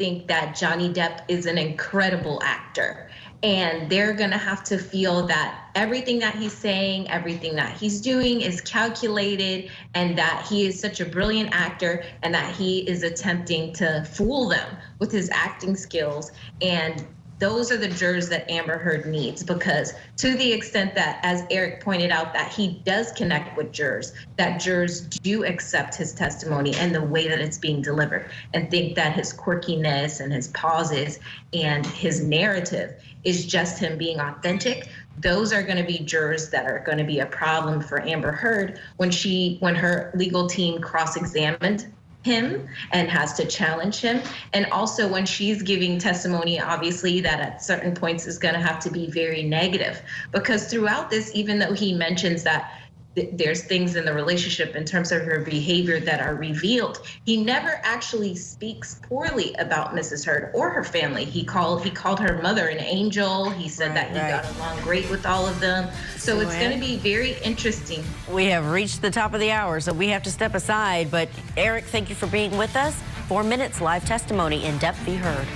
think that Johnny Depp is an incredible actor. And they're going to have to feel that everything that he's saying, everything that he's doing is calculated, and that he is such a brilliant actor, and that he is attempting to fool them with his acting skills. And those are the jurors that Amber Heard needs, because to the extent that, as Eric pointed out, that he does connect with jurors, that jurors do accept his testimony and the way that it's being delivered, and think that his quirkiness and his pauses and his narrative is just him being authentic. Those are going to be jurors that are going to be a problem for Amber Heard when her legal team cross-examined him and has to challenge him. And also when she's giving testimony, obviously, that at certain points is going to have to be very negative, because throughout this, even though he mentions that there's things in the relationship in terms of her behavior that are revealed, he never actually speaks poorly about Mrs. Heard or her family. He called her mother an angel. He said that he got along great with all of them. So it's going to be very interesting. We have reached the top of the hour, so we have to step aside. But Eric, thank you for being with us. 4 minutes live testimony in Depp v. Heard.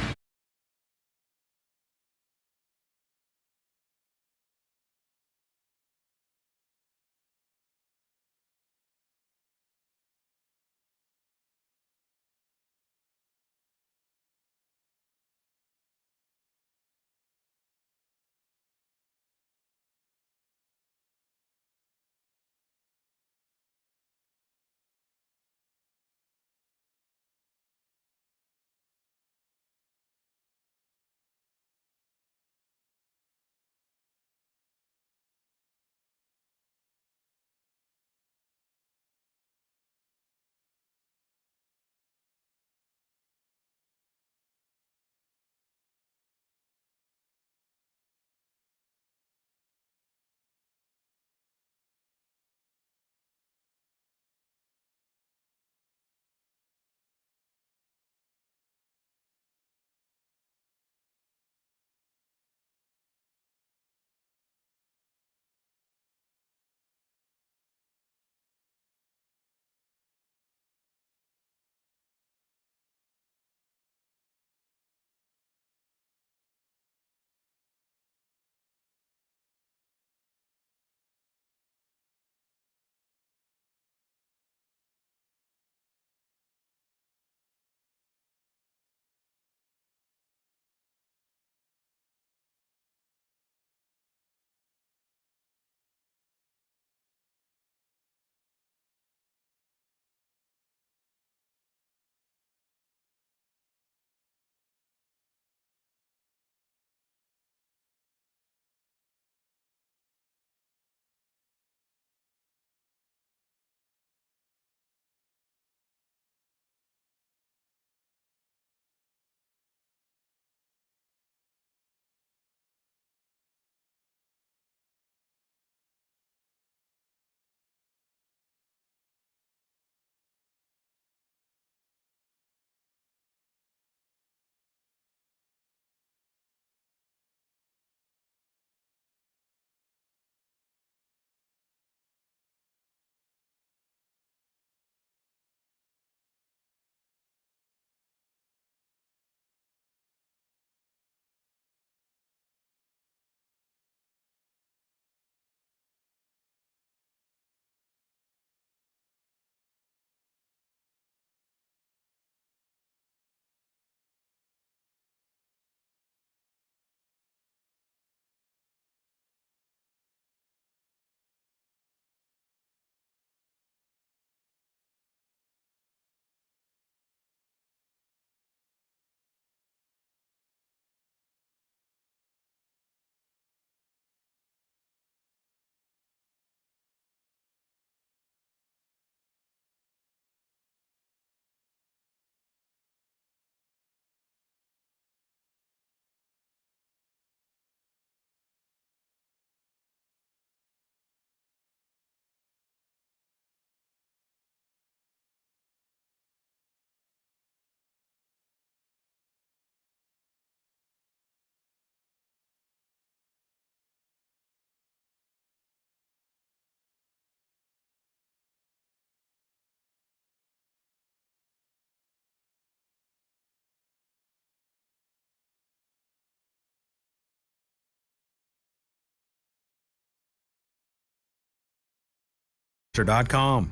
Untitled.com.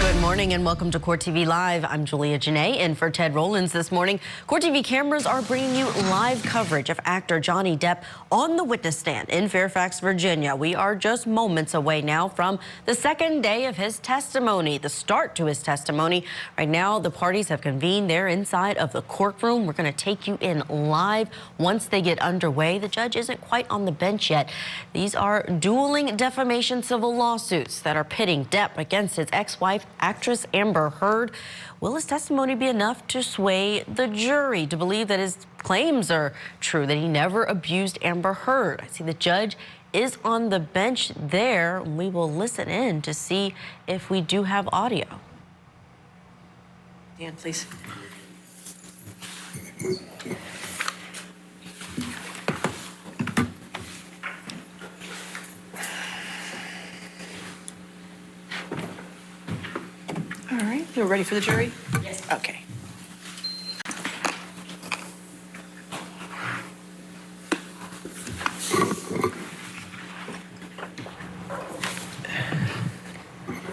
Good morning and welcome to Court TV Live. I'm Julia Janae in for Ted Rollins this morning. Court TV cameras are bringing you live coverage of actor Johnny Depp on the witness stand in Fairfax, Virginia. We are just moments away now from the second day of his testimony, the start to his testimony. Right now, the parties have convened there inside of the courtroom. We're going to take you in live once they get underway. The judge isn't quite on the bench yet. These are dueling defamation civil lawsuits that are pitting Depp against his ex-wife, actress Amber Heard. Will his testimony be enough to sway the jury to believe that his claims are true, that he never abused Amber Heard? I see the judge is on the bench there. We will listen in to see if we do have audio. Dan, please. All right, you're ready for the jury? Yes. Okay.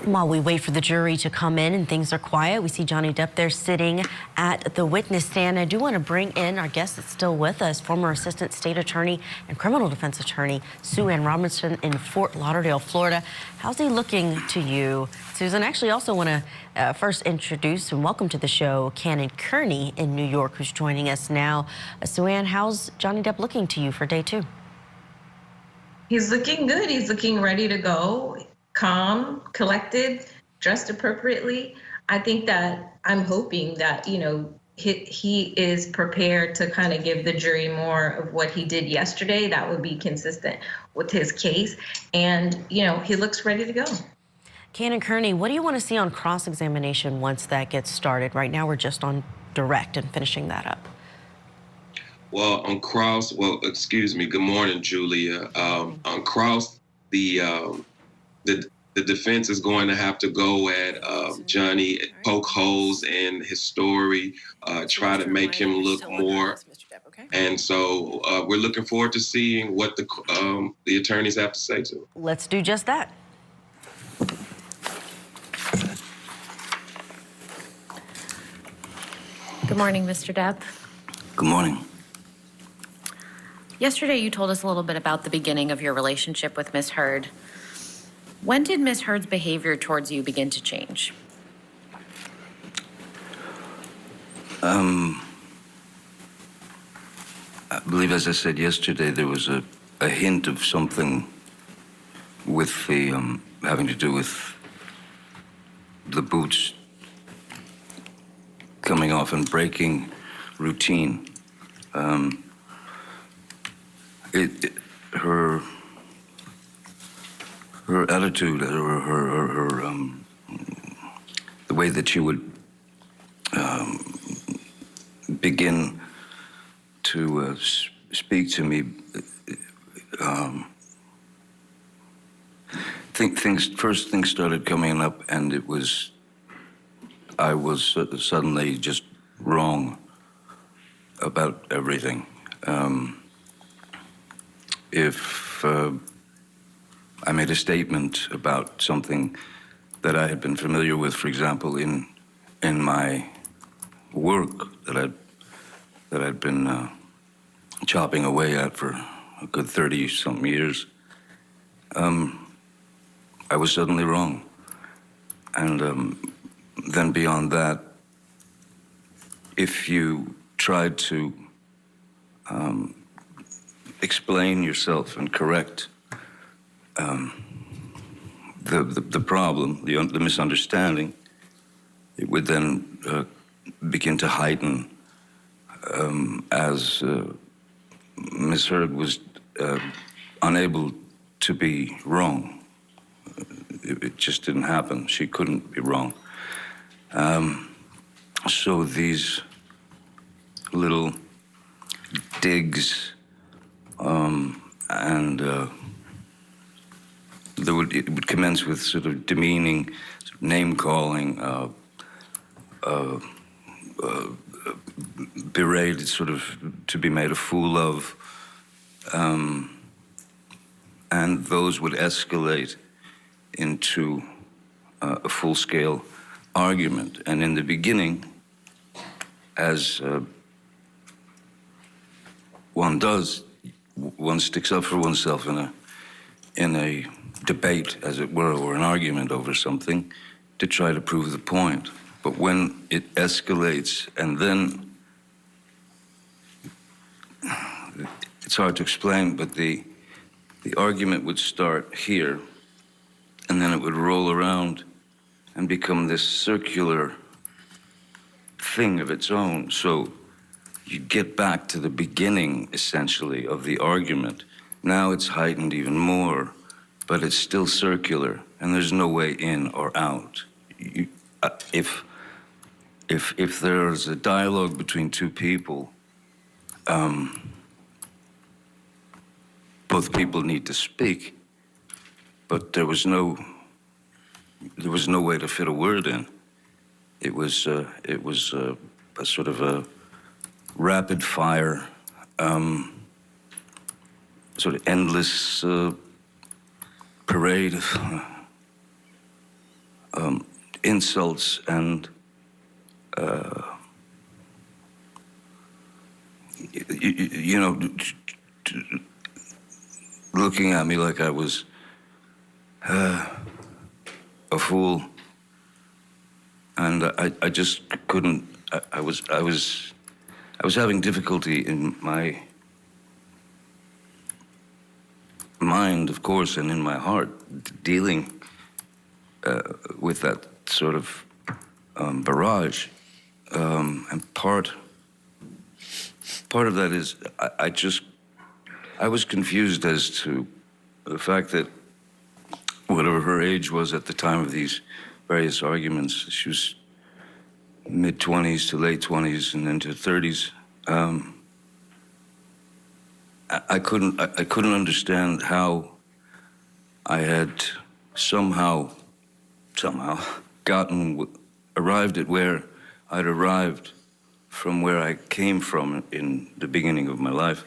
While we wait for the jury to come in and things are quiet, we see Johnny Depp there sitting at the witness stand. I do want to bring in our guest that's still with us, former Assistant State Attorney and Criminal Defense Attorney Sue Ann Robinson in Fort Lauderdale, Florida. How's he looking to you, Susan? I actually also want to first introduce and welcome to the show Cannon Kearney in New York, who's joining us now. Sue Ann, how's Johnny Depp looking to you for day two? He's looking good. He's looking ready to go. Calm, collected, dressed appropriately. I think that I'm hoping that, he is prepared to kind of give the jury more of what he did yesterday. That would be consistent with his case. And, he looks ready to go. Cannon Kearney, what do you want to see on cross-examination once that gets started? Right now, we're just on direct and finishing that up. Well, excuse me. Good morning, Julia. On cross, the defense is going to have to go at Johnny, poke holes in his story, try to make him look more. And so we're looking forward to seeing what the attorneys have to say to him. Let's do just that. Good morning, Mr. Depp. Good morning. Yesterday, you told us a little bit about the beginning of your relationship with Miss Heard. When did Miss Heard's behavior towards you begin to change? I believe, as I said yesterday, there was a hint of something with the, having to do with the boots coming off and breaking routine. Her attitude, or the way that she would begin to speak to me, first things started coming up, and I was suddenly just wrong about everything. If I made a statement about something that I had been familiar with, for example, in my work that I'd been chopping away at for a good 30-something years, I was suddenly wrong. And then beyond that, if you tried to explain yourself and correct the problem, the misunderstanding, it would then begin to heighten as Ms. Heard was unable to be wrong. It just didn't happen. She couldn't be wrong. So these little digs and it would commence with sort of demeaning, sort of name-calling, berated, sort of to be made a fool of. and those would escalate into a full-scale argument. And in the beginning, as one does, one sticks up for oneself in a debate, as it were, or an argument over something to try to prove the point. But when it escalates, and then it's hard to explain, but the argument would start here, and then it would roll around and become this circular thing of its own. So you get back to the beginning, essentially, of the argument. Now it's heightened even more, but it's still circular, and there's no way in or out. If there's a dialogue between two people, both people need to speak, but there was no way to fit a word in. It was a sort of a rapid fire, sort of endless parade of insults and you know, looking at me like I was a fool, and I just couldn't. I was having difficulty in my mind, of course, and in my heart, dealing with that sort of barrage. And part of that is I was confused as to the fact that whatever her age was at the time of these various arguments, she was mid-20s to late 20s and into 30s. I couldn't understand how I had somehow arrived at where I'd arrived from where I came from in the beginning of my life,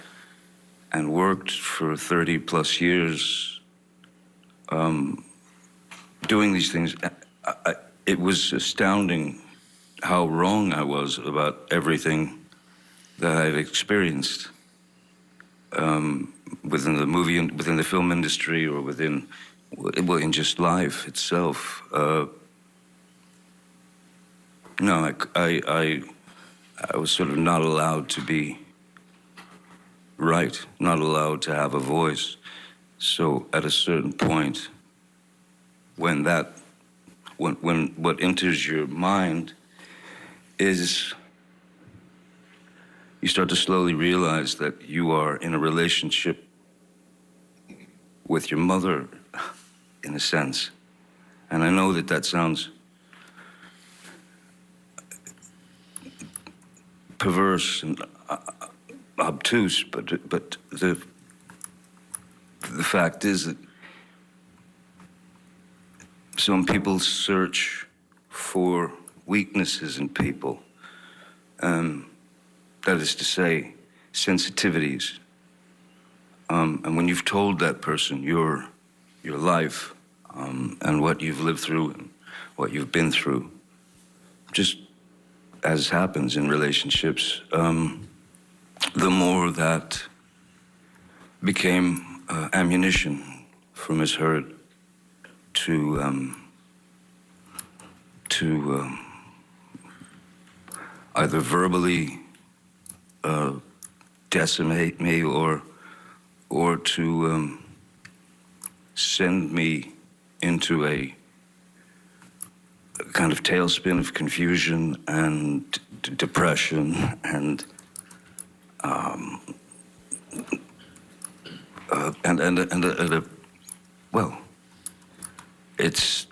and worked for 30 plus years doing these things. It was astounding how wrong I was about everything that I'd experienced within the movie, within the film industry, or within, well, in just life itself. No, I was sort of not allowed to be right, not allowed to have a voice. So at a certain point, when what enters your mind is, you start to slowly realize that you are in a relationship with your mother, in a sense. And I know that sounds perverse and obtuse, but the fact is that some people search for weaknesses in people. That is to say, sensitivities. And when you've told that person your life and what you've lived through and what you've been through, just as happens in relationships, the more that became ammunition for Ms. Heard to either verbally decimate me or to send me into a kind of tailspin of confusion and depression and well, it's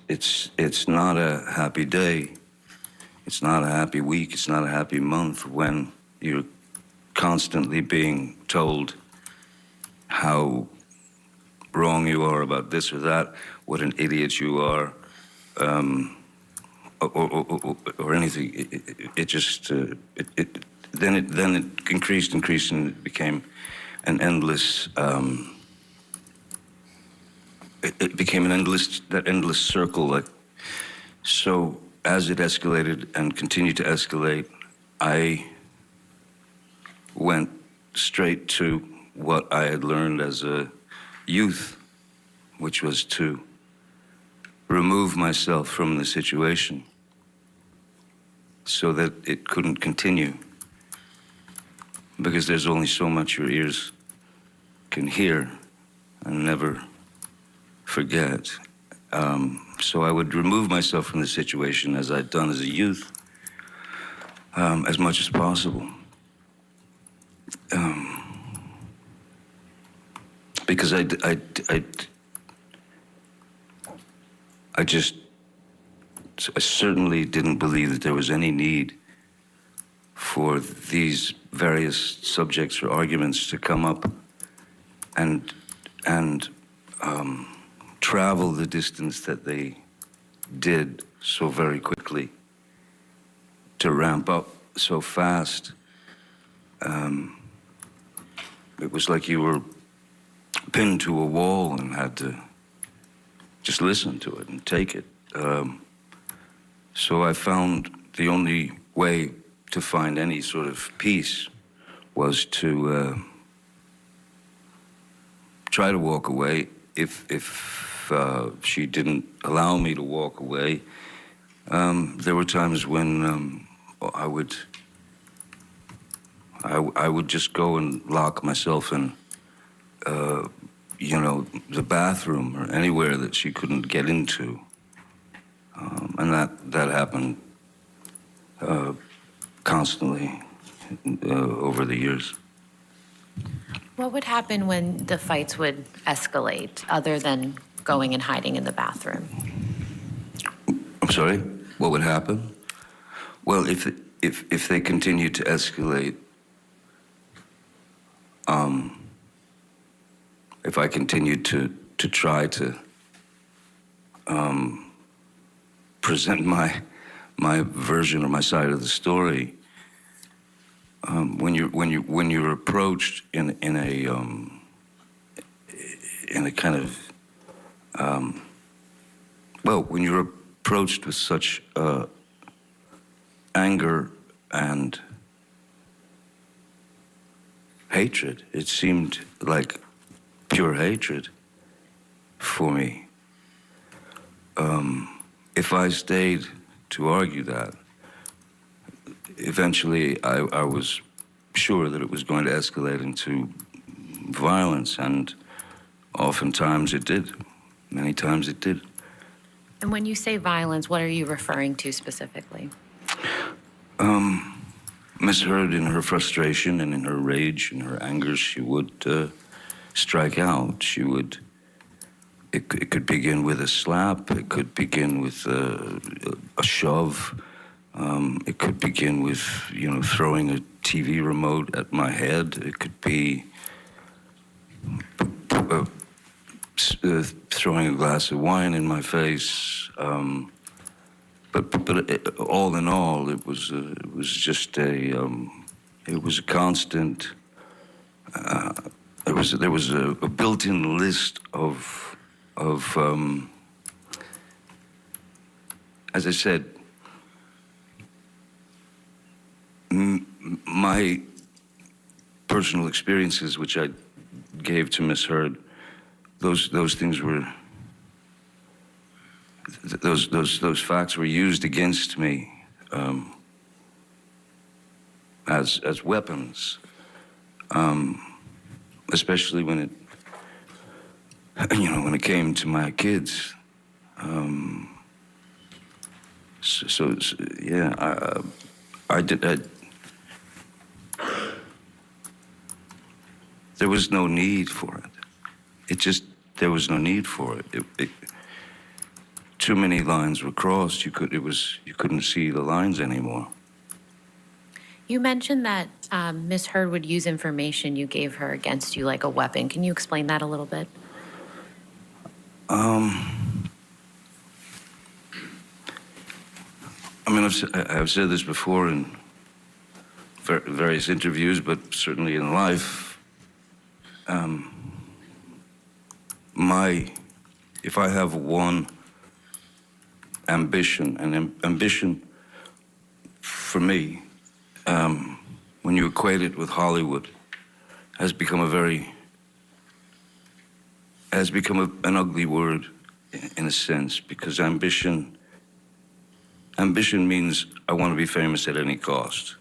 not a happy day. It's not a happy week. It's not a happy month when you're constantly being told how wrong you are about this or that, what an idiot you are, or anything. Then it increased, and it became an endless it became that endless circle. Like, so as it escalated and continued to escalate, I went straight to what I had learned as a youth, which was to remove myself from the situation so that it couldn't continue. Because there's only so much your ears can hear and never forget. So I would remove myself from the situation as I'd done as a youth, as much as possible. Because I certainly didn't believe that there was any need for these various subjects or arguments to come up and travel the distance that they did so very quickly, to ramp up so fast. It was like you were pinned to a wall and had to just listen to it and take it. So I found the only way to find any sort of peace was to try to walk away. If she didn't allow me to walk away, there were times when I would just go and lock myself in, the bathroom or anywhere that she couldn't get into, and that happened constantly over the years. What would happen when the fights would escalate, other than going and hiding in the bathroom? I'm sorry? What would happen? Well, if they continued to escalate, if I continued to try to present my version or my side of the story, when you're approached in a kind of when you're approached with such anger and hatred, it seemed like pure hatred for me. If I stayed to argue that, eventually I was sure that it was going to escalate into violence, and oftentimes it did. Many times it did. And when you say violence, what are you referring to specifically? Miss Heard, in her frustration and in her rage and her anger, she would strike out. She would. It could begin with a slap. It could begin with a shove. It could begin with, throwing a TV remote at my head. It could be throwing a glass of wine in my face. But all in all, it was just it was a constant. There was a built-in list of as I said, my personal experiences, which I gave to Miss Heard, those things were. Those facts were used against me as weapons, especially when it came to my kids. I did. There was no need for it. There was no need for it. Too many lines were crossed. You couldn't see the lines anymore. You mentioned that Ms. Heard would use information you gave her against you like a weapon. Can you explain that a little bit? I've said this before in various interviews, but certainly in life. My if I have one ambition, and ambition for me, when you equate it with Hollywood, has become an ugly word in a sense, because ambition means I want to be famous at any cost.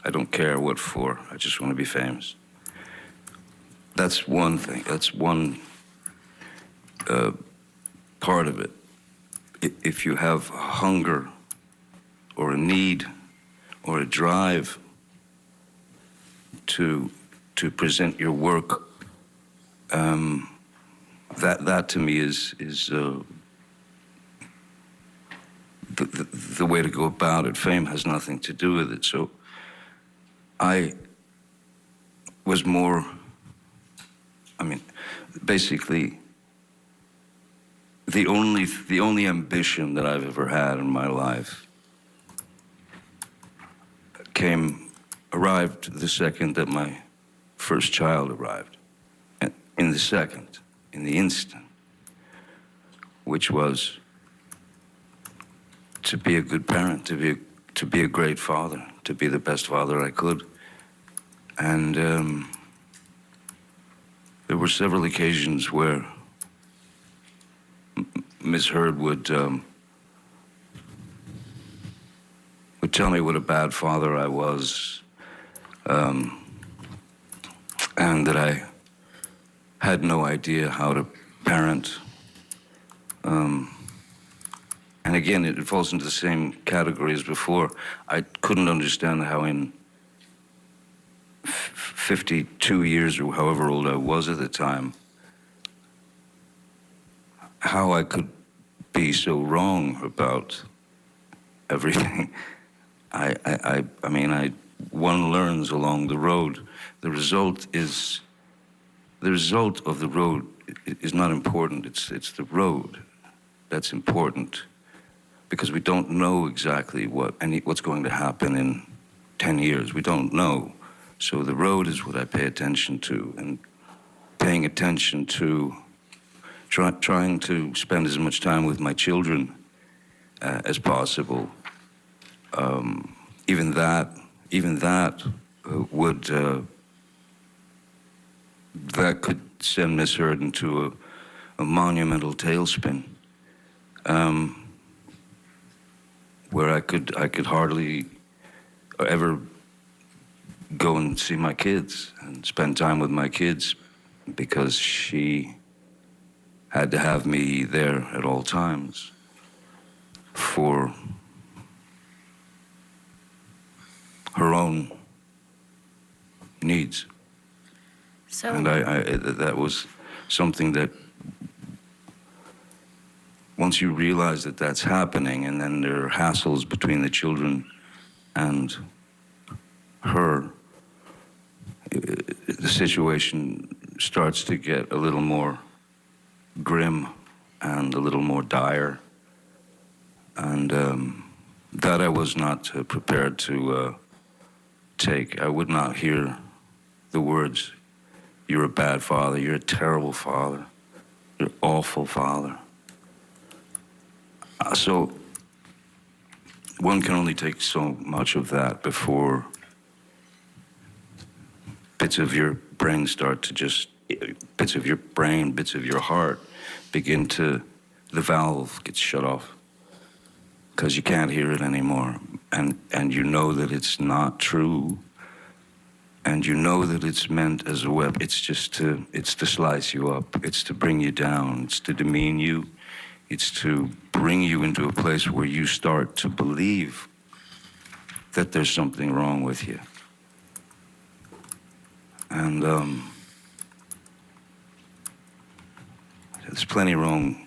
I don't care what for, I just want to be famous. That's one thing, that's one part of it. If you have hunger or a need or a drive to present your work, that to me is the way to go about it. Fame has nothing to do with it. So I was more, basically, the only ambition that I've ever had in my life arrived the second that my first child arrived. And in the instant, which was to be a good parent, to be a great father, to be the best father I could. And there were several occasions where Ms. Heard would tell me what a bad father I was, and that I had no idea how to parent. And again, it falls into the same category as before. I couldn't understand how in 52 years, or however old I was at the time, how I could be so wrong about everything. One learns along the road. The result of the road is not important. It's the road that's important, because we don't know exactly what's going to happen in 10 years. We don't know. So the road is what I pay attention to, and paying attention to trying to spend as much time with my children as possible. Even that would that could send Miss Heard into a monumental tailspin, where I could hardly ever go and see my kids and spend time with my kids, because she had to have me there at all times for her own needs. So, and that was something that, once you realize that that's happening, and then there are hassles between the children and her, the situation starts to get a little more grim and a little more dire. And that I was not prepared to take. I would not hear the words, "You're a bad father, you're a terrible father, you're an awful father." So one can only take so much of that before bits of your brain start to just, bits of your brain, bits of your heart begin to, the valve gets shut off, because you can't hear it anymore. And you know that it's not true, and you know that it's meant as a weapon. It's to slice you up, it's to bring you down, it's to demean you, it's to bring you into a place where you start to believe that there's something wrong with you. And there's plenty wrong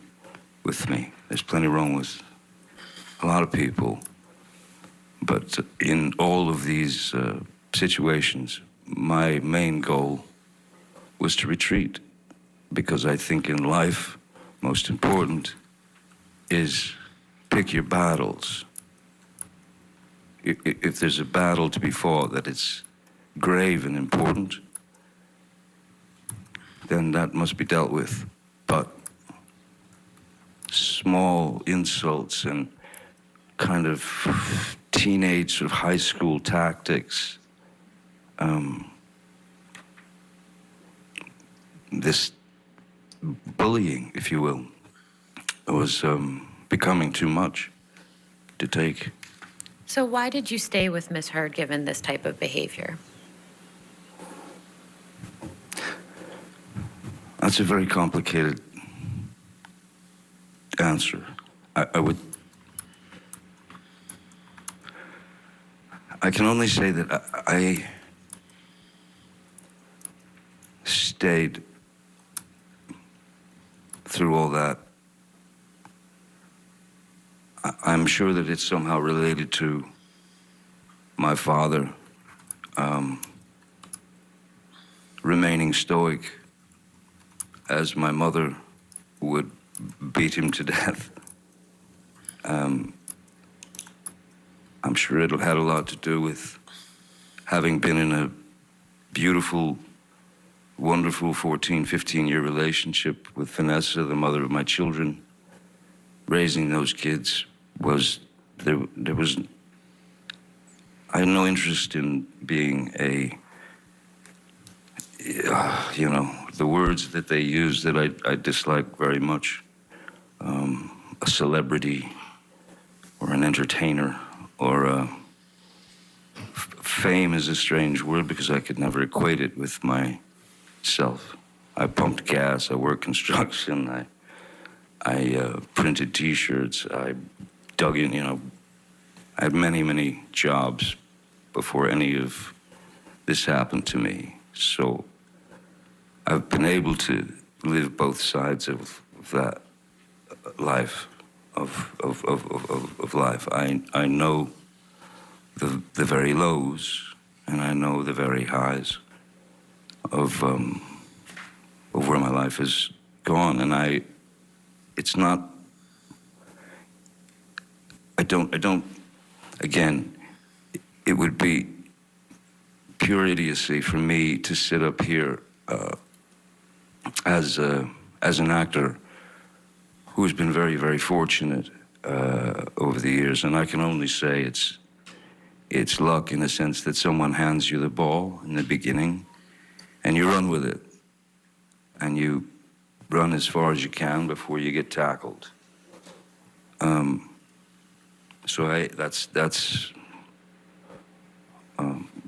with me. There's plenty wrong with a lot of people. But in all of these situations, my main goal was to retreat, because I think in life, most important is pick your battles. If there's a battle to be fought that is grave and important, then that must be dealt with. But small insults and kind of teenage sort of high school tactics. This bullying, if you will, was becoming too much to take. So why did you stay with Ms. Heard given this type of behavior? That's a very complicated answer. I can only say that I stayed through all that. I'm sure that it's somehow related to my father remaining stoic as my mother would beat him to death. I'm sure it had a lot to do with having been in a beautiful, wonderful 14, 15-year relationship with Vanessa, the mother of my children. Raising those kids was, I had no interest in being the words that they use that I dislike very much, a celebrity or an entertainer, or fame is a strange word because I could never equate it with myself. I pumped gas, I worked construction, I printed T-shirts, I dug in, I had many, many jobs before any of this happened to me. So I've been able to live both sides of that life, of life. I know the very lows, and I know the very highs of where my life has gone, and I don't, again, it would be pure idiocy for me to sit up here as an actor who's been very, very fortunate over the years, and I can only say it's luck in the sense that someone hands you the ball in the beginning, and you run with it, and you run as far as you can before you get tackled. So that's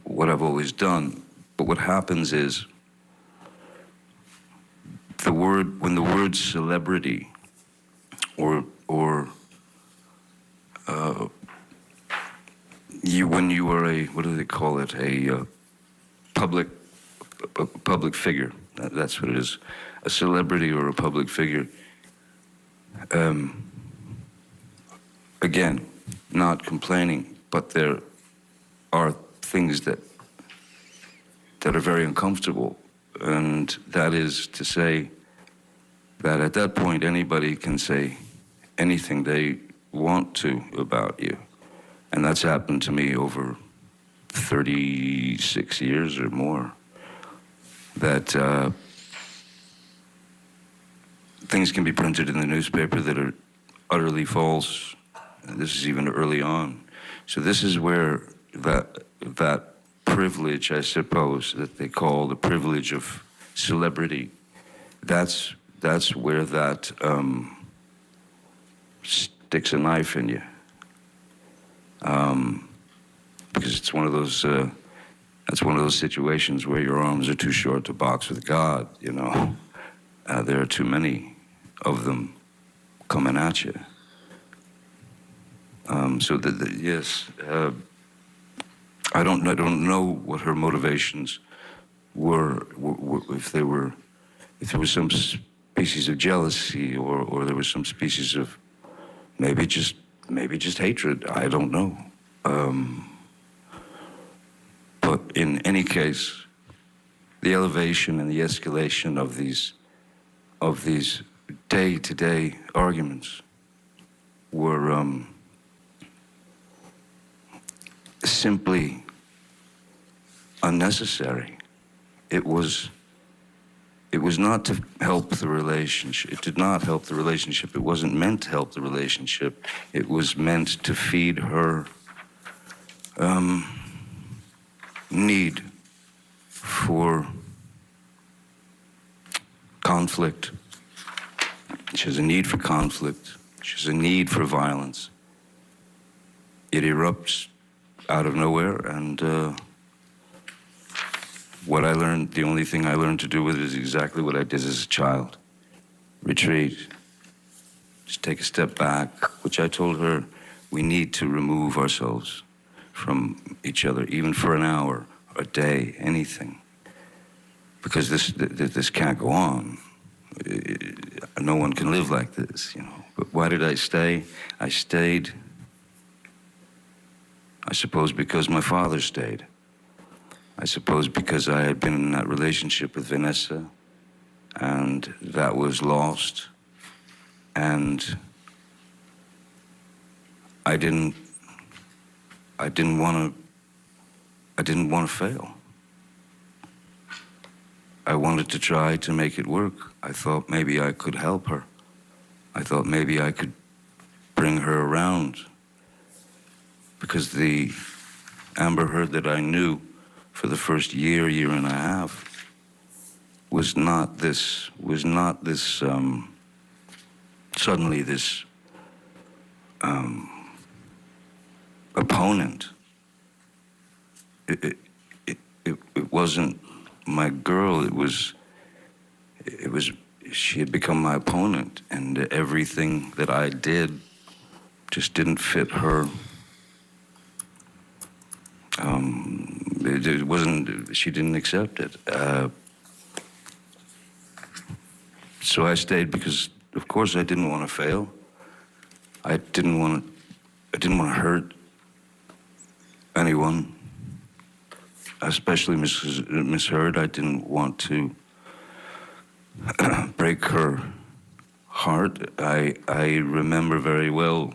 what I've always done. But what happens is when the word celebrity or when you are a, what do they call it, a public figure, that's what it is, a celebrity or a public figure, again, not complaining, but there are things that are very uncomfortable, and that is to say that at that point anybody can say anything they want to about you. And that's happened to me over 36 years or more, that things can be printed in the newspaper that are utterly false. This is even early on. So this is where that privilege, I suppose, that they call the privilege of celebrity, that's where that sticks a knife in you. Because it's one of those, that's one of those situations where your arms are too short to box with God, there are too many of them coming at you. So yes, I don't know what her motivations were, if there was some species of jealousy or there was some species of maybe just hatred. I don't know. But in any case, the elevation and the escalation of these day-to-day arguments were simply unnecessary. It was it was not to help the relationship. It did not help the relationship. It wasn't meant to help the relationship. It was meant to feed her need for conflict. She has a need for conflict. She has a need for violence. It erupts out of nowhere, and what I learned, the only thing I learned to do with it is exactly what I did as a child. Retreat. Just take a step back, which I told her, we need to remove ourselves from each other, even for an hour, a day, anything. Because this can't go on. No one can live like this, you know. But why did I stay? I stayed, I suppose, because my father stayed. I suppose because I had been in that relationship with Vanessa, and that was lost, and I didn't want to fail. I wanted to try to make it work. I thought maybe I could help her. I thought maybe I could bring her around, because the Amber Heard that I knew for the first year and a half was not this suddenly this opponent. It wasn't my girl. It was she had become my opponent, and everything that I did just didn't fit her. It wasn't, she didn't accept it. So I stayed because, of course, I didn't want to fail. I didn't want to hurt anyone, especially Miss Heard. I didn't want to break her heart. I remember very well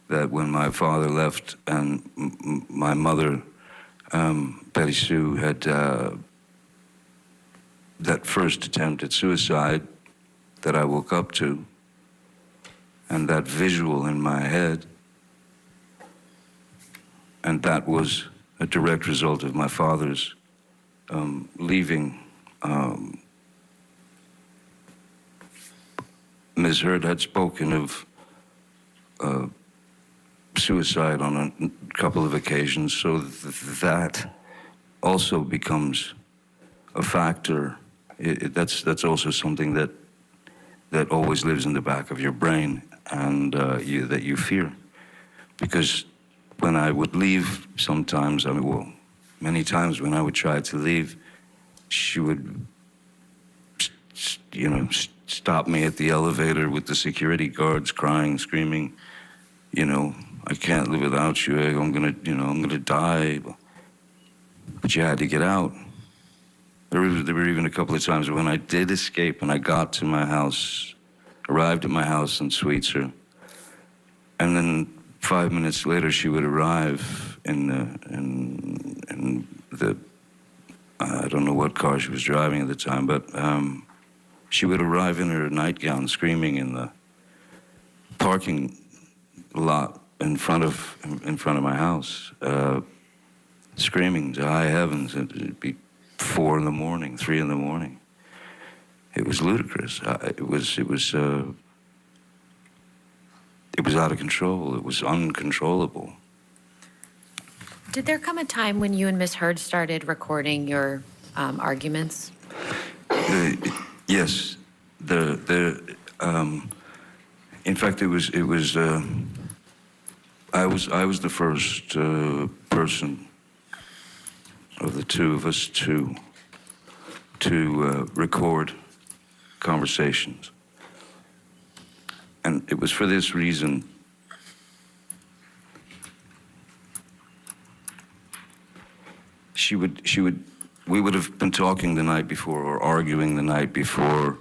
that when my father left and my mother, Betty Sue, had that first attempt at suicide that I woke up to, and that visual in my head, and that was a direct result of my father's leaving. Ms. Heard had spoken of suicide on a couple of occasions, so that also becomes a factor. That's also something that always lives in the back of your brain, and that you fear. Because when I would leave sometimes, many times when I would try to leave, she would, stop me at the elevator with the security guards crying, screaming, I can't live without you. I'm gonna die. But you had to get out. There were even a couple of times when I did escape and I got to my house, arrived at my house in Sweetser, and then 5 minutes later she would arrive in the I don't know what car she was driving at the time, but she would arrive in her nightgown, screaming in the parking lot in front of my house, screaming to high heavens. It'd be 4 a.m, 3 a.m. It was ludicrous. It was out of control. It was uncontrollable. Did there come a time when you and Miss Heard started recording your arguments? Yes. In fact, it was. I was the first person of the two of us to record conversations, and it was for this reason. We would have been talking the night before or arguing the night before,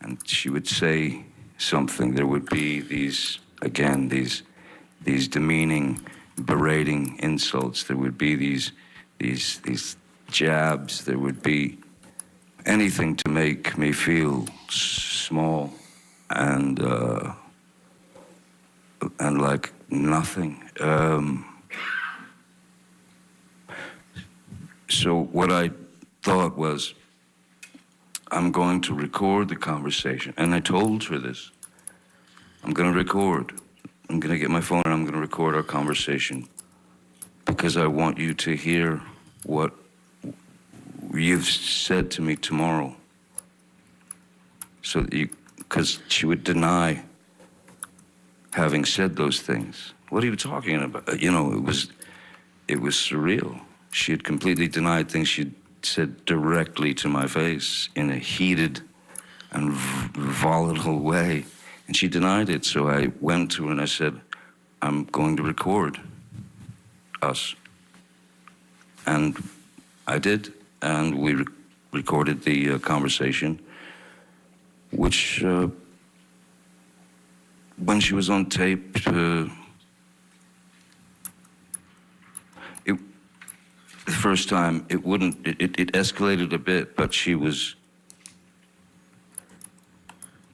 and she would say something. There would be these demeaning, berating insults. There would be these jabs. There would be anything to make me feel small and like nothing. So what I thought was, I'm going to record the conversation. And I told her this. I'm going to record. I'm going to get my phone and I'm going to record our conversation because I want you to hear what you've said to me tomorrow. So that because she would deny having said those things. What are you talking about? You know, it was surreal. She had completely denied things she'd said directly to my face in a heated and volatile way. And she denied it, so I went to her and I said, I'm going to record us. And I did, and we recorded the conversation, which, when she was on tape, the first time, it escalated a bit, but she was,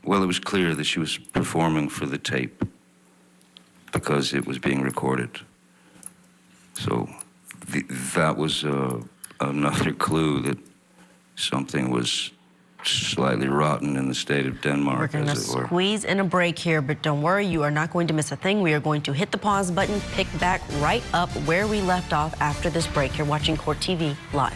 well, it was clear that she was performing for the tape because it was being recorded. So that was another clue that something was slightly rotten in the state of Denmark, We're going to as it were. squeeze in a break here, but don't worry, you are not going to miss a thing. We are going to hit the pause button, pick back right up where we left off after this break. You're watching Court TV Live.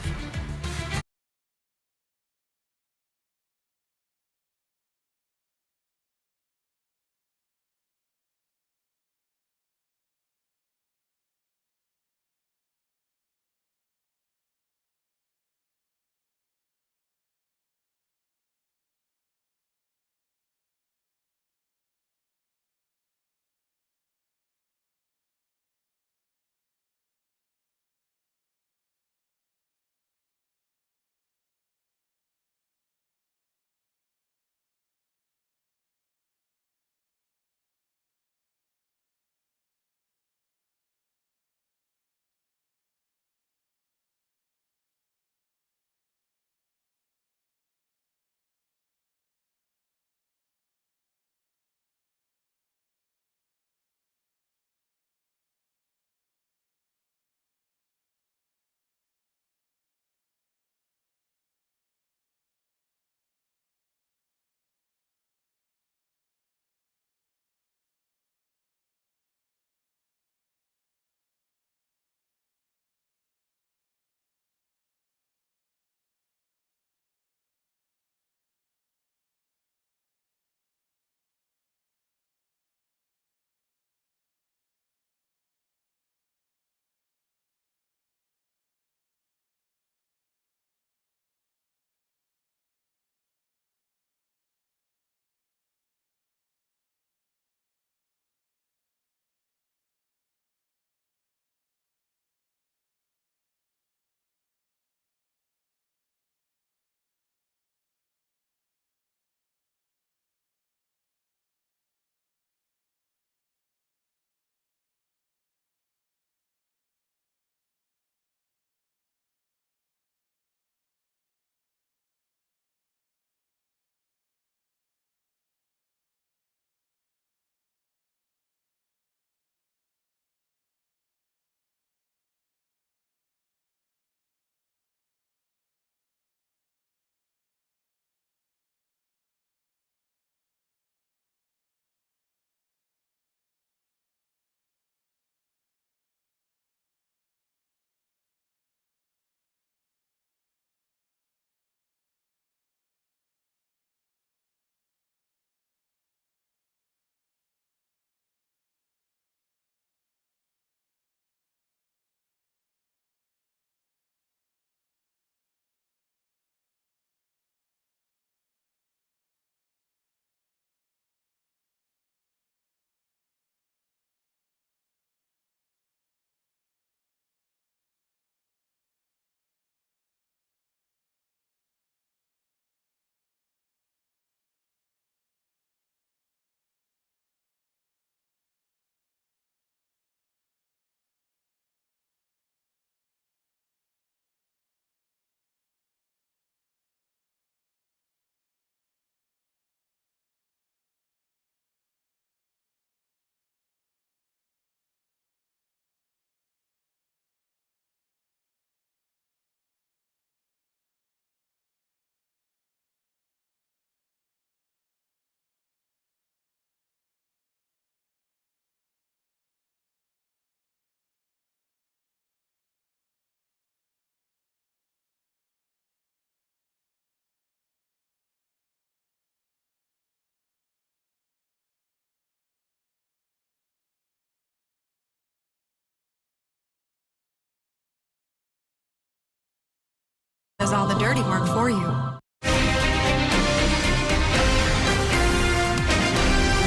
does all the dirty work for you.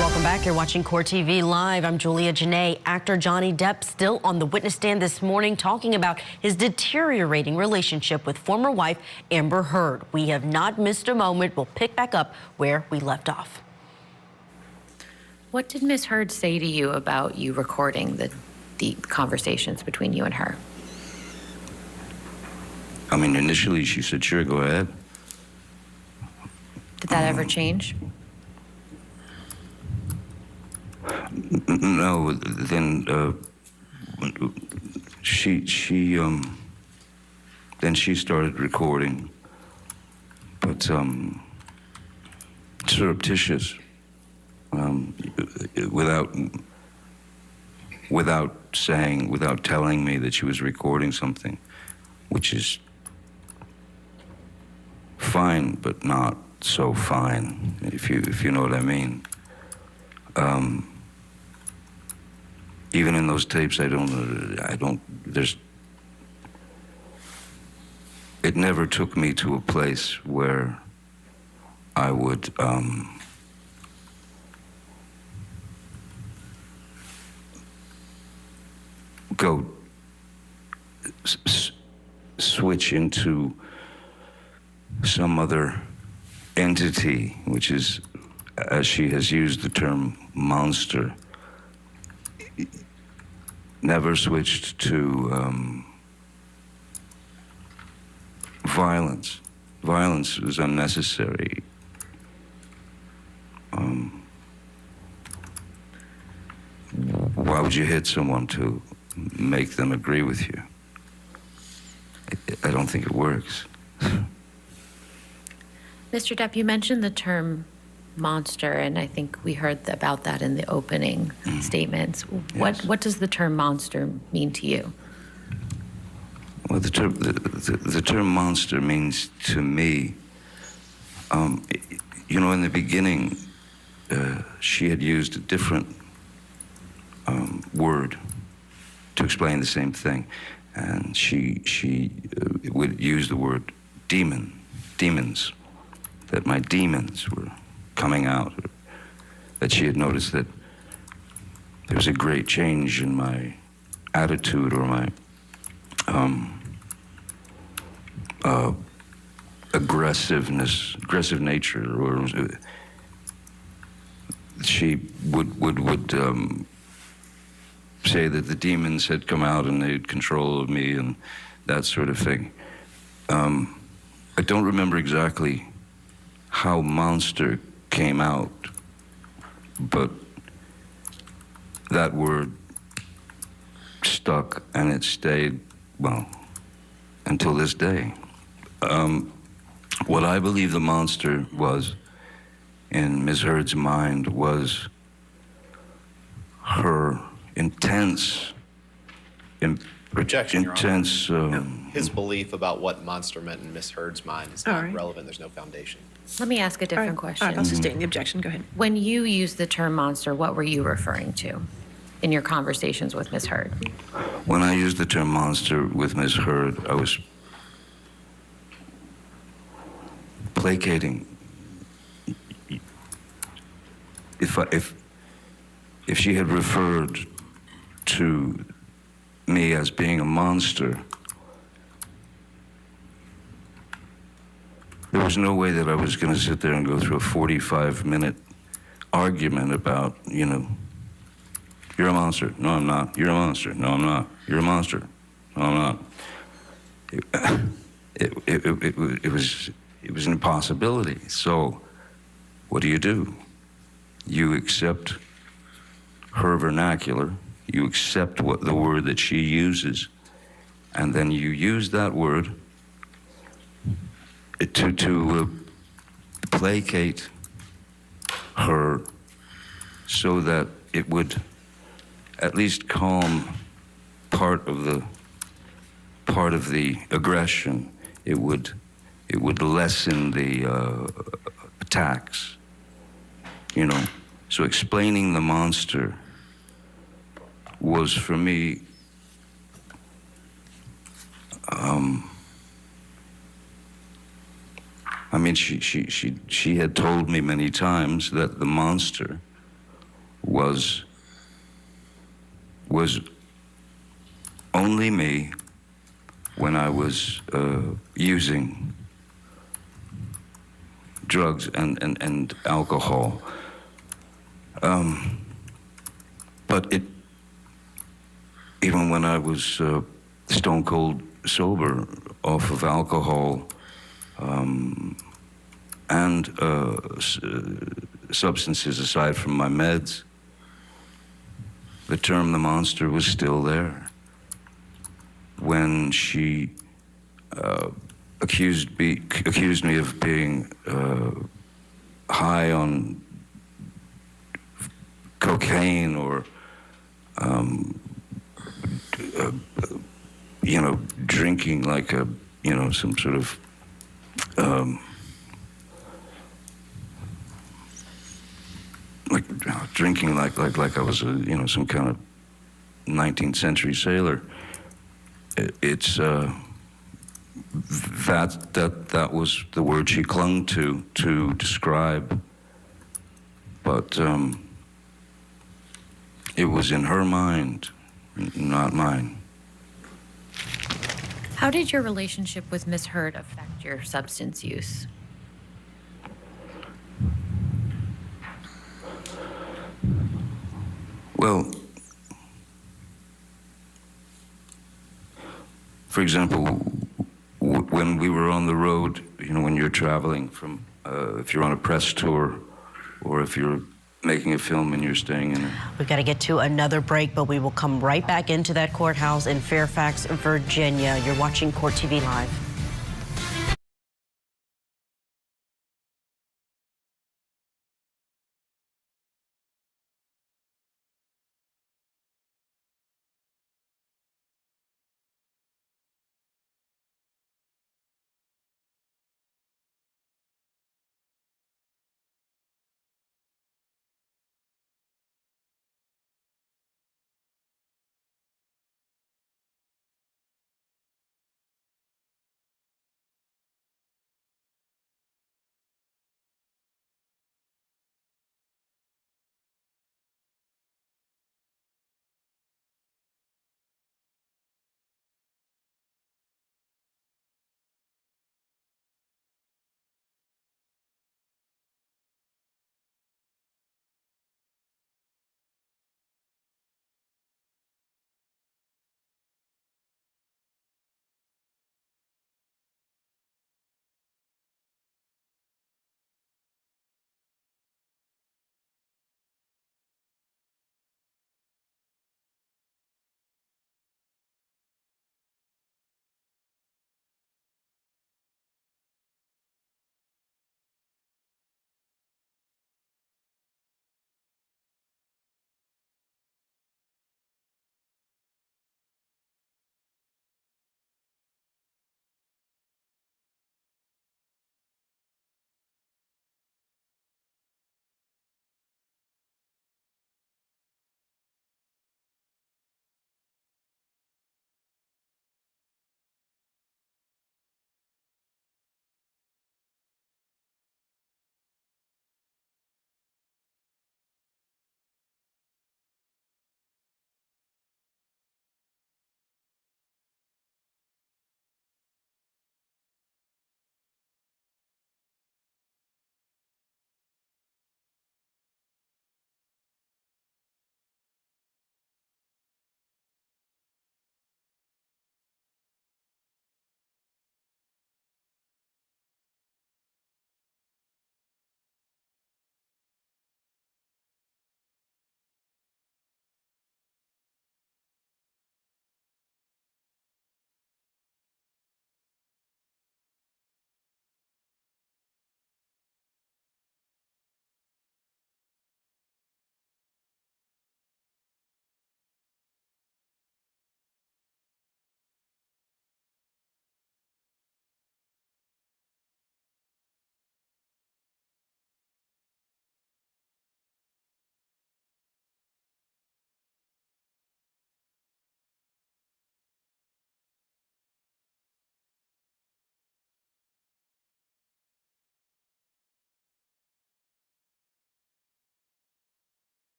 Welcome back. You're watching Court TV Live. I'm Julia Janae. Actor Johnny Depp still on the witness stand this morning talking about his deteriorating relationship with former wife Amber Heard. We have not missed a moment. We'll pick back up where we left off. What did Ms. Heard say to you about you recording the conversations between you and her? I mean, initially she said, sure, go ahead. Did that ever change? No, then then she started recording, but surreptitious, without telling me that she was recording something, which is fine, but not so fine, if you know what I mean. Even in those tapes, it never took me to a place where I would go switch into some other entity, which is, as she has used the term, monster. Never switched to violence. Violence was unnecessary. Why would you hit someone to make them agree with you? I don't think it works. Mr. Depp, you mentioned the term monster, and I think we heard about that in the opening statements. Yes. What does the term monster mean to you? Well, the term monster means to me, you know, in the beginning, she had used a different word to explain the same thing, and she would use the word demons, that my demons were coming out, that she had noticed that there was a great change in my attitude or my aggressive nature, or she would say that the demons had come out and they had control of me and that sort of thing. I don't remember exactly how monster came out, but that word stuck, and it stayed, well, until this day. What I believe the monster was in Ms. Heard's mind was her intense, Objection, Your Honor. intense. His belief about what monster meant in Miss Heard's mind is All not right. relevant. There's no foundation. Let me ask a different All question. right, I'll sustain the objection. Go ahead. When you use the term monster, what were you referring to in your conversations with Ms. Heard? When I used the term monster with Ms. Heard, I was placating. If she had referred to me as being a monster, there was no way that I was going to sit there and go through a 45-minute argument about, you know, you're a monster. No, I'm not. You're a monster. No, I'm not. You're a monster. No, I'm not. It was an impossibility. So what do? You accept her vernacular. You accept what the word that she uses, and then you use that word to placate her so that it would at least calm part of the aggression. It would lessen the attacks, you know. So explaining the monster was for me I mean, she had told me many times that the monster was only me when I was using drugs and alcohol. But even when I was stone cold sober off of alcohol and substances aside from my meds, the term the monster was still there. When she accused me of being high on cocaine or drinking like some sort of drinking like I was some kind of 19th century sailor. It's that was the word she clung to describe, but it was in her mind, not mine. How did your relationship with Miss Heard affect your substance use? Well, for example, when we were on the road, when you're traveling from, if you're on a press tour, or if you're making a film and you're staying in a... We've got to get to another break, but we will come right back into that courthouse in Fairfax, Virginia. You're watching Court TV Live.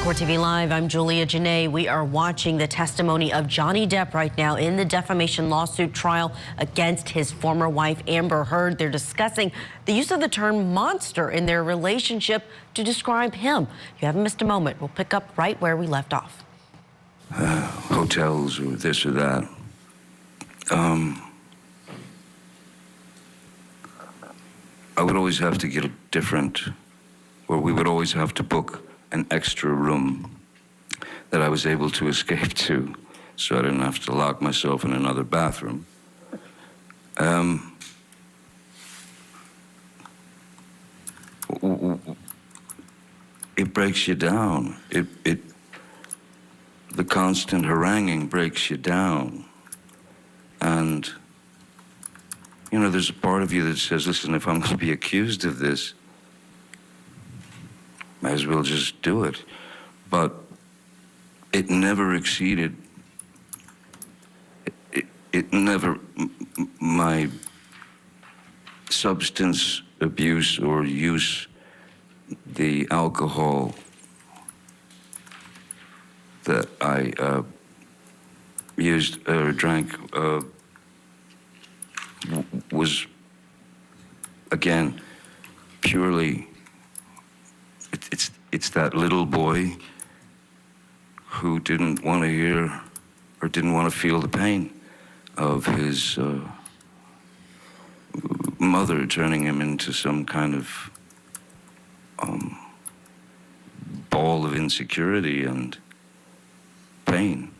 Court TV Live, I'm Julia Janae. We are watching the testimony of Johnny Depp right now in the defamation lawsuit trial against his former wife, Amber Heard. They're discussing the use of the term monster in their relationship to describe him. You haven't missed a moment. We'll pick up right where we left off. Hotels or this or that. I would always have to get a different, or we would always have to book an extra room that I was able to escape to, so I didn't have to lock myself in another bathroom. It breaks you down. The constant haranguing breaks you down. And, you know, there's a part of you that says, listen, if I'm going to be accused of this, might as well just do it. But it never exceeded, it never, my substance abuse or use, the alcohol that I used or drank was, again, purely, it's that little boy who didn't want to hear or didn't want to feel the pain of his mother turning him into some kind of ball of insecurity and pain.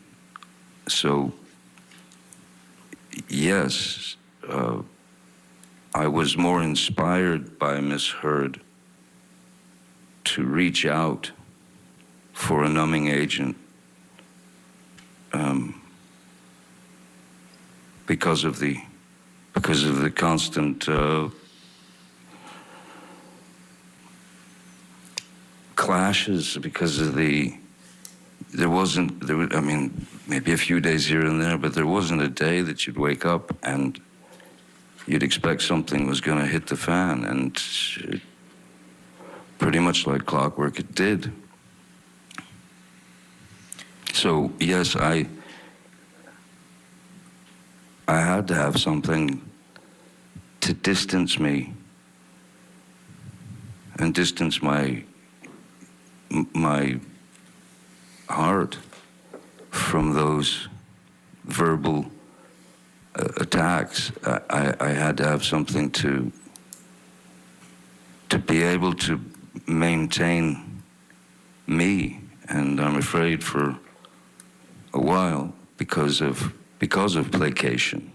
So, yes, I was more inspired by Miss Heard to reach out for a numbing agent because of the constant clashes, because of I mean, maybe a few days here and there, but there wasn't a day that you'd wake up and you'd expect something was going to hit the fan, and pretty much like clockwork it did. So yes, I had to have something to distance me and distance my heart from those verbal attacks. I had to have something to be able to maintain me, and I'm afraid for a while, because of placation,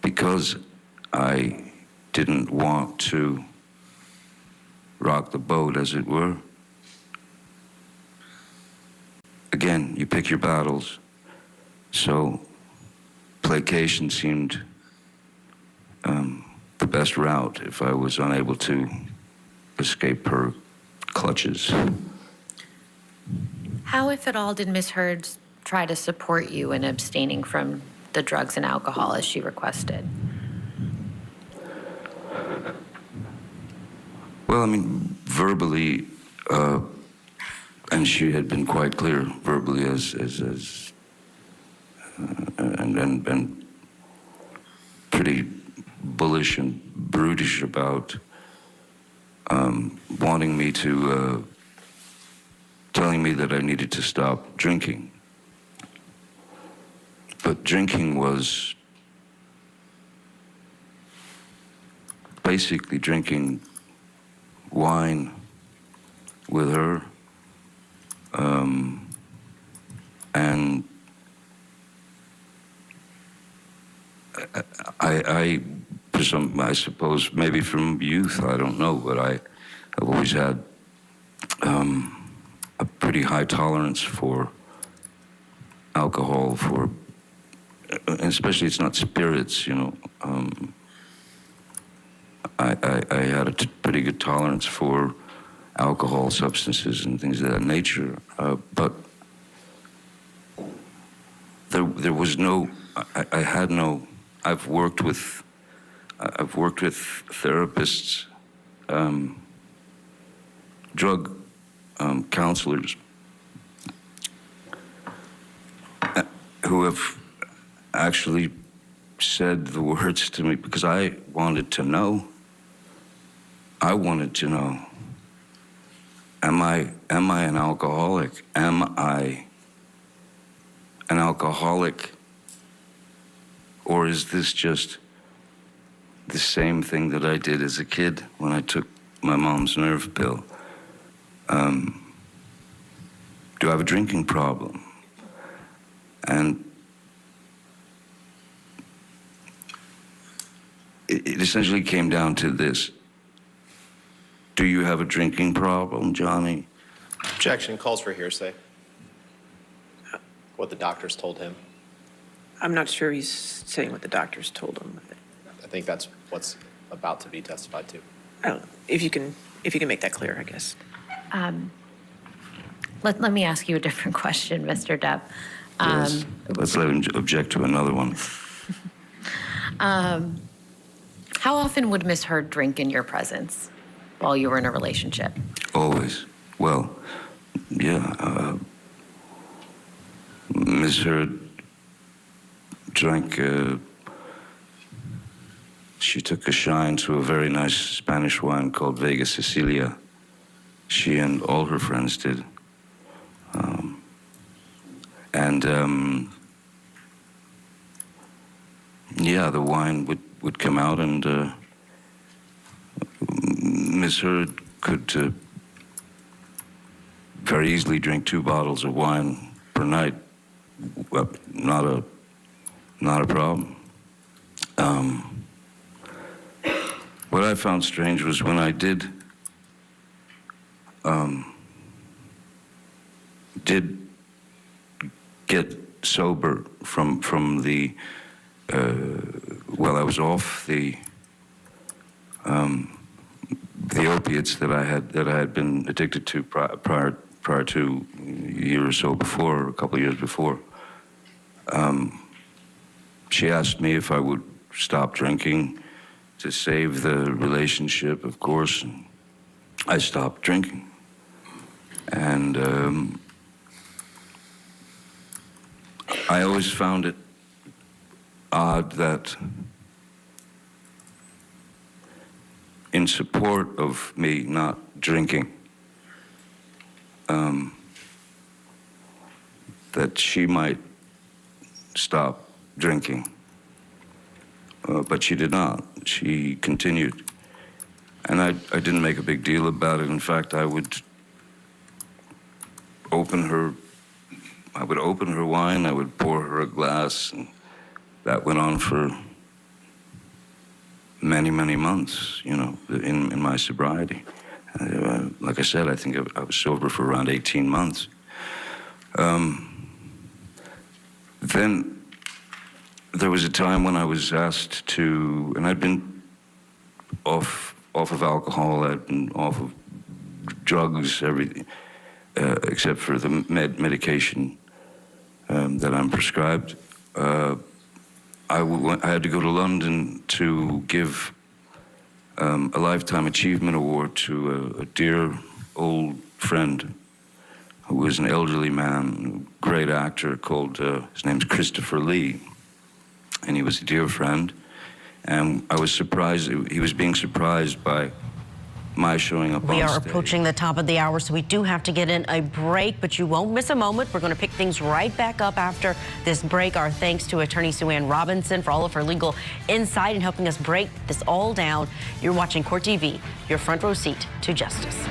because I didn't want to rock the boat, as it were. Again, you pick your battles. So placation seemed the best route if I was unable to escape her clutches. How, if at all, did Ms. Heard try to support you in abstaining from the drugs and alcohol as she requested? Well, I mean, verbally, and she had been quite clear verbally and pretty bullish and brutish about wanting me to, telling me that I needed to stop drinking. But drinking was basically drinking wine with her, and I suppose maybe from youth, I don't know, but I've always had a pretty high tolerance for alcohol, and especially it's not spirits, you know. I had a pretty good tolerance for alcohol, substances, and things of that nature, but there was no. I had no. I've worked with therapists, drug counselors who have actually said the words to me because I wanted to know. I wanted to know, am I an alcoholic? Am I an alcoholic? Or is this just the same thing that I did as a kid when I took my mom's nerve pill? Do I have a drinking problem? And it essentially came down to this. Do you have a drinking problem, Johnny? Objection calls for hearsay. What the doctors told him. I'm not sure he's saying what the doctors told him. I think that's what's about to be testified to. I don't know. If you can make that clear, I guess. Let me ask you a different question, Mr. Depp. Yes. Let's let him object to another one. How often would Miss Heard drink in your presence while you were in a relationship? Always. Well, yeah. Miss Heard drank, she took a shine to a very nice Spanish wine called Vega Sicilia. She and all her friends did. Yeah, the wine would come out, and Miss Heard could very easily drink 2 bottles of wine per night. Well, not a problem. What I found strange was when I did get sober from the I was off the opiates that I had been addicted to prior to a year or so before, a couple of years before. She asked me if I would stop drinking to save the relationship, of course, and I stopped drinking. And I always found it odd that in support of me not drinking, that she might stop drinking. But she did not. She continued. And I didn't make a big deal about it. In fact, I would open her wine, I would pour her a glass, and that went on for many, many months, in my sobriety. Like I said, I think I was sober for around 18 months. Then there was a time when I was asked to, and I'd been off of alcohol, I'd been off of drugs, everything, except for the medication that I'm prescribed. I had to go to London to give a Lifetime Achievement Award to a dear old friend who was an elderly man, a great actor called, his name's Christopher Lee. And he was a dear friend. And I was surprised, he was being surprised by my showing up on stage. We are approaching the top of the hour, so we do have to get in a break, but you won't miss a moment. We're going to pick things right back up after this break. Our thanks to attorney Sue Ann Robinson for all of her legal insight and helping us break this all down. You're watching Court TV, your front row seat to justice.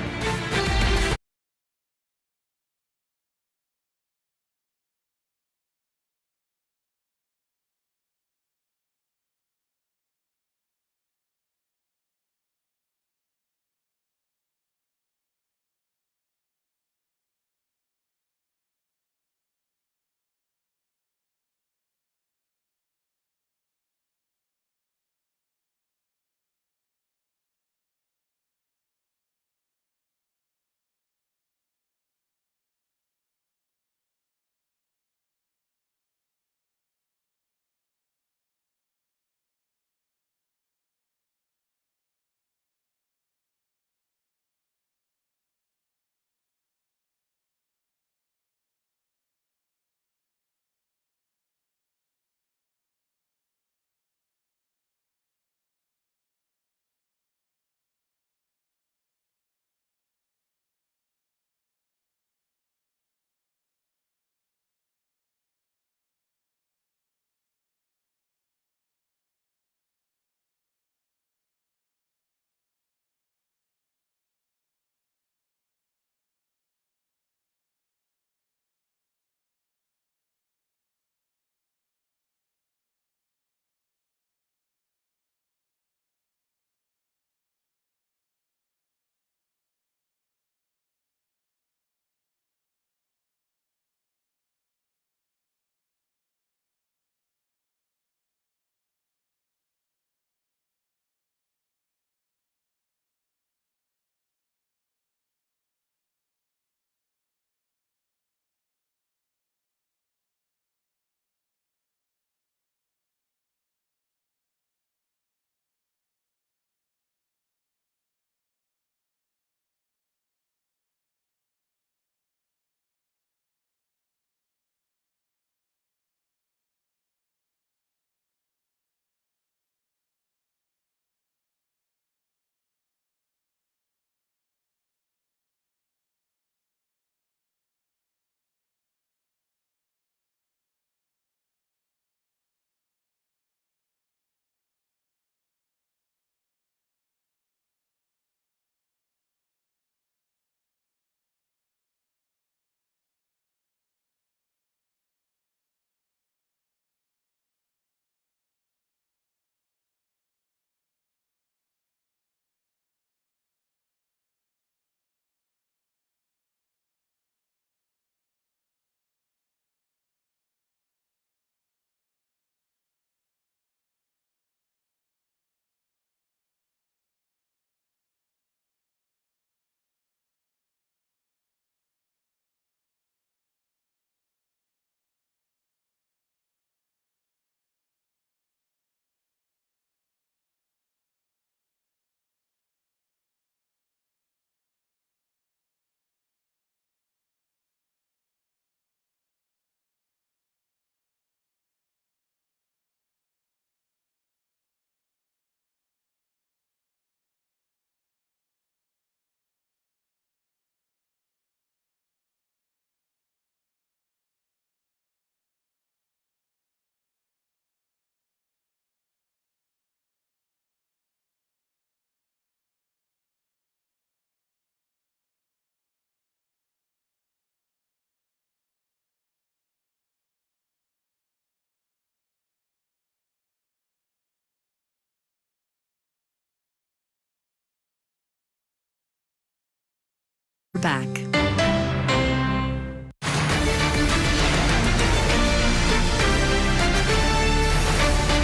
Back.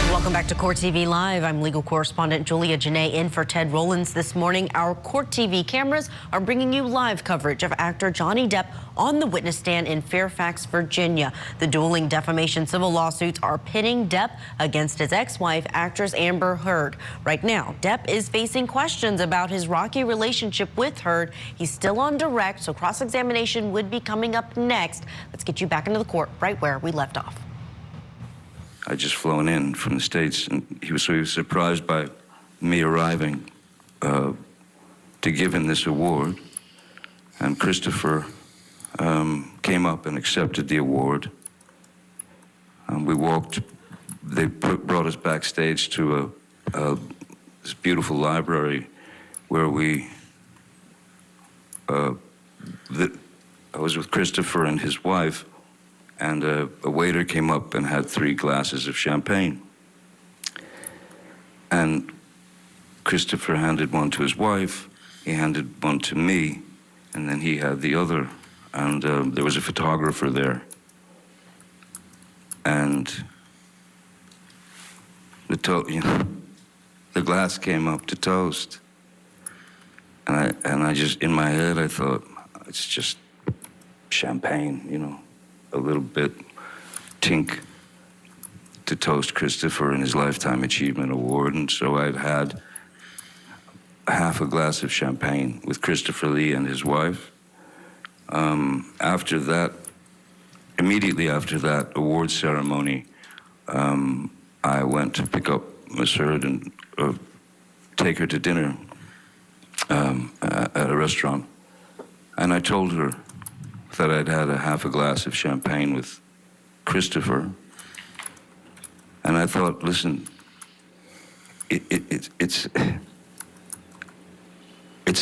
Welcome back to Court TV Live. I'm legal correspondent Julia Janae in for Ted Rollins this morning. Our Court TV cameras are bringing you live coverage of actor Johnny Depp on the witness stand in Fairfax, Virginia. The dueling defamation civil lawsuits are pitting Depp against his ex-wife, actress Amber Heard. Right now, Depp is facing questions about his rocky relationship with Heard. He's still on direct, so cross-examination would be coming up next. Let's get you back into the court right where we left off. I'd just flown in from the States, and he was surprised by me arriving to give him this award. And Christopher came up and accepted the award. We walked, they brought us backstage to this beautiful library where I was with Christopher and his wife, and a waiter came up and had 3 glasses of champagne. And Christopher handed one to his wife, he handed one to me, and then he had the other. And there was a photographer there. And the glass came up to toast. And I just, in my head, I thought, it's just champagne, you know. A little bit tink to toast Christopher in his Lifetime Achievement Award. And so I've had half a glass of champagne with Christopher Lee and his wife. After that, immediately after that award ceremony, I went to pick up Miss Heard and take her to dinner at a restaurant. And I told her that I'd had a half a glass of champagne with Christopher. And I thought, listen, it's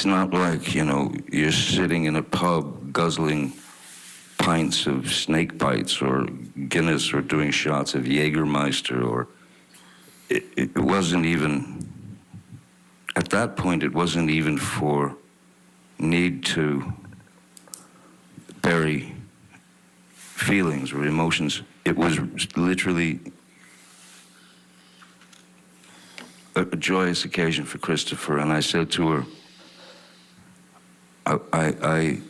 not like, you know, you're sitting in a pub guzzling pints of snake bites or Guinness or doing shots of Jägermeister, or it wasn't even, at that point, it wasn't even for need to bury feelings or emotions. It was literally a joyous occasion for Christopher, and I said to her, I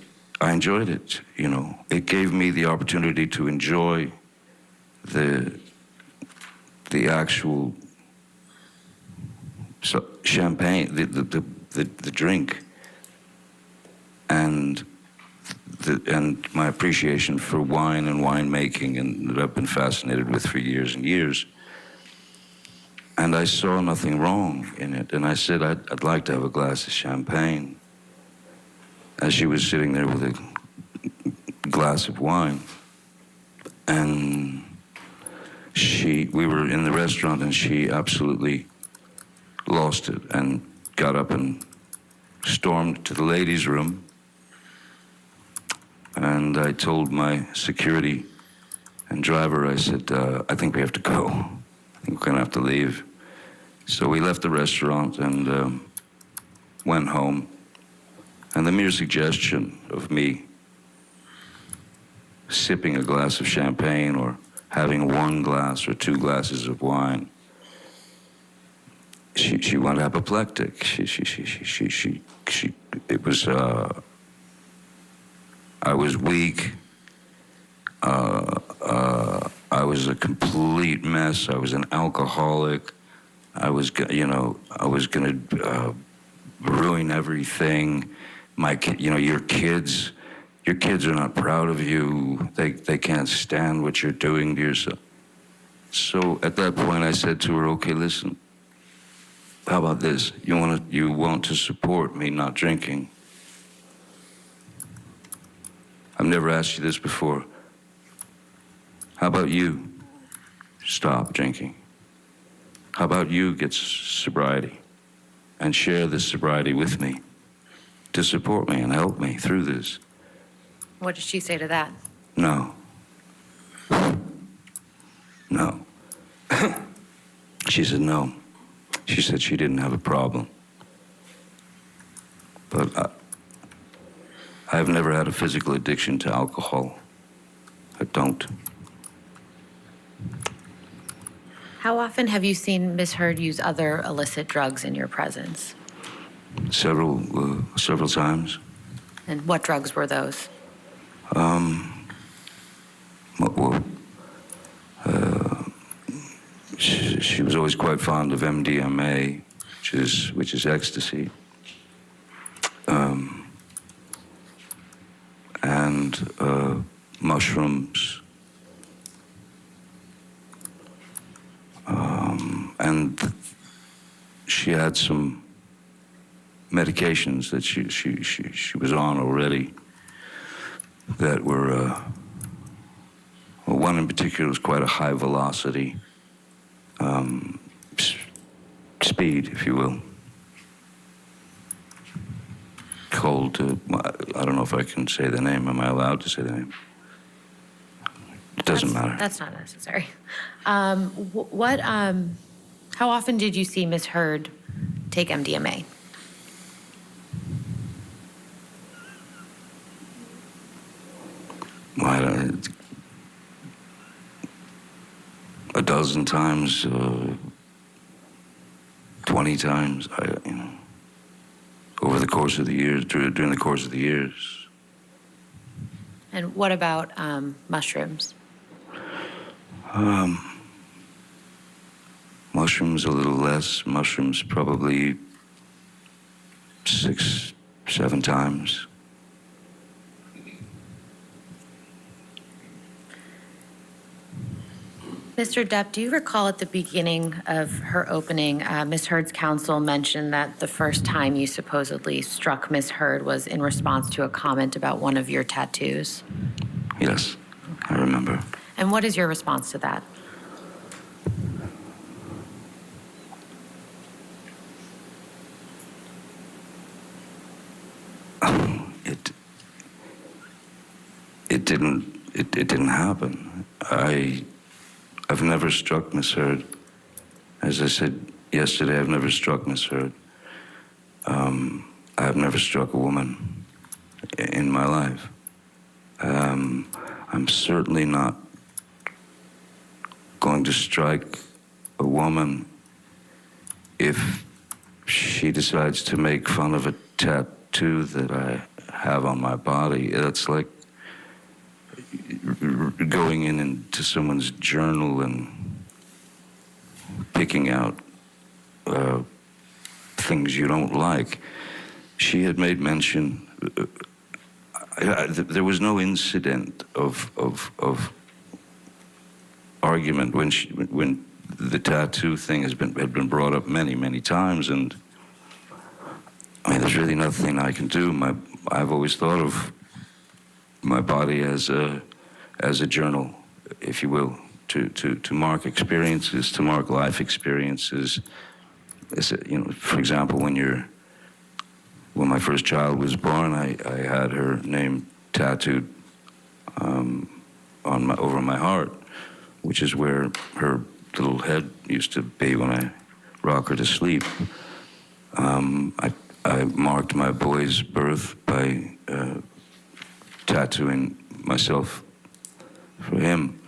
enjoyed it, you know. It gave me the opportunity to enjoy the actual champagne, the drink, and my appreciation for wine and winemaking, and that I've been fascinated with for years and years. And I saw nothing wrong in it. And I said, I'd like to have a glass of champagne. As she was sitting there with a glass of wine. And we were in the restaurant, and she absolutely lost it and got up and stormed to the ladies' room. And I told my security and driver, I said, I think we have to go. I think we're gonna have to leave. So we left the restaurant and went home. And the mere suggestion of me sipping a glass of champagne or having 1 glass or 2 glasses of wine, she went apoplectic. It was, I was weak. I was a complete mess. I was an alcoholic. I was gonna ruin everything. Your kids are not proud of you. They can't stand what you're doing to yourself. So at that point, I said to her, okay, listen, how about this? You want to support me not drinking? I've never asked you this before. How about you stop drinking? How about you get sobriety and share this sobriety with me to support me and help me through this? What did she say to that? No. No. She said no. She said she didn't have a problem. But I've never had a physical addiction to alcohol. I don't. How often have you seen Ms. Heard use other illicit drugs in your presence? Several times. And what drugs were those? Well, she was always quite fond of MDMA, which is ecstasy, and mushrooms, and she had some medications that she was on already that were. Well, one in particular was quite a high velocity speed, if you will, called, I don't know if I can say the name. Am I allowed to say the name? It doesn't matter. That's not necessary. How often did you see Ms. Heard take MDMA? Well, a dozen times, 20 times, over the course of the years, during the course of the years. And what about mushrooms? Mushrooms a little less. Mushrooms probably 6, 7 times. Mr. Depp, do you recall at the beginning of her opening, Ms. Heard's counsel mentioned that the first time you supposedly struck Ms. Heard was in response to a comment about one of your tattoos? Yes, I remember. And what is your response to that? It didn't happen. I've never struck Miss Heard. As I said yesterday, I've never struck Miss Heard. I've never struck a woman in my life. I'm certainly not going to strike a woman if she decides to make fun of a tattoo that I have on my body. That's like going into someone's journal and picking out things you don't like. She had made mention. There was no incident of argument when the tattoo thing had been brought up many times, and I mean, there's really nothing I can do. I've always thought of my body as a journal, if you will, to mark experiences, to mark life experiences. For example, when my first child was born, I had her name tattooed over my heart, which is where her little head used to be when I rock her to sleep. I marked my boy's birth by tattooing myself for him.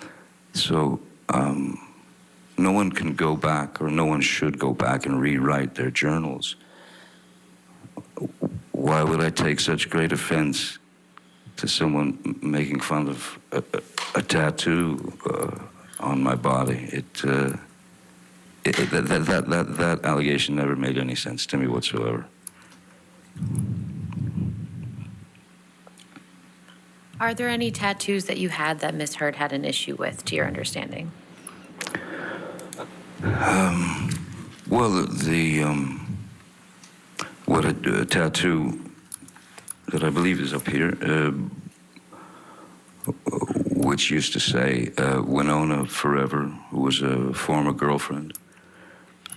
So no one can go back, or no one should go back and rewrite their journals. Why would I take such great offense to someone making fun of a tattoo on my body? That allegation never made any sense to me whatsoever. Are there any tattoos that you had that Ms. Heard had an issue with, to your understanding? Well, a tattoo that I believe is up here, which used to say Winona Forever, who was a former girlfriend,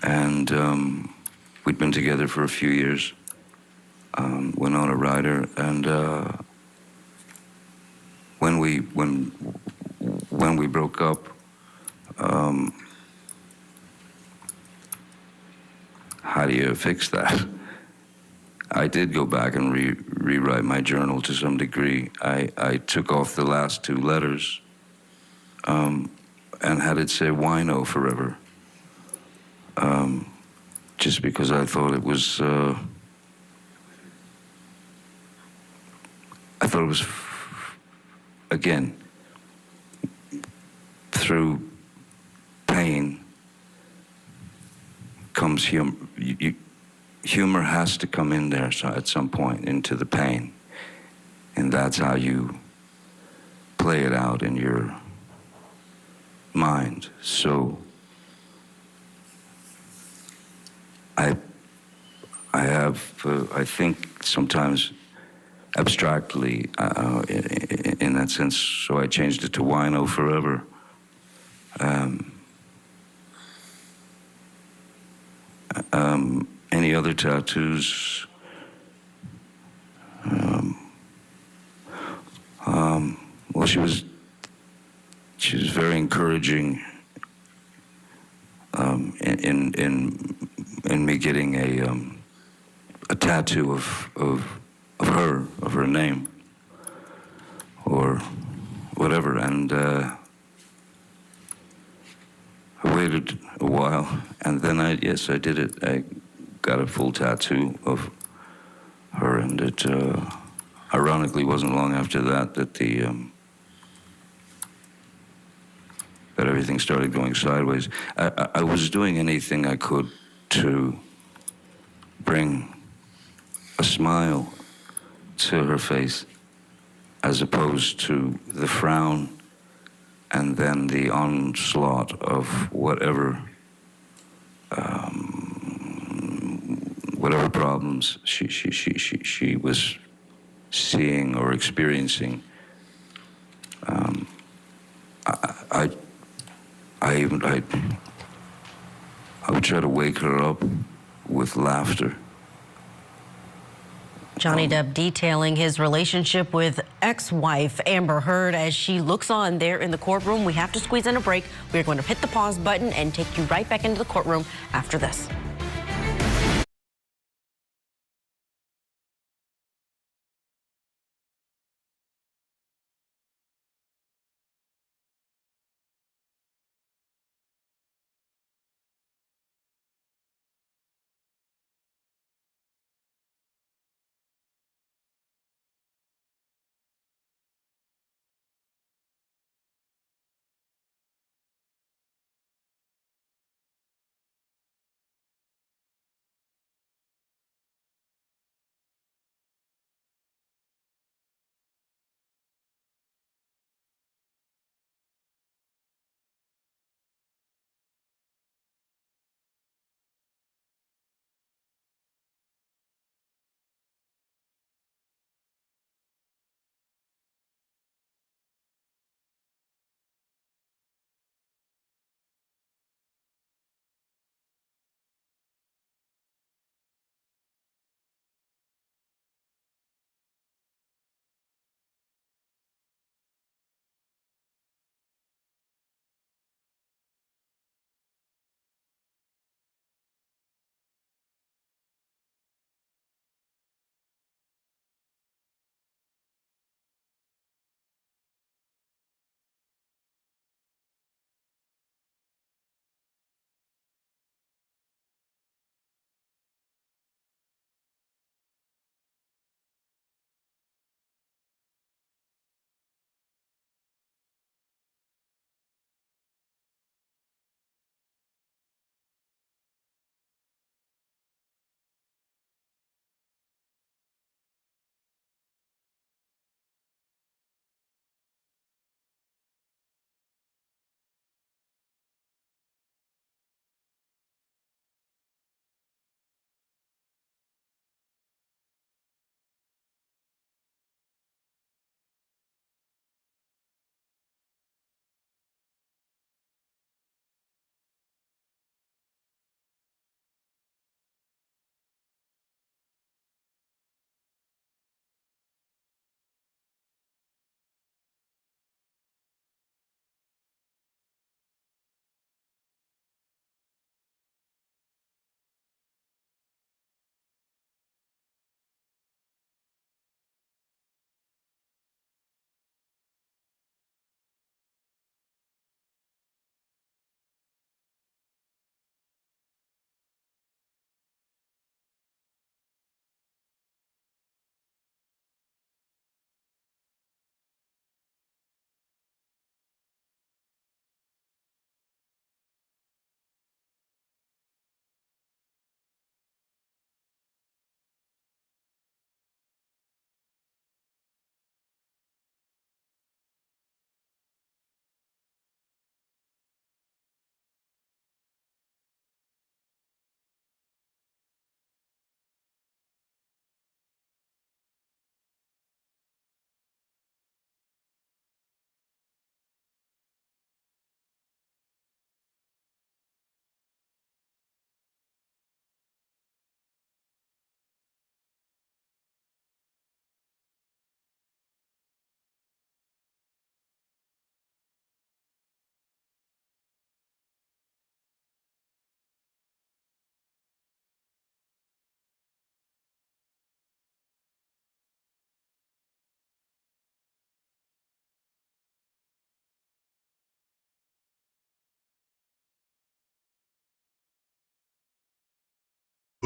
and we'd been together for a few years. Winona Ryder, and when we broke up, how do you fix that? I did go back and rewrite my journal to some degree. I took off the last two letters and had it say wino forever. Just because I thought it was, again, through pain comes humor. Humor has to come in there at some point into the pain. And that's how you play it out in your mind. So I think sometimes abstractly in that sense, so I changed it to wino forever. Any other tattoos? Well, she was very encouraging in me getting a tattoo of her name or whatever, and I waited a while, and then I did it. I got a full tattoo of her, and it ironically wasn't long after that that everything started going sideways. I was doing anything I could to bring a smile to her face, as opposed to the frown and then the onslaught of whatever problems she was seeing or experiencing. I would try to wake her up with laughter. Johnny Depp detailing his relationship with ex-wife Amber Heard as she looks on there in the courtroom. We have to squeeze in a break. We're going to hit the pause button and take you right back into the courtroom after this.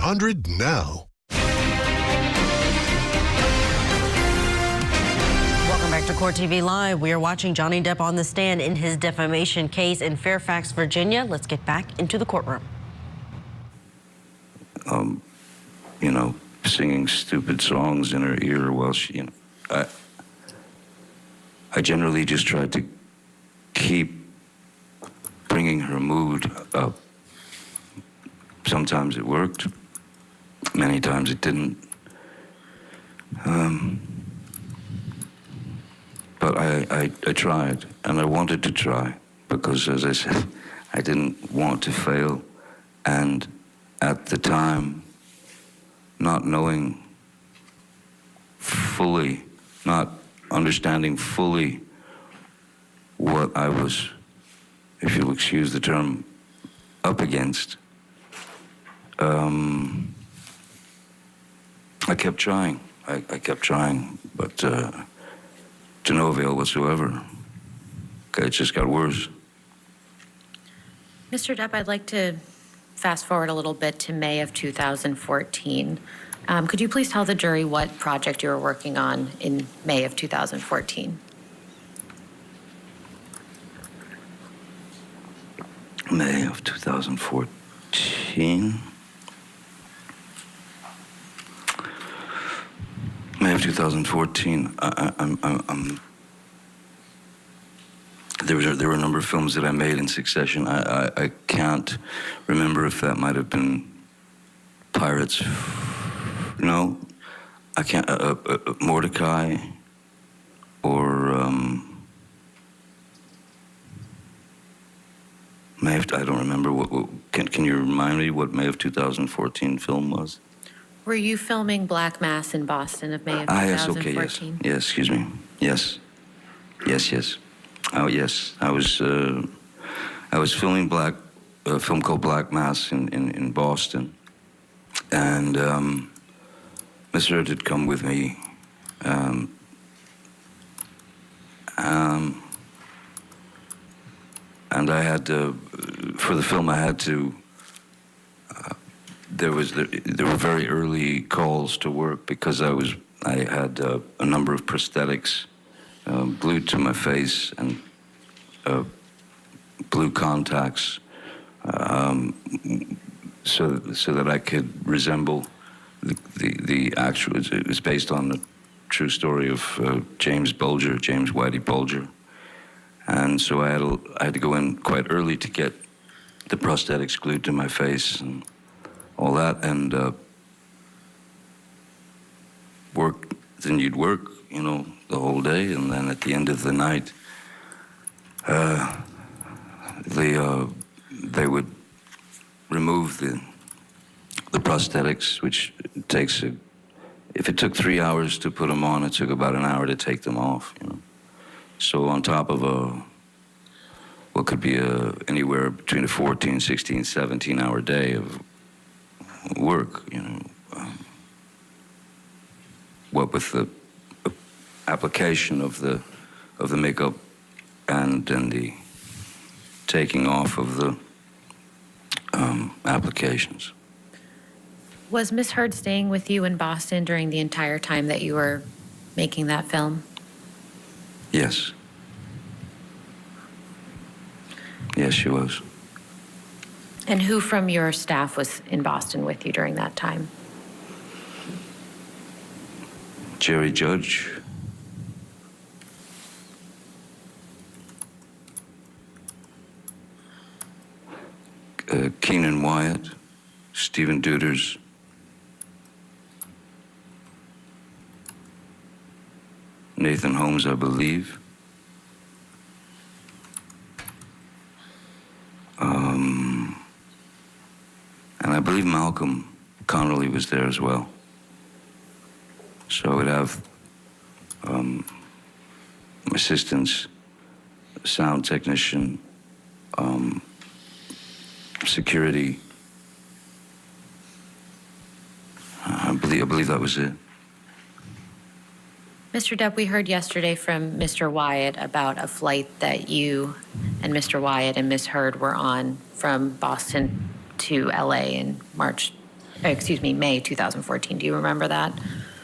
100 now. Welcome back to Court TV Live. We are watching Johnny Depp on the stand in his defamation case in Fairfax, Virginia. Let's get back into the courtroom. You know, singing stupid songs in her ear while she, you know, I generally just tried to keep bringing her mood up. Sometimes it worked, many times it didn't. But I tried, and I wanted to try, because, as I said, I didn't want to fail. And at the time, not knowing fully, not understanding fully what I was, if you'll excuse the term, up against, I kept trying. I kept trying, but to no avail whatsoever. It just got worse. Mr. Depp, I'd like to fast forward a little bit to May of 2014. Could you please tell the jury what project you were working on in May of 2014? May of 2014. May of 2014. There were a number of films that I made in succession. I can't remember if that might have been Pirates. No, I can't. Mordecai, or May of, I don't remember. Can you remind me what May of 2014 film was? Were you filming Black Mass in Boston of May of 2014? Yes, okay, yes. Yes, excuse me. Yes. Oh, yes. I was filming a film called Black Mass in Boston. And Miss Heard had come with me. And I had to, for the film, I had to, there were very early calls to work, because I had a number of prosthetics glued to my face, and blue contacts, so that I could resemble the actual. It was based on the true story of James Whitey Bulger, and so I had to go in quite early to get the prosthetics glued to my face and all that, and work. Then you'd work, you know, the whole day, and then at the end of the night, they would remove the prosthetics, which takes if it took 3 hours to put them on, it took about an hour to take them off, you know. So on top of what could be anywhere between a 14, 16, 17-hour day of work, you know, what with the application of the makeup and then the taking off of the applications. Was Miss Heard staying with you in Boston during the entire time that you were making that film? Yes. Yes, she was. And who from your staff was in Boston with you during that time? Jerry Judge. Keenan Wyatt, Stephen Duders, Nathan Holmes, I believe. And I believe Malcolm Connolly was there as well. So I would have assistants, sound technician, security. I believe that was it. Mr. Depp, we heard yesterday from Mr. Wyatt about a flight that you and Mr. Wyatt and Miss Heard were on from Boston to LA in March May 2014. Do you remember that?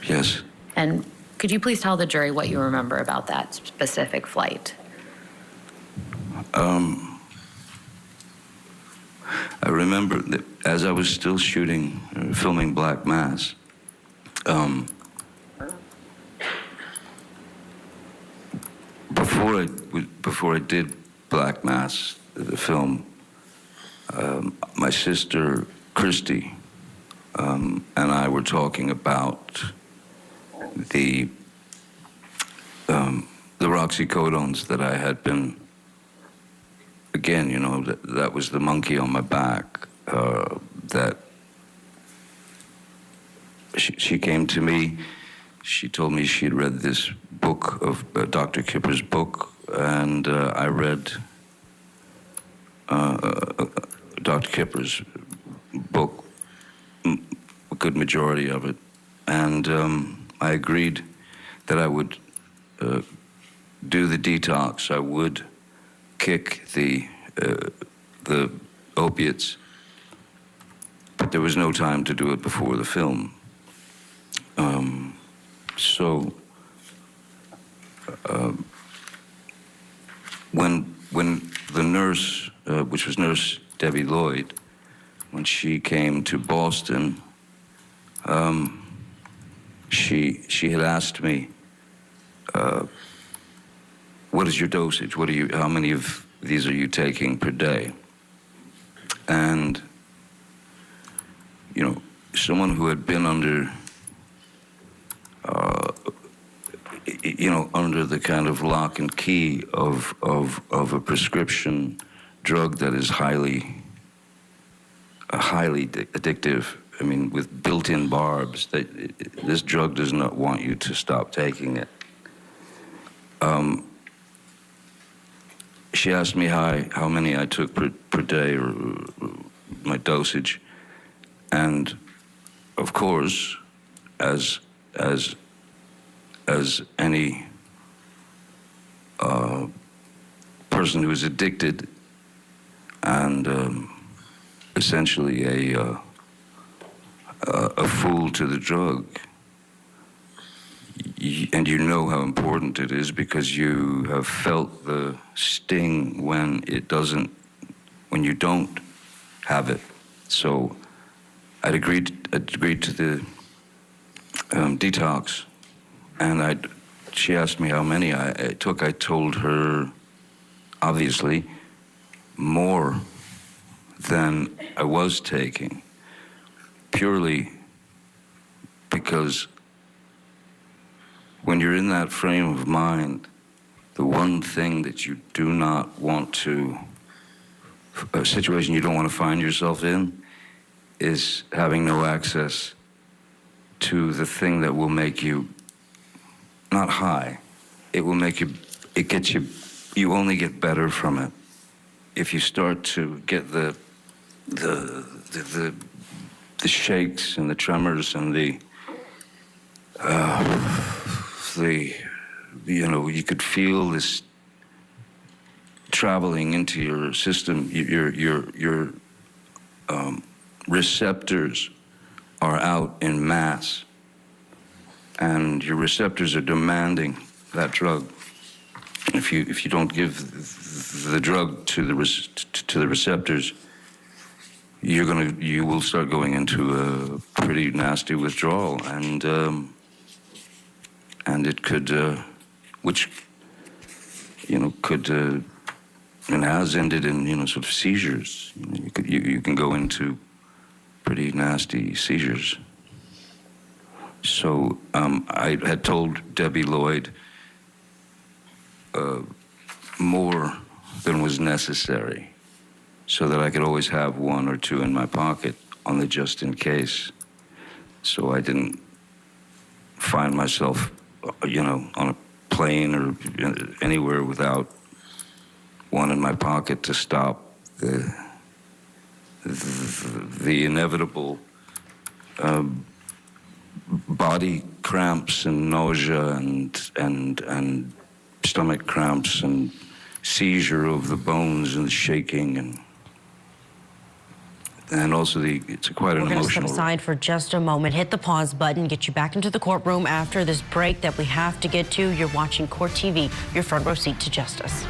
Yes. And could you please tell the jury what you remember about that specific flight? I remember that as I was still shooting, filming Black Mass, before I did Black Mass, the film, my sister Christy and I were talking about the oxycodones that I had been. Again, you know, that was the monkey on my back. That she came to me. She told me she'd read this book of Dr. Kipper's book, and I read Dr. Kipper's book, a good majority of it, and I agreed that I would do the detox. I would kick the opiates, but there was no time to do it before the film. So when the nurse, which was Nurse Debbie Lloyd, when she came to Boston, she had asked me, what is your dosage? How many of these are you taking per day? And, you know, someone who had been under, under the kind of lock and key of a prescription drug that is highly addictive. I mean, with built-in barbs, this drug does not want you to stop taking it. She asked me how many I took per day, or my dosage, and of course, as any person who is addicted and essentially a fool to the drug, and you know how important it is because you have felt the sting when you don't have it. So I'd agreed to the detox, and she asked me how many I took. I told her, obviously, more than I was taking, purely because when you're in that frame of mind, the one thing that you do not want to, a situation you don't want to find yourself in, is having no access to the thing that will make you not high. It will make you, it gets you, you only get better from it if you start to get the shakes and the tremors and you could feel this traveling into your system. Your receptors are out in mass, and your receptors are demanding that drug. If you don't give the drug to the receptors, you will start going into a pretty nasty withdrawal, and it could, which could and has ended in sort of seizures. You can go into pretty nasty seizures. So I had told Debbie Lloyd more than was necessary, so that I could always have one or two in my pocket on the just in case, so I didn't find myself, on a plane or anywhere without one in my pocket to stop the inevitable body cramps and nausea and stomach cramps and seizure of the bones and the shaking, and and also it's quite an We're going to step emotional. aside for just a moment, hit the pause button, get you back into the courtroom after this break that we have to get to. You're watching Court TV, your front row seat to justice.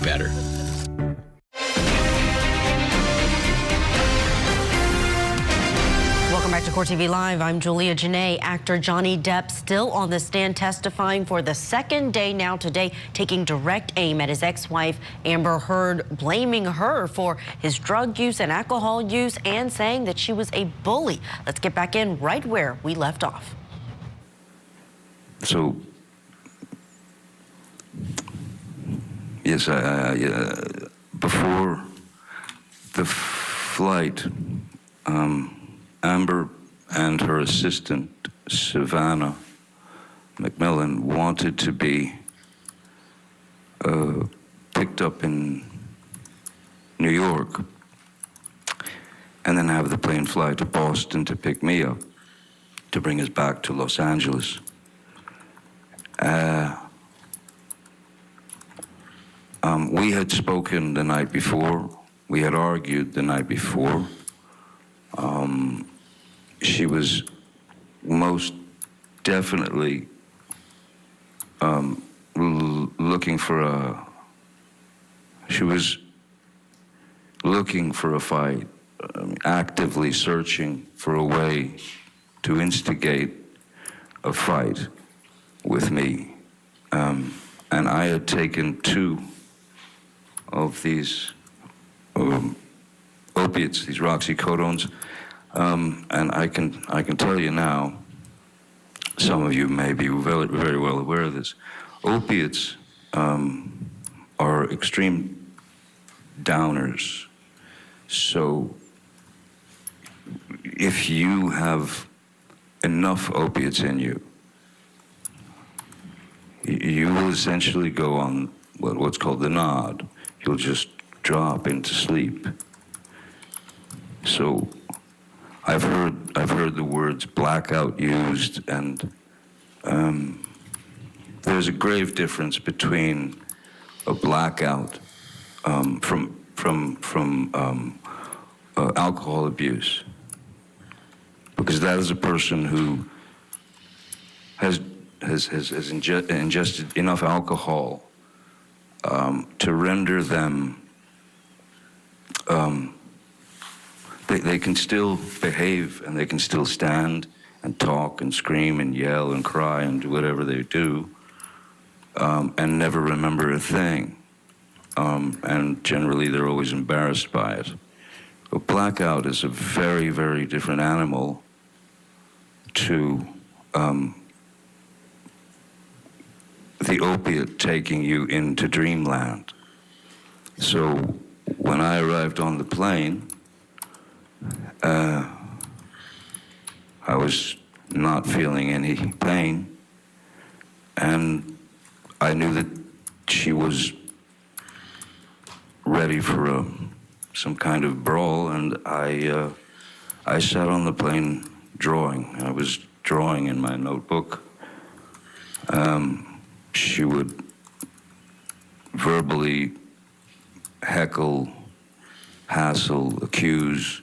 Better. Welcome back to Court TV Live. I'm Julia Janae. Actor Johnny Depp still on the stand testifying for the second day now today, taking direct aim at his ex-wife Amber Heard, blaming her for his drug use and alcohol use and saying that she was a bully. Let's get back in right where we left off. So, yes, before the flight, Amber and her assistant, Savannah McMillan, wanted to be picked up in New York. and then have the plane fly to Boston to pick me up, to bring us back to Los Angeles. We had spoken the night before. We had argued the night before. She was most definitely looking for a fight, actively searching for a way to instigate a fight with me. And I had taken 2 of these opiates, these roxycodones, and I can tell you now, some of you may be very, very well aware of this. Opiates are extreme downers. So if you have enough opiates in you, you will essentially go on what's called the nod. You'll just drop into sleep. So I've heard the words blackout used, and there's a grave difference between a blackout from alcohol abuse, because that is a person who has ingested enough alcohol to render them. They can still behave, and they can still stand and talk and scream and yell and cry and do whatever they do, and never remember a thing. And generally, they're always embarrassed by it. A blackout is a very, very different animal to the opiate taking you into dreamland. So when I arrived on the plane, I was not feeling any pain, and I knew that she was ready for some kind of brawl, and I sat on the plane drawing. I was drawing in my notebook. She would verbally heckle, hassle, accuse,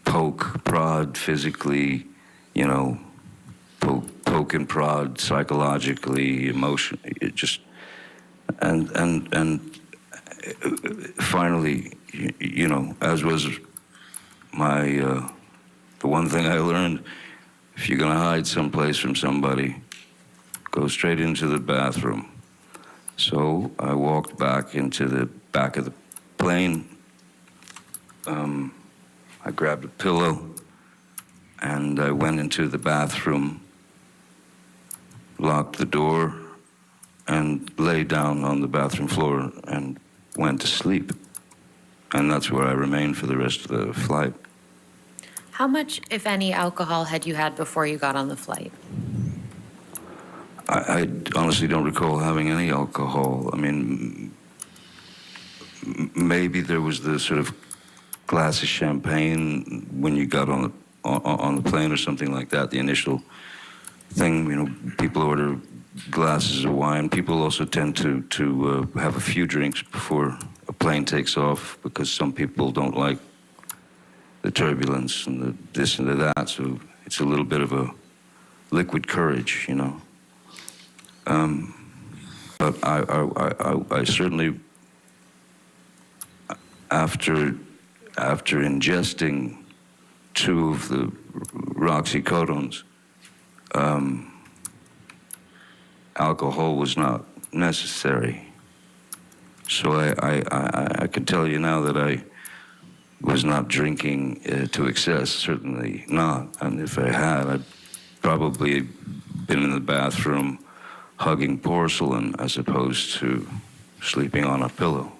poke, prod physically, poke and prod psychologically, emotionally, and finally, as was the one thing I learned, if you're gonna hide someplace from somebody, go straight into the bathroom. So I walked back into the back of the plane. I grabbed a pillow, and I went into the bathroom, locked the door, and lay down on the bathroom floor and went to sleep. And that's where I remained for the rest of the flight. How much, if any, alcohol had you had before you got on the flight? I honestly don't recall having any alcohol. I mean, maybe there was the sort of glass of champagne when you got on the plane or something like that, the initial thing. People order glasses of wine. People also tend to have a few drinks before a plane takes off, because some people don't like the turbulence and the this and the that, so it's a little bit of a liquid courage, But I certainly, after ingesting 2 of the roxycodones, alcohol was not necessary. So I can tell you now that I was not drinking to excess, certainly not. And if I had, I'd probably been in the bathroom hugging porcelain as opposed to sleeping on a pillow.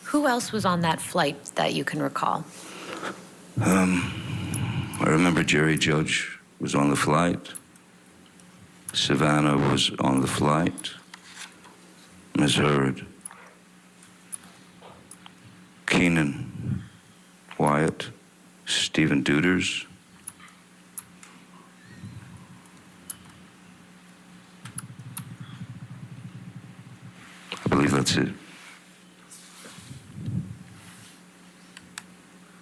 Who else was on that flight that you can recall? I remember Jerry Judge was on the flight. Savannah was on the flight. Ms. Heard. Keenan Wyatt, Stephen Duders, I believe that's it.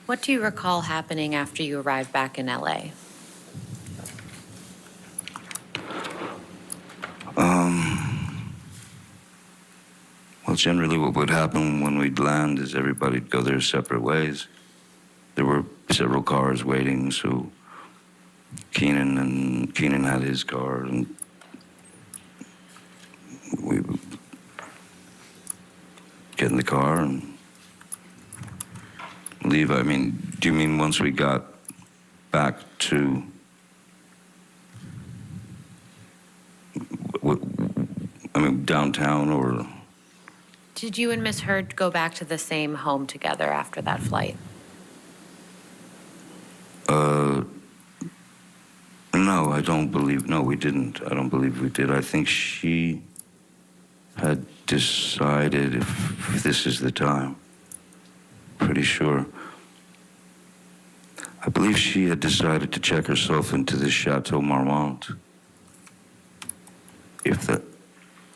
What do you recall happening after you arrived back in LA? Well, generally what would happen when we'd land is everybody'd go their separate ways. There were several cars waiting, so Keenan had his car, and we would get in the car and leave. I mean, do you mean once we got back to downtown, or? Did you and Miss Heard go back to the same home together after that flight? No, I don't believe, no, we didn't. I don't believe we did. I think she had decided if this is the time. Pretty sure. I believe she had decided to check herself into this Chateau Marmont.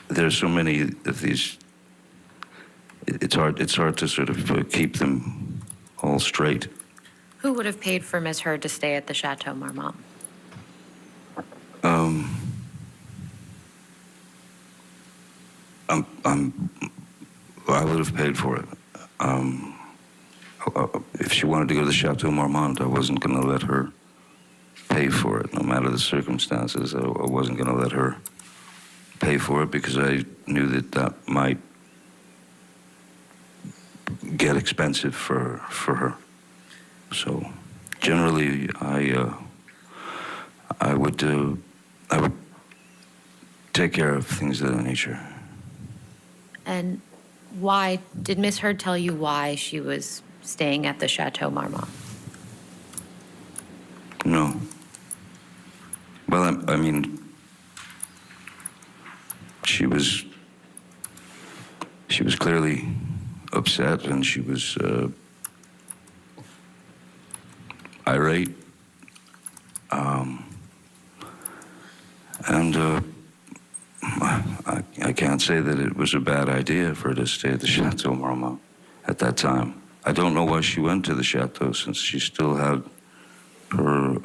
There's so many of these, it's hard to sort of keep them all straight. Who would have paid for Miss Heard to stay at the Chateau Marmont? I would have paid for it. If she wanted to go to the Chateau Marmont, I wasn't going to let her pay for it, no matter the circumstances. I wasn't going to let her pay for it because I knew that might get expensive for her. So generally, I would take care of things of that nature. And why did Miss Heard tell you why she was staying at the Chateau Marmont? No. Well, I mean, she was clearly upset, and she was irate, and I can't say that it was a bad idea for her to stay at the Chateau Marmont at that time. I don't know why she went to the Chateau, since she still had her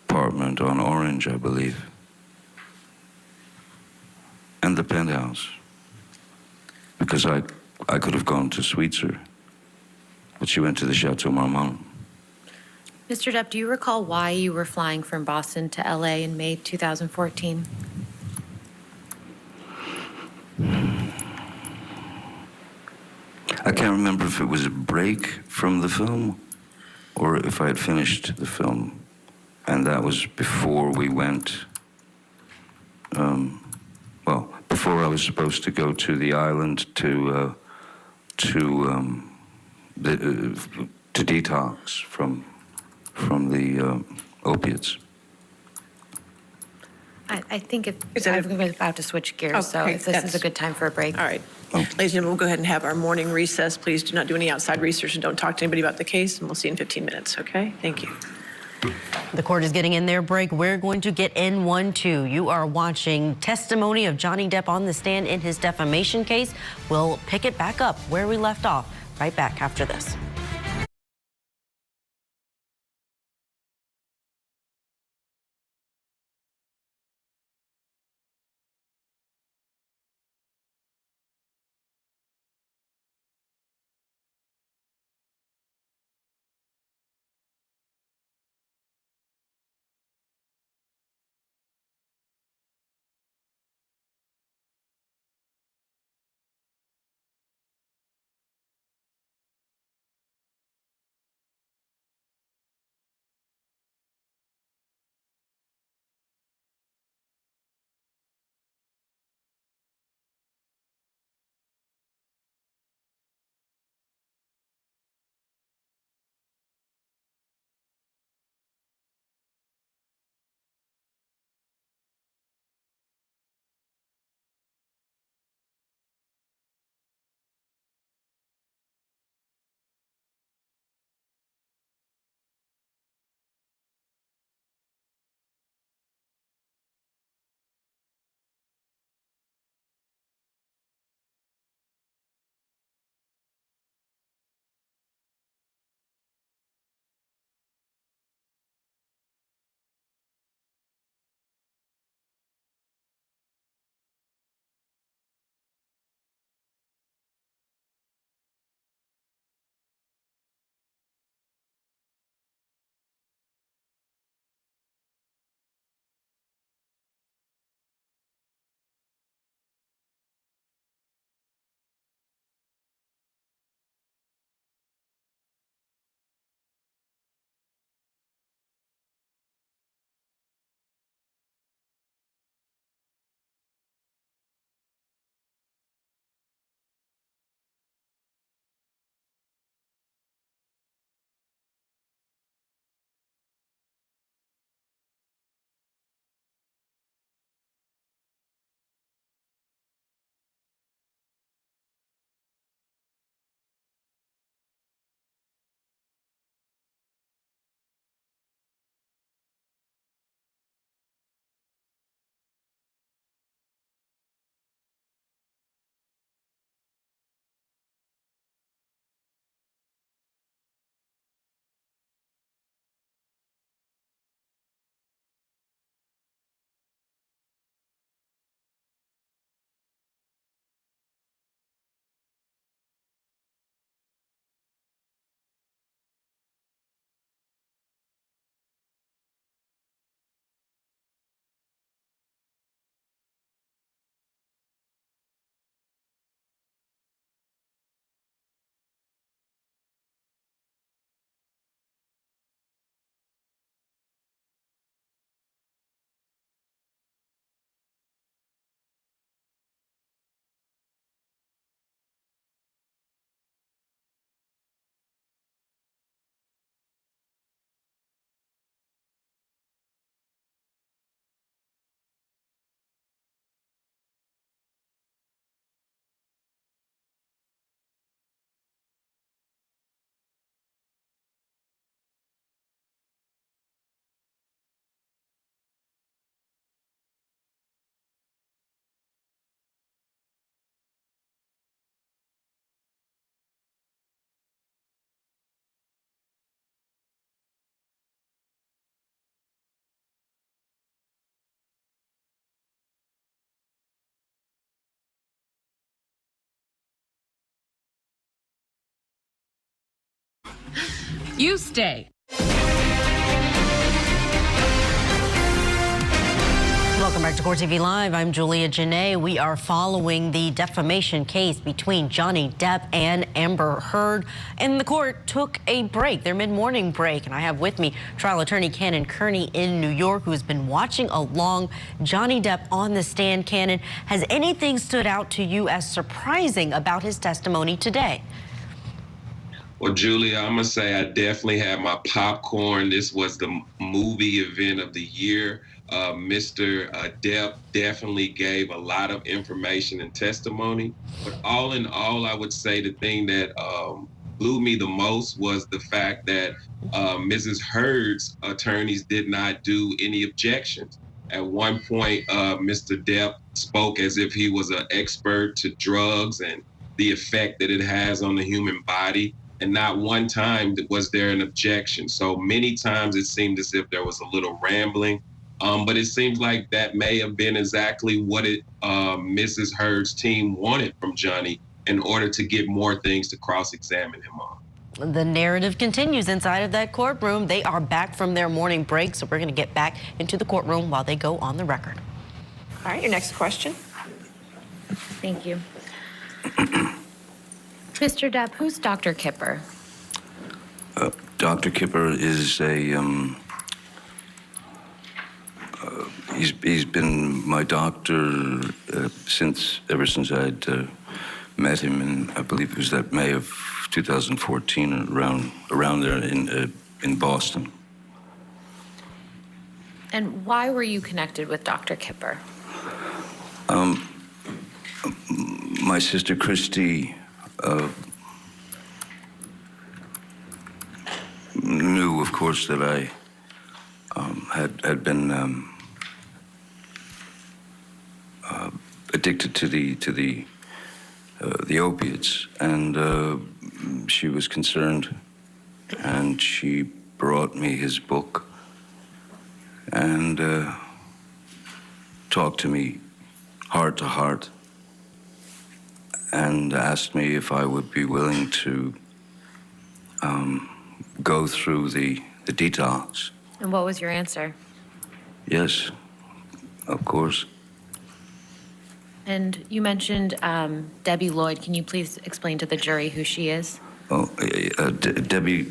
apartment on Orange, I believe, and the penthouse, because I could have gone to Sweetser, but she went to the Chateau Marmont. Mr. Depp, do you recall why you were flying from Boston to LA in May 2014? I can't remember if it was a break from the film or if I had finished the film, and that was before we went, before I was supposed to go to the island to detox from the opiates. I think Is that I'm about to switch gears, so Okay, if this is a good time for a break. All right. Ladies and gentlemen, we'll go ahead and have our morning recess. Please do not do any outside research and don't talk to anybody about the case, and we'll see you in 15 minutes, okay? Thank you. The court is getting in their break. We're going to get in one, too. You are watching testimony of Johnny Depp on the stand in his defamation case. We'll pick it back up where we left off right back after this. You stay. Welcome back to Court TV Live. I'm Julia Janae. We are following the defamation case between Johnny Depp and Amber Heard. And the court took a break, their mid-morning break. And I have with me trial attorney Cannon Kearney in New York, who's been watching along. Johnny Depp on the stand. Cannon, has anything stood out to you as surprising about his testimony today? Well, Julia, I'm going to say I definitely had my popcorn. This was the movie event of the year. Mr. Depp definitely gave a lot of information and testimony. But all in all, I would say the thing that blew me the most was the fact that Mrs. Heard's attorneys did not do any objections. At one point, Mr. Depp spoke as if he was an expert to drugs and the effect that it has on the human body. And not one time was there an objection. So many times it seemed as if there was a little rambling. But it seems like that may have been exactly what Mrs. Heard's team wanted from Johnny in order to get more things to cross-examine him on. The narrative continues inside of that courtroom. They are back from their morning break, so we're going to get back into the courtroom while they go on the record. All right, your next question. Thank you. Mr. Depp, who's Dr. Kipper? Dr. Kipper is he's been my doctor ever since I'd met him in, I believe it was that May of 2014, around there in Boston. And why were you connected with Dr. Kipper? My sister Christy knew, of course, that I had been addicted to the opiates, and she was concerned, and she brought me his book and talked to me heart to heart and asked me if I would be willing to go through the detox. And what was your answer? Yes, of course. And you mentioned Debbie Lloyd. Can you please explain to the jury who she is? Oh, Debbie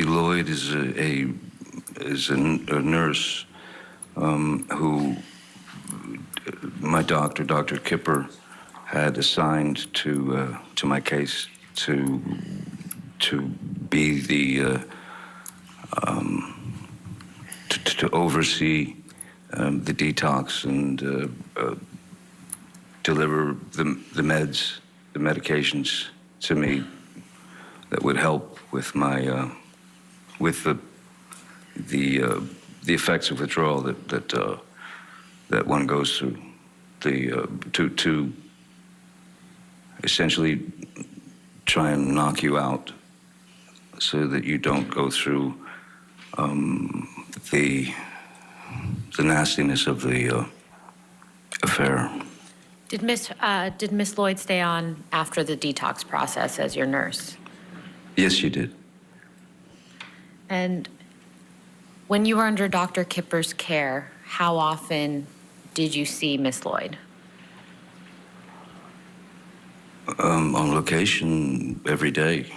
Lloyd is a nurse who my doctor, Dr. Kipper, had assigned to my case to be the to oversee the detox and deliver the medications to me that would help with my with the effects of withdrawal that one goes through, to essentially try and knock you out so that you don't go through the nastiness of the affair. Did Miss Lloyd stay on after the detox process as your nurse? Yes, she did. And when you were under Dr. Kipper's care, how often did you see Miss Lloyd? On location every day.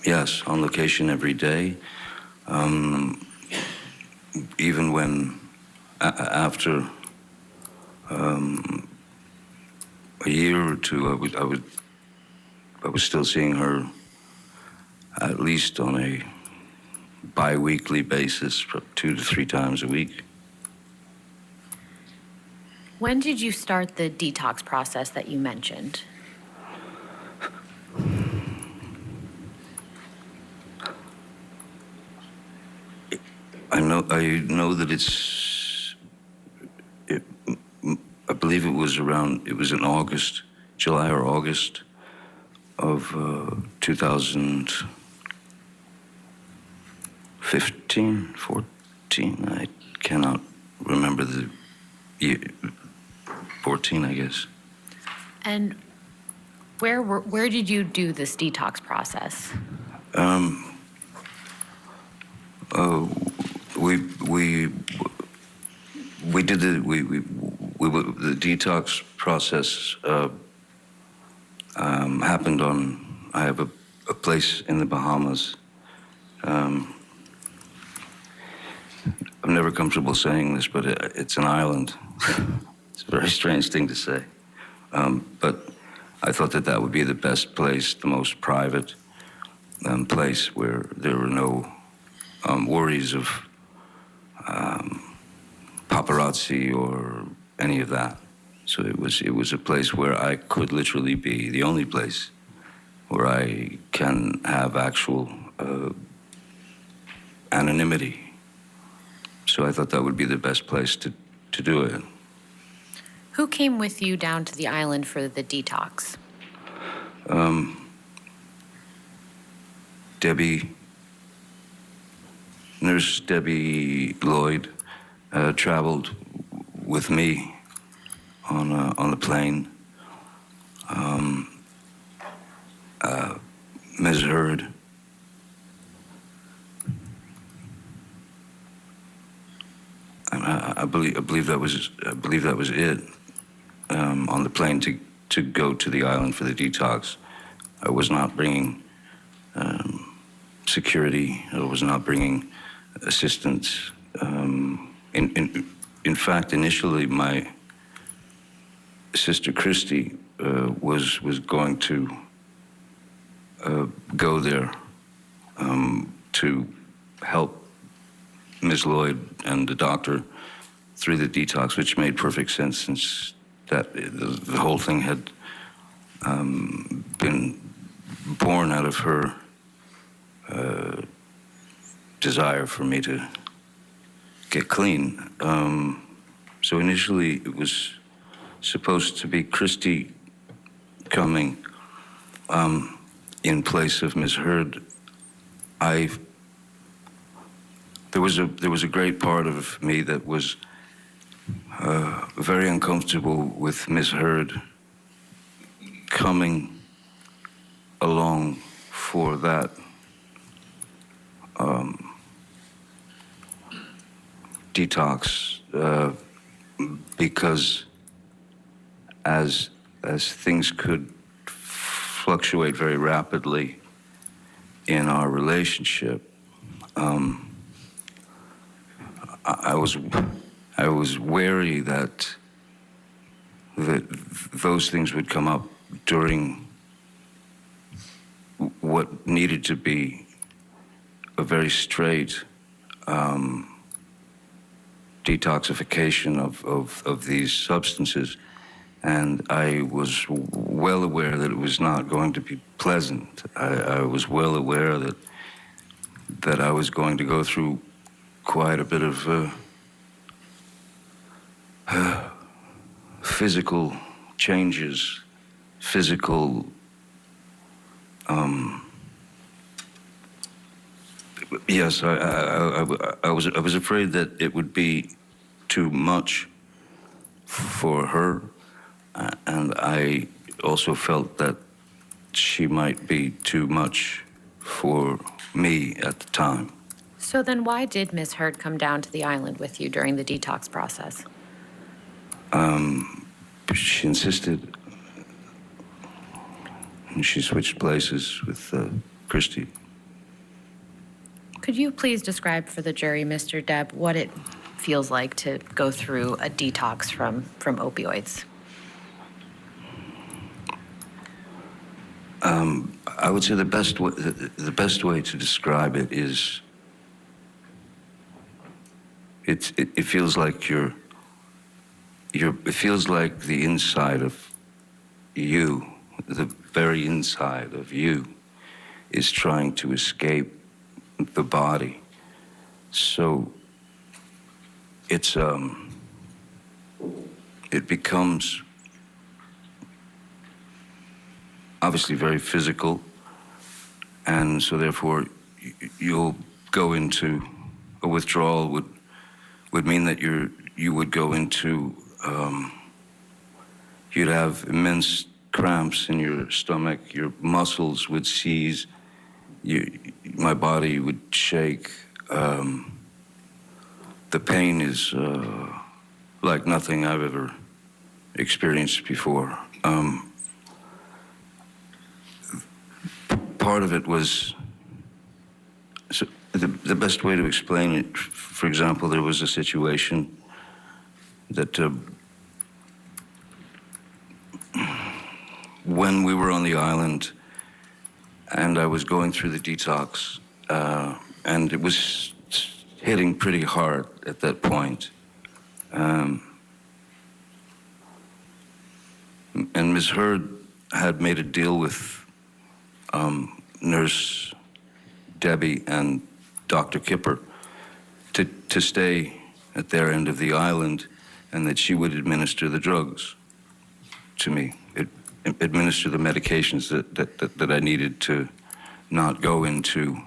Yes, on location every day. Even when after a year or two, I was still seeing her at least on a bi-weekly basis, 2 to 3 times a week. When did you start the detox process that you mentioned? I know that I believe it was in August, July or August of 2015, 14. I cannot remember the year. 14, I guess. And Where did you do this detox process? We did the detox process happened on. I have a place in the Bahamas. I'm never comfortable saying this, but it's an island. It's a very strange thing to say, but I thought that would be the best place, the most private place where there were no worries of paparazzi or any of that. So it was a place where I could literally be, the only place where I can have actual anonymity. So I thought that would be the best place to do it. Who came with you down to the island for the detox? Nurse Debbie Lloyd traveled with me on the plane. Ms. Heard. I believe that was it. On the plane to go to the island for the detox, I was not bringing security. I was not bringing assistance. In fact, initially, my sister Christy was going to go there to help Ms. Lloyd and the doctor through the detox, which made perfect sense since that the whole thing had been born out of her desire for me to get clean. So initially it was supposed to be Christy coming in place of Ms. Heard. There was a great part of me that was very uncomfortable with Ms. Heard coming along for that detox because as things could fluctuate very rapidly in our relationship, I was wary that those things would come up during what needed to be a very straight detoxification of these substances. And I was well aware that it was not going to be pleasant. I was well aware that I was going to go through quite a bit of physical changes, physical. Yes, I was afraid that it would be too much for her, and I also felt that she might be too much for me at the time. So then why did Ms. Heard come down to the island with you during the detox process? She insisted, and she switched places with Christy. Could you please describe for the jury, Mr. Depp, what it feels like to go through a detox from opioids? I would say the best way to describe it is it feels like it feels like the inside of you, the very inside of you, is trying to escape the body. So it becomes obviously very physical, and so therefore you'll go into a withdrawal would mean that you would go into you'd have immense cramps in your stomach, your muscles would seize, my body would shake. The pain is like nothing I've ever experienced before. Part of it was, so the best way to explain it, for example, there was a situation that when we were on the island and I was going through the detox, and it was hitting pretty hard at that point. And Ms. Heard had made a deal with Nurse Debbie and Dr. Kipper to stay at their end of the island, and that she would administer the drugs to me, administer the medications that I needed to not go into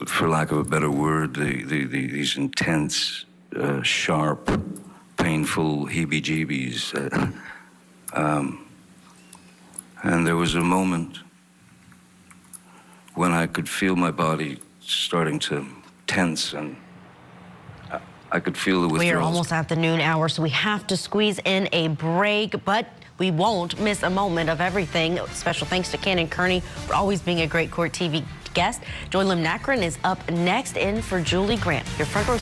for lack of a better word, these intense, sharp, painful heebie-jeebies. And there was a moment when I could feel my body starting to tense, and I could feel the withdrawals. We are almost at the noon hour, so we have to squeeze in a break, but we won't miss a moment of everything. Special thanks to Ken and Kearney for always being a great Court TV guest. Joy Lim-Nakrin is up next in for Julie Grant. Your front row.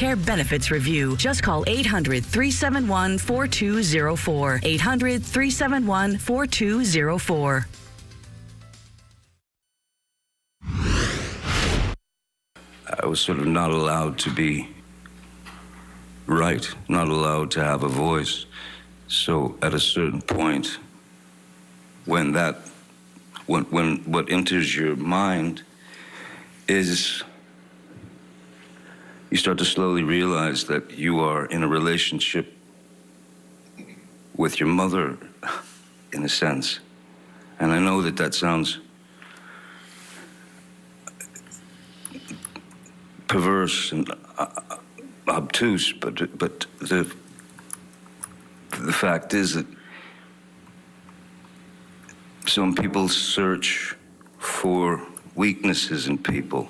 Care Benefits Review. Just call 800-371-4204. 800-371-4204. I was sort of not allowed to be right, not allowed to have a voice. So at a certain point, when what enters your mind is you start to slowly realize that you are in a relationship with your mother, in a sense. And I know that that sounds perverse and obtuse, but the fact is that some people search for weaknesses in people.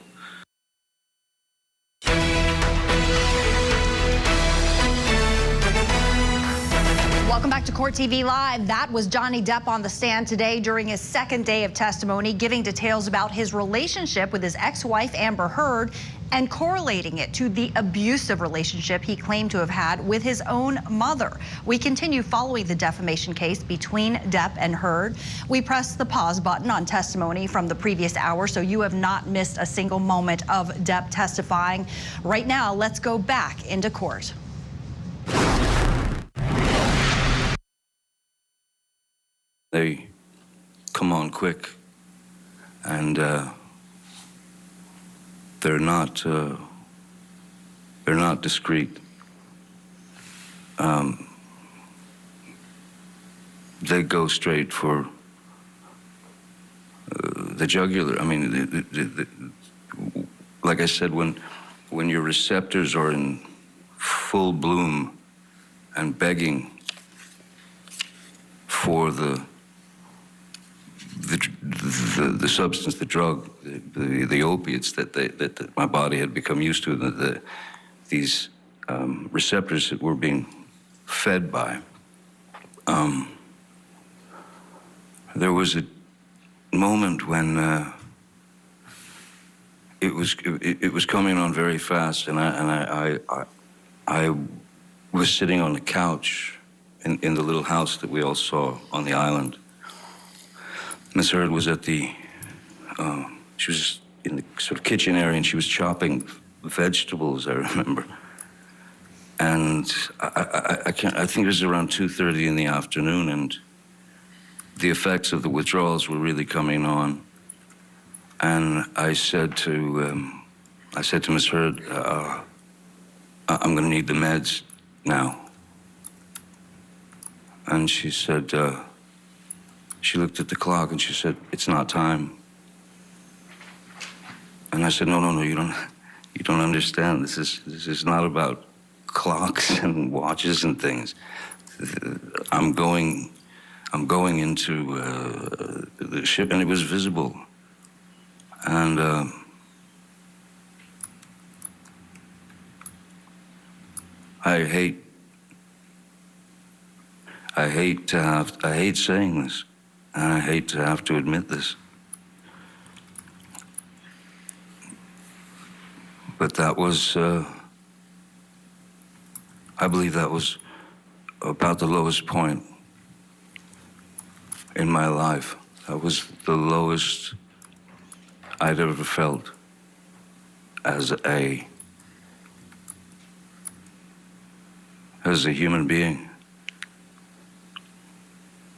Welcome back to Court TV Live. That was Johnny Depp on the stand today during his second day of testimony, giving details about his relationship with his ex-wife, Amber Heard, and correlating it to the abusive relationship he claimed to have had with his own mother. We continue following the defamation case between Depp and Heard. We press the pause button on testimony from the previous hour, so you have not missed a single moment of Depp testifying. Right now, let's go back into court. They come on quick, and they're not discreet. They go straight for the jugular. I mean, like I said, when your receptors are in full bloom and begging for the substance, the drug, the opiates that my body had become used to, these receptors that were being fed by. There was a moment when it was coming on very fast, and I was sitting on the couch in the little house that we all saw on the island. Miss Heard was at she was in the sort of kitchen area, and she was chopping vegetables, I remember. And I think it was around 2:30 in the afternoon, and the effects of the withdrawals were really coming on. And I said to Miss Heard, I'm gonna need the meds now. And she said, she looked at the clock and she said, "It's not time." And I said, No, you don't understand. This is not about clocks and watches and things. I'm going into the ship, and it was visible. And I hate saying this, and I hate to have to admit this, but that was, I believe that was about the lowest point in my life. That was the lowest I'd ever felt as a human being.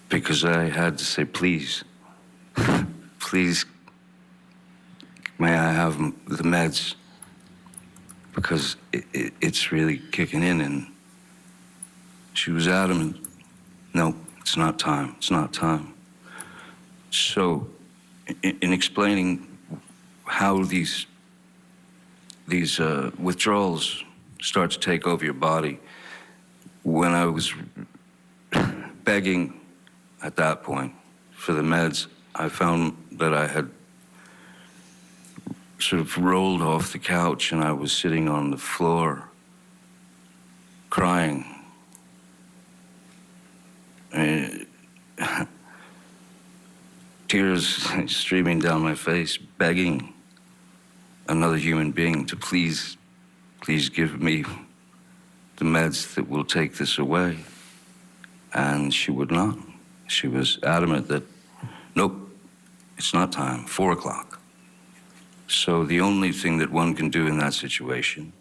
Because I had to say, please, please, may I have the meds? Because it's really kicking in. And she was adamant, no, it's not time, it's not time. So in explaining how these withdrawals start to take over your body, when I was begging at that point for the meds, I found that I had sort of rolled off the couch, and I was sitting on the floor crying. Tears streaming down my face, begging another human being to please please give me the meds that will take this away. And she would not. She was adamant that, nope, it's not time, 4 o'clock. So the only thing that one can do in that situation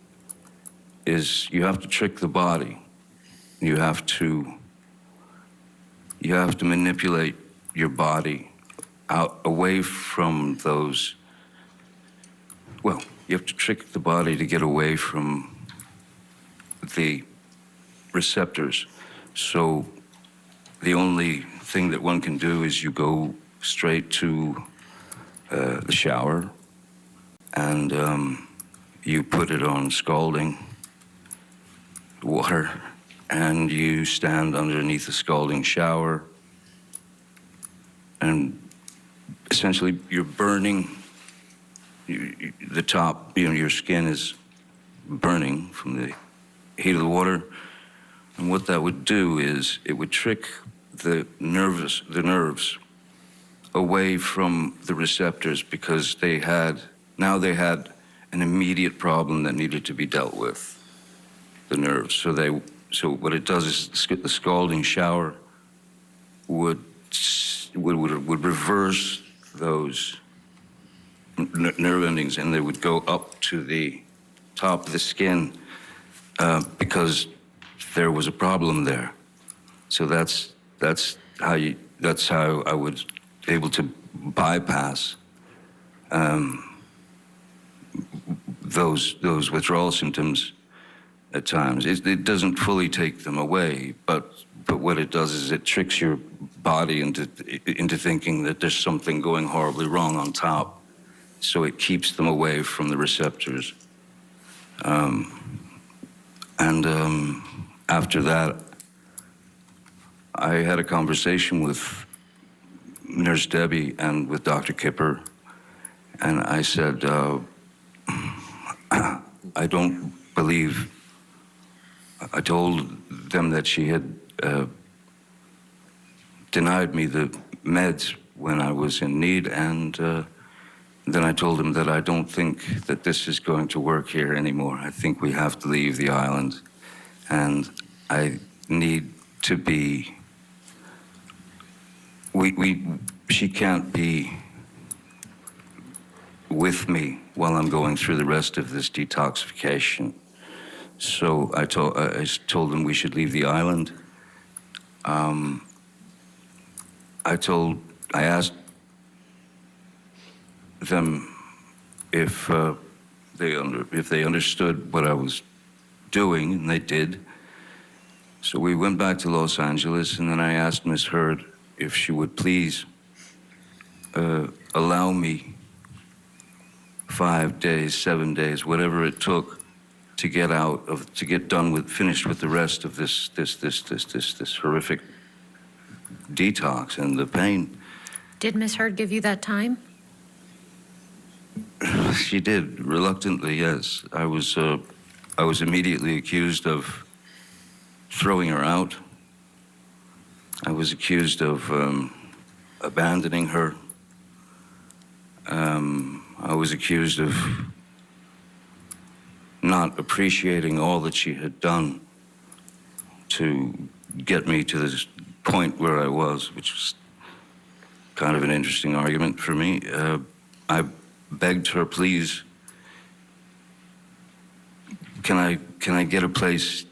is you have to trick the body. You have to manipulate your body out away from those, well, you have to trick the body to get away from the receptors. So the only thing that one can do is you go straight to the shower and you put it on scalding water and you stand underneath the scalding shower and essentially you're burning the top, your skin is burning from the heat of the water. And what that would do is it would trick the nerves away from the receptors because they had an immediate problem that needed to be dealt with, the nerves. So what it does is the scalding shower would reverse those nerve endings, and they would go up to the top of the skin because there was a problem there. So that's how I was able to bypass those withdrawal symptoms at times. It doesn't fully take them away, but what it does is it tricks your body into thinking that there's something going horribly wrong on top. So it keeps them away from the receptors. After that, I had a conversation with Nurse Debbie and with Dr. Kipper, and I said, I don't believe, I told them that she had denied me the meds when I was in need, and then I told them that I don't think that this is going to work here anymore. I think we have to leave the island, and I need to be, she can't be with me while I'm going through the rest of this detoxification. So I told them we should leave the island. I asked them if they understood what I was doing, and they did. So we went back to Los Angeles, and then I asked Ms. Heard if she would please allow me 5 days, 7 days, whatever it took to finished with the rest of this horrific detox and the pain. Did Ms. Heard give you that time? She did, reluctantly, yes. I was immediately accused of throwing her out. I was accused of abandoning her. I was accused of not appreciating all that she had done to get me to this point where I was, which was kind of an interesting argument for me. I begged her, please, can I get a place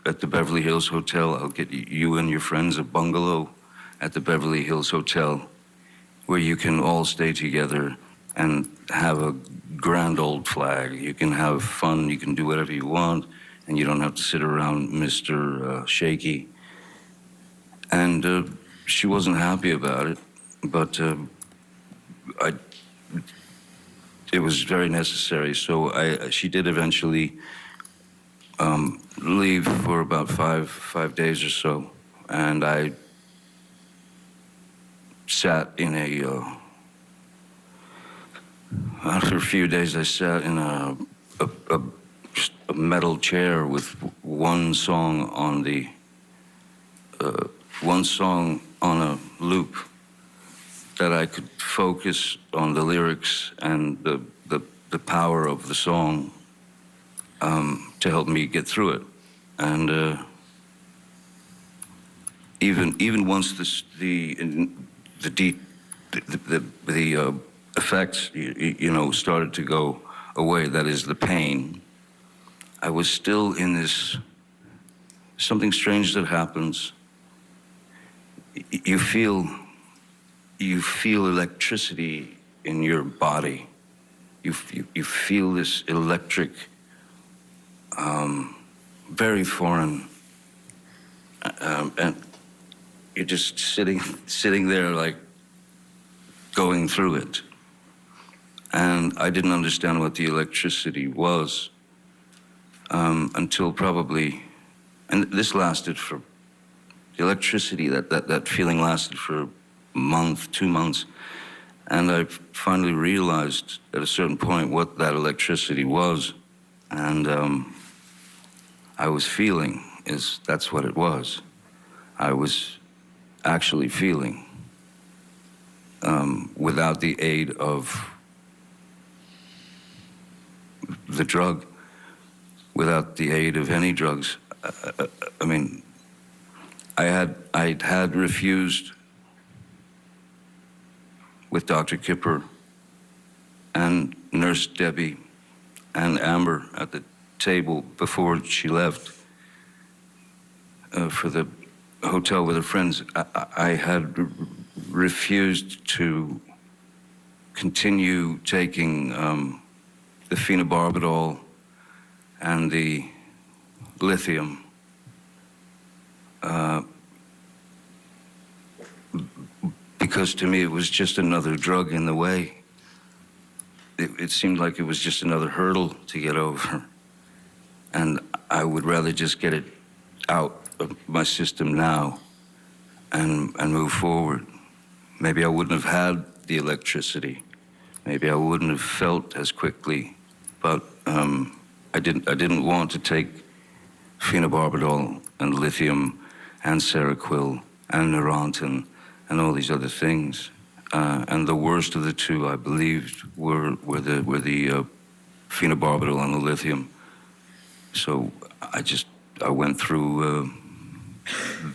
at the Beverly Hills Hotel? I'll get you and your friends a bungalow at the Beverly Hills Hotel where you can all stay together and have a grand old flag. You can have fun, you can do whatever you want, and you don't have to sit around Mr. Shaky. And she wasn't happy about it, but it was very necessary. So she did eventually leave for about five days or so, and I sat in after a few days, I sat in a metal chair with one song on a loop that I could focus on the lyrics and the power of the song to help me get through it. And even once the effects, started to go away, that is the pain, I was still in this, something strange that happens. You feel electricity in your body. You feel this electric, very foreign, and you're just sitting there like going through it. And I didn't understand what the electricity was until probably, and this lasted for, the electricity, that feeling lasted for a month, 2 months. And I finally realized at a certain point what that electricity was. And I was feeling, that's what it was. I was actually feeling without the aid of the drug, without the aid of any drugs. I mean, I'd had refused with Dr. Kipper and Nurse Debbie and Amber at the table before she left for the hotel with her friends. I had refused to continue taking the phenobarbital and the lithium because to me it was just another drug in the way. It seemed like it was just another hurdle to get over. And I would rather just get it out of my system now and move forward. Maybe I wouldn't have had the electricity. Maybe I wouldn't have felt as quickly, but I didn't want to take phenobarbital and lithium and Seroquel and Neurontin and all these other things. And the worst of the two, I believed, were the phenobarbital and the lithium. So I went through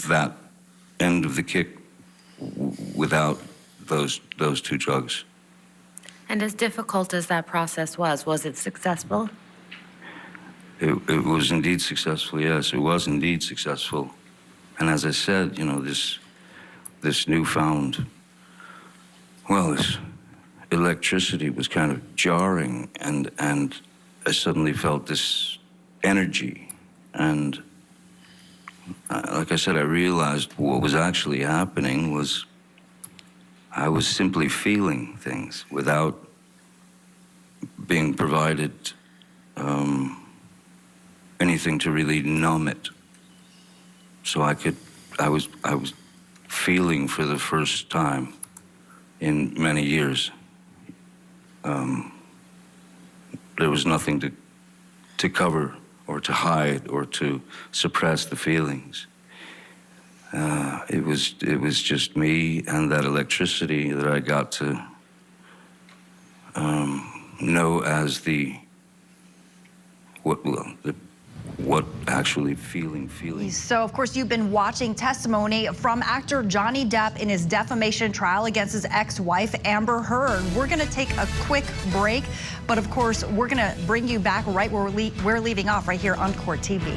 that end of the kick without those two drugs. And as difficult as that process was it successful? It was indeed successful, yes. It was indeed successful. And as I said, this newfound, this electricity was kind of jarring, and I suddenly felt this energy. And like I said, I realized what was actually happening was I was simply feeling things without being provided anything to really numb it. So I was feeling for the first time in many years. There was nothing to cover or to hide or to suppress the feelings. It was just me and that electricity that I got to know as what actually feeling. So, of course, you've been watching testimony from actor Johnny Depp in his defamation trial against his ex-wife, Amber Heard. We're going to take a quick break, but of course, we're going to bring you back right where we're leaving off right here on Court TV.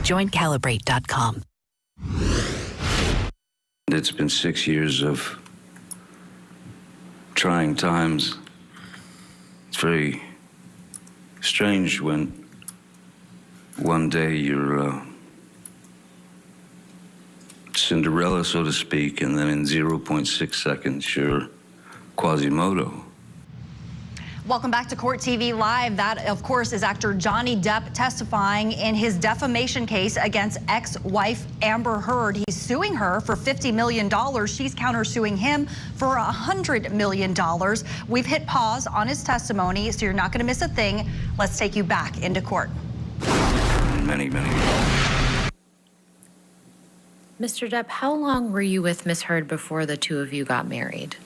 Join Calibrate.com. It's been 6 years of trying times. It's very strange when one day you're Cinderella, so to speak, and then in 0.6 seconds you're Quasimodo. Welcome back to Court TV Live. That, of course, is actor Johnny Depp testifying in his defamation case against ex-wife Amber Heard. He's suing her for $50 million. She's countersuing him for $100 million. We've hit pause on his testimony, so you're not going to miss a thing. Let's take you back into court. Many. Mr. Depp, how long were you with Miss Heard before the two of you got married?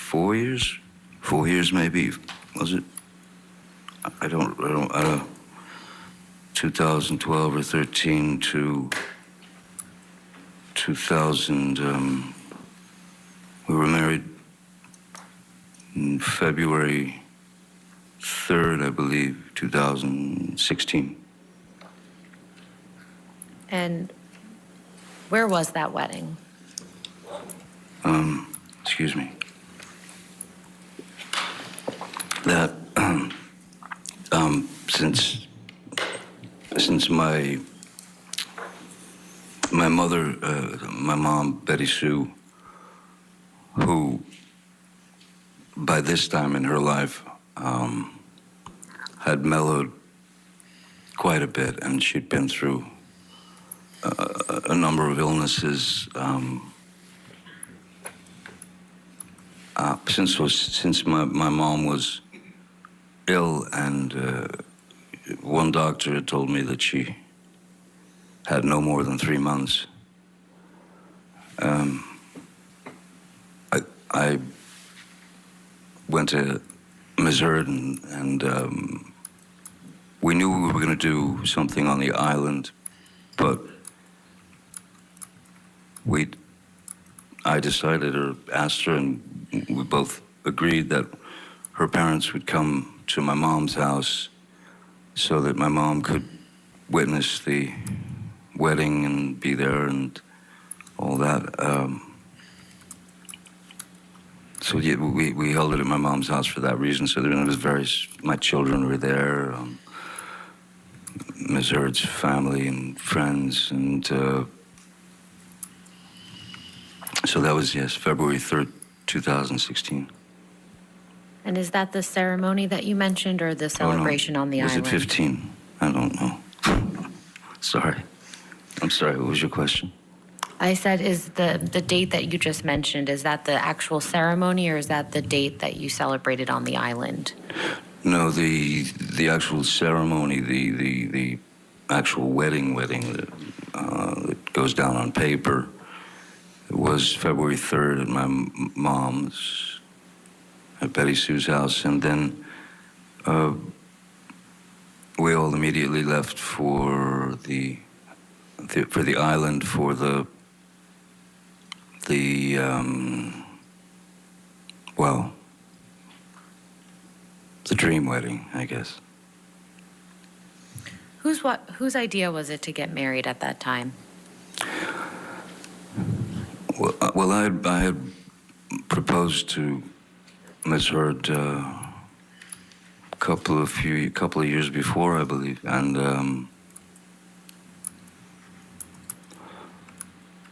Four years maybe, was it? I don't 2012 or 13 to 2000, we were married in February 3rd, I believe, 2016. And where was that wedding? Excuse me. That, since my mother, my mom, Betty Sue, who by this time in her life had mellowed quite a bit, and she'd been through a number of illnesses. Since my mom was ill, and one doctor had told me that she had no more than 3 months. I went to Ms. Heard, and we knew we were going to do something on the island, but I decided, or asked her, and we both agreed that her parents would come to my mom's house so that my mom could witness the wedding and be there and all that. So yeah, we held it at my mom's house for that reason. So there was my children were there, Ms. Heard's family and friends, and so that was, yes, February 3rd, 2016. And is that the ceremony that you mentioned, or the celebration on the island? Was it 15? I don't know. Sorry. I'm sorry, what was your question? I said, is the date that you just mentioned, is that the actual ceremony, or is that the date that you celebrated on the island? No, the actual ceremony, the actual wedding that goes down on paper, it was February 3rd at my mom's, at Betty Sue's house, and then we all immediately left for the island for the dream wedding, I guess. Whose idea was it to get married at that time? Well, I had proposed to Ms. Heard a couple of years before, I believe, and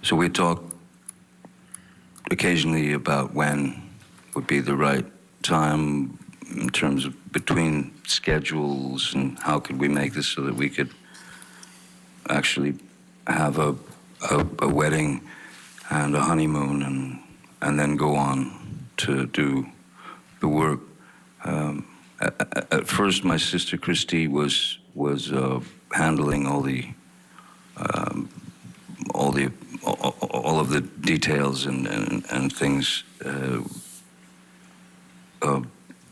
so we talked occasionally about when would be the right time in terms of between schedules, and how could we make this so that we could actually have a wedding and a honeymoon, and then go on to do the work. At first, my sister Christy was handling all of the details and things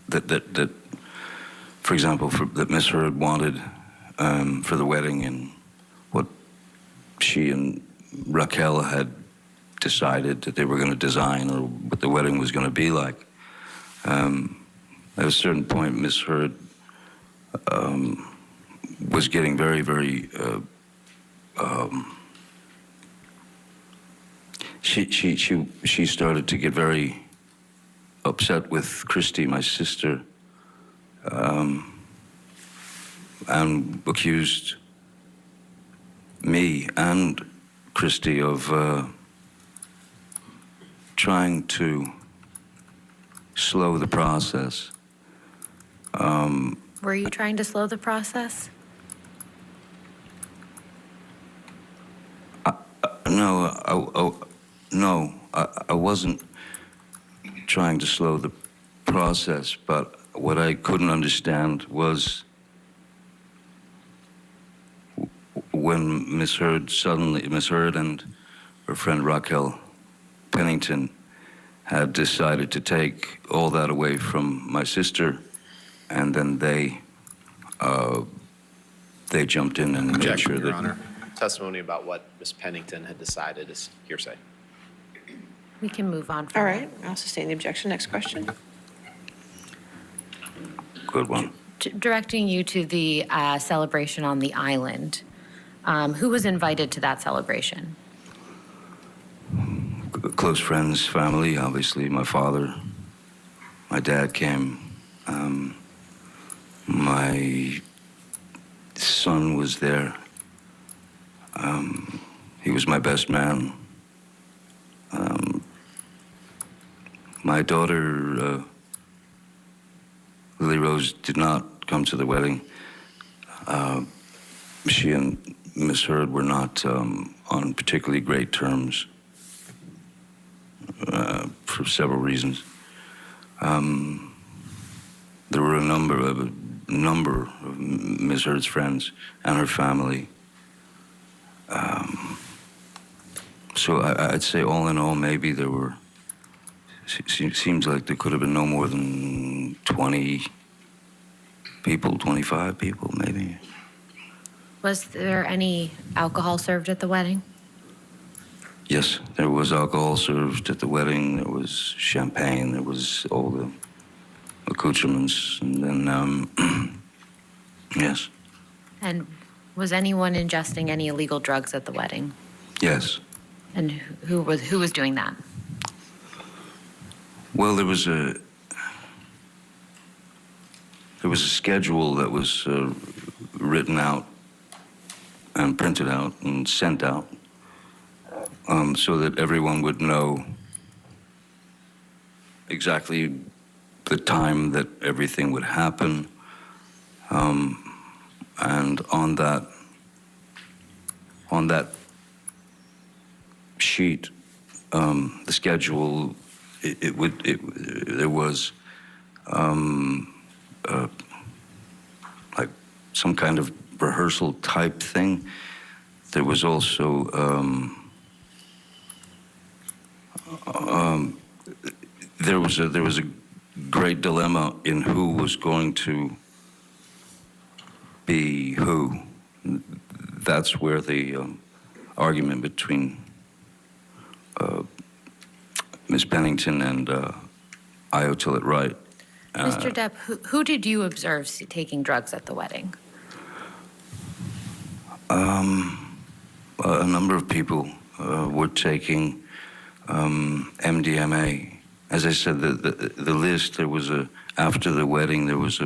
that, for example, that Miss Heard wanted for the wedding, and what she and Raquel had decided that they were going to design or what the wedding was going to be like. At a certain point, Miss Heard was getting very, very. She started to get very upset with Christy, my sister, and accused me and Christy of trying to slow the process. Were you trying to slow the process? No, I wasn't trying to slow the process, but what I couldn't understand was when Miss Heard and her friend Raquel Pennington had decided to take all that away from my sister, and then they jumped in and made Objection, sure Your that. Honor. Testimony about what Ms. Pennington had decided is hearsay. We can move on from All that. right, I'll sustain the objection. Next question. Good one. Directing you to the celebration on the island. Who was invited to that celebration? Close friends, family, obviously. My father, my dad came. My son was there. He was my best man. My daughter, Lily Rose, did not come to the wedding. She and Miss Heard were not on particularly great terms for several reasons. There were a number of Miss Heard's friends and her family. So I'd say all in all, maybe there were, seems like there could have been no more than 20 people, 25 people, maybe. Was there any alcohol served at the wedding? Yes, there was alcohol served at the wedding. There was champagne. There was all the accoutrements. And then, yes. And was anyone ingesting any illegal drugs at the wedding? Yes. And who was doing that? Well, there was a schedule that was written out and printed out and sent out so that everyone would know exactly the time that everything would happen. And on that sheet, the schedule, there was like some kind of rehearsal type thing. There was also there was a great dilemma in who was going to be who. That's where the argument between Ms. Pennington and Io Tillett Wright. Mr. Depp, who did you observe taking drugs at the wedding? A number of people were taking MDMA. As I said, the list, there was after the wedding, there was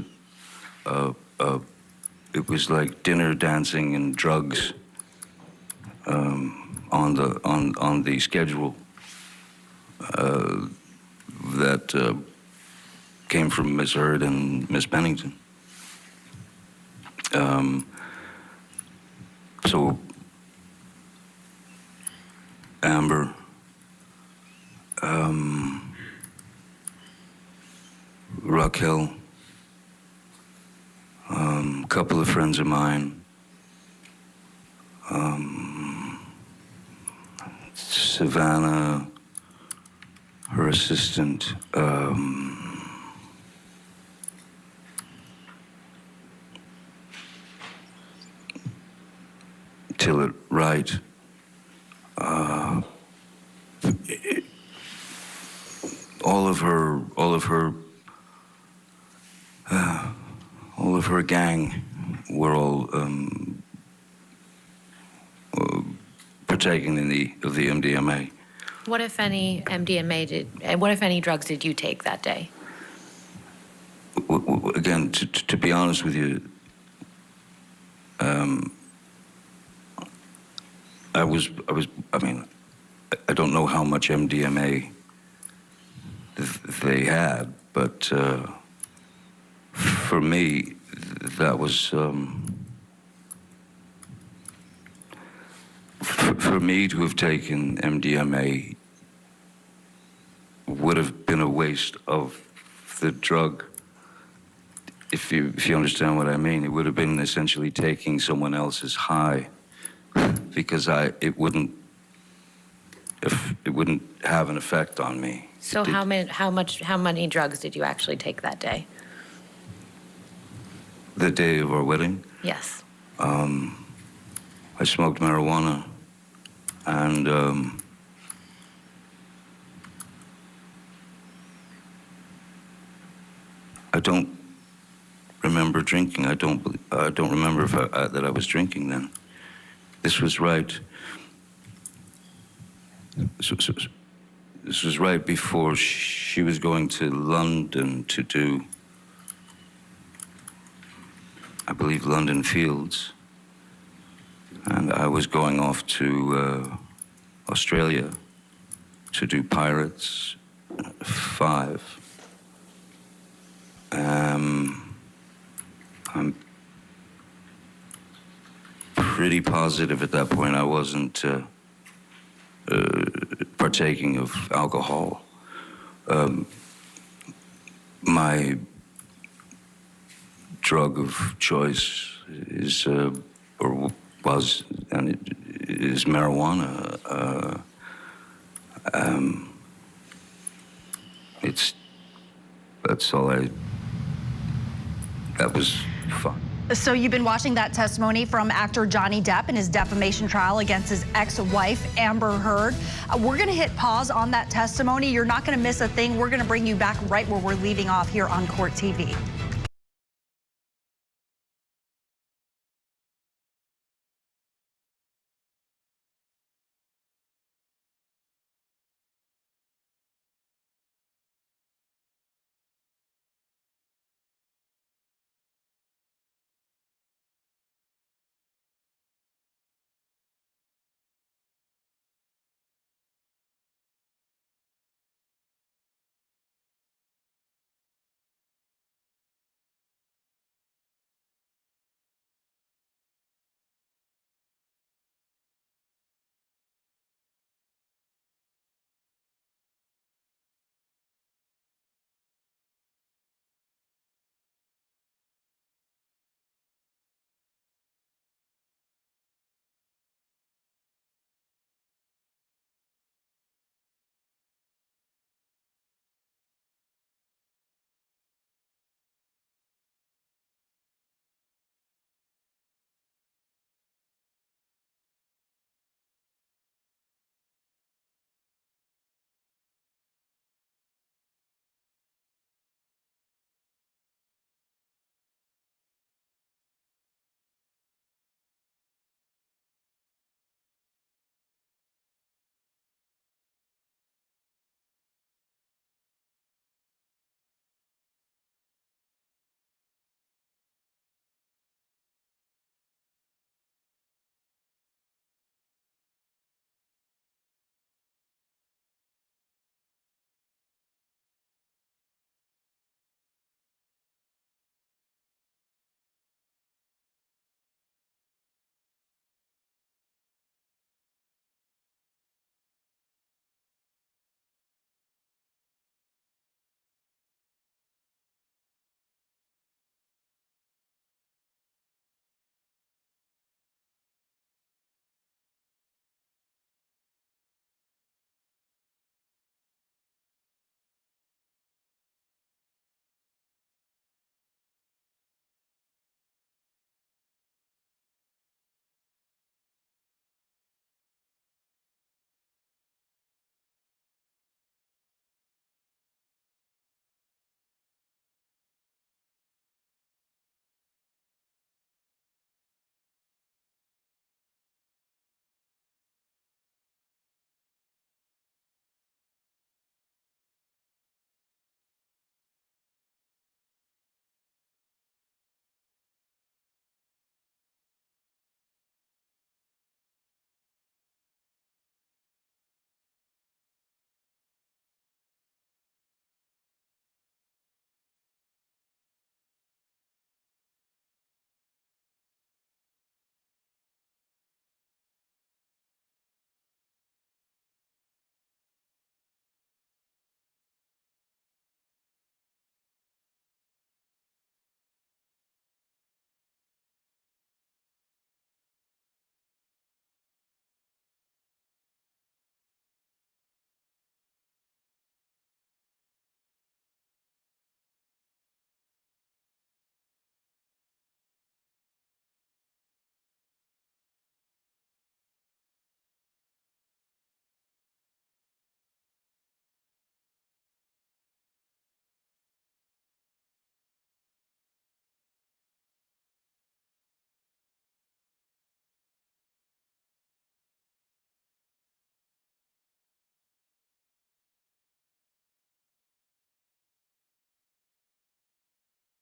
it was like dinner, dancing, and drugs on the schedule that came from Ms. Heard and Ms. Pennington. So Amber, Raquel, a couple of friends of mine, Savannah, her assistant, Tillett Wright, all of her gang were all partaking of the MDMA. What, if any, what, if any, drugs did you take that day? Again, to be honest with you, I mean, I don't know how much MDMA they had, but for me, that was, for me to have taken MDMA would have been a waste of the drug. If you understand what I mean, it would have been essentially taking someone else's high, because it wouldn't have an effect on me. So how many drugs did you actually take that day? The day of our wedding, Yes. I smoked marijuana, and I don't remember drinking. I don't remember that I was drinking then. This was right. This was right before she was going to London to do, I believe, London Fields, and I was going off to Australia to do Pirates 5. I'm pretty positive at that point I wasn't partaking of alcohol. My drug of choice is, or was, and it is marijuana. That's all that was fun. So you've been watching that testimony from actor Johnny Depp in his defamation trial against his ex-wife, Amber Heard. We're going to hit pause on that testimony. You're not going to miss a thing. We're going to bring you back right where we're leaving off here on Court TV.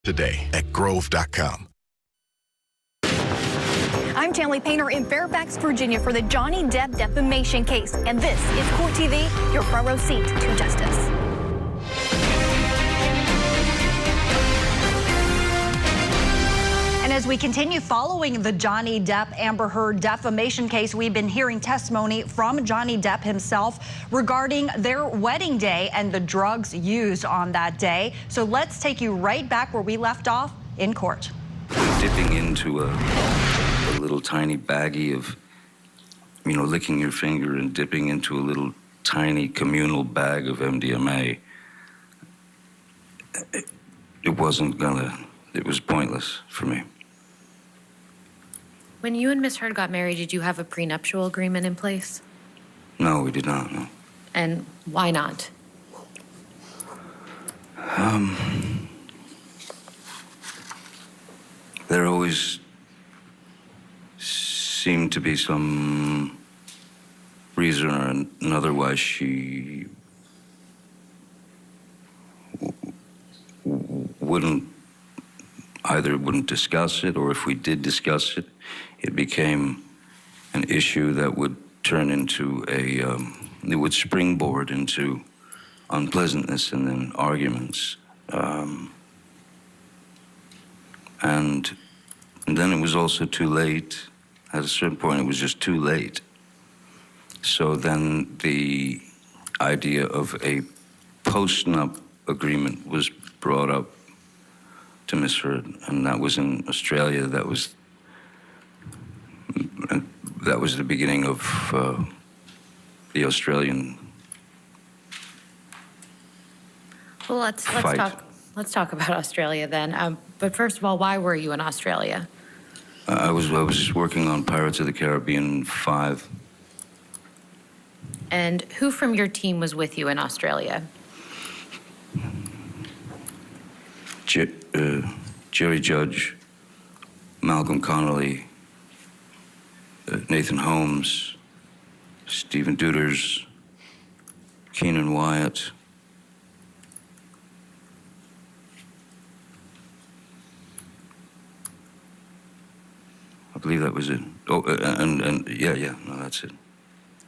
today at grove.com. I'm Tanley Painter in Fairfax, Virginia for the Johnny Depp defamation case. And this is Court TV, your front row seat to justice. And as we continue following the Johnny Depp Amber Heard defamation case, we've been hearing testimony from Johnny Depp himself regarding their wedding day and the drugs used on that day. So let's take you right back where we left off in court. Dipping into a little tiny baggie of, licking your finger and dipping into a little tiny communal bag of MDMA. It was pointless for me. When you and Miss Heard got married, did you have a prenuptial agreement in place? No, we did not, no. And why not? There always seemed to be some reason or another why she wouldn't discuss it, or if we did discuss it, it became an issue that would turn into it would springboard into unpleasantness and then arguments. And then it was also too late. At a certain point, it was just too late. So then the idea of a post-nup agreement was brought up to Miss Heard, and that was in Australia. That was the beginning of the Australian Well, let's talk about Australia then. But first of all, why were you in Australia? I was just working on Pirates of the Caribbean 5. And who from your team was with you in Australia? Jerry Judge, Malcolm Connolly, Nathan Holmes, Stephen Duders, Keenan Wyatt. I believe that was it. Oh, no, that's it.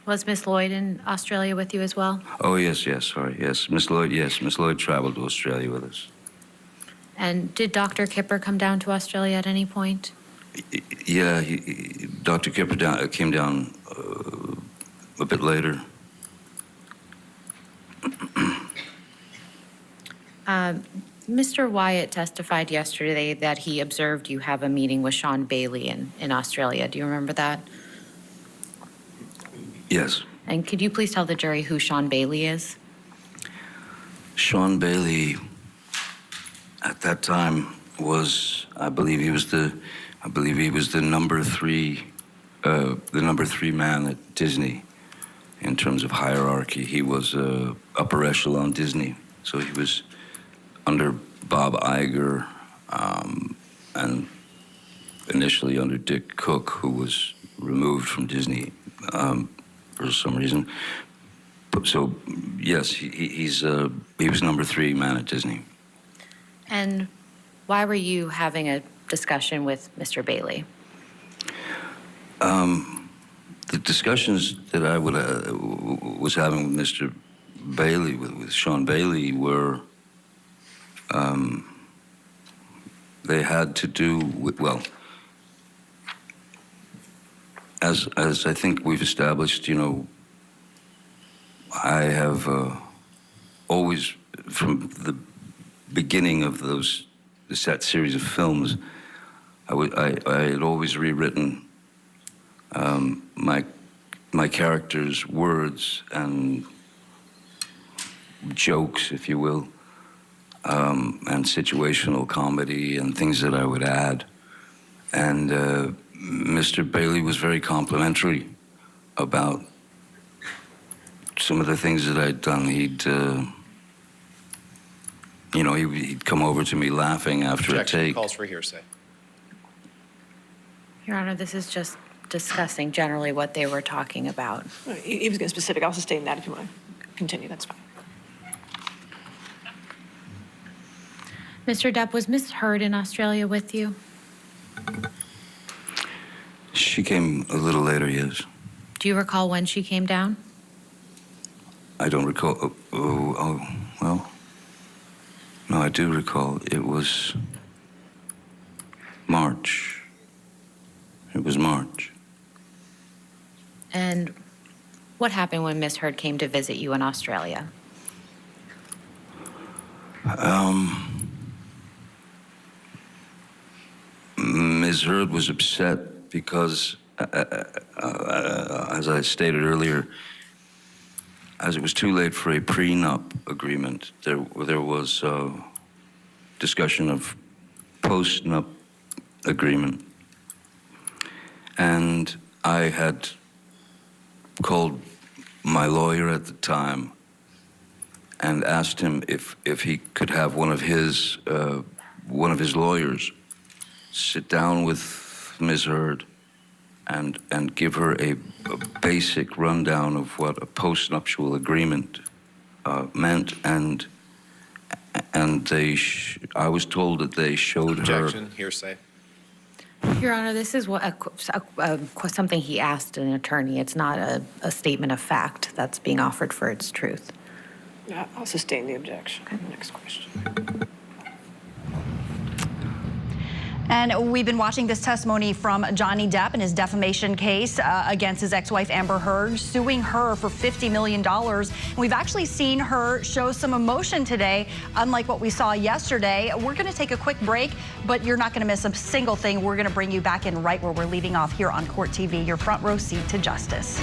Was Miss Lloyd in Australia with you as well? Oh, yes, sorry, yes. Miss Lloyd traveled to Australia with us. And did Dr. Kipper come down to Australia at any point? Yeah, Dr. Kipper came down a bit later. Mr. Wyatt testified yesterday that he observed you have a meeting with Sean Bailey in Australia. Do you remember that? Yes. And could you please tell the jury who Sean Bailey is? Sean Bailey, at that time, was, I believe he was the number three man at Disney in terms of hierarchy. He was upper echelon Disney, so he was under Bob Iger and initially under Dick Cook, who was removed from Disney for some reason. So yes, he was number 3 man at Disney. And why were you having a discussion with Mr. Bailey? The discussions that I was having with Mr. Bailey, with Sean Bailey, were they had to do with, well, as I think we've established, I have always, from the beginning of that series of films, I had always rewritten my character's words and jokes, if you will, and situational comedy and things that I would add. And Mr. Bailey was very complimentary about some of the things that I'd done. He'd come over to me laughing after a take. Calls for hearsay. Your Honor, this is just discussing generally what they were talking about. He was getting specific. I'll sustain that if you want to continue. That's fine. Mr. Depp, was Ms. Heard in Australia with you? She came a little later, yes. Do you recall when she came down? I don't recall. Well. No, I do recall. It was March. It was March. And what happened when Ms. Heard came to visit you in Australia? Ms. Heard was upset because, as I stated earlier, as it was too late for a prenup agreement, there was discussion of post-nup agreement. And I had called my lawyer at the time and asked him if he could have one of his lawyers sit down with Ms. Heard and give her a basic rundown of what a post-nuptial agreement meant, and I was told that they showed Objection, hearsay. Your Honor, this is something he asked an attorney. It's not a statement of fact that's being offered for its truth. Yeah, I'll sustain the objection. Okay. Next question. And we've been watching this testimony from Johnny Depp in his defamation case against his ex-wife Amber Heard, suing her for $50 million. And we've actually seen her show some emotion today, unlike what we saw yesterday. We're going to take a quick break, but you're not going to miss a single thing. We're going to bring you back in right where we're leaving off here on Court TV, your front row seat to justice.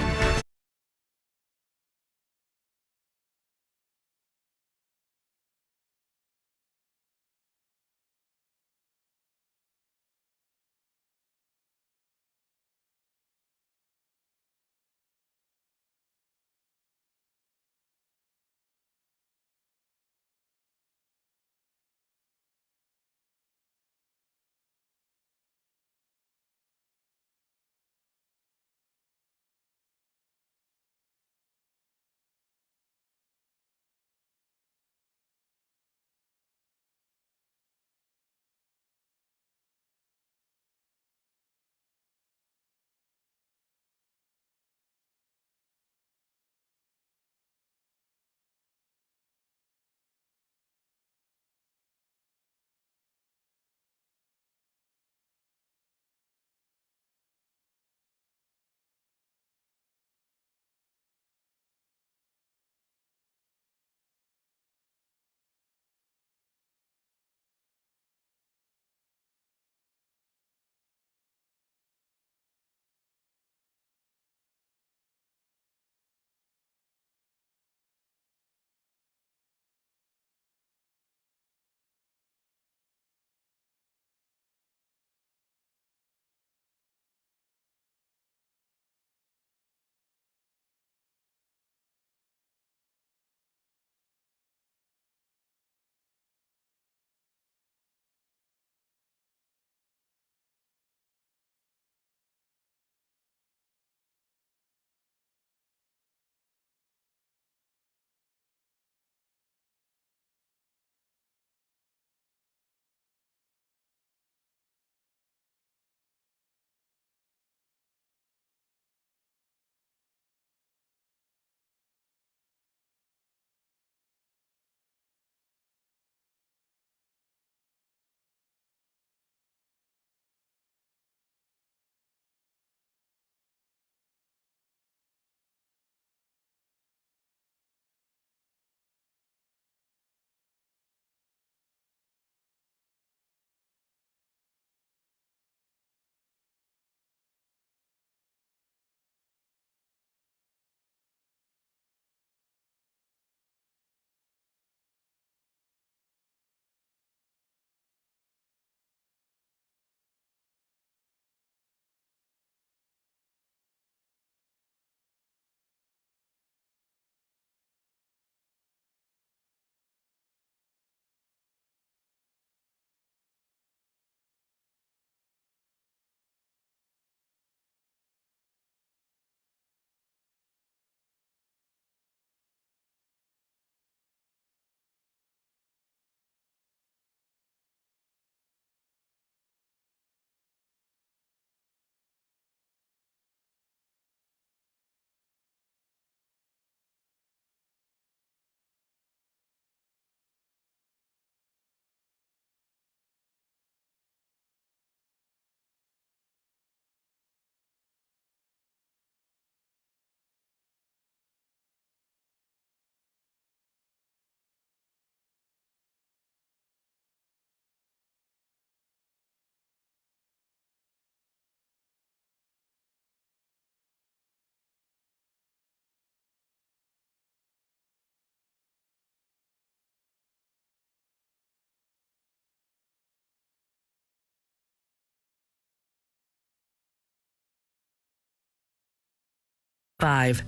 5.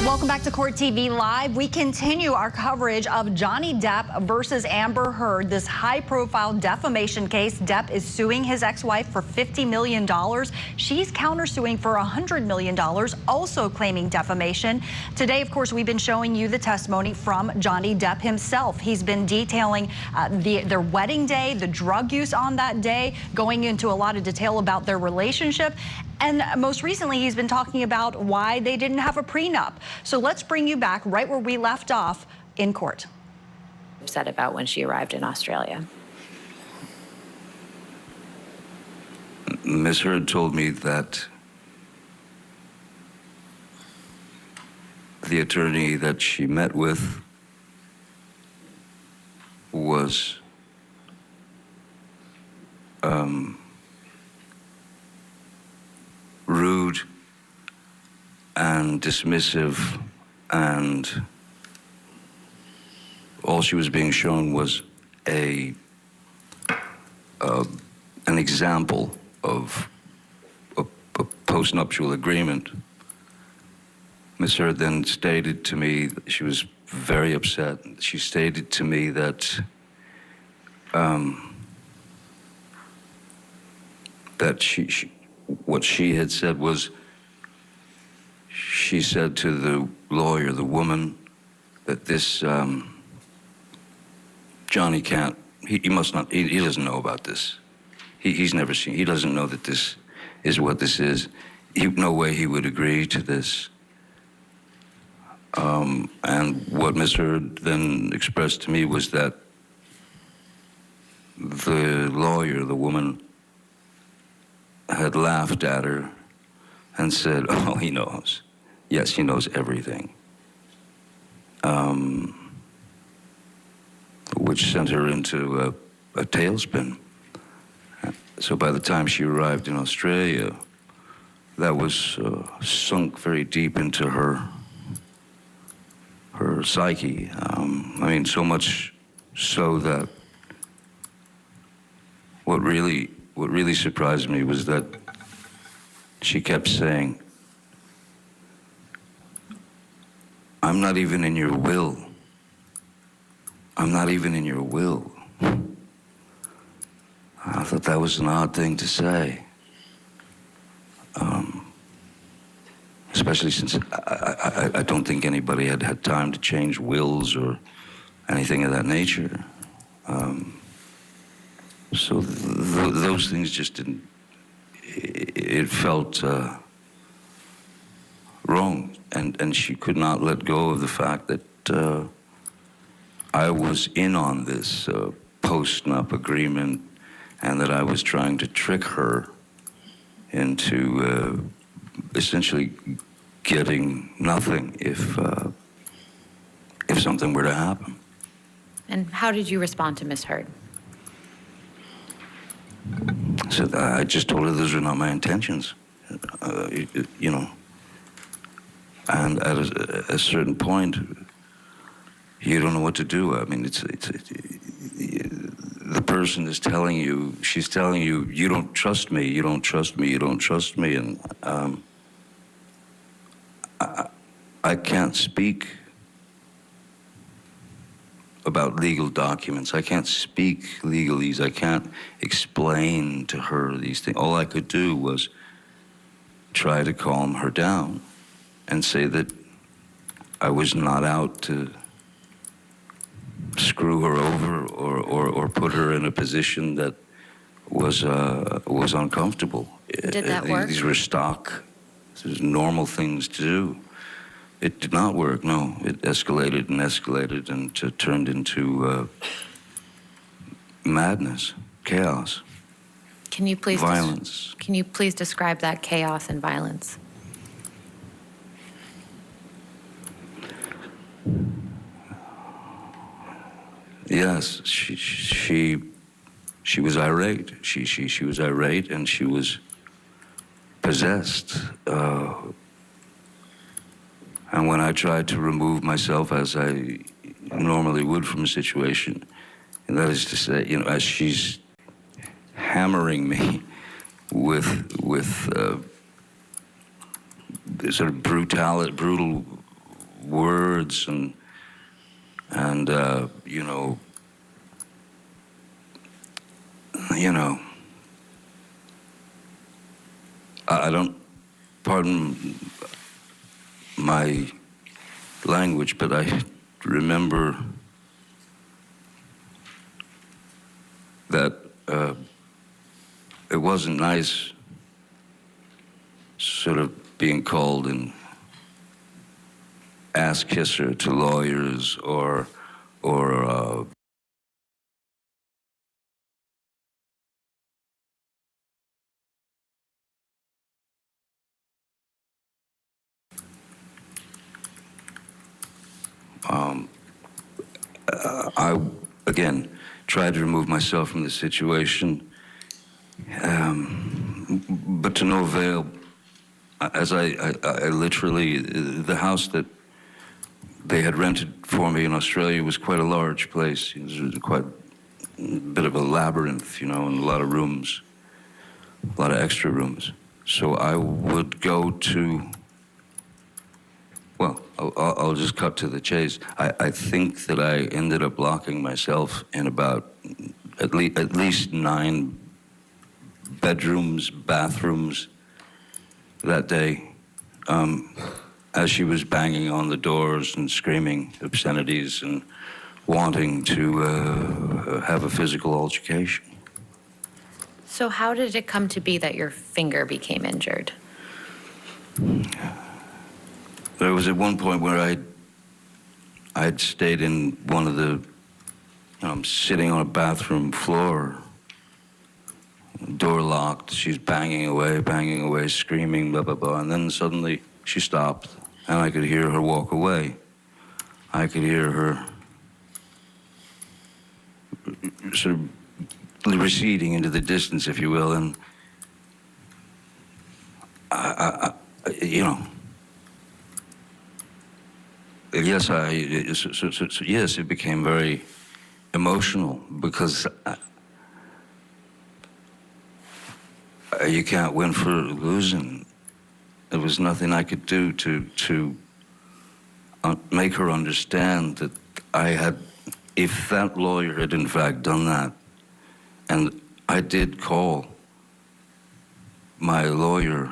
Welcome back to Court TV Live. We continue our coverage of Johnny Depp versus Amber Heard, this high-profile defamation case. Depp is suing his ex-wife for $50 million. She's countersuing for $100 million, also claiming defamation. Today, of course, we've been showing you the testimony from Johnny Depp himself. He's been detailing their wedding day, the drug use on that day, going into a lot of detail about their relationship. And most recently, he's been talking about why they didn't have a prenup. So let's bring you back right where we left off in court. Upset about when she arrived in Australia. Ms. Heard told me that the attorney that she met with was rude and dismissive, and all she was being shown was an example of a postnuptial agreement. Ms. Heard then stated to me that she was very upset. She stated to me that what she had said was, she said to the lawyer, the woman, that this Johnny can't, he must not, he doesn't know about this. He's never seen, he doesn't know that this is what this is. No way he would agree to this. And what Ms. Heard then expressed to me was that the lawyer, the woman, had laughed at her and said, oh, he knows. Yes, he knows everything. Which sent her into a tailspin. So by the time she arrived in Australia, that was sunk very deep into her psyche. I mean, so much so that what really surprised me was that she kept saying, I'm not even in your will. I'm not even in your will. I thought that was an odd thing to say. Especially since I don't think anybody had had time to change wills or anything of that nature. So those things just didn't, it felt wrong. And she could not let go of the fact that I was in on this post-nup agreement, and that I was trying to trick her into essentially getting nothing if something were to happen. And how did you respond to Ms. Heard? So I just told her those were not my intentions, you know. And at a certain point, you don't know what to do. I mean, the person is telling you, she's telling you, you don't trust me, you don't trust me, you don't trust me. And I can't speak about legal documents. I can't speak legalese. I can't explain to her these things. All I could do was try to calm her down and say that I was not out to screw her over or put her in a position that was uncomfortable. Did that work? These were stock, normal things to do. It did not work, no. It escalated and escalated and turned into madness, chaos, Can you please violence. Can you please describe that chaos and violence? Yes, she was irate. She was irate, and she was possessed. And when I tried to remove myself, as I normally would from a situation, and that is to say, you know, as she's hammering me with sort of brutal words and you know, I don't, pardon my language, but I remember that it wasn't nice sort of being called an ass kisser to lawyers or I, again, tried to remove myself from the situation, but to no avail, as I literally, the house that they had rented for me in Australia was quite a large place. It was quite a bit of a labyrinth, you know, and a lot of rooms, a lot of extra rooms. So I would go to, well, I'll just cut to the chase. I think that I ended up locking myself in about at least 9 bedrooms, bathrooms that day, as she was banging on the doors and screaming obscenities and wanting to have a physical altercation. So how did it come to be that your finger became injured? There was at one point where I'd stayed in one of the, I'm sitting on a bathroom floor, door locked, she's banging away, screaming, blah, blah, blah, and then suddenly she stopped, and I could hear her walk away. I could hear her sort of receding into the distance, if you will, and I you know, yes, yes, it became very emotional because you can't win for losing. There was nothing I could do to make her understand that I had, if that lawyer had in fact done that, and I did call my lawyer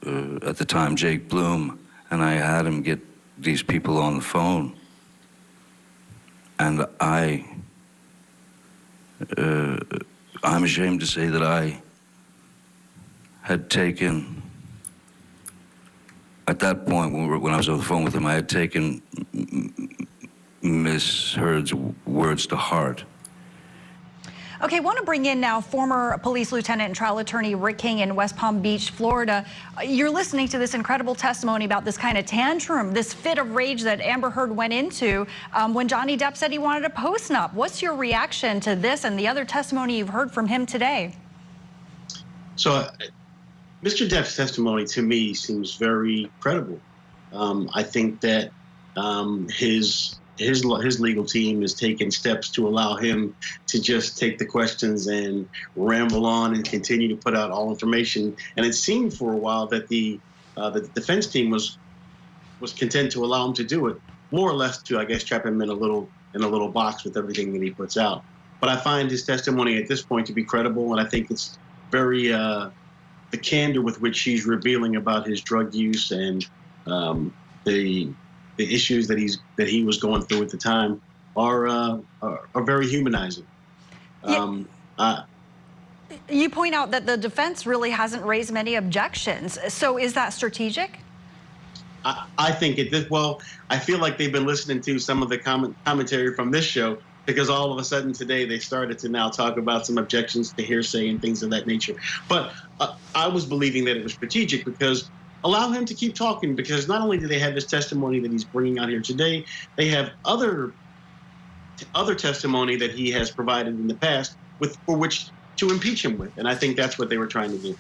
at the time, Jake Bloom, and I had him get these people on the phone, and I'm ashamed to say that I had taken, at that point when I was on the phone with him, I had taken Miss Heard's words to heart. Okay, I want to bring in now former police lieutenant and trial attorney Rick King in West Palm Beach, Florida. You're listening to this incredible testimony about this kind of tantrum, this fit of rage that Amber Heard went into when Johnny Depp said he wanted a post-nup. What's your reaction to this and the other testimony you've heard from him today? So, Mr. Depp's testimony to me seems very credible. I think that his legal team has taken steps to allow him to just take the questions and ramble on and continue to put out all information. And it seemed for a while that the defense team was content to allow him to do it, more or less to, I guess, trap him in a little box with everything that he puts out. But I find his testimony at this point to be credible, and I think it's very the candor with which he's revealing about his drug use and the issues that he was going through at the time are very humanizing. You point out that the defense really hasn't raised many objections. So is that strategic? I think I feel like they've been listening to some of the commentary from this show, because all of a sudden today they started to now talk about some objections to hearsay and things of that nature. But I was believing that it was strategic, because allow him to keep talking, because not only do they have this testimony that he's bringing out here today, they have other testimony that he has provided in the past for which to impeach him with. And I think that's what they were trying to do.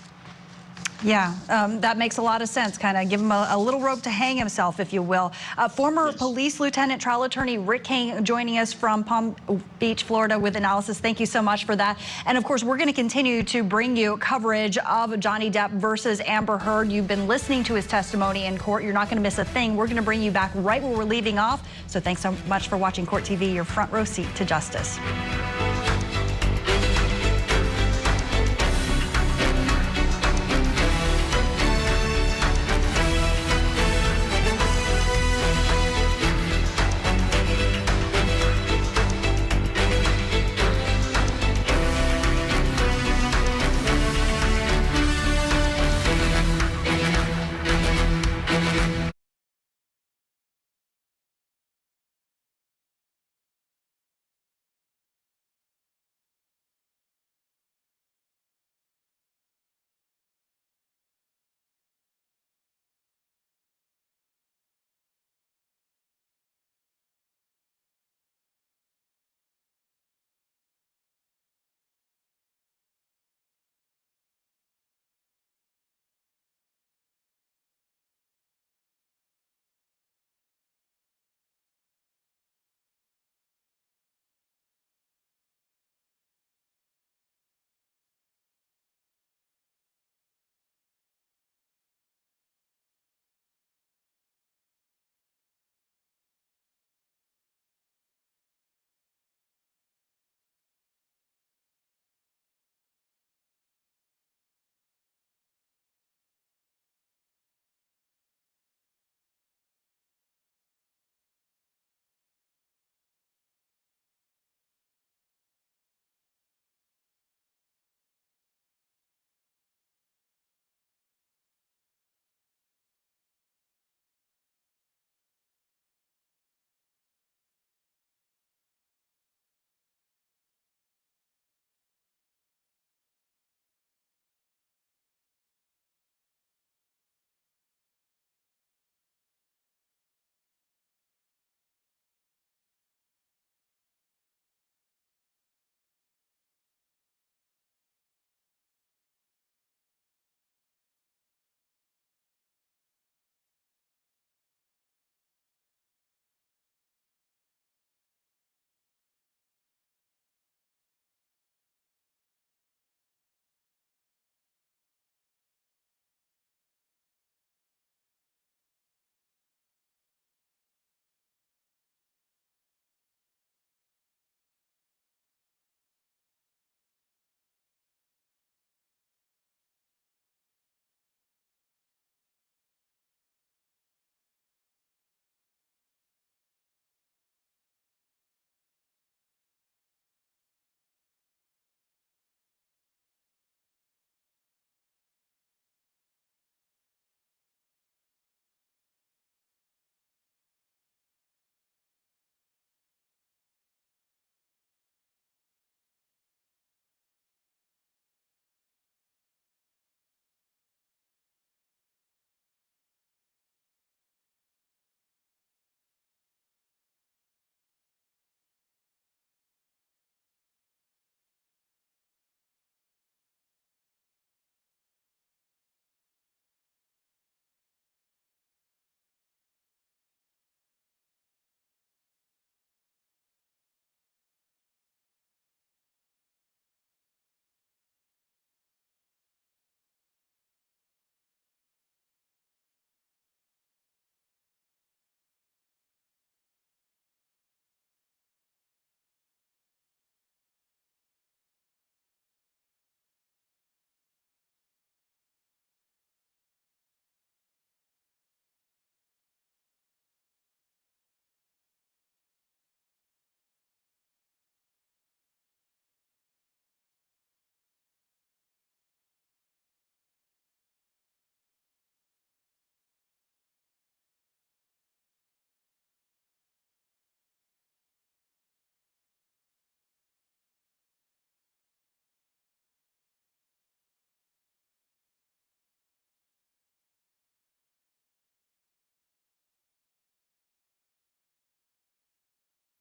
Yeah, that makes a lot of sense. Kind of give him a little rope to hang himself, if you will. Former police lieutenant, trial attorney Rick King joining us from Palm Beach, Florida with analysis. Thank you so much for that. And of course, we're going to continue to bring you coverage of Johnny Depp versus Amber Heard. You've been listening to his testimony in court. You're not going to miss a thing. We're going to bring you back right where we're leaving off. So thanks so much for watching Court TV, your front row seat to justice.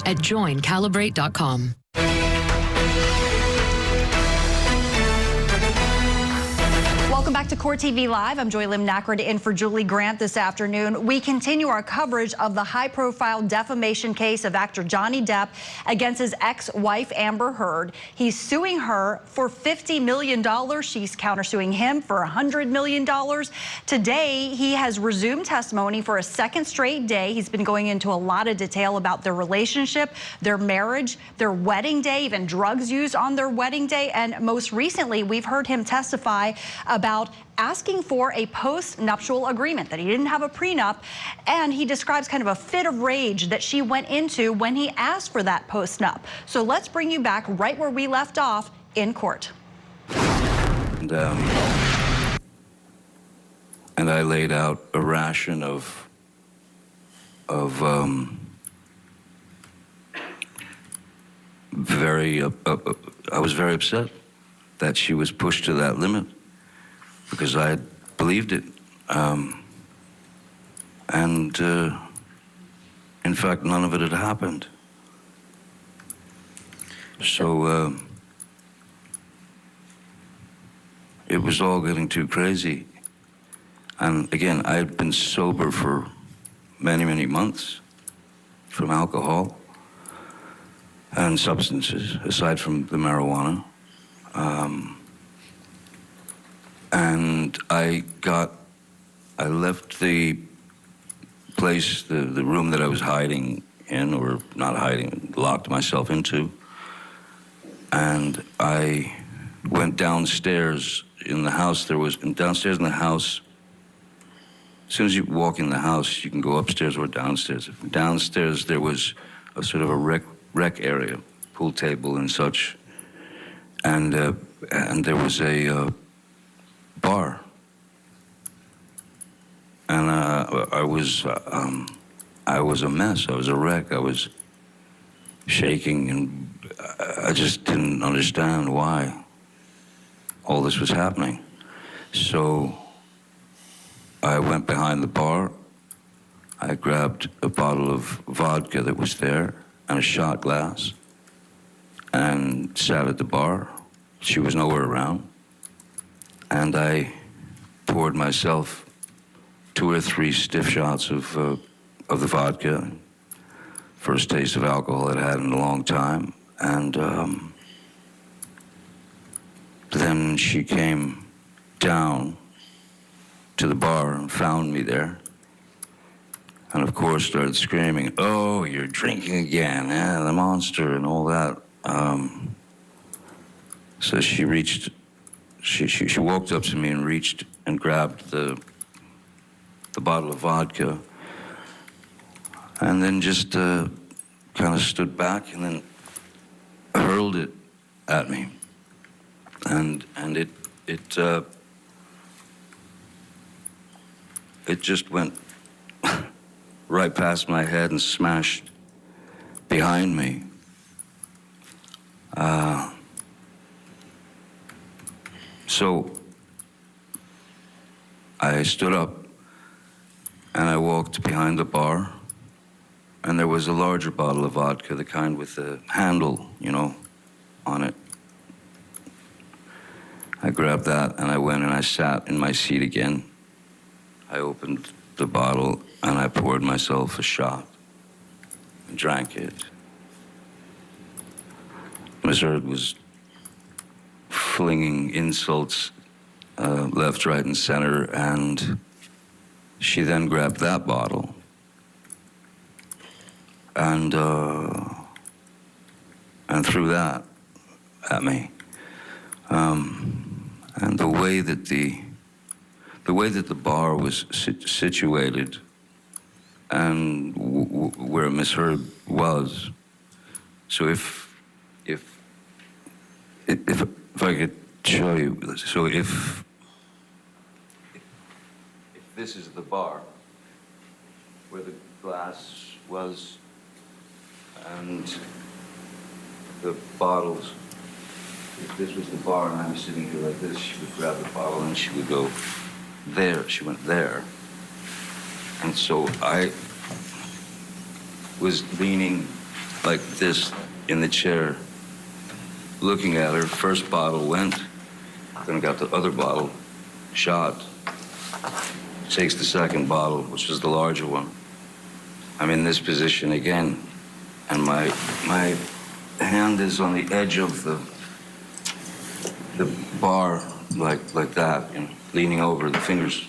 At joincalibrate.com. Welcome back back to Court TV Live. I'm Joy Lim Nackard in for Julie Grant this afternoon. We continue our coverage of the high-profile defamation case of actor Johnny Depp against his ex-wife Amber Heard. He's suing her for $50 million. She's countersuing him for $100 million. Today, he has resumed testimony for a second straight day. He's been going into a lot of detail about their relationship, their marriage, their wedding day, even drugs used on their wedding day. And most recently, we've heard him testify about asking for a post-nuptial agreement, that he didn't have a prenup, and he describes kind of a fit of rage that she went into when he asked for that post-nup. So let's bring you back right where we left off in court. And I laid out a ration of I was very upset that she was pushed to that limit, because I had believed it. In fact, none of it had happened. So it was all getting too crazy. And again, I had been sober for many, many months from alcohol and substances, aside from the marijuana. And I left the place, the room that I was hiding in, or not hiding, locked myself into. And I went downstairs in the house. Downstairs in the house, as soon as you walk in the house, you can go upstairs or downstairs. Downstairs, there was a sort of a rec area, pool table and such. And there was a bar. And I was a mess. I was a wreck. I was shaking, and I just didn't understand why all this was happening. So I went behind the bar. I grabbed a bottle of vodka that was there and a shot glass and sat at the bar. She was nowhere around. And I poured myself 2 or 3 stiff shots of the vodka. First taste of alcohol I'd had in a long time. And then she came down to the bar and found me there. And of course started screaming, "Oh, you're drinking again, the monster," and all that. So she walked up to me and reached and grabbed the bottle of vodka, and then just kind of stood back and then hurled it at me. And it just went right past my head and smashed behind me. So I stood up and I walked behind the bar, and there was a larger bottle of vodka, the kind with the handle, on it. I grabbed that and I went and I sat in my seat again. I opened the bottle and I poured myself a shot and drank it. Ms. Heard was flinging insults left, right, and center, and she then grabbed that bottle and threw that at me. And the way that the bar was situated and where Miss Heard was, so if I could show you, so if this is the bar where the glass was and the bottles, if this was the bar and I was sitting here like this, she would grab the bottle and she would go there. She went there. And so I was leaning like this in the chair, looking at her. First bottle went, then I got the other bottle, shot, takes the second bottle, which is the larger one. I'm in this position again, and my hand is on the edge of the bar, like that, you know, leaning over, the fingers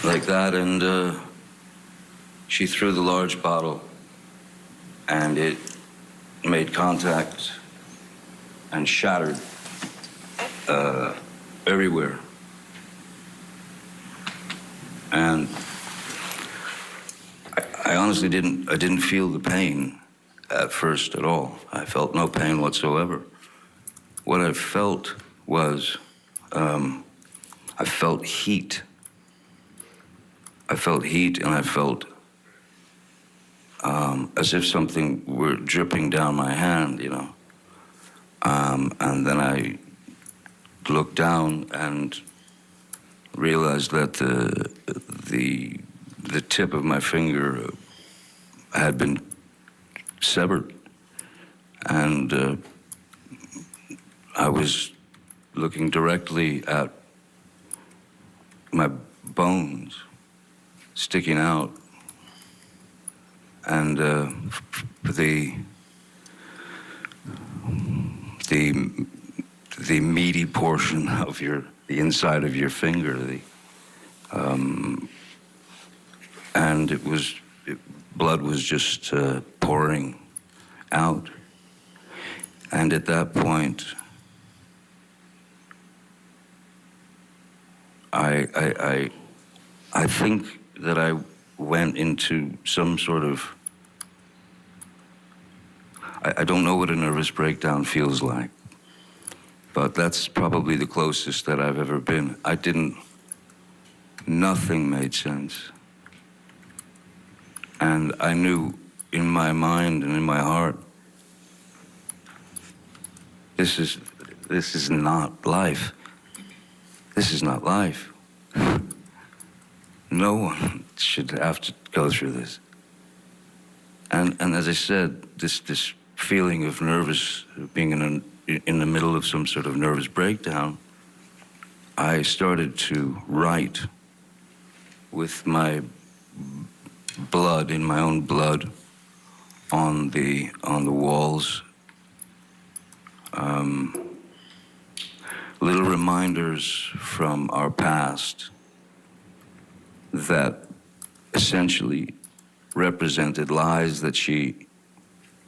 like that, and she threw the large bottle, and it made contact and shattered everywhere. And I honestly didn't feel the pain at first at all. I felt no pain whatsoever. What I felt was, I felt heat. I felt heat, and I felt as if something were dripping down my hand, you know. And then I looked down and realized that the tip of my finger had been severed, and I was looking directly at my bones sticking out, and the meaty portion of the inside of your finger, and blood was just pouring out. And at that point, I think that I went into some sort of, I don't know what a nervous breakdown feels like, but that's probably the closest that I've ever been. Nothing made sense. And I knew in my mind and in my heart, this is not life. This is not life. No one should have to go through this. And as I said, this feeling of being in the middle of some sort of nervous breakdown, I started to write with my blood, in my own blood, on the walls, little reminders from our past that essentially represented lies that she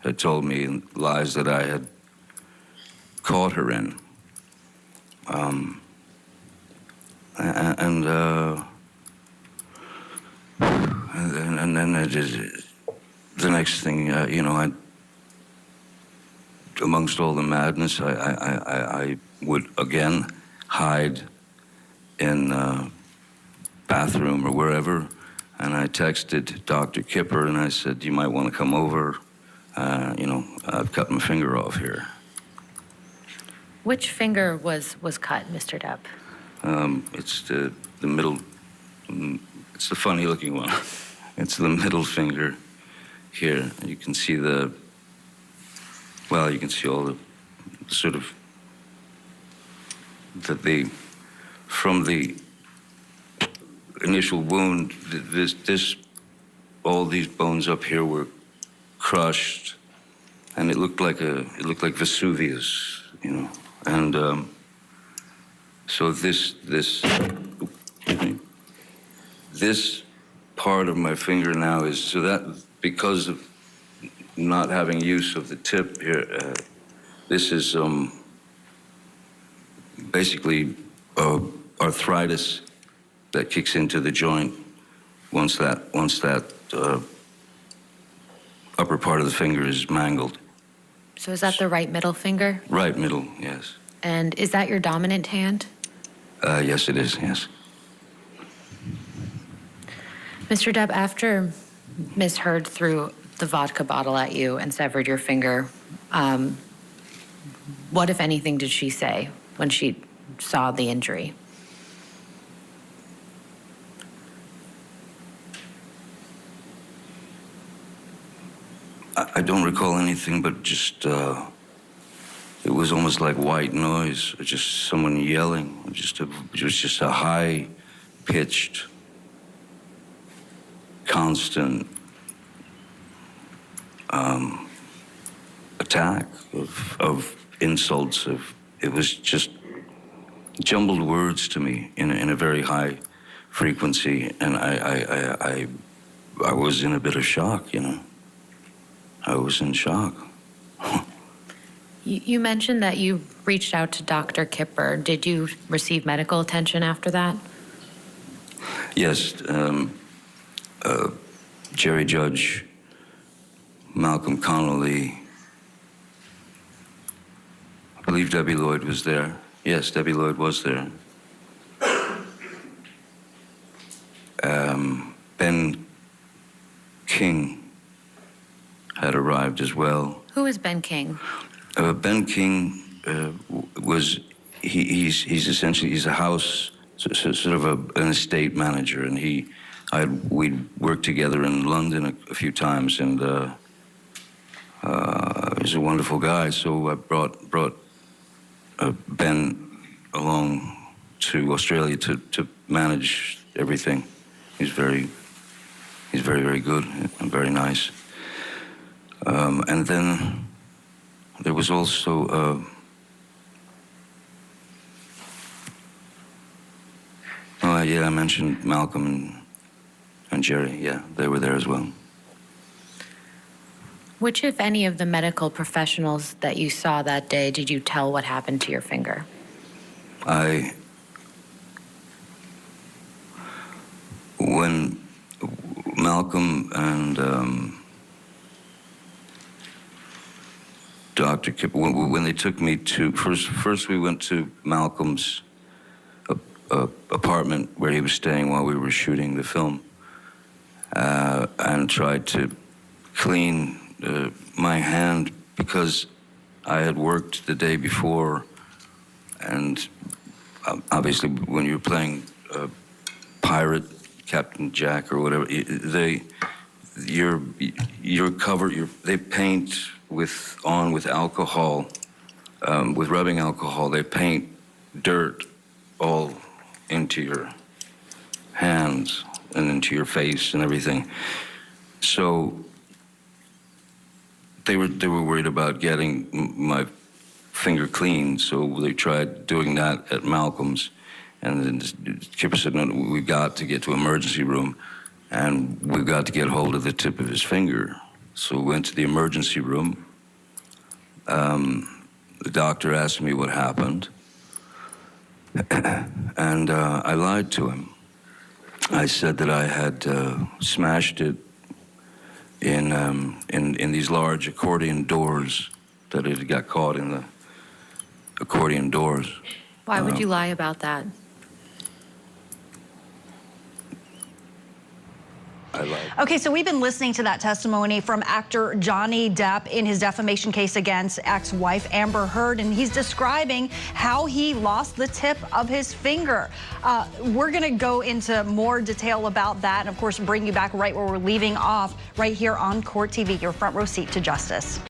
had told me and lies that I had caught her in. And then the next thing, you know, amongst all the madness, I would again hide in bathroom or wherever, and I texted Dr. Kipper and I said, you might want to come over. You know, I've cut my finger off here. Which finger was cut, Mr. Depp? It's the middle, it's the funny looking one. It's the middle finger here. You can see you can see all the sort of, from the initial wound, all these bones up here were crushed, and it looked like Vesuvius, you know. And so this part of my finger now is, so that because of not having use of the tip here, this is basically arthritis that kicks into the joint once that upper part of the finger is mangled. So is that the right middle finger? Right middle, yes. And is that your dominant hand? Yes, it is, yes. Mr. Depp, after Ms. Heard threw the vodka bottle at you and severed your finger, what, if anything, did she say when she saw the injury? I don't recall anything but just it was almost like white noise, or just someone yelling. It was just a high-pitched, constant attack of insults. It was just jumbled words to me in a very high frequency, and I was in a bit of shock, you know. I was in shock. You mentioned that you reached out to Dr. Kipper. Did you receive medical attention after that? Yes, Jerry Judge, Malcolm Connolly, I believe Debbie Lloyd was there. Yes, Debbie Lloyd was there. Ben King had arrived as well. Who is Ben King? Ben King was, he's essentially, he's a house, sort of an estate manager, and we'd worked together in London a few times, and he's a wonderful guy. So I brought Ben along to Australia to manage everything. He's very, very good and very nice. And then there was also I mentioned Malcolm and Jerry. Yeah, they were there as well. Which, if any, of the medical professionals that you saw that day did you tell what happened to your finger? When Malcolm and Dr. Kipper, when they took me to, first we went to Malcolm's apartment where he was staying while we were shooting the film, and tried to clean my hand because I had worked the day before, and obviously when you're playing pirate, Captain Jack or whatever, they paint with alcohol, with rubbing alcohol. They paint dirt all into your hands and into your face and everything. So they were worried about getting my finger clean, so they tried doing that at Malcolm's. And then Kipper said, no, we've got to get to emergency room, and we've got to get hold of the tip of his finger. So we went to the emergency room. The doctor asked me what happened, and I lied to him. I said that I had smashed it in these large accordion doors, that it got caught in the accordion doors. Why would you lie about that? Okay, so we've been listening to that testimony from actor Johnny Depp in his defamation case against ex-wife Amber Heard, and he's describing how he lost the tip of his finger. We're going to go into more detail about that and, of course, bring you back right where we're leaving off right here on Court TV, your front row seat to justice.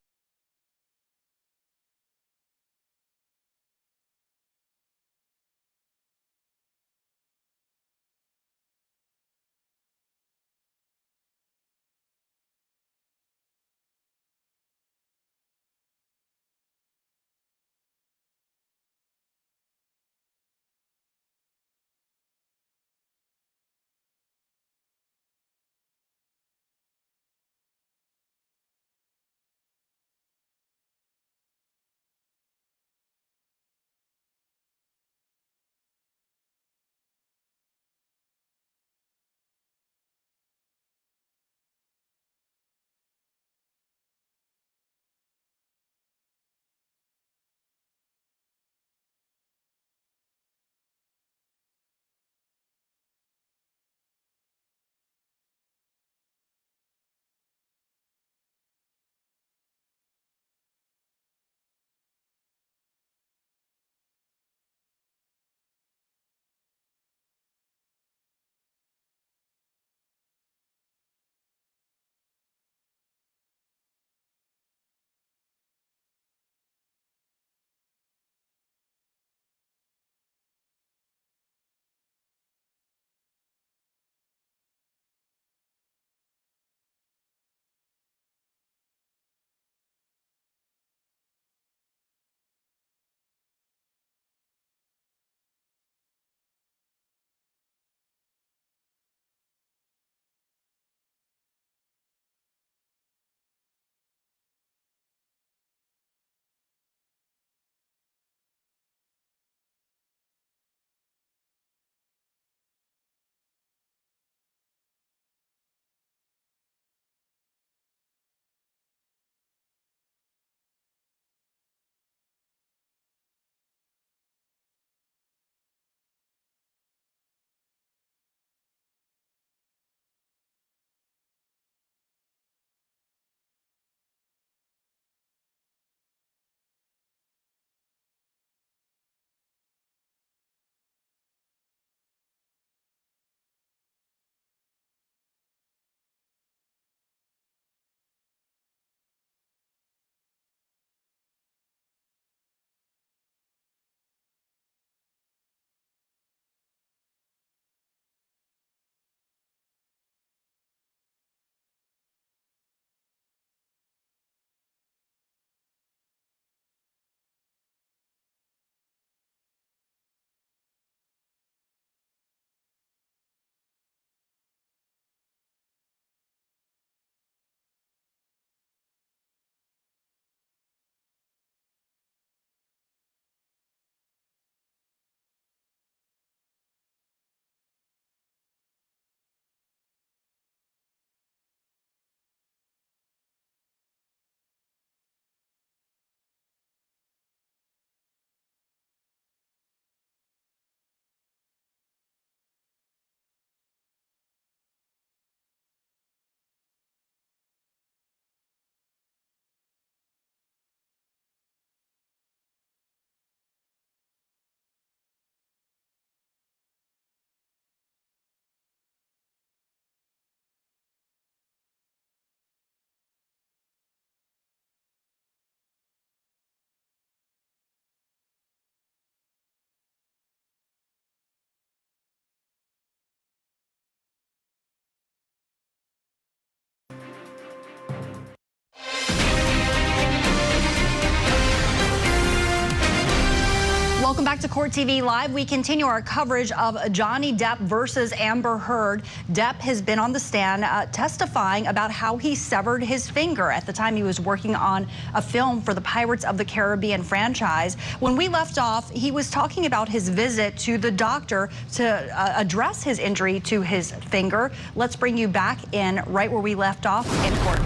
Welcome back to Court TV Live. We continue our coverage of Johnny Depp versus Amber Heard. Depp has been on the stand testifying about how he severed his finger at the time he was working on a film for the Pirates of the Caribbean franchise. When we left off, he was talking about his visit to the doctor to address his injury to his finger. Let's bring you back in right where we left off in court.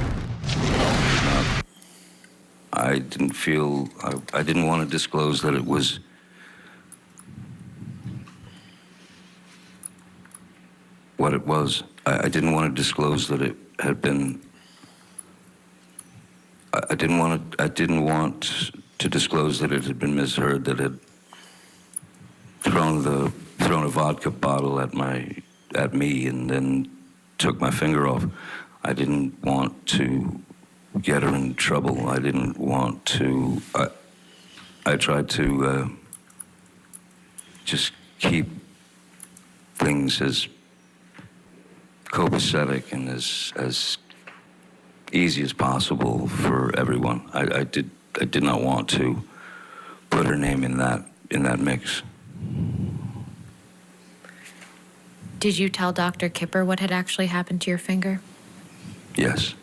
I didn't feel, I didn't want to disclose that it was what it was. I didn't want to disclose that it had been, I didn't want to disclose that it had been misheard, that it had thrown a vodka bottle at me and then took my finger off. I didn't want to get her in trouble. I didn't want to, I tried to just keep things as copacetic and as easy as possible for everyone. I did not want to put her name in that mix. Did you tell Dr. Kipper what had actually happened to your finger? Yes.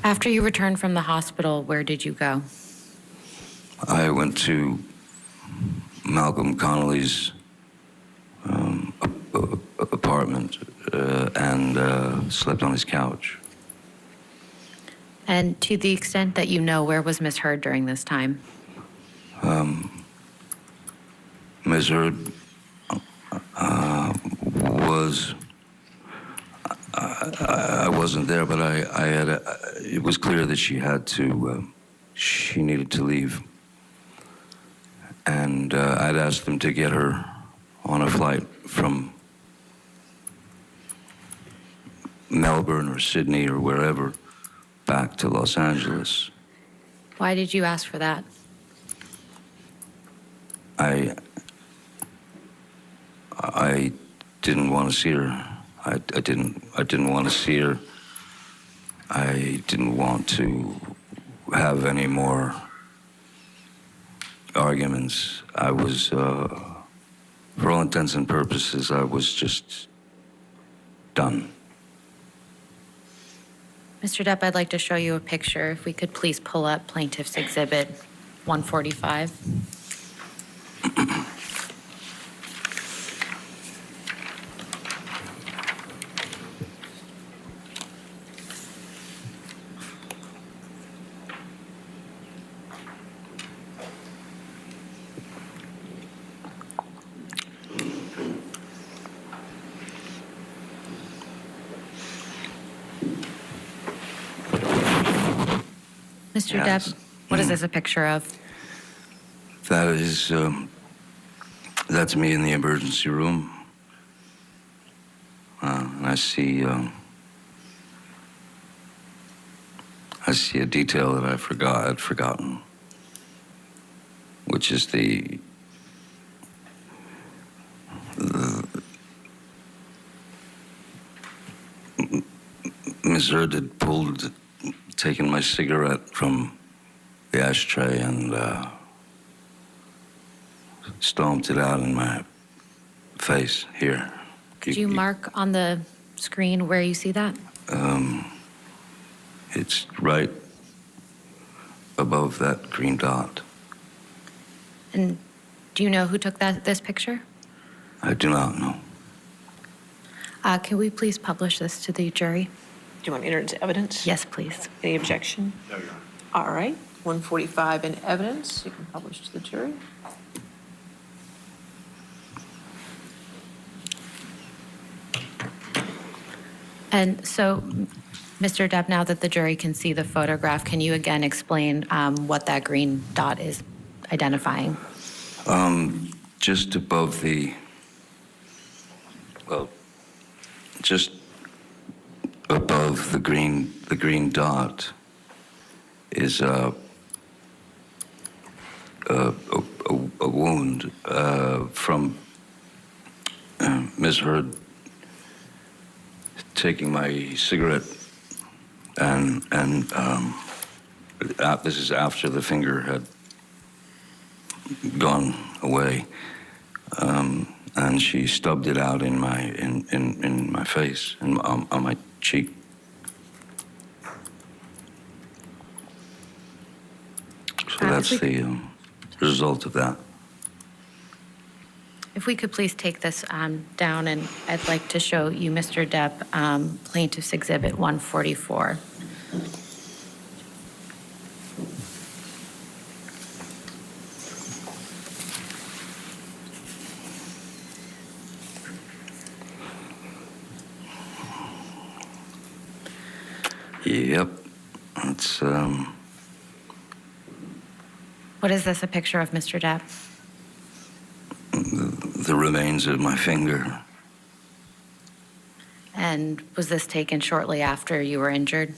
After you returned from the hospital, where did you go? I went to Malcolm Connolly's apartment and slept on his couch. And to the extent that you know, where was Miss Heard during this time? Ms. Heard was, I wasn't there, but I had, it was clear that she had to, she needed to leave. And I'd asked them to get her on a flight from Melbourne or Sydney or wherever back to Los Angeles. Why did you ask for that? I didn't want to see her. I didn't want to see her. I didn't want to have any more arguments. I was, for all intents and purposes, I was just done. Mr. Depp, I'd like to show you a picture. If we could please pull up Plaintiff's Exhibit 145. Mr. Yes. Depp, what is this a picture of? That is, that's me in the emergency room. And I see a detail that I'd forgotten, which is Ms. Heard had taken my cigarette from the ashtray and stomped it out in my face here. Could you mark on the screen where you see that? It's right above that green dot. And do you know who took this picture? I do not know. Can we please publish this to the jury? Do you want to enter into evidence? Yes, please. Any objection? No, Your Honor. All right, 145 in evidence. You can publish to the jury. And so, Mr. Depp, now that the jury can see the photograph, can you again explain what that green dot is identifying? Just above just above the green dot is a wound from Ms. Heard taking my cigarette, and this is after the finger gone away, and she stubbed it out in my face and on my cheek. So that's the result of that. If we could please take this down, and I'd like to show you, Mr. Depp, Plaintiff's Exhibit 144. Yep, it's. What is this, a picture of, Mr. Depp? The remains of my finger. And was this taken shortly after you were injured?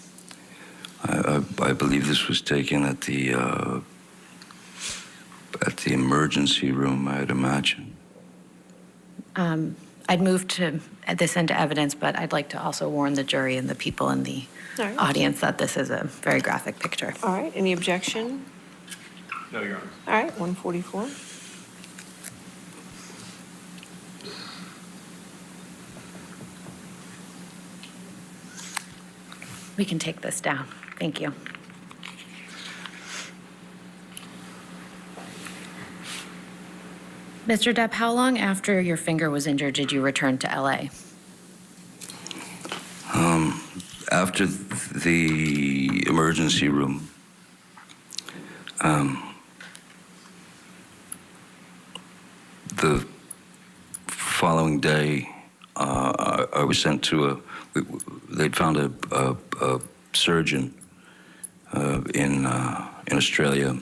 I believe this was taken at the emergency room, I'd imagine. I'd move to add this into evidence, but I'd like to also warn the jury and the people in the audience that this is a very graphic picture. All right, any objection? No, Your Honor. All right, 144. We can take this down. Thank you. Mr. Depp, how long after your finger was injured did you return to LA? After the emergency room, the following day, I was sent to they'd found a surgeon in Australia,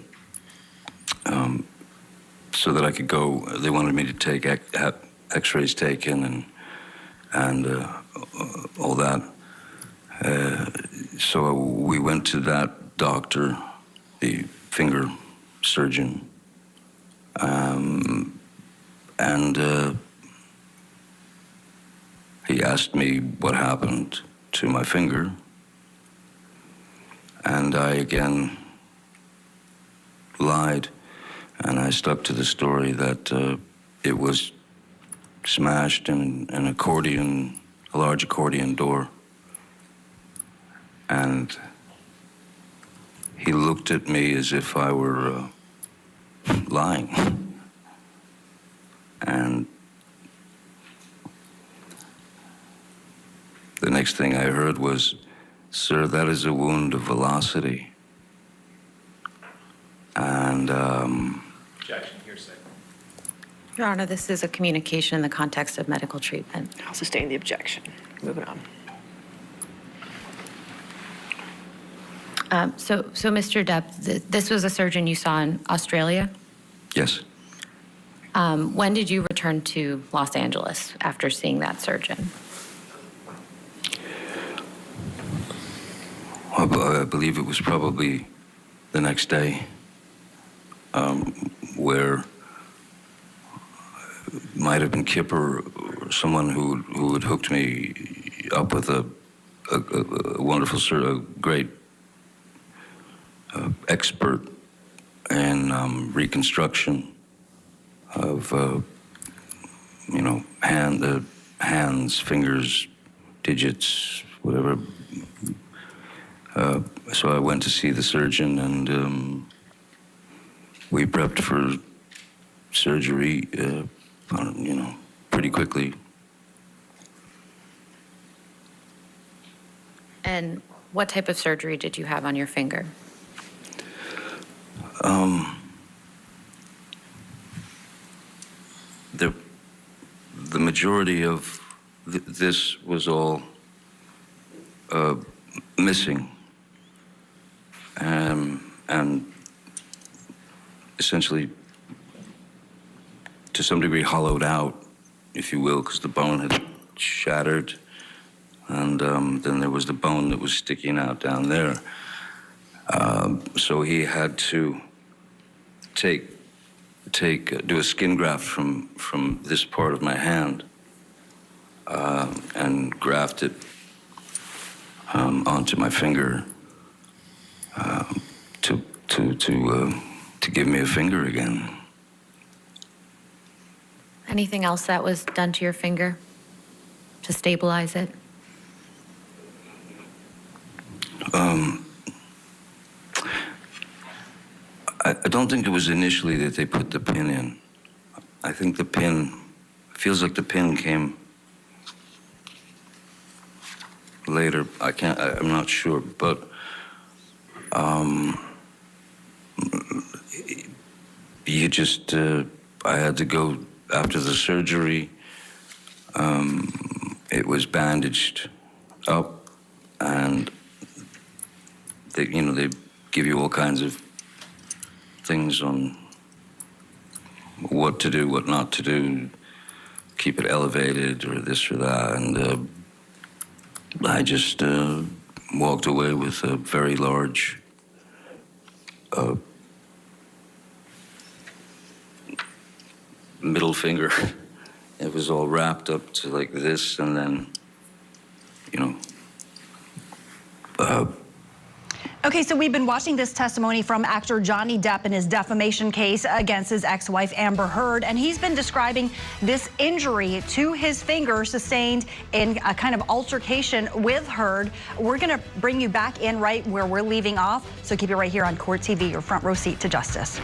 so that I could go. They wanted me to take X-rays taken and all that. So we went to that doctor, the finger surgeon, and he asked me what happened to my finger, and I again lied, and I stuck to the story that it was smashed in an accordion, a large accordion door. And he looked at me as if I were lying. And the next thing I heard was, "Sir, that is a wound of velocity." And Objection, hearsay. Your Honor, this is a communication in the context of medical treatment. I'll sustain the objection. Moving on. So, Mr. Depp, this was a surgeon you saw in Australia? yes, When did you return to Los Angeles after seeing that surgeon? I believe it was probably the next day, where it might have been Kipper or someone who had hooked me up with a wonderful, a great expert in reconstruction of, hands, fingers, digits, whatever. So I went to see the surgeon, and we prepped for surgery, pretty quickly. And what type of surgery did you have on your finger? The majority of this was all missing, and essentially, to some degree, hollowed out, if you will, because the bone had shattered, and then there was the bone that was sticking out down there. So he had to do a skin graft from this part of my hand, and graft it onto my finger to give me a finger again. Anything else that was done to your finger to stabilize it? I don't think it was initially that they put the pin in. I think the pin, feels like the pin came later. I'm not sure, but you just, I had to go after the surgery. It was bandaged up, and they give you all kinds of things on what to do, what not to do, keep it elevated or this or that. And I just walked away with a very large middle finger. It was all wrapped up to like this, and then, Okay, so we've been watching this testimony from actor Johnny Depp in his defamation case against his ex-wife Amber Heard, and he's been describing this injury to his finger sustained in a kind of altercation with Heard. We're going to bring you back in right where we're leaving off, so keep it right here on Court TV, your front row seat to justice.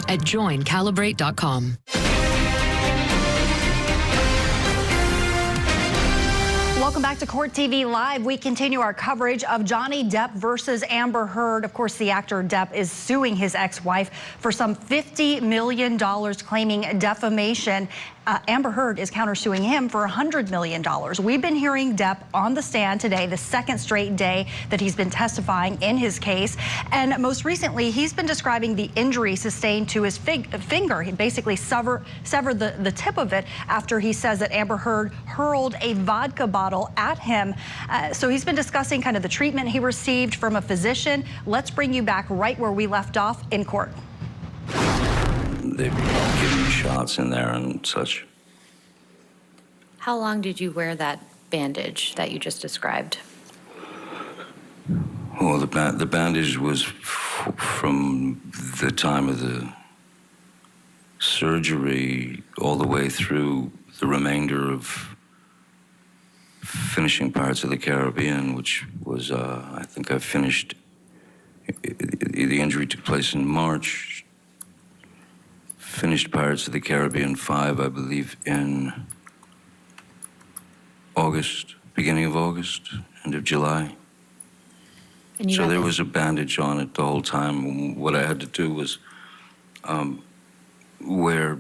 at joincalibrate.com. Welcome back to Court TV Live. We continue our coverage of Johnny Depp versus Amber Heard. Of course, the actor Depp is suing his ex-wife for some $50 million, claiming defamation. Amber Heard is countersuing him for $100 million. We've been hearing Depp on the stand today, the second straight day that he's been testifying in his case. And most recently, he's been describing the injury sustained to his finger. He basically severed the tip of it after he says that Amber Heard hurled a vodka bottle at him. So he's been discussing kind of the treatment he received from a physician. Let's bring you back right where we left off in court. They've given me shots in there and such. How long did you wear that bandage that you just described? Well, the bandage was from the time of the surgery all the way through the remainder of finishing Pirates of the Caribbean, which was, I think I finished, the injury took place in March. Finished Pirates of the Caribbean 5, I believe, in August, beginning of August, end of July. And So there was a bandage on it the whole time. What I had to do was wear,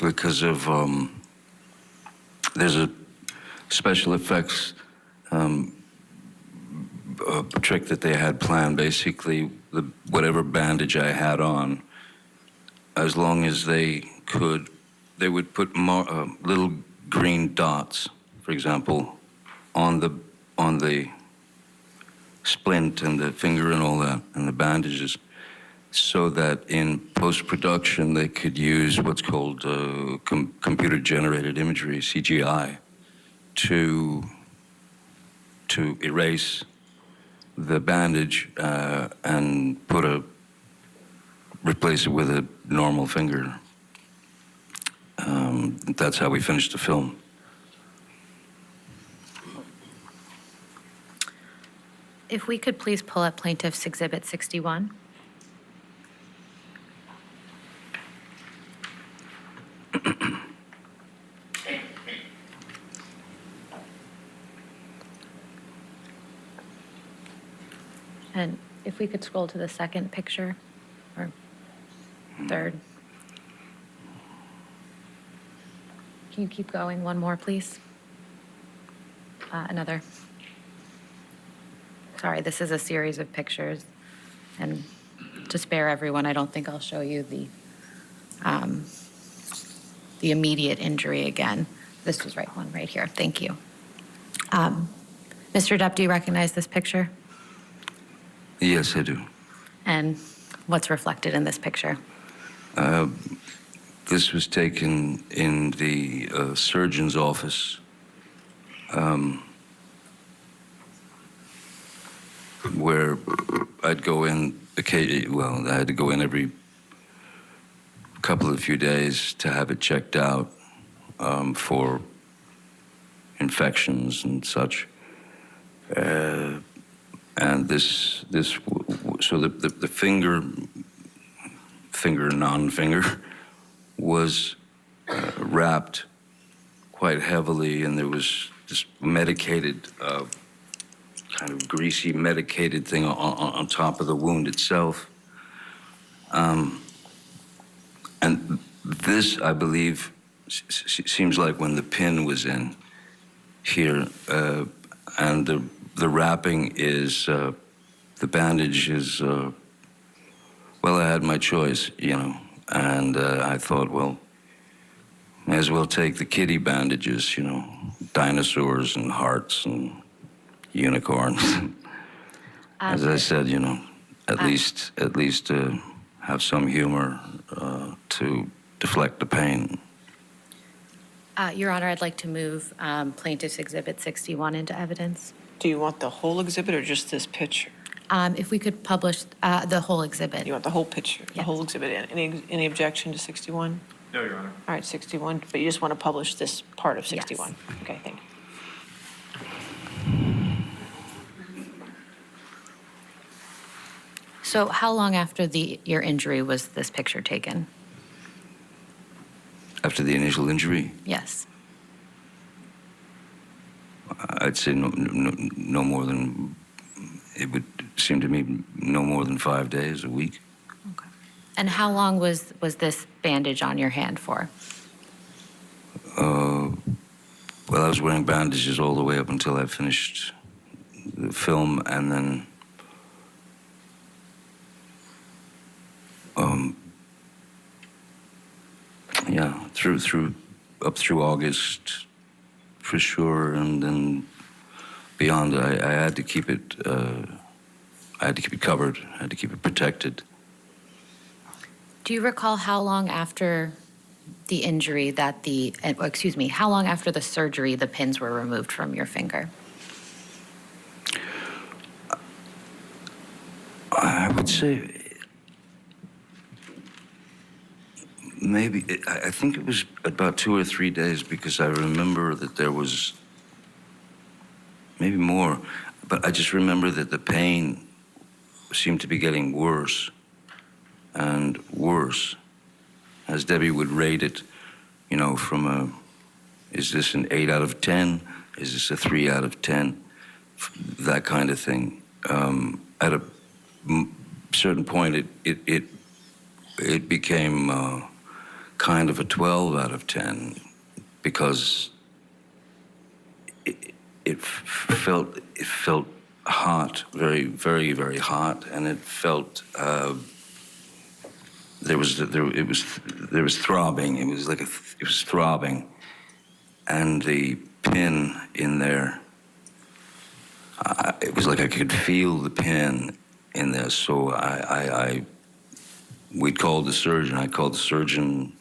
because of, there's a special effects trick that they had planned. Basically, whatever bandage I had on, as long as they could, they would put little green dots, for example, on the splint and the finger and all that, and the bandages, so that in post-production they could use what's called computer-generated imagery, CGI, to erase the bandage and replace it with a normal finger. That's how we finished the film. If we could please pull up Plaintiff's Exhibit 61. And if we could scroll to the second picture, or third. Can you keep going one more, please? Another. Sorry, this is a series of pictures, and to spare everyone, I don't think I'll show you the immediate injury again. This was one right here. Thank you. Mr. Depp, do you recognize this picture? Yes, I do. And what's reflected in this picture? This was taken in the surgeon's office, where I'd go in I had to go in every few days to have it checked out for infections and such. And so the non-finger, was wrapped quite heavily, and there was this medicated, kind of greasy medicated thing on top of the wound itself. And this, I believe, seems like when the pin was in here, and the wrapping is, the bandage is, well, I had my choice, and I thought, well, may as well take the kiddie bandages, dinosaurs and hearts and unicorns. As I said, at least have some humor to deflect the pain. Your Honor, I'd like to move Plaintiff's Exhibit 61 into evidence. Do you want the whole exhibit or just this picture? If we could publish the whole exhibit. You want the whole picture, the Yes. whole exhibit? Any objection to 61? No, Your Honor. All right, 61, but you just want to publish this part of 61? Yes. Okay, thank you. So how long after your injury was this picture taken? After the initial injury, Yes. I'd say no more than, it would seem to me, no more than 5 days, a week. Okay. And how long was this bandage on your hand for? Well, I was wearing bandages all the way up until I finished the film, and then yeah, up through August for sure, and then beyond, I had to keep it. I had to keep it covered. I had to keep it protected. Do you recall how long after the injury that how long after the surgery the pins were removed from your finger? I would say maybe, I think it was about 2 or 3 days, because I remember that there was maybe more, but I just remember that the pain seemed to be getting worse and worse as Debbie would rate it, you know, from is this an 8 out of 10? Is this a 3 out of 10? That kind of thing. At a certain point, it became kind of a 12 out of 10, because it felt hot, very, very, very hot, and it felt there was throbbing. It was like it was throbbing, and the pin in there. It was like I could feel the pin in there. So we'd called the surgeon. I called the surgeon,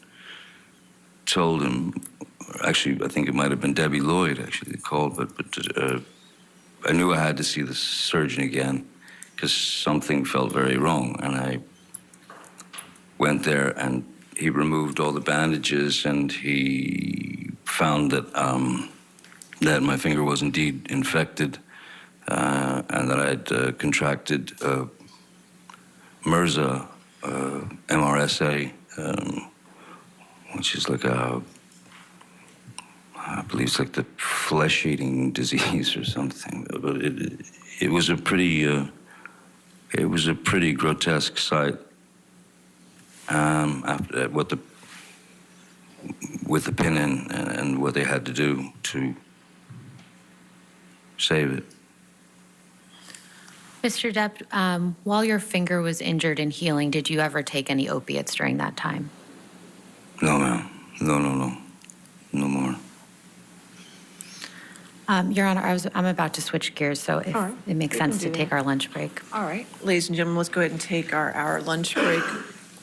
told him. Actually, I think it might have been Debbie Lloyd. Actually, they called, but I knew I had to see the surgeon again because something felt very wrong, and I went there, and he removed all the bandages, and he found that that my finger was indeed infected, and that I had contracted MRSA, MRSA, which is like I believe it's like the flesh-eating disease or something. But it was a pretty grotesque sight. After that, with the pin in, and what they had to do to save it. Mr. Depp, while your finger was injured and healing, did you ever take any opiates during that time? No, ma'am. No more. Your Honor, I'm about to switch gears, so if it makes sense to take our lunch break. All right, ladies and gentlemen, let's go ahead and take our hour lunch break.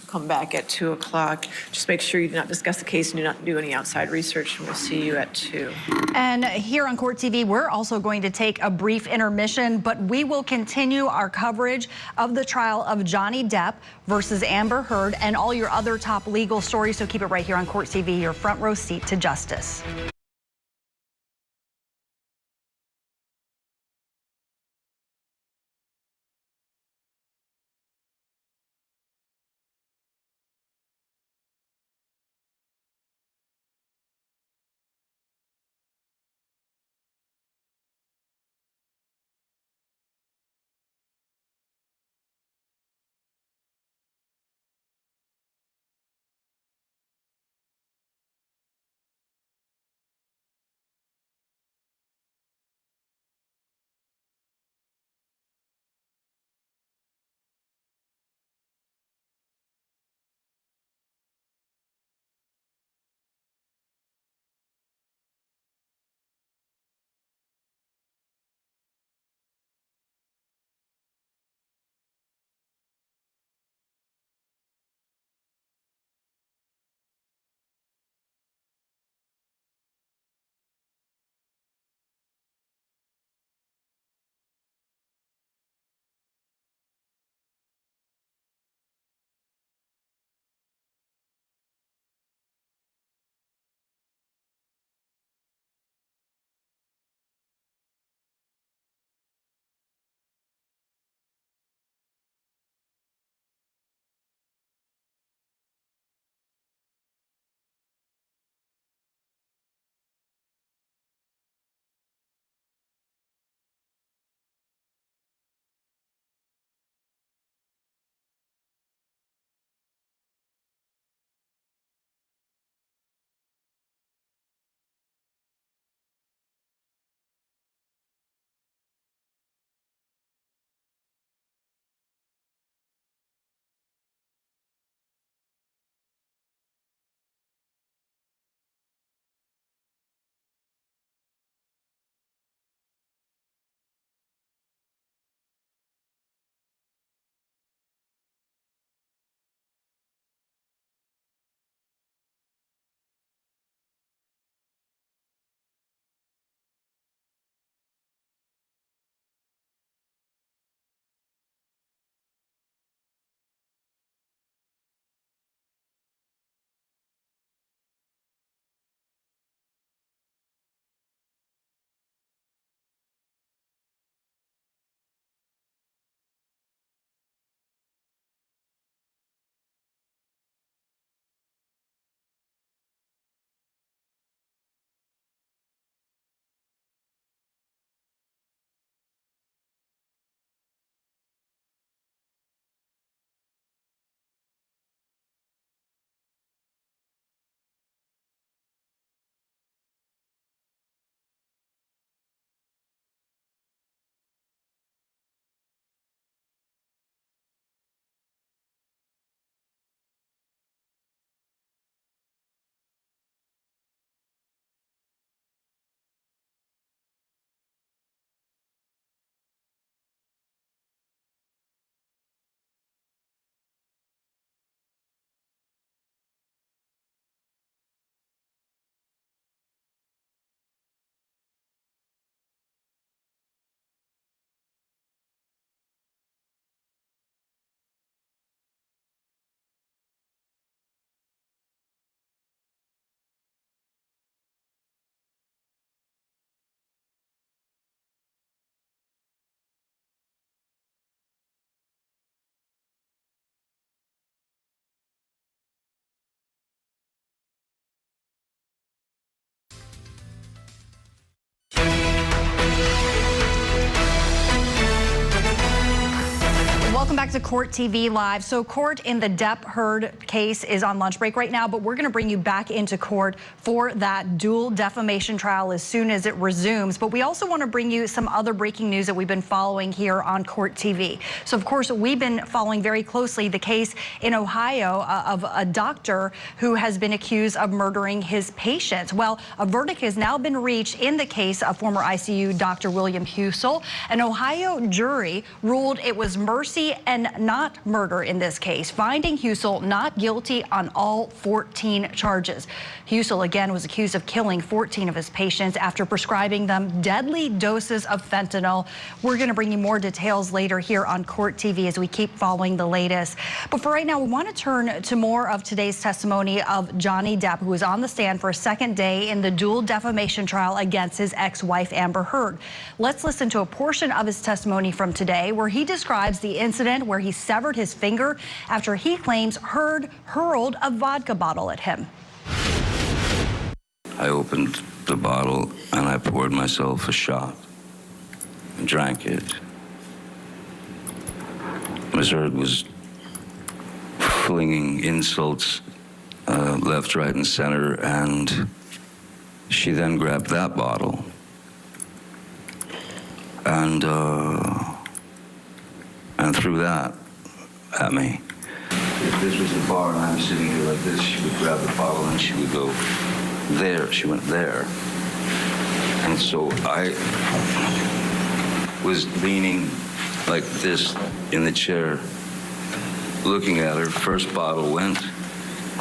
Come back at 2 o'clock. Just make sure you do not discuss the case and do not do any outside research, and we'll see you at 2. And here on Court TV, we're also going to take a brief intermission, but we will continue our coverage of the trial of Johnny Depp versus Amber Heard and all your other top legal stories. So keep it right here on Court TV, your front row seat to justice. Welcome back to Court TV Live. So court in the Depp Heard case is on lunch break right now, but we're going to bring you back into court for that dual defamation trial as soon as it resumes. But we also want to bring you some other breaking news that we've been following here on Court TV. So of course, we've been following very closely the case in Ohio of a doctor who has been accused of murdering his patients. Well, a verdict has now been reached in the case of former ICU Dr. William Husel. An Ohio jury ruled it was mercy and not murder in this case, finding Husel not guilty on all 14 charges. Husel again was accused of killing 14 of his patients after prescribing them deadly doses of fentanyl. We're going to bring you more details later here on Court TV as we keep following the latest. But for right now, we want to turn to more of today's testimony of Johnny Depp, who was on the stand for a second day in the dual defamation trial against his ex-wife Amber Heard. Let's listen to a portion of his testimony from today where he describes the incident where he severed his finger after he claims Heard hurled a vodka bottle at him. I opened the bottle and I poured myself a shot and drank it. Ms. Heard was flinging insults left, right, and center, and she then grabbed that bottle and threw that at me. If this was a bar and I'm sitting here like this, she would grab the bottle and she would go there. She went there. And so I was leaning like this in the chair, looking at her. First bottle went,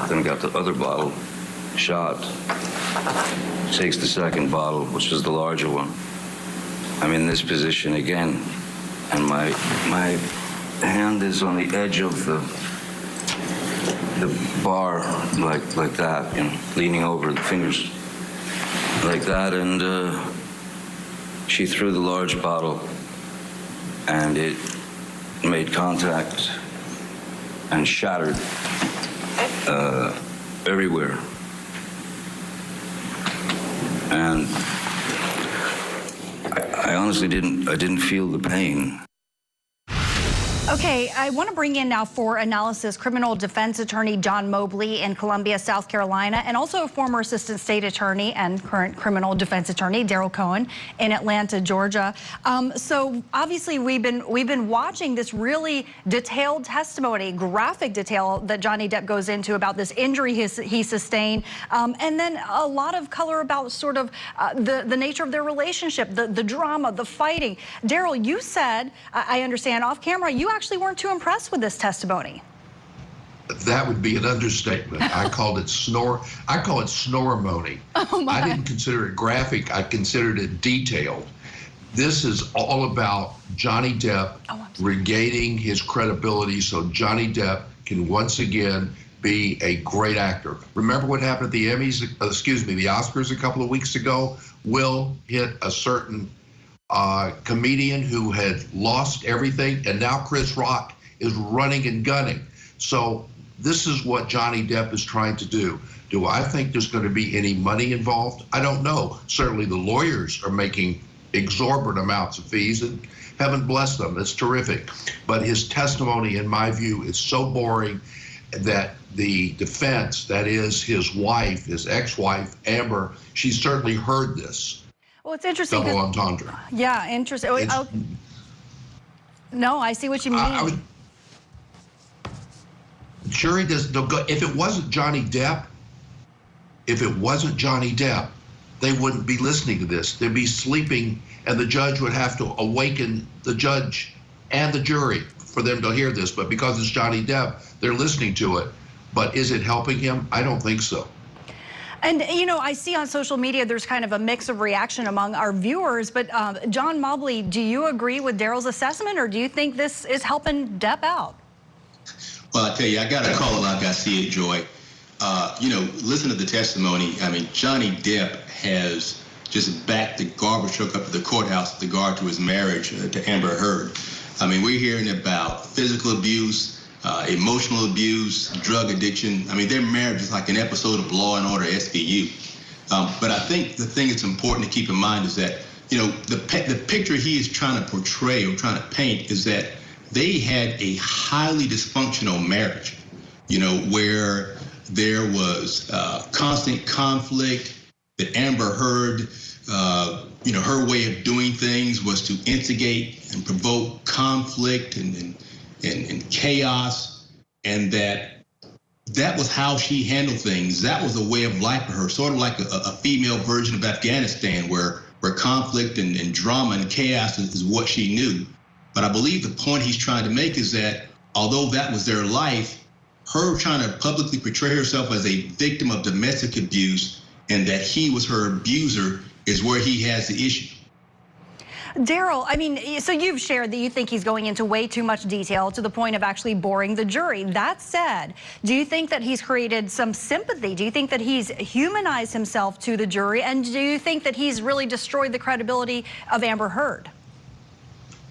then got the other bottle, shot. Takes the second bottle, which was the larger one. I'm in this position again, and my hand is on the edge of the bar, like that, you know, leaning over, the fingers like that, and she threw the large bottle, and it made contact and shattered everywhere. And I honestly didn't feel the pain. Okay, I want to bring in now for analysis criminal defense attorney John Mobley in Columbia, South Carolina, and also former assistant state attorney and current criminal defense attorney Daryl Cohen in Atlanta, Georgia. So obviously we've been watching this really detailed testimony, graphic detail that Johnny Depp goes into about this injury he sustained, and then a lot of color about sort of the nature of their relationship, the drama, the fighting. Daryl, you said, I understand off camera, you actually weren't too impressed with this testimony. That would be an understatement. I called it I call it snoremony. Oh I didn't consider it graphic. I considered it detailed. This is all about Johnny Depp regaining his credibility so Johnny Depp can once again be a great actor. Remember what happened at the Emmys, the Oscars a couple of weeks ago? Will hit a certain comedian who had lost everything, and now Chris Rock is running and gunning. So this is what Johnny Depp is trying to do. Do I think there's going to be any money involved? I don't know. Certainly the lawyers are making exorbitant amounts of fees, and heaven bless them. It's terrific. But his testimony, in my view, is so boring that the defense, that is his wife, his ex-wife, Amber, she certainly heard this. Well, it's interesting. Double entendre. Yeah, interesting. No, I see what you mean. Jury does. If it wasn't Johnny Depp, they wouldn't be listening to this. They'd be sleeping, and the judge would have to awaken the judge and the jury for them to hear this. But because it's Johnny Depp, they're listening to it. But is it helping him? I don't think so. And, you know, I see on social media there's kind of a mix of reaction among our viewers. But John Mobley, do you agree with Daryl's assessment, or do you think this is helping Depp out? Well, I tell you, I got to call it like I see it, Joy. You know, listen to the testimony. I mean, Johnny Depp has just backed the garbage truck up to the courthouse with regard to his marriage to Amber Heard. I mean, we're hearing about physical abuse, emotional abuse, drug addiction. I mean, their marriage is like an episode of Law and Order SVU. But I think the thing that's important to keep in mind is that, you know, the picture he is trying to portray or trying to paint is that they had a highly dysfunctional marriage, you know, where there was constant conflict, that Amber Heard, you know, her way of doing things was to instigate and provoke conflict and chaos, and that was how she handled things. That was a way of life for her, sort of like a female version of Afghanistan, where conflict and drama and chaos is what she knew. But I believe the point he's trying to make is that although that was their life, her trying to publicly portray herself as a victim of domestic abuse and that he was her abuser is where he has the issue. Daryl, I mean, so you've shared that you think he's going into way too much detail to the point of actually boring the jury. That said, do you think that he's created some sympathy? Do you think that he's humanized himself to the jury? And do you think that he's really destroyed the credibility of Amber Heard?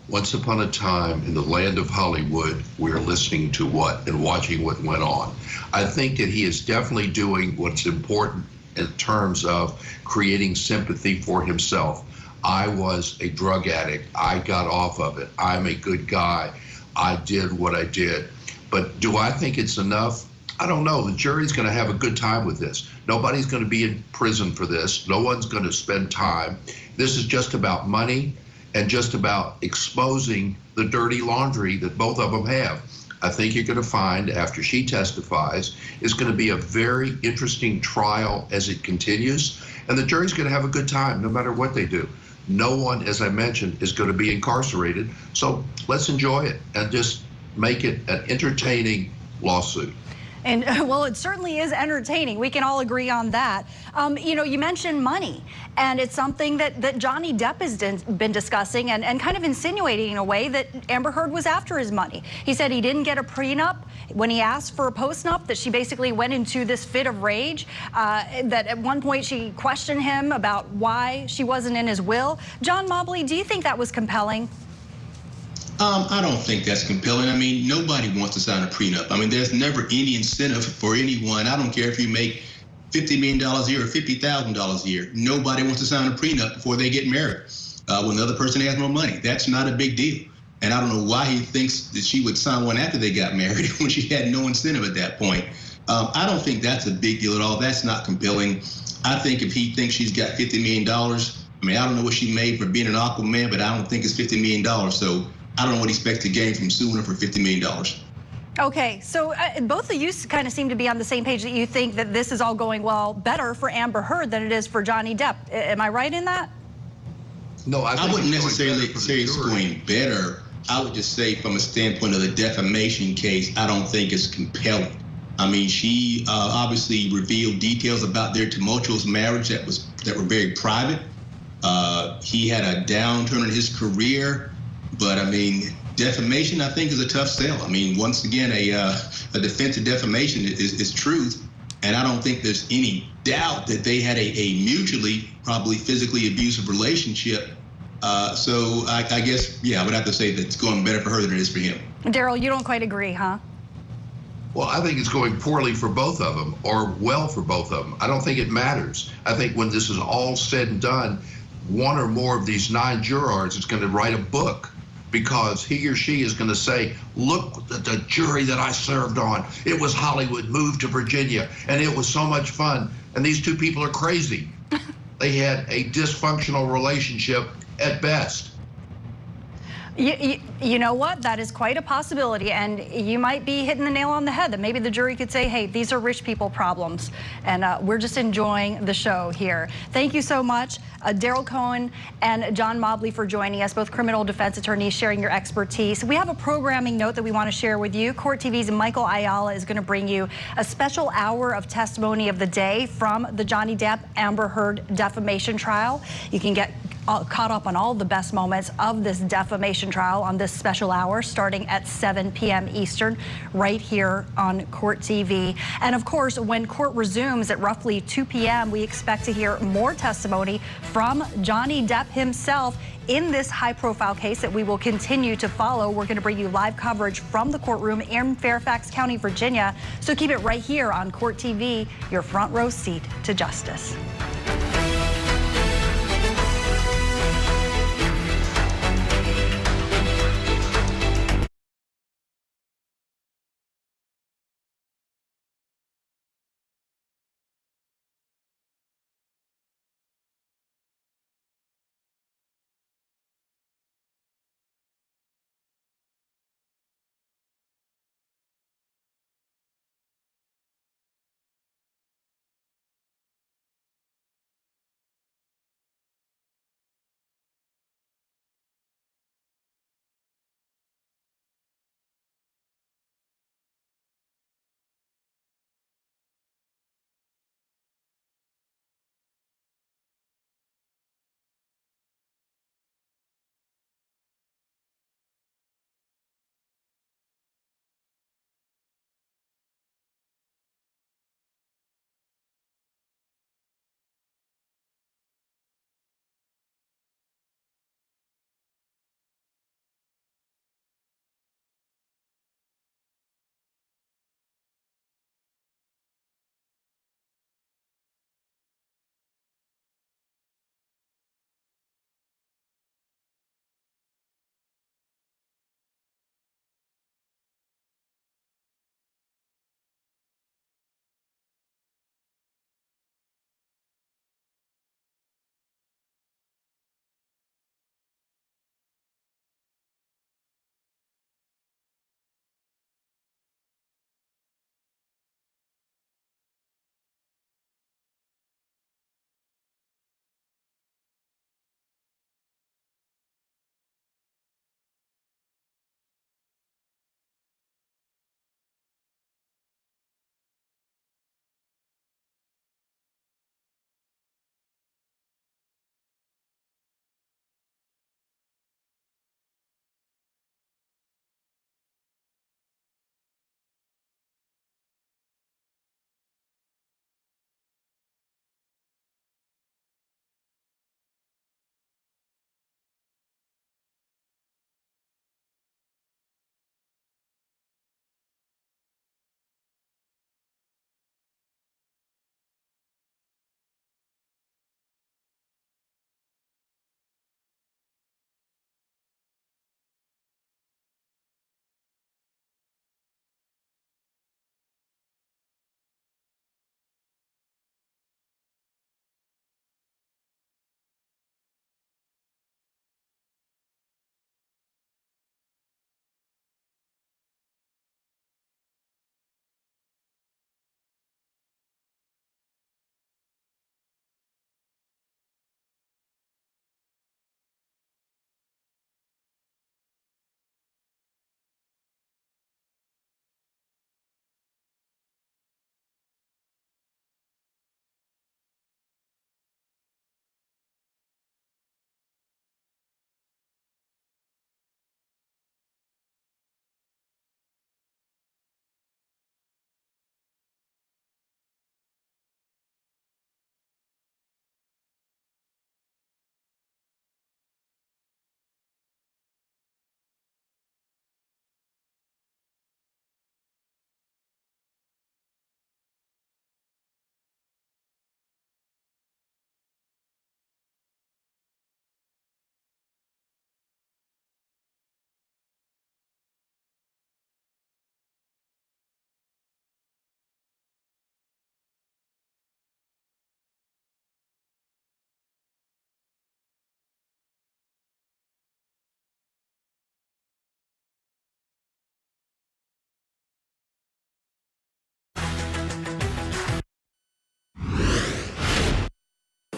Once upon a time in the land of Hollywood, we were listening to what and watching what went on. I think that he is definitely doing what's important in terms of creating sympathy for himself. I was a drug addict. I got off of it. I'm a good guy. I did what I did. But do I think it's enough? I don't know. The jury's going to have a good time with this. Nobody's going to be in prison for this. No one's going to spend time. This is just about money and just about exposing the dirty laundry that both of them have. I think you're going to find after she testifies, it's going to be a very interesting trial as it continues. And the jury's going to have a good time no matter what they do. No one, as I mentioned, is going to be incarcerated. So let's enjoy it and just make it an entertaining lawsuit. And well, it certainly is entertaining. We can all agree on that. You know, you mentioned money, and it's something that Johnny Depp has been discussing and kind of insinuating in a way that Amber Heard was after his money. He said he didn't get a prenup. When he asked for a postnup, that she basically went into this fit of rage, that at one point she questioned him about why she wasn't in his will. John Mobley, do you think that was compelling? I don't think that's compelling. I mean, nobody wants to sign a prenup. I mean, there's never any incentive for anyone. I don't care if you make $50 million a year or $50,000 a year. Nobody wants to sign a prenup before they get married when the other person has more money. That's not a big deal. And I don't know why he thinks that she would sign one after they got married when she had no incentive at that point. I don't think that's a big deal at all. That's not compelling. I think if he thinks she's got $50 million, I mean, I don't know what she made for being an Aquaman, but I don't think it's $50 million. So I don't know what he expects to gain from suing her for $50 million. Okay, so both of you kind of seem to be on the same page that you think that this is all going well better for Amber Heard than it is for Johnny Depp. Am I right in that? No, I wouldn't necessarily say it's going better. I would just say from a standpoint of the defamation case, I don't think it's compelling. I mean, she obviously revealed details about their tumultuous marriage that were very private. He had a downturn in his career. But I mean, defamation, I think, is a tough sell. I mean, once again, a defense of defamation is truth. And I don't think there's any doubt that they had a mutually, probably physically abusive relationship. So I guess, yeah, I would have to say that it's going better for her than it is for him. Daryl, you don't quite agree, huh? Well, I think it's going poorly for both of them, or well for both of them. I don't think it matters. I think when this is all said and done, one or more of these 9 jurors is going to write a book, because he or she is going to say, look at the jury that I served on. It was Hollywood, moved to Virginia, and it was so much fun. And these 2 people are crazy. They had a dysfunctional relationship at best. You know what? That is quite a possibility, and you might be hitting the nail on the head that maybe the jury could say, hey, these are rich people problems, and we're just enjoying the show here. Thank you so much, Daryl Cohen and John Mobley, for joining us, both criminal defense attorneys sharing your expertise. We have a programming note that we want to share with you. Court TV's Michael Ayala is going to bring you a special hour of testimony of the day from the Johnny Depp Amber Heard defamation trial. You can get caught up on all the best moments of this defamation trial on this special hour starting at 7 p.m. Eastern right here on Court TV. And of course, when court resumes at roughly 2 p.m., we expect to hear more testimony from Johnny Depp himself in this high-profile case that we will continue to follow. We're going to bring you live coverage from the courtroom in Fairfax County, Virginia. So keep it right here on Court TV, your front row seat to justice.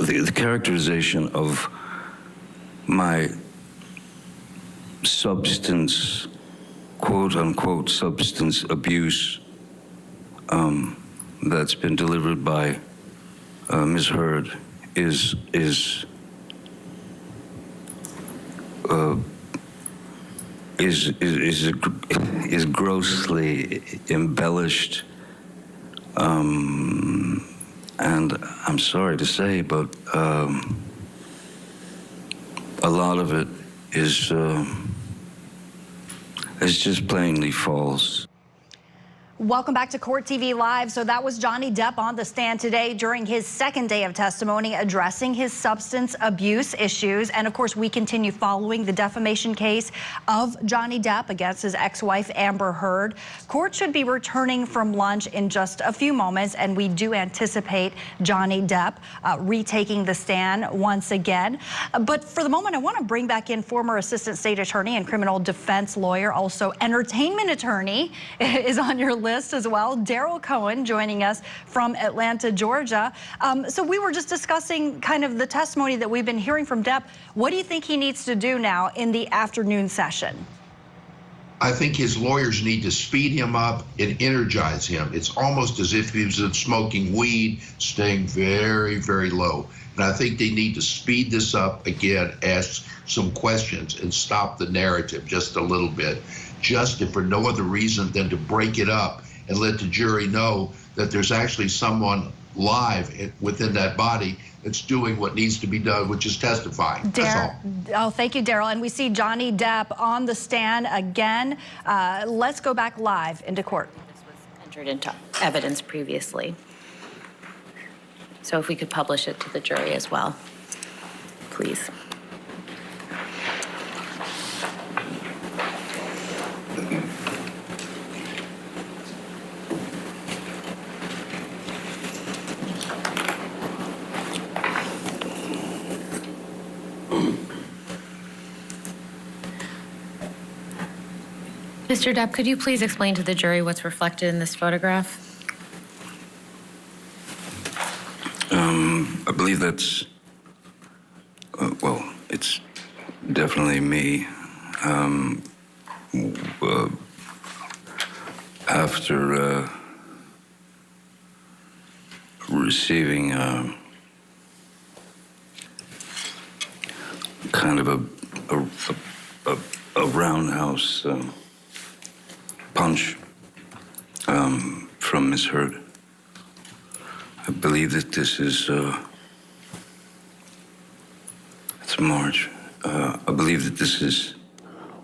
the characterization of my substance, quote unquote, substance abuse that's been delivered by Ms. Heard is grossly embellished, and I'm sorry to say, but a lot of it is just plainly false. Welcome back to Court TV Live. So that was Johnny Depp on the stand today during his second day of testimony addressing his substance abuse issues. And of course, we continue following the defamation case of Johnny Depp against his ex-wife Amber Heard. Court should be returning from lunch in just a few moments, and we do anticipate Johnny Depp retaking the stand once again. But for the moment, I want to bring back in former assistant state attorney and criminal defense lawyer, also entertainment attorney, is on your list as well. Daryl Cohen joining us from Atlanta, Georgia. So we were just discussing kind of the testimony that we've been hearing from Depp. What do you think he needs to do now in the afternoon session? I think his lawyers need to speed him up and energize him. It's almost as if he was smoking weed, staying very, very low. And I think they need to speed this up again, ask some questions, and stop the narrative just a little bit, just if for no other reason than to break it up and let the jury know that there's actually someone live within that body that's doing what needs to be done, which is testifying. That's all. Oh, thank you, Daryl. And we see Johnny Depp on the stand again. Let's go back live into court. This was entered into evidence previously. So if we could publish it to the jury as well, please. Mr. Depp, could you please explain to the jury what's reflected in this photograph? I believe that's, well, it's definitely me. After receiving kind of a roundhouse punch from Ms. Heard. I believe that this is, it's March. I believe that this is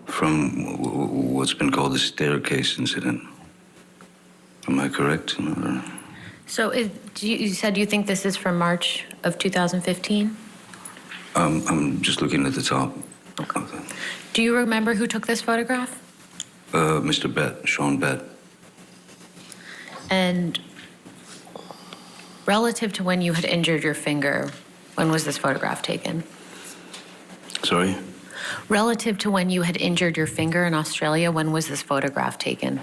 from what's been called the staircase incident. Am I correct? So you said you think this is from March of 2015? I'm just looking at the top. Okay. Do you remember who took this photograph? Mr. Bett, Sean Bett. And relative to when you had injured your finger, when was this photograph taken? Sorry? Relative to when you had injured your finger in Australia, when was this photograph taken?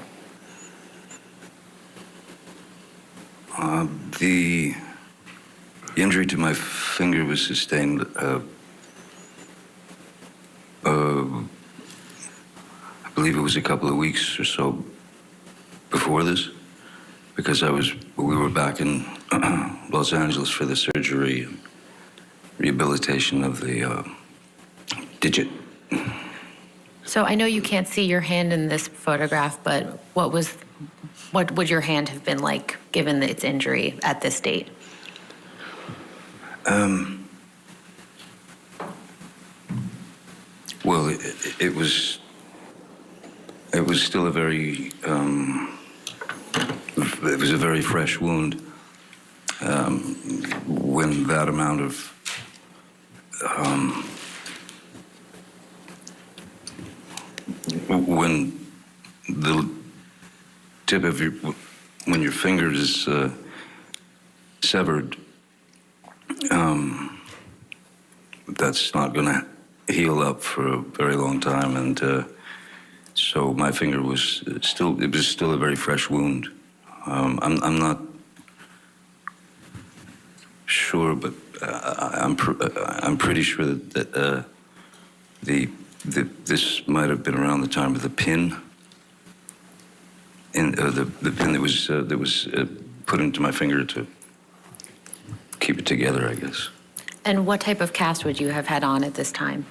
The injury to my finger was sustained I believe it was a couple of weeks or so before this, because we were back in Los Angeles for the surgery and rehabilitation of the digit. So I know you can't see your hand in this photograph, but what would your hand have been like given its injury at this date? Well, it was still a very, it was a very fresh wound. When that amount of, when the tip of when your finger is severed, that's not going to heal up for a very long time, and so my finger was still a very fresh wound. I'm not sure, but I'm pretty sure that this might have been around the time of the pin. In the pin that was put into my finger to keep it together, I guess. And what type of cast would you have had on at this time?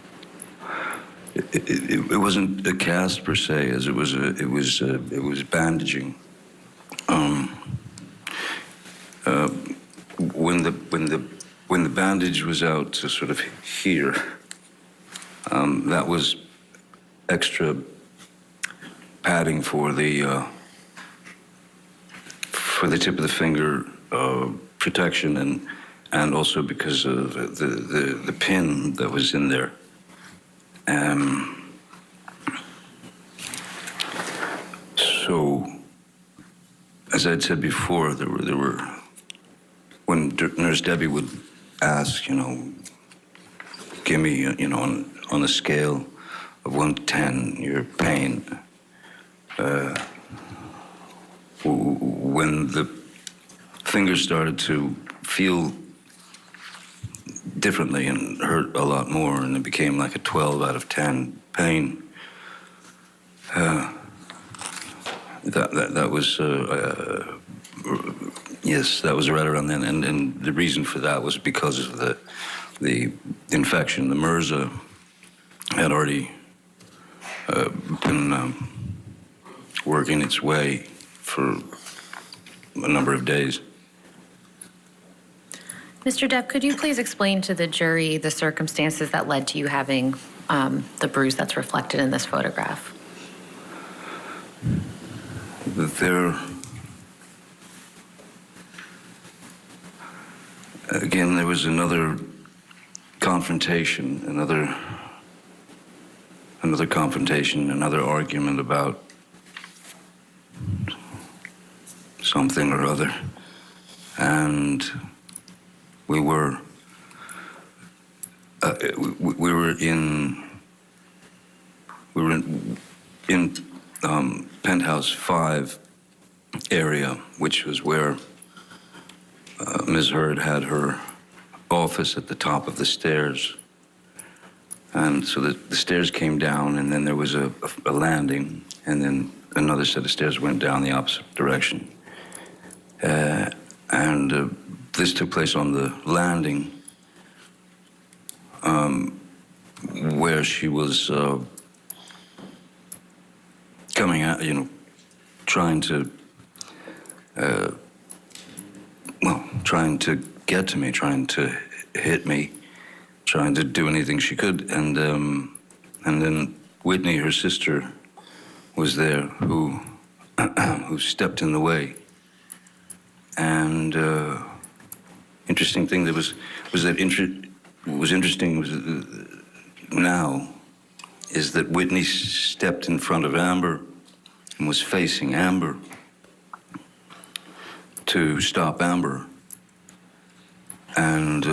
It wasn't a cast per se, as it was bandaging. When the bandage was out to sort of here, that was extra padding for the tip of the finger protection, and also because of the pin that was in there. So, as I'd said before, there were when Nurse Debbie would ask, give me, on a scale of 1 to 10, your pain. When the fingers started to feel differently and hurt a lot more, and it became like a 12 out of 10 pain, that was yes, that was right around then, and the reason for that was because of the infection. The MRSA had already been working its way for a number of days. Mr. Depp, could you please explain to the jury the circumstances that led to you having the bruise that's reflected in this photograph? Again, there was another confrontation, another confrontation, another argument about something or other, and we were in penthouse 5 area, which was where Ms. Heard had her office at the top of the stairs. And so the stairs came down, and then there was a landing, and then another set of stairs went down the opposite direction. And this took place on the landing, where she was coming out, trying to get to me, trying to hit me, trying to do anything she could, and then Whitney, her sister, was there, who stepped in the way. And interesting thing that was interesting now is that Whitney stepped in front of Amber and was facing Amber to stop Amber. And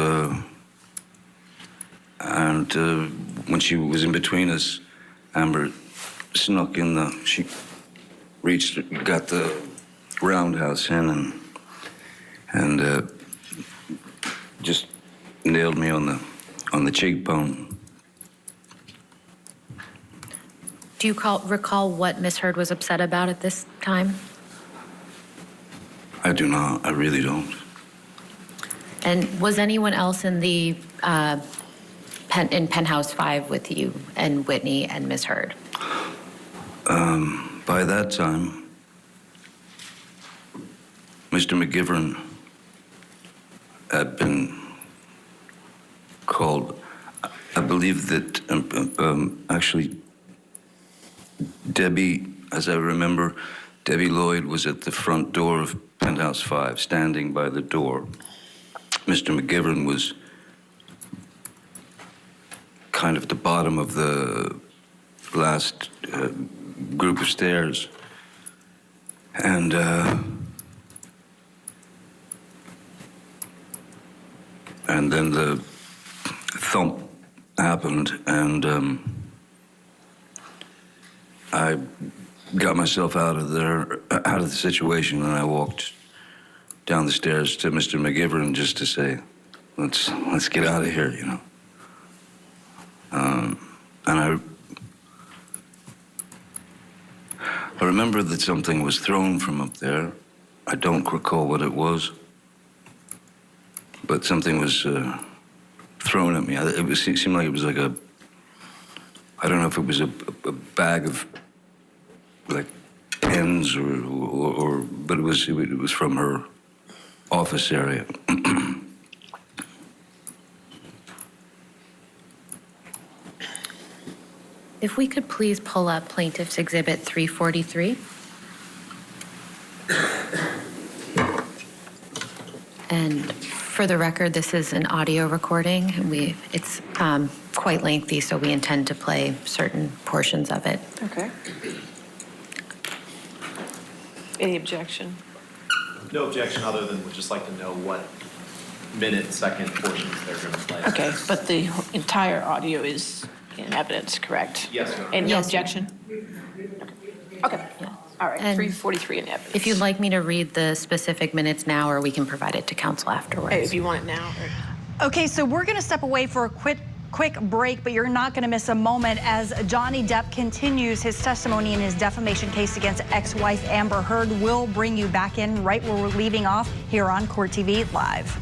when she was in between us, Amber snuck in she got the roundhouse in and just nailed me on the cheekbone. Do you recall what Ms. Heard was upset about at this time? I do not. I really don't. And was anyone else in the in penthouse 5 with you and Whitney and Ms. Heard? By that time, Mr. McGivern had been called. I believe that actually Debbie, as I remember, Debbie Lloyd was at the front door of penthouse 5, standing by the door. Mr. McGivern was kind of at the bottom of the last group of stairs. And then the thump happened, and I got myself out of the situation, and I walked down the stairs to Mr. McGivern just to say, let's get out of here, you know. And I remember that something was thrown from up there. I don't recall what it was, but something was thrown at me. It seemed like it was like I don't know if it was a bag of like pens but it was from her office area. If we could please pull up Plaintiff's Exhibit 343. And for the record, this is an audio recording. It's quite lengthy, so we intend to play certain portions of it. Okay. Any objection? No objection, other than we'd just like to know what minute, second portions they're going to play. Okay, but the entire audio is in evidence, correct? Yes, ma'am. And no Yes. objection? Okay. All right, And 343 in evidence. If you'd like me to read the specific minutes now, or we can provide it to counsel afterwards. Hey, if you want it now. Okay, so we're going to step away for a quick break, but you're not going to miss a moment as Johnny Depp continues his testimony in his defamation case against ex-wife Amber Heard. We'll bring you back in right where we're leaving off here on Court TV Live.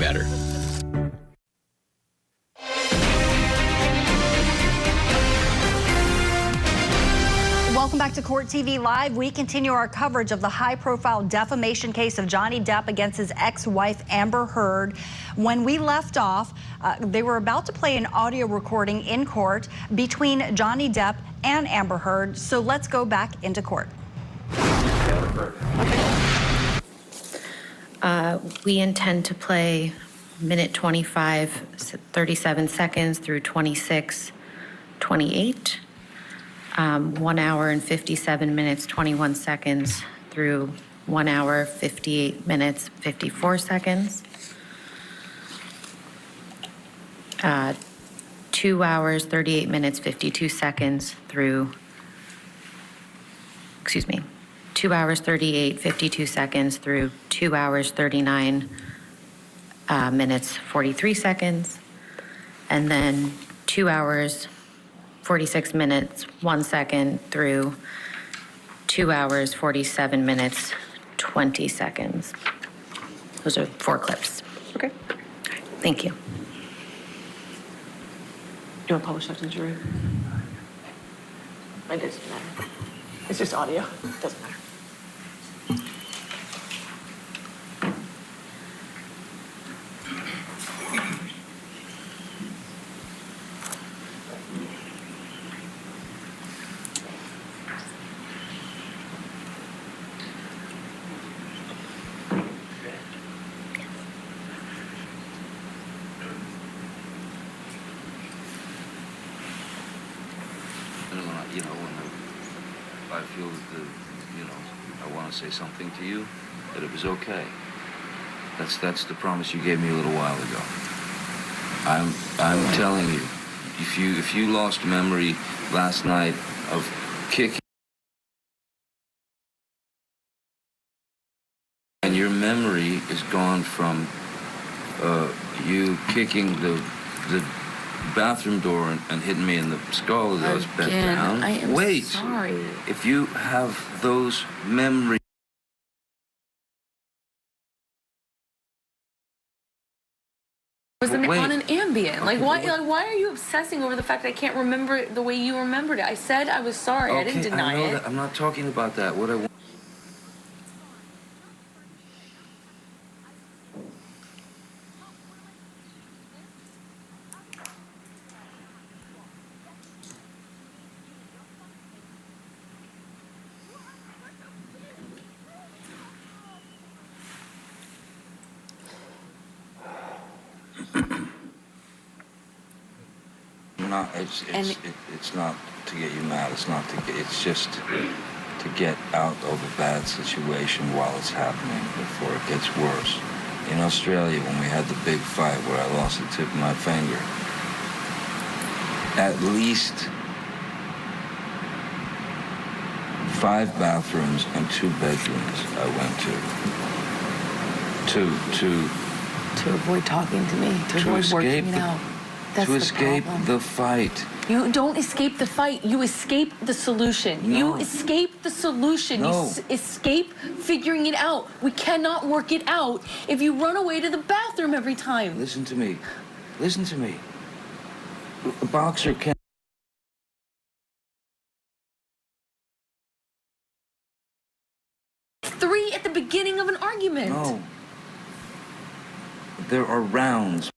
better. Welcome back to Court TV Live. We continue our coverage of the high-profile defamation case of Johnny Depp against his ex-wife Amber Heard. When we left off, they were about to play an audio recording in court between Johnny Depp and Amber Heard. So let's go back into court. We intend to play minute 25, 37 seconds through 26, 28. 1 hour and 57 minutes, 21 seconds through 1 hour, 58 minutes, 54 seconds. 2 hours, 38 minutes, 52 seconds through, 2 hours, 38, 52 seconds through 2 hours, 39 minutes, 43 seconds. And then 2 hours, 46 minutes, 1 second through 2 hours, 47 minutes, 20 seconds. Those are 4 clips. Okay. Thank you. You want to publish that to the jury? It doesn't matter. It's just audio. It doesn't matter. I feel that, I want to say something to you, that it was okay. That's the promise you gave me a little while ago. I'm telling you, if you lost memory last night of kicking, and your memory is gone from you kicking the bathroom door and hitting me in the skull as I was bent down. I am Wait, sorry. if you have those memories. Was on an Ambien. Like, why are you obsessing over the fact that I can't remember it the way you remembered it? I said I was sorry. I didn't deny it. That. I'm not talking about that. What I want. It's not to get you mad. It's just to get out of a bad situation while it's happening before it gets worse. In Australia, when we had the big fight where I lost the tip of my finger, at least 5 bathrooms and 2 bedrooms I went to avoid talking to me, to avoid working it out. That's to escape the fight. You don't escape the fight. You escape the solution. No. You escape the solution. No. You escape figuring it out. We cannot work it out if you run away to the bathroom every time. Listen to me. Listen to me. A boxer can't. Three at the beginning of an argument. No. There are rounds.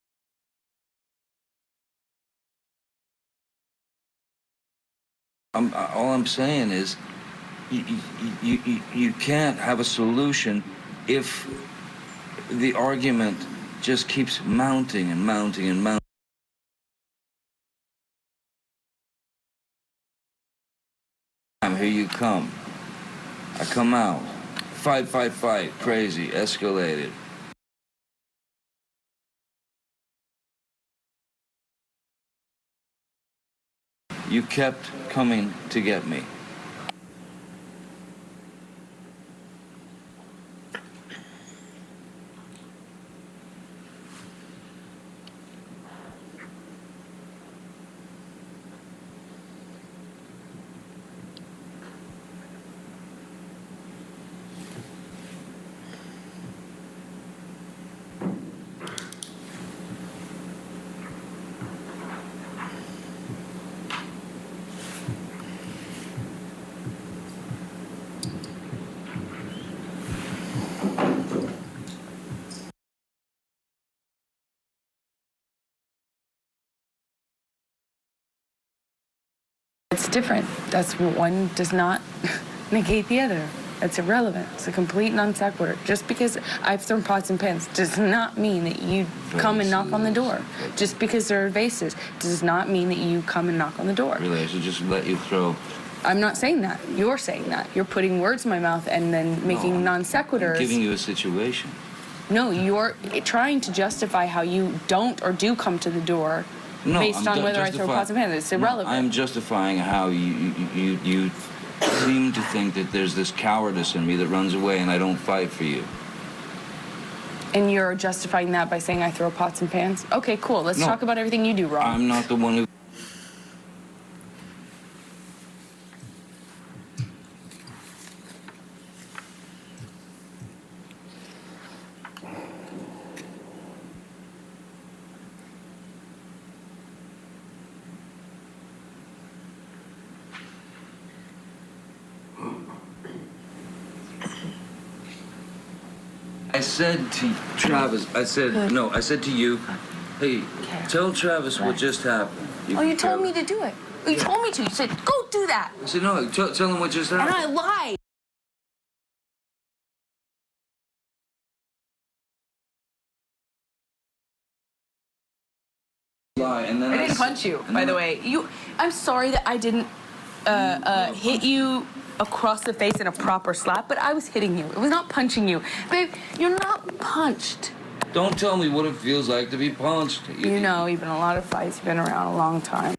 All I'm saying is, you can't have a solution if the argument just keeps mounting and mounting and mounting. Here you come. I come out. Fight, crazy, escalated. You kept coming to get me. It's different. That's one does not negate the other. It's irrelevant. It's a complete non sequitur. Just because I've thrown pots and pans does not mean that you come and knock on the door. Just because there are vases does not mean that you come and knock on the door. Really, I should just let you throw. I'm not saying that. You're saying that. You're putting words in my mouth and then making non sequiturs. I'm giving you a situation. No, you're trying to justify how you don't or do come to the door based on whether I throw pots and pans. It's irrelevant. I'm justifying how you seem to think that there's this cowardice in me that runs away and I don't fight for you. And you're justifying that by saying I throw pots and pans? Okay, cool. Let's talk about everything you do wrong. I'm not the one who... I said to Travis, I said to you, hey, tell Travis what just happened. You told me to do it. You told me to. You said, go do that. I said, no, tell him what just happened. And I lied. And then I didn't punch you, by the way. I'm sorry that I didn't hit you across the face in a proper slap, but I was hitting you. It was not punching you. Babe, you're not punched. Don't tell me what it feels like to be punched. You know, you've been in a lot of fights. You've been around a long time.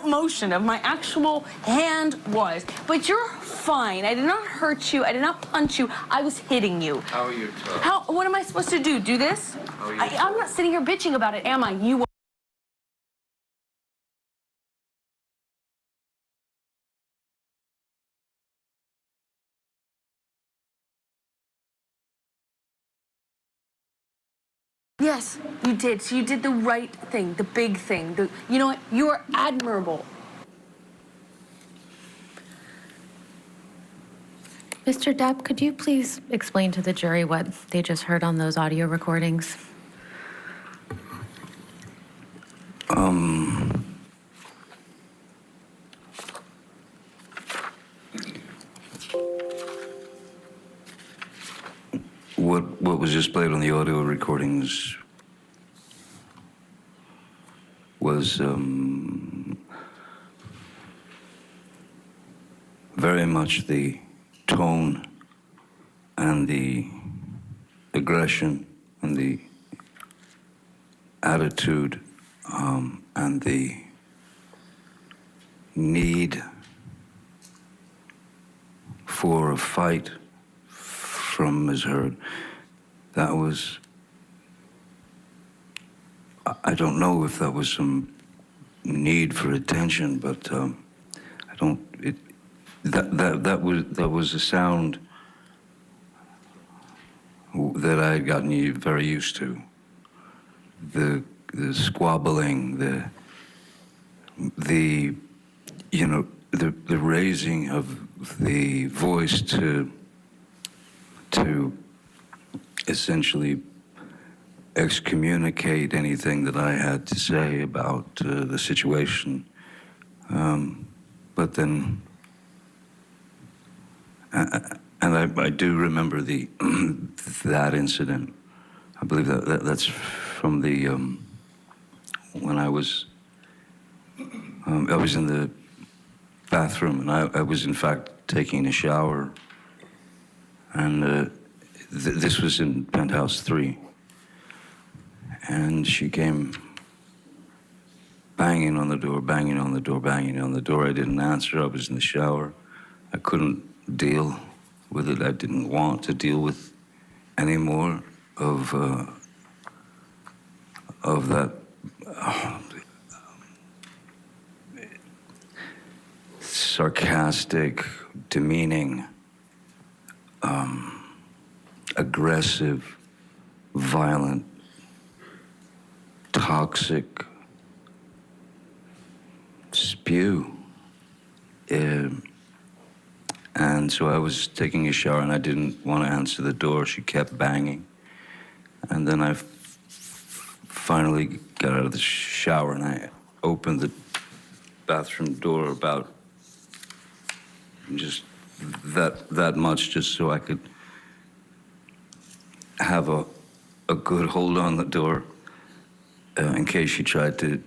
Motion of my actual hand was, but you're fine. I did not hurt you. I did not punch you. I was hitting you. How are your toes? What am I supposed to do? Do this? I'm not sitting here bitching about it, am I? You. Yes, you did. So you did the right thing, the big thing. You know what? You are admirable. Mr. Depp, could you please explain to the jury what they just heard on those audio recordings? What was just played on the audio recordings was very much the tone and the aggression and the attitude and the need for a fight from Ms. Heard. That was, I don't know if that was some need for attention, but that was a sound that I had gotten very used to. The squabbling, the raising of the voice to essentially excommunicate anything that I had to say about the situation. But then, and I do remember that incident. I believe that's from the when I was in the bathroom, and I was in fact taking a shower, and this was in penthouse 3, and she came banging on the door, banging on the door, banging on the door. I didn't answer. I was in the shower. I couldn't deal with it. I didn't want to deal with any more of that sarcastic, demeaning, aggressive, violent, toxic spew. And so I was taking a shower, and I didn't want to answer the door. She kept banging. And then I finally got out of the shower, and I opened the bathroom door about just that much, just so I could have a good hold on the door in case she tried to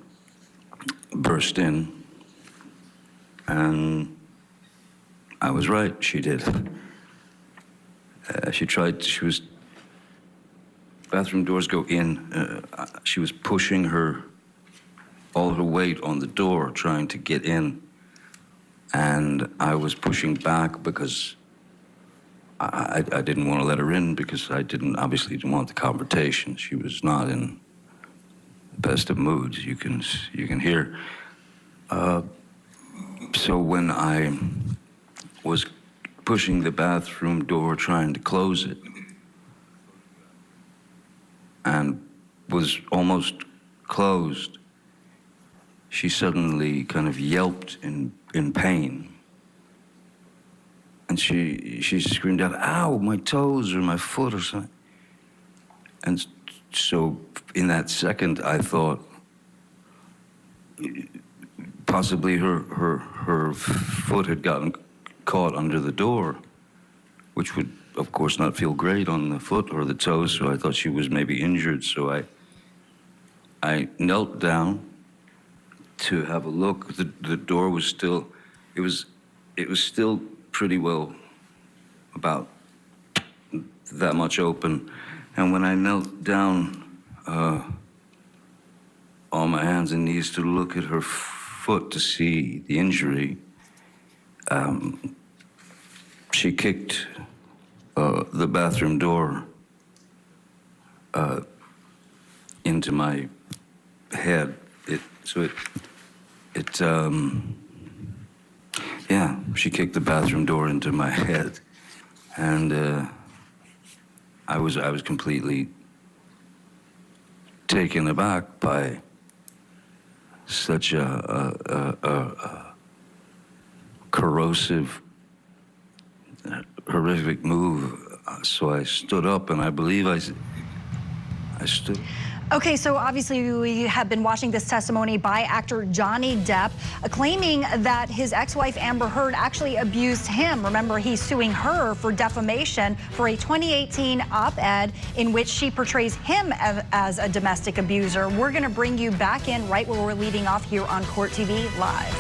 burst in. And I was right, she did. Bathroom doors go in. She was pushing all her weight on the door, trying to get in. And I was pushing back because I didn't want to let her in, because I obviously didn't want the confrontation. She was not in the best of moods, you can hear. So when I was pushing the bathroom door, trying to close it, and was almost closed, she suddenly kind of yelped in pain. And she screamed out, "Ow, my toes or my foot or something." And so in that second, I thought possibly her foot had gotten caught under the door, which would, of course, not feel great on the foot or the toes, so I thought she was maybe injured. So I knelt down to have a look. The door was still, it was still pretty well about that much open. And when I knelt down on my hands and knees to look at her foot to see the injury, she kicked the bathroom door into my head. She kicked the bathroom door into my head, and I was completely taken aback by such a corrosive, horrific move. So I stood up, and I believe I stood. Okay, so obviously we have been watching this testimony by actor Johnny Depp, claiming that his ex-wife Amber Heard actually abused him. Remember, he's suing her for defamation for a 2018 op-ed in which she portrays him as a domestic abuser. We're going to bring you back in right where we're leading off here on Court TV Live.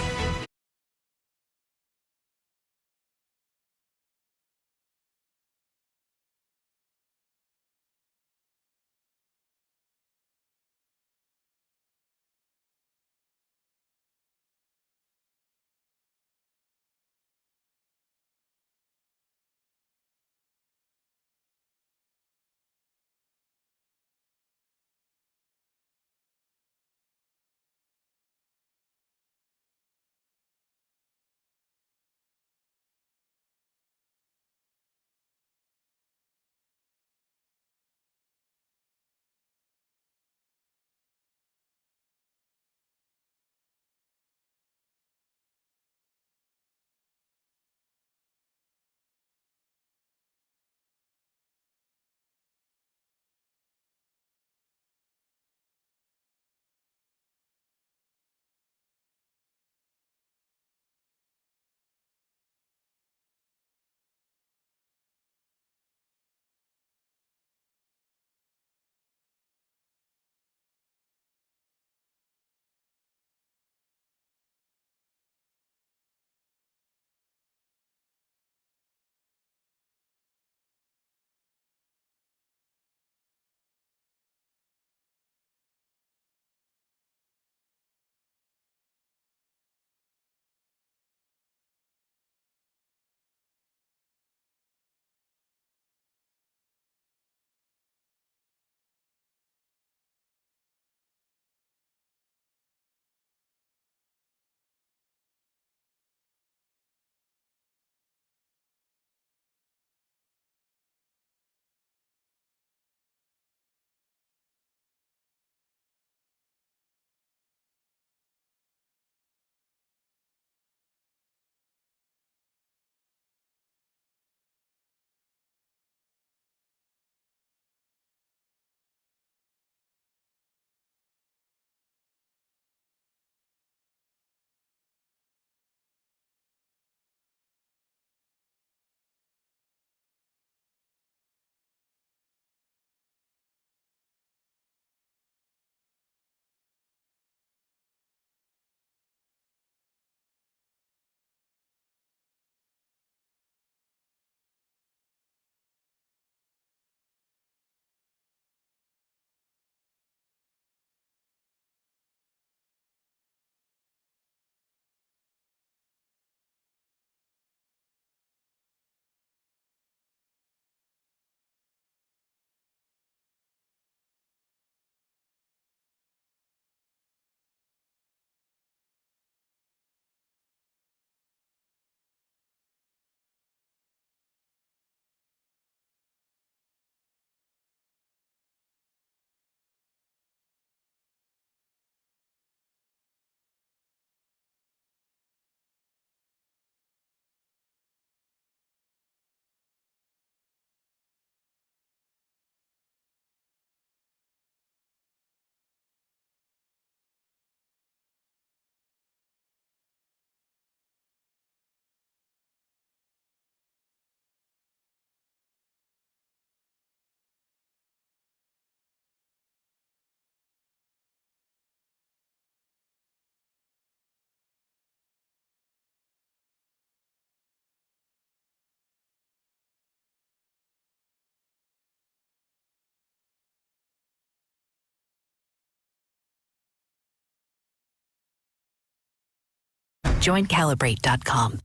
Join Calibrate.com.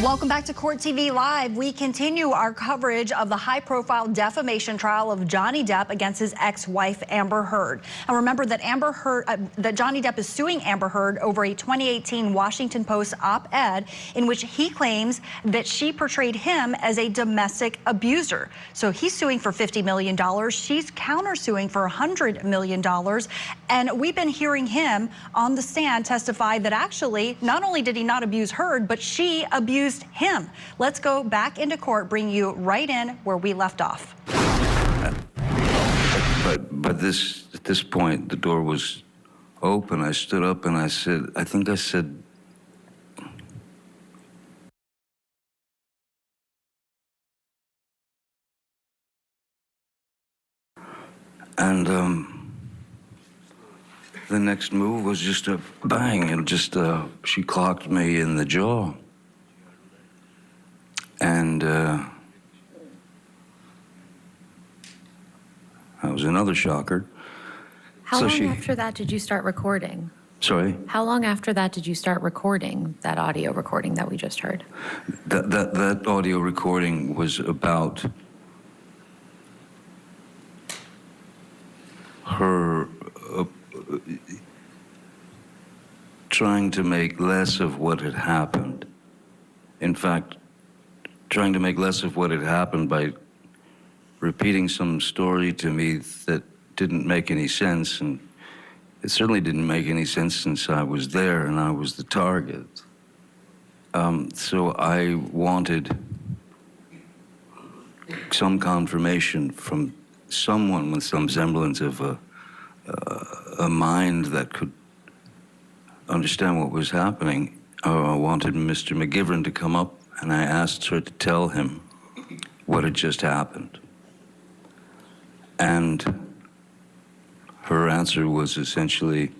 Welcome back to Court TV Live. We continue our coverage of the high-profile defamation trial of Johnny Depp against his ex-wife Amber Heard. And remember that that Johnny Depp is suing Amber Heard over a 2018 Washington Post op-ed in which he claims that she portrayed him as a domestic abuser. So he's suing for $50 million. She's countersuing for $100 million. And we've been hearing him on the stand testify that actually not only did he not abuse Heard, but she abused him. Let's go back into court, bring you right in where we left off. But at this point, the door was open. I stood up and I said, and the next move was just a bang, and she clocked me in the jaw. And that was another shocker. How long after that did you start recording? Sorry? How long after that did you start recording that audio recording that we just heard? That audio recording was about her trying to make less of what had happened. In fact, trying to make less of what had happened by repeating some story to me that didn't make any sense, and it certainly didn't make any sense since I was there and I was the target. So I wanted some confirmation from someone with some semblance of a mind that could understand what was happening. I wanted Mr. McGivern to come up, and I asked her to tell him what had just happened. And her answer was essentially,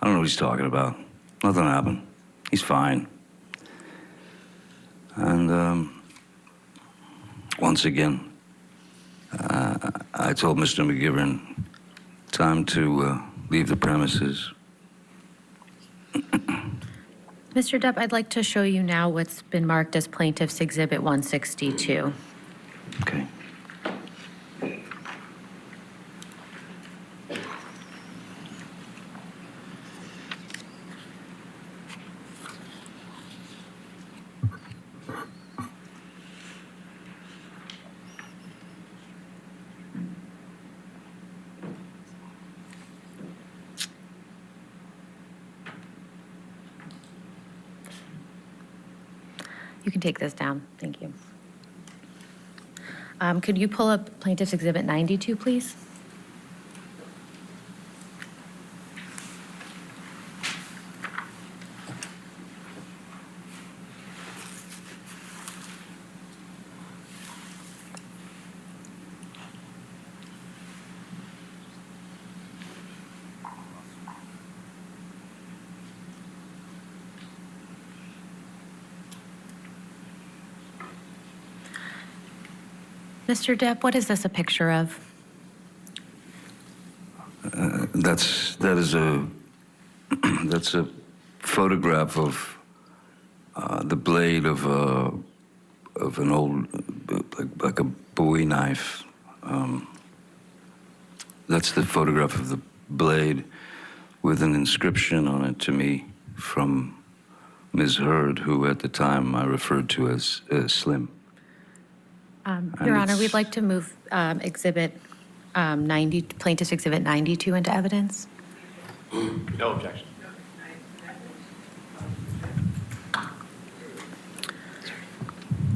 I don't know what he's talking about. Nothing happened. He's fine. And once again, I told Mr. McGivern, time to leave the premises. Mr. Depp, I'd like to show you now what's been marked as Plaintiff's Exhibit 162. Okay. You can take this down. Thank you. Could you pull up Plaintiff's Exhibit 92, please? Mr. Depp, what is this a picture of? That's a photograph of the blade of an old, like a Bowie knife. That's the photograph of the blade with an inscription on it to me from Ms. Heard, who at the time I referred to as Slim. Your Honor, we'd like to move Plaintiff's Exhibit 92 into evidence. No objection.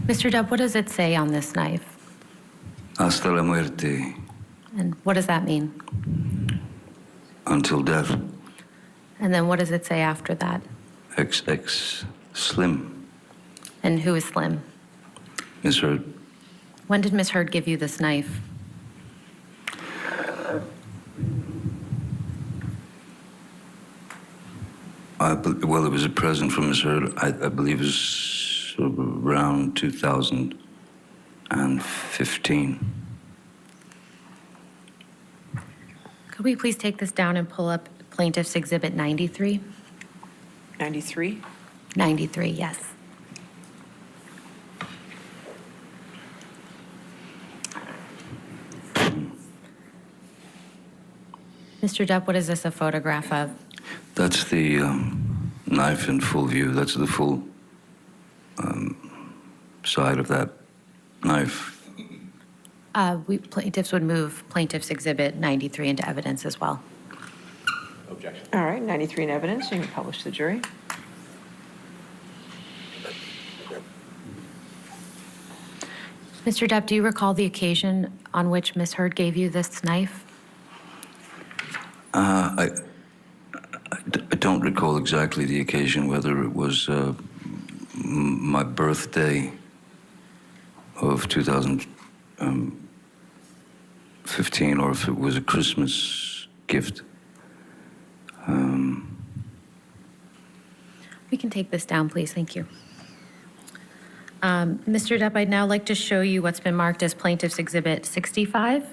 Mr. Depp, what does it say on this knife? Hasta la muerte. And what does that mean? Until death. And then what does it say after that? XX Slim. And who is Slim? Ms. Heard. When did Ms. Heard give you this knife? Well, it was a present from Ms. Heard. I believe it was around 2015. Could we please take this down and pull up Plaintiff's Exhibit 93? 93? 93, yes. Mr. Depp, what is this a photograph of? That's the knife in full view. That's the full side of that knife. Plaintiffs would move Plaintiff's Exhibit 93 into evidence as well. Objection. All right, 93 in evidence. You can publish to the jury. Mr. Depp, do you recall the occasion on which Ms. Heard gave you this knife? I don't recall exactly the occasion, whether it was my birthday of 2015 or if it was a Christmas gift. We can take this down, please. Thank you. Mr. Depp, I'd now like to show you what's been marked as Plaintiff's Exhibit 65.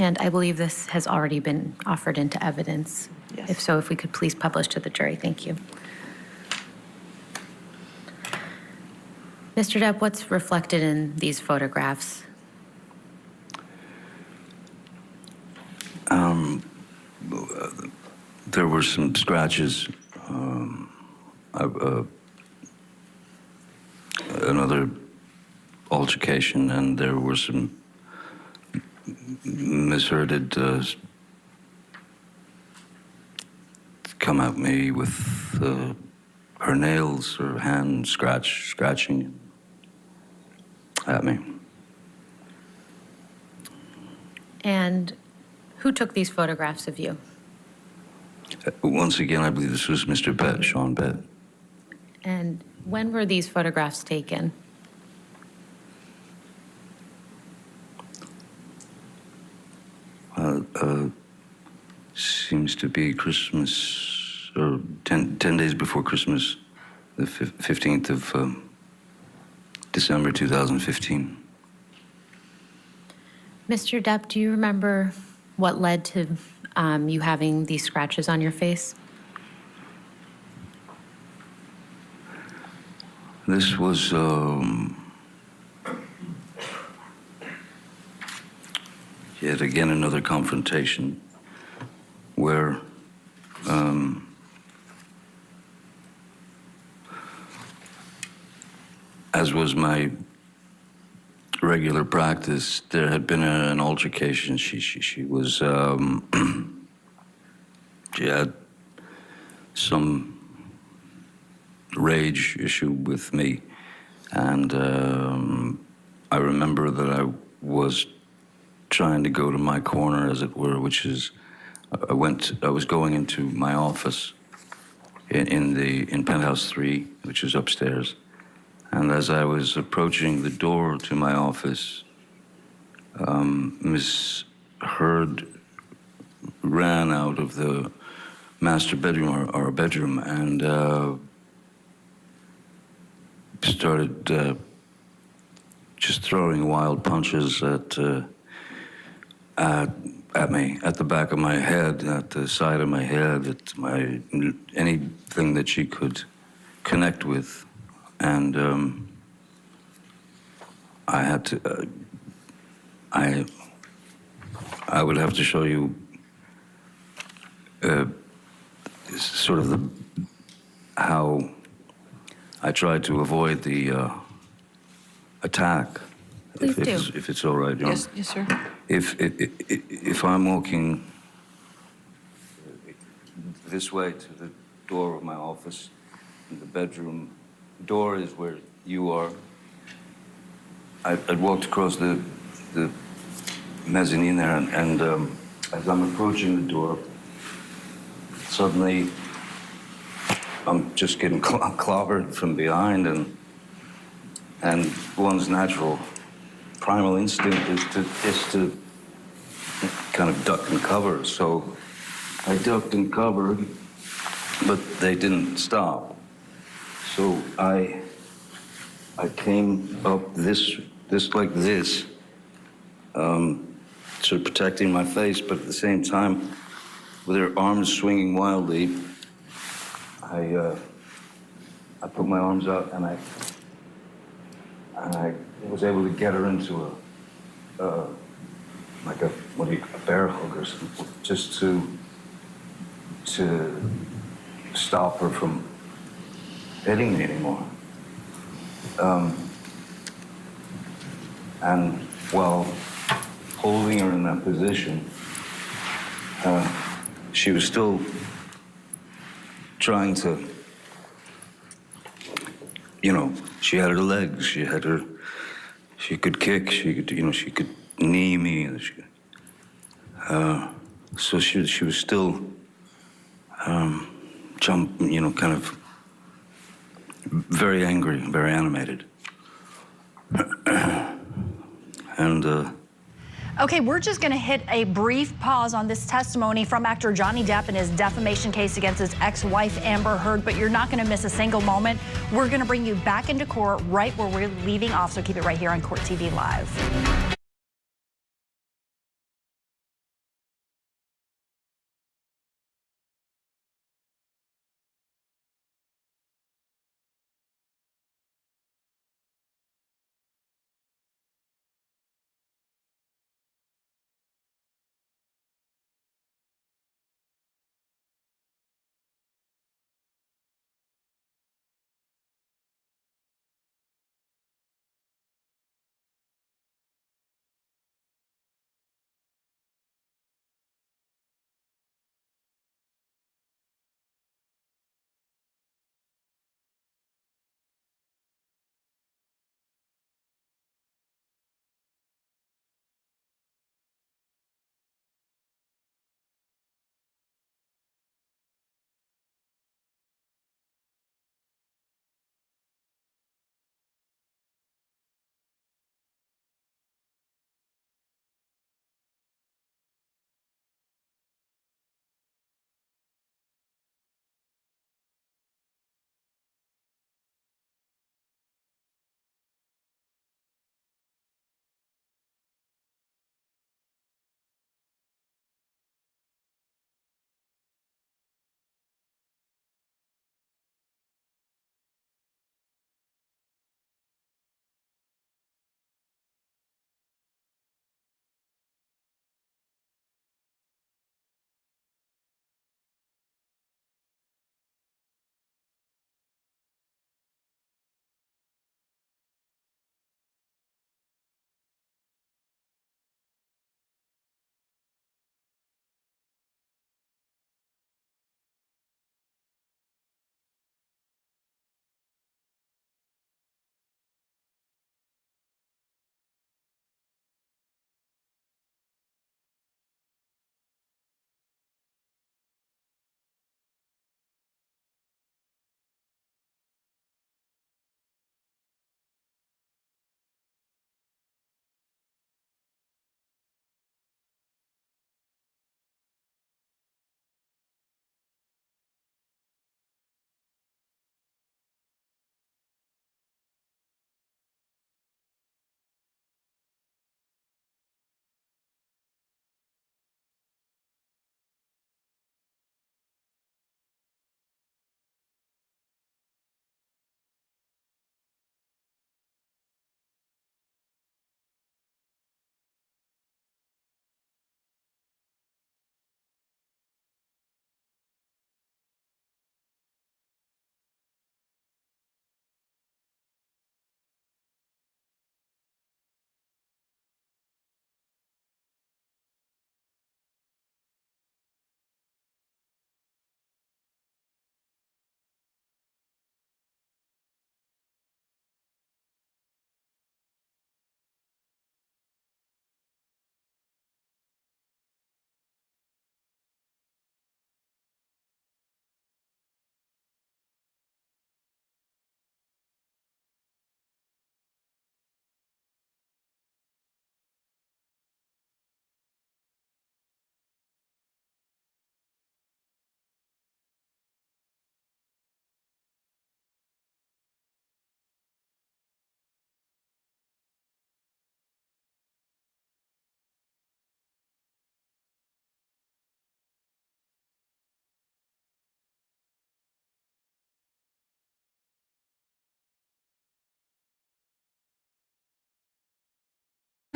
And I believe this has already been offered into evidence. Yes. If so, if we could please publish to the jury. Thank you. Mr. Depp, what's reflected in these photographs? There were some scratches, another altercation, and there were some misheard come at me with her nails, her hand scratching at me. And who took these photographs of you? Once again, I believe this was Mr. Bett, Sean Bett. And when were these photographs taken? Seems to be Christmas, or 10 days before Christmas, the 15th of December 2015. Mr. Depp, do you remember what led to you having these scratches on your face? This was yet again another confrontation where as was my regular practice, there had been an altercation. She was she had some rage issue with me, and I remember that I was trying to go to my corner, as it were, which is I was going into my office in penthouse 3, which is upstairs. And as I was approaching the door to my office, Miss Heard ran out of the master bedroom, our bedroom, and started just throwing wild punches at me, at the back of my head, at the side of my head, at anything that she could connect with. And I had to, I would have to show you sort of how I tried to avoid the attack. Please do. If it's all right, Your Honor. Yes, sir. If I'm walking this way to the door of my office, and the bedroom door is where you are, I'd walked across the mezzanine there, and as I'm approaching the door, suddenly I'm just getting clobbered from behind, and one's natural primal instinct is to kind of duck and cover. So I ducked and covered, but they didn't stop. So I came up this like this, sort of protecting my face, but at the same time, with her arms swinging wildly, I put my arms out and I was able to get her into a bear hug or something, just to stop her from hitting me anymore. And while holding her in that position, she was still trying to, she had her legs, she could kick, she could knee me. So she was still kind of very angry, very animated. And Okay, we're just going to hit a brief pause on this testimony from actor Johnny Depp and his defamation case against his ex-wife Amber Heard, but you're not going to miss a single moment. We're going to bring you back into court right where we're leaving off, so keep it right here on Court TV Live.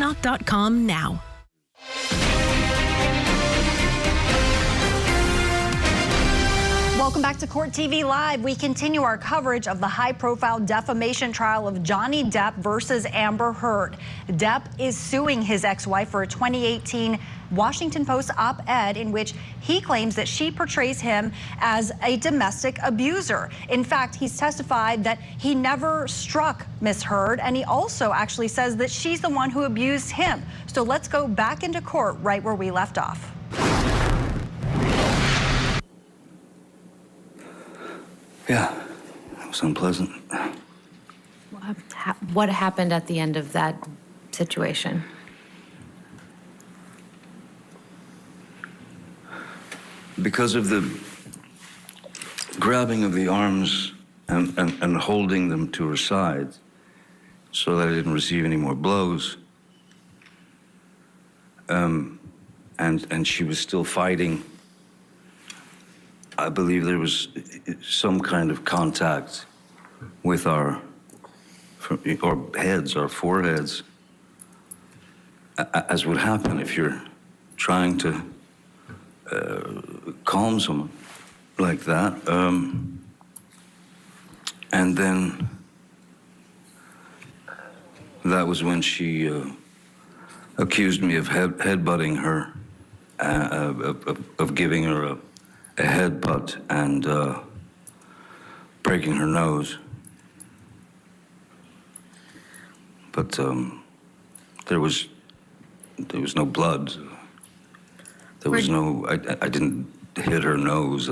Not.com now. Welcome back to Court TV Live. We continue our coverage of the high-profile defamation trial of Johnny Depp versus Amber Heard. Depp is suing his ex-wife for a 2018 Washington Post op-ed in which he claims that she portrays him as a domestic abuser. In fact, he's testified that he never struck Miss Heard, and he also actually says that she's the one who abused him. So let's go back into court right where we left off. Yeah, it was unpleasant. What happened at the end of that situation? Because of the grabbing of the arms and holding them to her side so that I didn't receive any more blows, and she was still fighting. I believe there was some kind of contact with our heads, our foreheads, as would happen if you're trying to calm someone like that. And then that was when she accused me of headbutting her, of giving her a headbutt and breaking her nose. But there was no blood. There was no. I didn't hit her nose.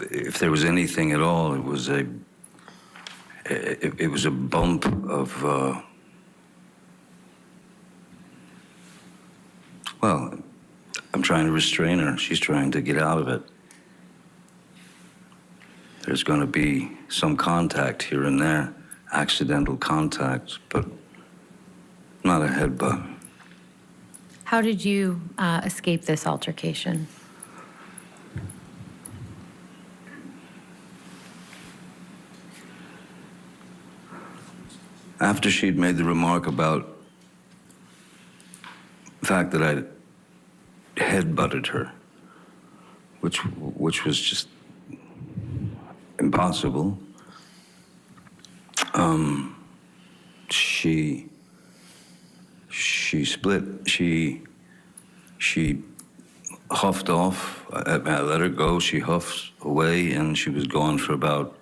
If there was anything at all, it was a bump of. Well, I'm trying to restrain her. She's trying to get out of it. There's going to be some contact here and there, accidental contact, but not a headbutt. How did you escape this altercation? After she'd made the remark about the fact that I headbutted her, which was just impossible. She split. She huffed off. I let her go. She huffed away, and she was gone for about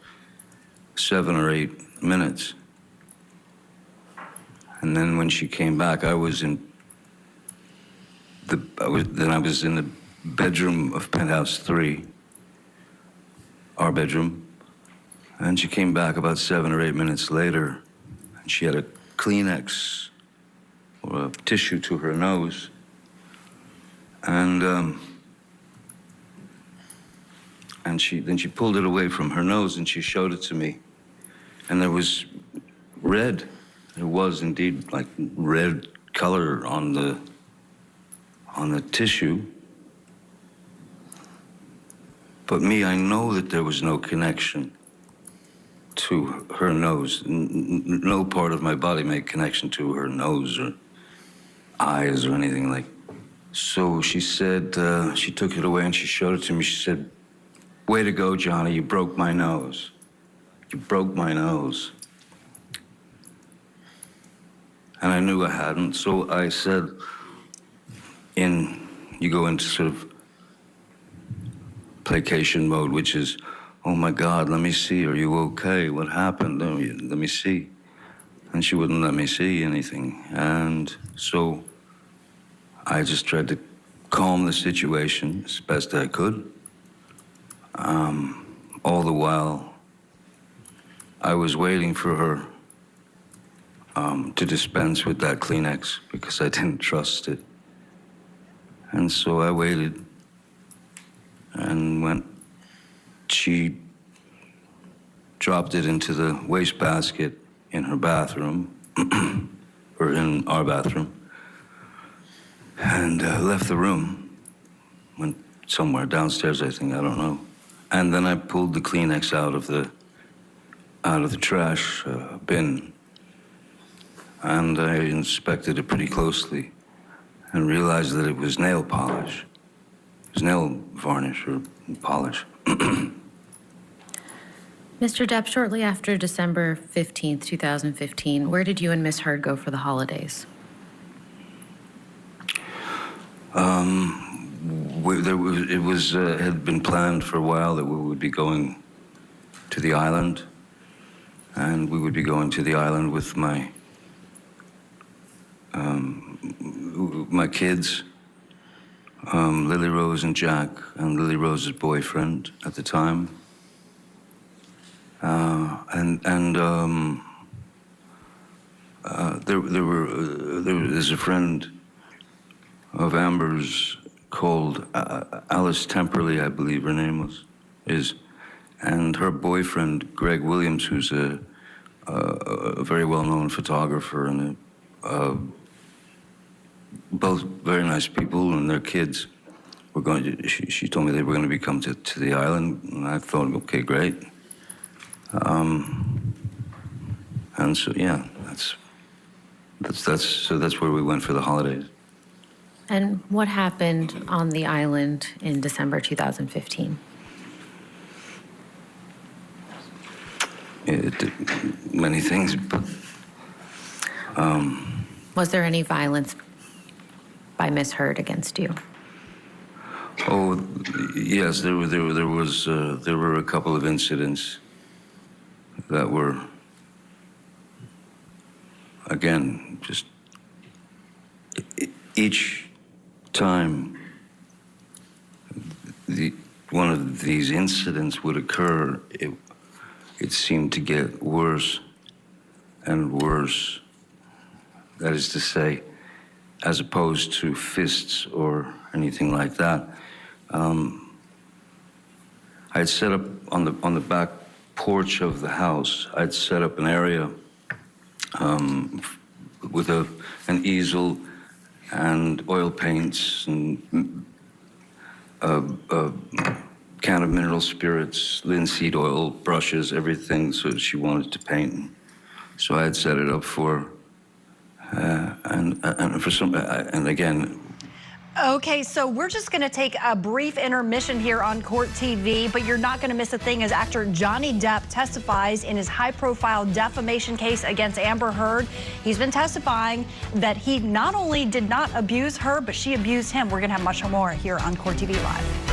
7 or 8 minutes. And then when she came back, I was in the bedroom of Penthouse 3, our bedroom. And she came back about 7 or 8 minutes later, and she had a Kleenex or a tissue to her nose. And then she pulled it away from her nose and she showed it to me. And there was red. There was indeed like red color on the tissue. But me, I know that there was no connection to her nose. No part of my body made connection to her nose or eyes or anything like. So she said, she took it away and she showed it to me. She said, "Way to go, Johnny, you broke my nose. You broke my nose." And I knew I hadn't, so I said, you go into sort of placation mode, which is, "Oh my God, let me see, are you okay? What happened? Let me see." And she wouldn't let me see anything. And so I just tried to calm the situation as best I could. All the while, I was waiting for her to dispense with that Kleenex because I didn't trust it. And so I waited, and when she dropped it into the wastebasket in her bathroom, or in our bathroom, and left the room, went somewhere downstairs, I think, I don't know. And then I pulled the Kleenex out of the trash bin, and I inspected it pretty closely and realized that it was nail polish. It was nail varnish or polish. Mr. Depp, shortly after December 15th, 2015, where did you and Miss Heard go for the holidays? It had been planned for a while that we would be going to the island, and we would be going to the island with my kids, Lily Rose and Jack, and Lily Rose's boyfriend at the time. There's a friend of Amber's called Alice Temperley, I believe her name is, and her boyfriend Greg Williams, who's a very well-known photographer, and both very nice people, and their kids were going to. She told me they were going to come to the island, and I thought, okay, great. And so yeah, that's where we went for the holidays. And what happened on the island in December 2015? Many things, but was there any violence by Miss Heard against you? Oh, yes, there were a couple of incidents that were, again, just each time one of these incidents would occur, it seemed to get worse and worse. That is to say, as opposed to fists or anything like that. I'd set up on the back porch of the house. I'd set up an area with an easel and oil paints and a can of mineral spirits, linseed oil, brushes, everything, so she wanted to paint. So I had set it up for her, and again. Okay, so we're just going to take a brief intermission here on Court TV, but you're not going to miss a thing as actor Johnny Depp testifies in his high-profile defamation case against Amber Heard. He's been testifying that he not only did not abuse her, but she abused him. We're going to have much more here on Court TV Live.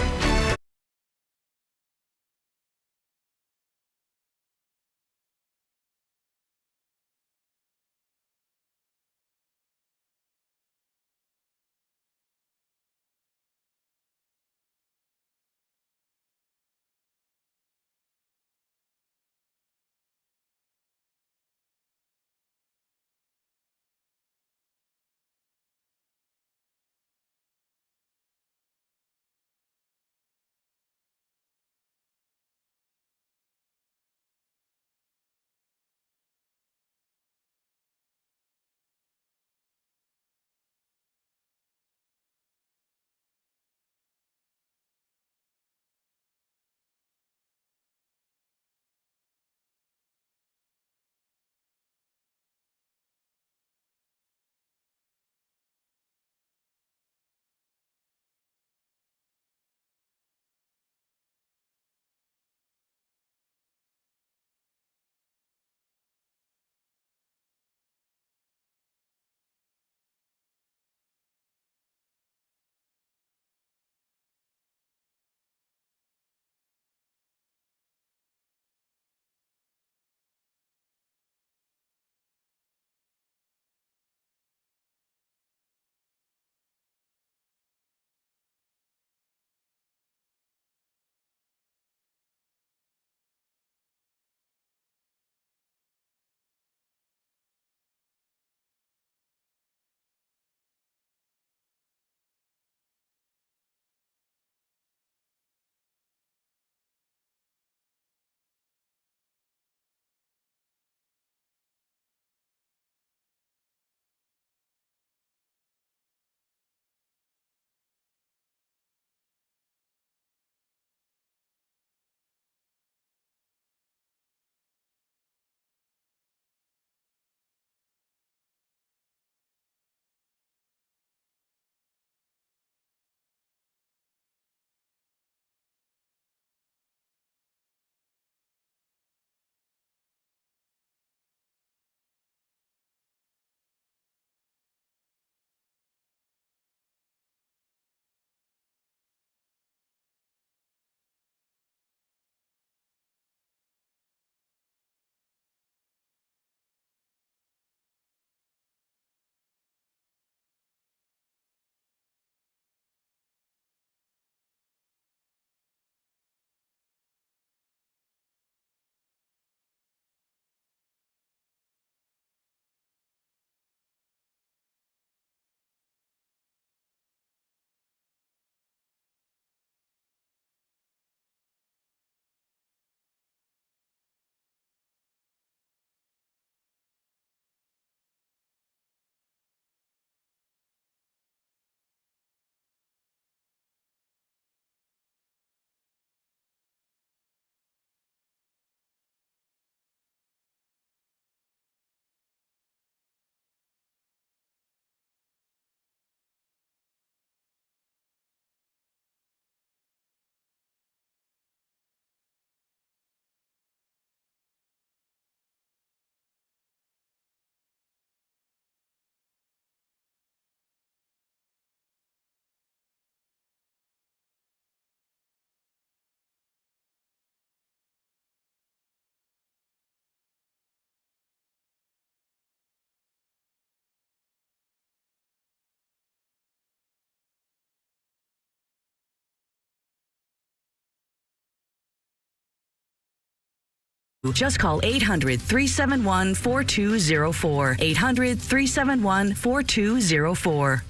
Just call 800-371-4204. 800-371-4204.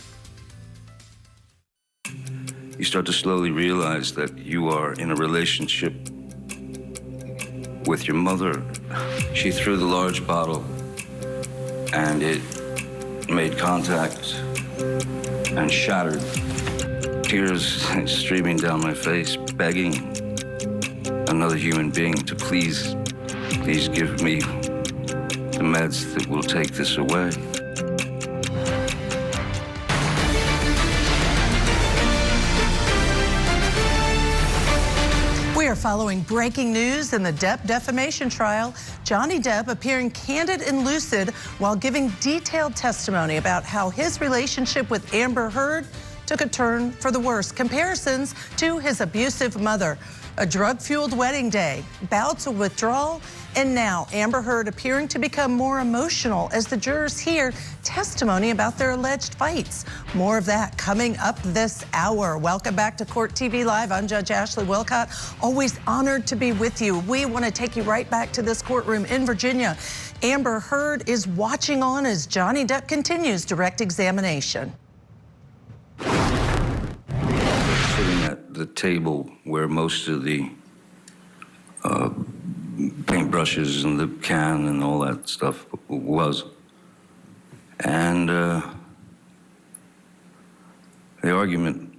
You start to slowly realize that you are in a relationship with your mother. She threw the large bottle and it made contact and shattered. Tears streaming down my face, begging another human being to please give me the meds that will take this away. We are following breaking news in the Depp defamation trial. Johnny Depp appearing candid and lucid while giving detailed testimony about how his relationship with Amber Heard took a turn for the worse. Comparisons to his abusive mother, a drug-fueled wedding day, bouts of withdrawal, and now Amber Heard appearing to become more emotional as the jurors hear testimony about their alleged fights. More of that coming up this hour. Welcome back to Court TV Live. I'm Judge Ashley Wilcott. Always honored to be with you. We want to take you right back to this courtroom in Virginia. Amber Heard is watching on as Johnny Depp continues direct examination. Sitting at the table where most of the paintbrushes and the can and all that stuff was. And the argument,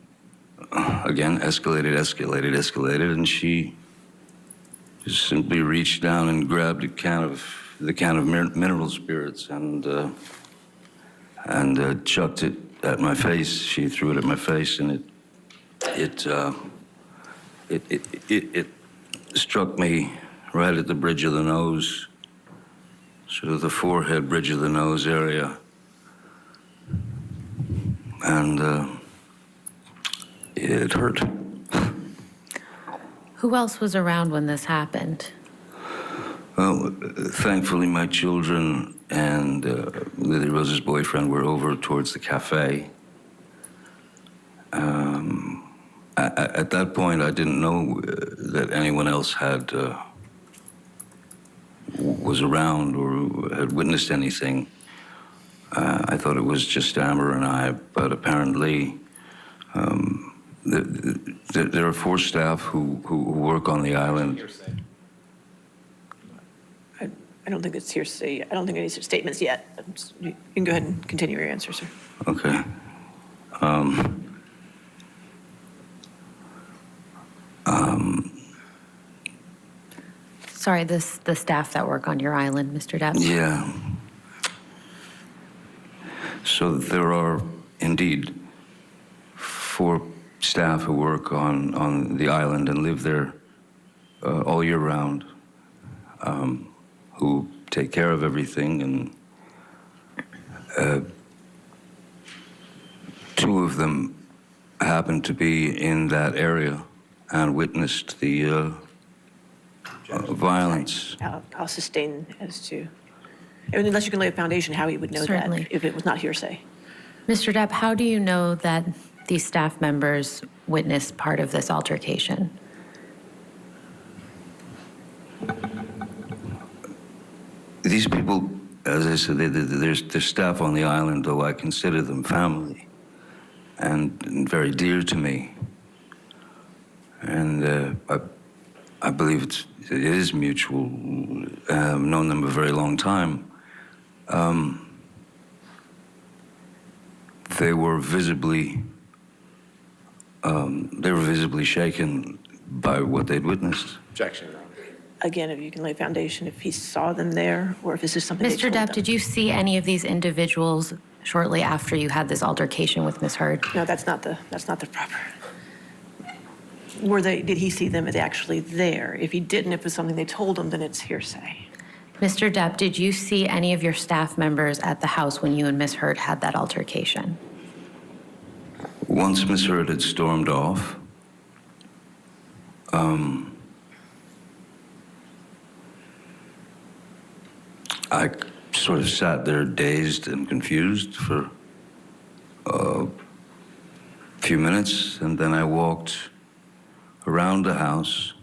again, escalated, and she just simply reached down and grabbed the can of mineral spirits and chucked it at my face. She threw it at my face, and it struck me right at the bridge of the nose, sort of the forehead, bridge of the nose area. And it hurt. Who else was around when this happened? Well, thankfully, my children and Lily Rose's boyfriend were over towards the cafe. At that point, I didn't know that anyone else was around or had witnessed anything. I thought it was just Amber and I, but apparently there are 4 staff who work on the island. I don't think it's hearsay. I don't think any statements yet. You can go ahead and continue your answer, sir. Okay. Sorry, the staff that work on your island, Mr. Depp? Yeah. So there are indeed 4 staff who work on the island and live there all year round, who take care of everything, and 2 of them happened to be in that area and witnessed the violence. I'll sustain as to, unless you can lay a foundation how he would know Certainly. that if it was not hearsay. Mr. Depp, how do you know that these staff members witnessed part of this altercation? These people, as I said, they're staff on the island, though I consider them family and very dear to me. And I believe it is mutual. I've known them a very long time. They were visibly shaken by what they'd witnessed. Objection, Your Honor. Again, if you can lay a foundation, if he saw them there, or if this is something they Mr. told Depp, them. did you see any of these individuals shortly after you had this altercation with Ms. Heard? No, that's not the proper. Did he see them as actually there? If he didn't, if it was something they told him, then it's hearsay. Mr. Depp, did you see any of your staff members at the house when you and Ms. Heard had that altercation? Once Ms. Heard had stormed off, I sort of sat there dazed and confused for a few minutes, and then I walked around the house,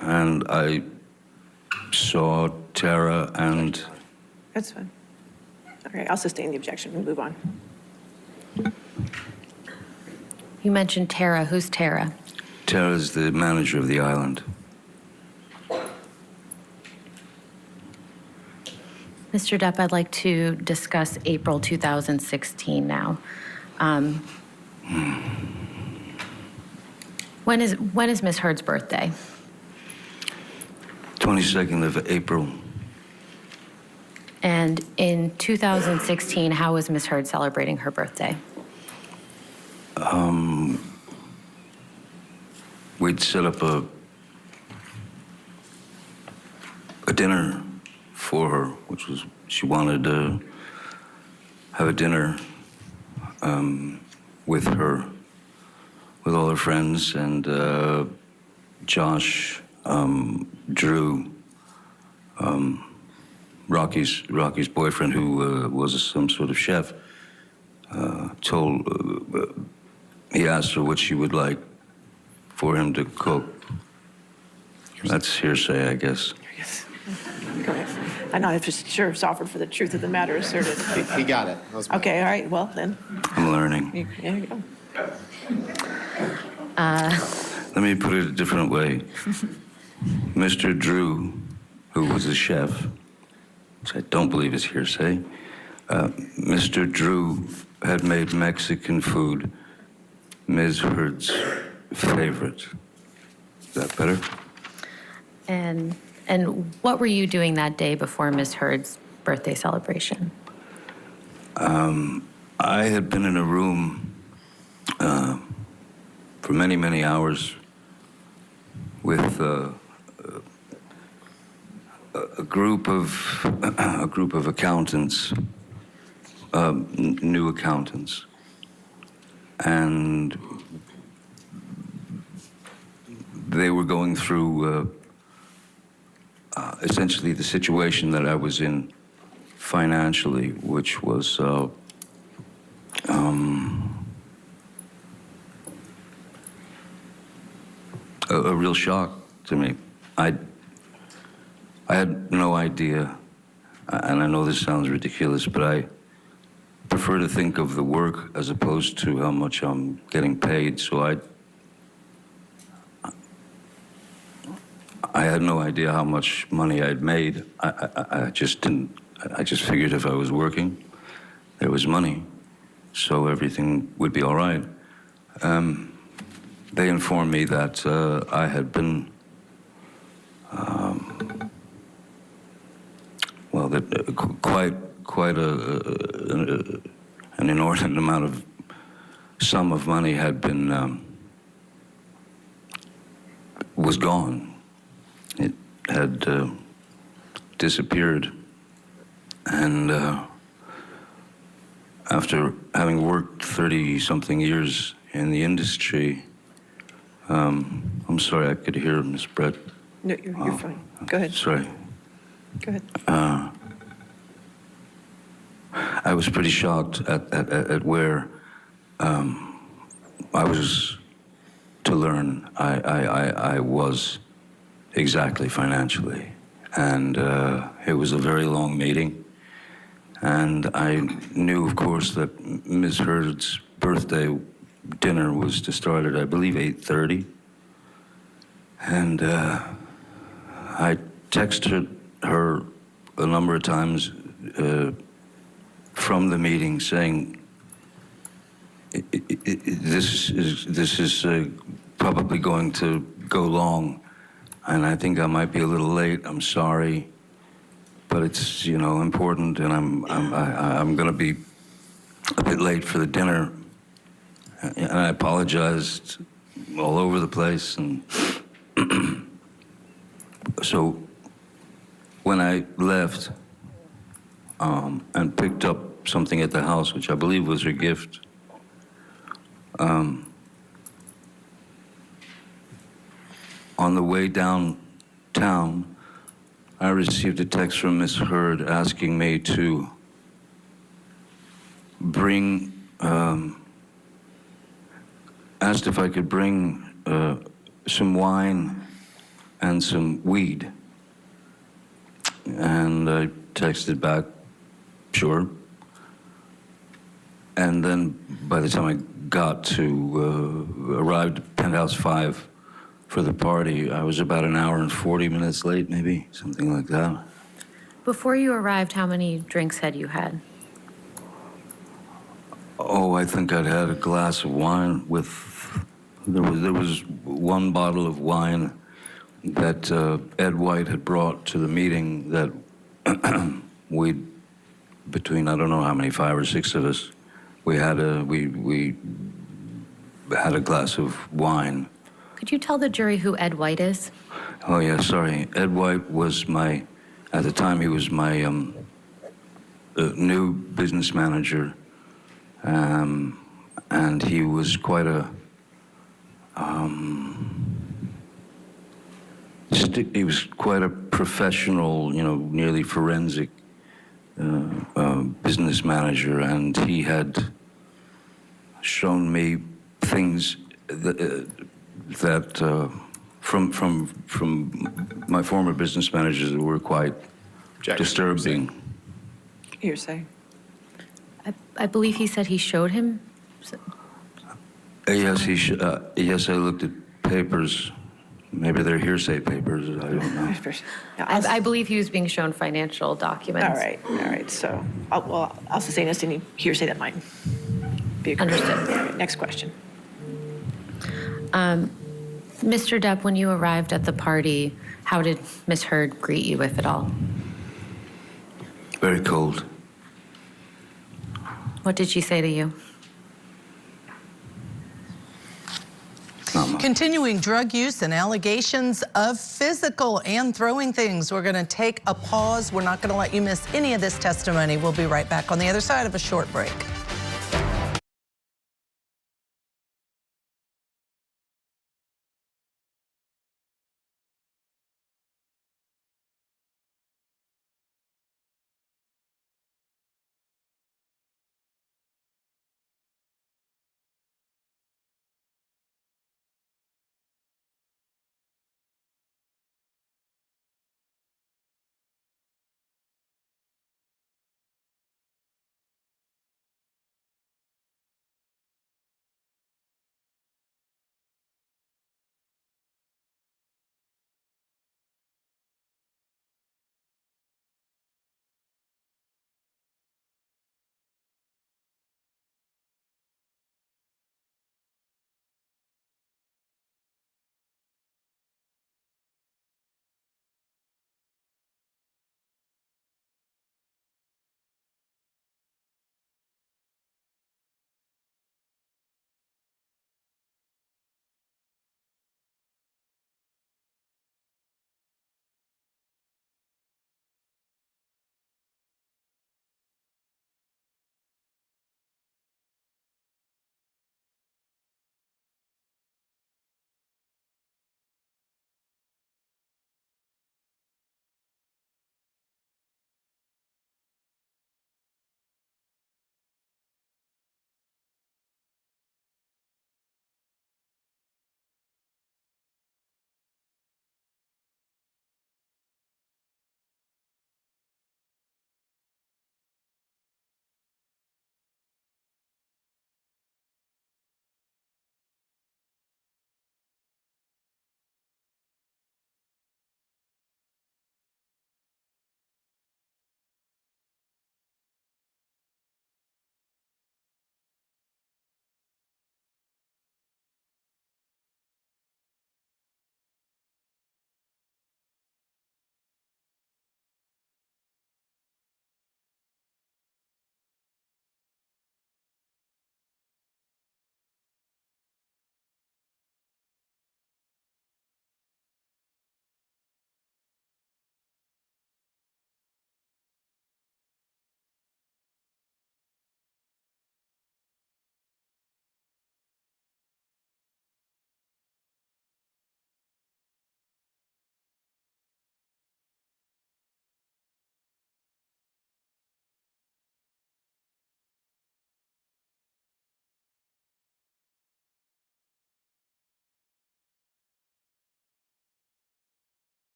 and I saw Tara and... That's fine. Okay, I'll sustain the objection. We'll move on. You mentioned Tara. Who's Tara? Tara's the manager of the island. Mr. Depp, I'd like to discuss April 2016 now. When is Miss Heard's birthday? 22nd of April. And in 2016, how was Miss Heard celebrating her birthday? We'd set up a dinner for her, which was, she wanted to have a dinner with her, with all her friends, and Josh, Drew, Rocky's boyfriend, who was some sort of chef, he asked her what she would like for him to cook. That's hearsay, I guess. Yes. Go ahead. I know, I'm just sure it's offered for the truth of the matter asserted. He got it. Okay, all right, well, then. I'm learning. There you go. Let me put it a different way. Mr. Drew, who was a chef, which I don't believe is hearsay, Mr. Drew had made Mexican food Ms. Heard's favorite. Is that better? And what were you doing that day before Miss Heard's birthday celebration? I had been in a room for many, many hours with a group of accountants, new accountants, and they were going through essentially the situation that I was in financially, which was a real shock to me. I had no idea, and I know this sounds ridiculous, but I prefer to think of the work as opposed to how much I'm getting paid. So I had no idea how much money I'd made. I just didn't. I just figured if I was working, there was money, so everything would be all right. They informed me that I had been, well, that quite an inordinate amount of sum of money had been was gone. It had disappeared, and after having worked 30-something years in the industry, I'm sorry, I could hear Ms. Brett. No, you're fine. Go ahead. Sorry. Go ahead. I was pretty shocked at where I was to learn I was exactly financially. And it was a very long meeting. And I knew, of course, that Ms. Heard's birthday dinner was to start at, I believe, 8:30. And I texted her a number of times from the meeting saying, this is probably going to go long, and I think I might be a little late. I'm sorry, but it's, you know, important, and I'm going to be a bit late for the dinner. And I apologized all over the place, and so when I left and picked up something at the house, which I believe was her gift, on the way downtown, I received a text from Ms. Heard asking me to bring, asked if I could bring some wine and some weed And I texted back, sure. And then by the time I got to, arrived at Penthouse 5 for the party, I was about an hour and 40 minutes late, maybe, something like that. Before you arrived, how many drinks had you had? Oh, I think I'd had a glass of wine with, there was one bottle of wine that Ed White had brought to the meeting that we, between, I don't know how many, 5 or 6 of us, we had a glass of wine. Could you tell the jury who Ed White is? Oh, yeah, sorry. Ed White was my, at the time, he was my new business manager. And he was quite a, he was quite a professional, you know, nearly forensic business manager, and he had shown me things that from my former business managers that were quite disturbing. Hearsay. I believe he said he showed him. Yes, yes, I looked at papers. Maybe they're hearsay papers. I don't know. I believe he was being shown financial documents. All right. So, well, I'll sustain this any hearsay that might be understood. All right, next question. Mr. Depp, when you arrived at the party, how did Ms. Heard greet you, if at all? Very cold. What did she say to you? Continuing drug use and allegations of physical and throwing things. We're going to take a pause. We're not going to let you miss any of this testimony. We'll be right back on the other side of a short break.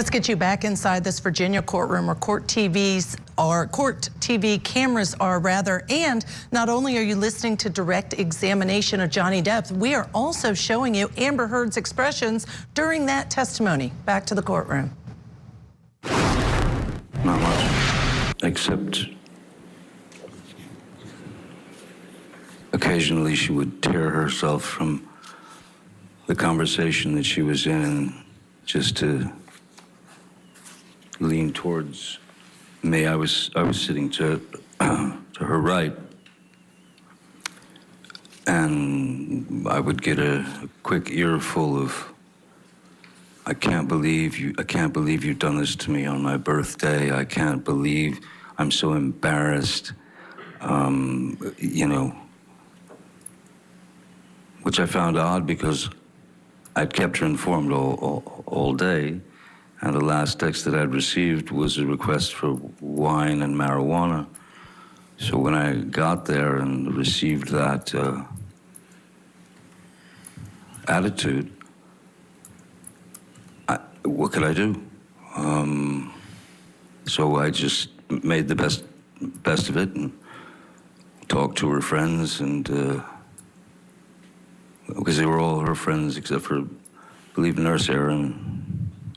Let's get you back inside this Virginia courtroom where court TV cameras are rather, and not only are you listening to direct examination of Johnny Depp, we are also showing you Amber Heard's expressions during that testimony. Back to the courtroom. Not much, except occasionally she would tear herself from the conversation that she was in and just to lean towards me. I was sitting to her right, and I would get a quick earful of, I can't believe you've done this to me on my birthday. I can't believe, I'm so embarrassed. You know, which I found odd because I'd kept her informed all day, and the last text that I'd received was a request for wine and marijuana. So when I got there and received that attitude, what could I do? So I just made the best of it and talked to her friends, and because they were all her friends except for, I believe, Nurse Erin.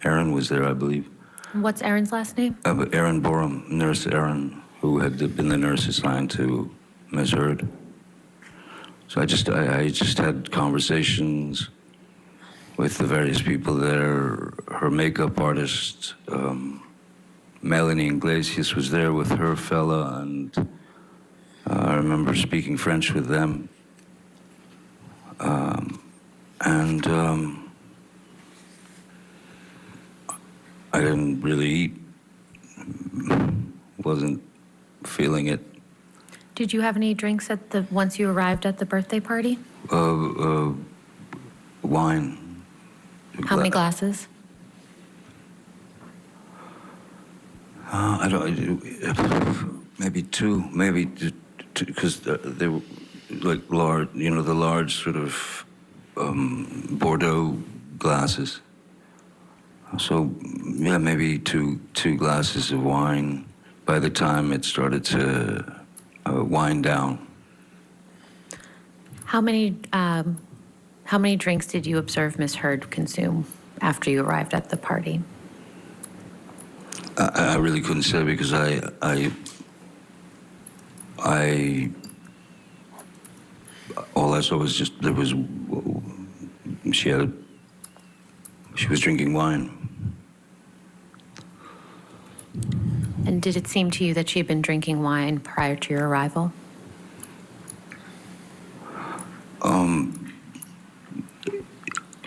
Erin was there, I believe. What's Erin's last name? Erin Borum, Nurse Erin, who had been the nurse assigned to Ms. Heard. So I just had conversations with the various people there. Her makeup artist, Melanie Iglesias, was there with her fella, and I remember speaking French with them. I didn't really eat, wasn't feeling it. Did you have any drinks once you arrived at the birthday party? Wine. How many glasses? I don't, maybe two, because they were like large, you know, the large sort of Bordeaux glasses. So, yeah, maybe two glasses of wine by the time it started to wind down. How many drinks did you observe Ms. Heard consume after you arrived at the party? I really couldn't say because all I saw was just she was drinking wine. And did it seem to you that she had been drinking wine prior to your arrival?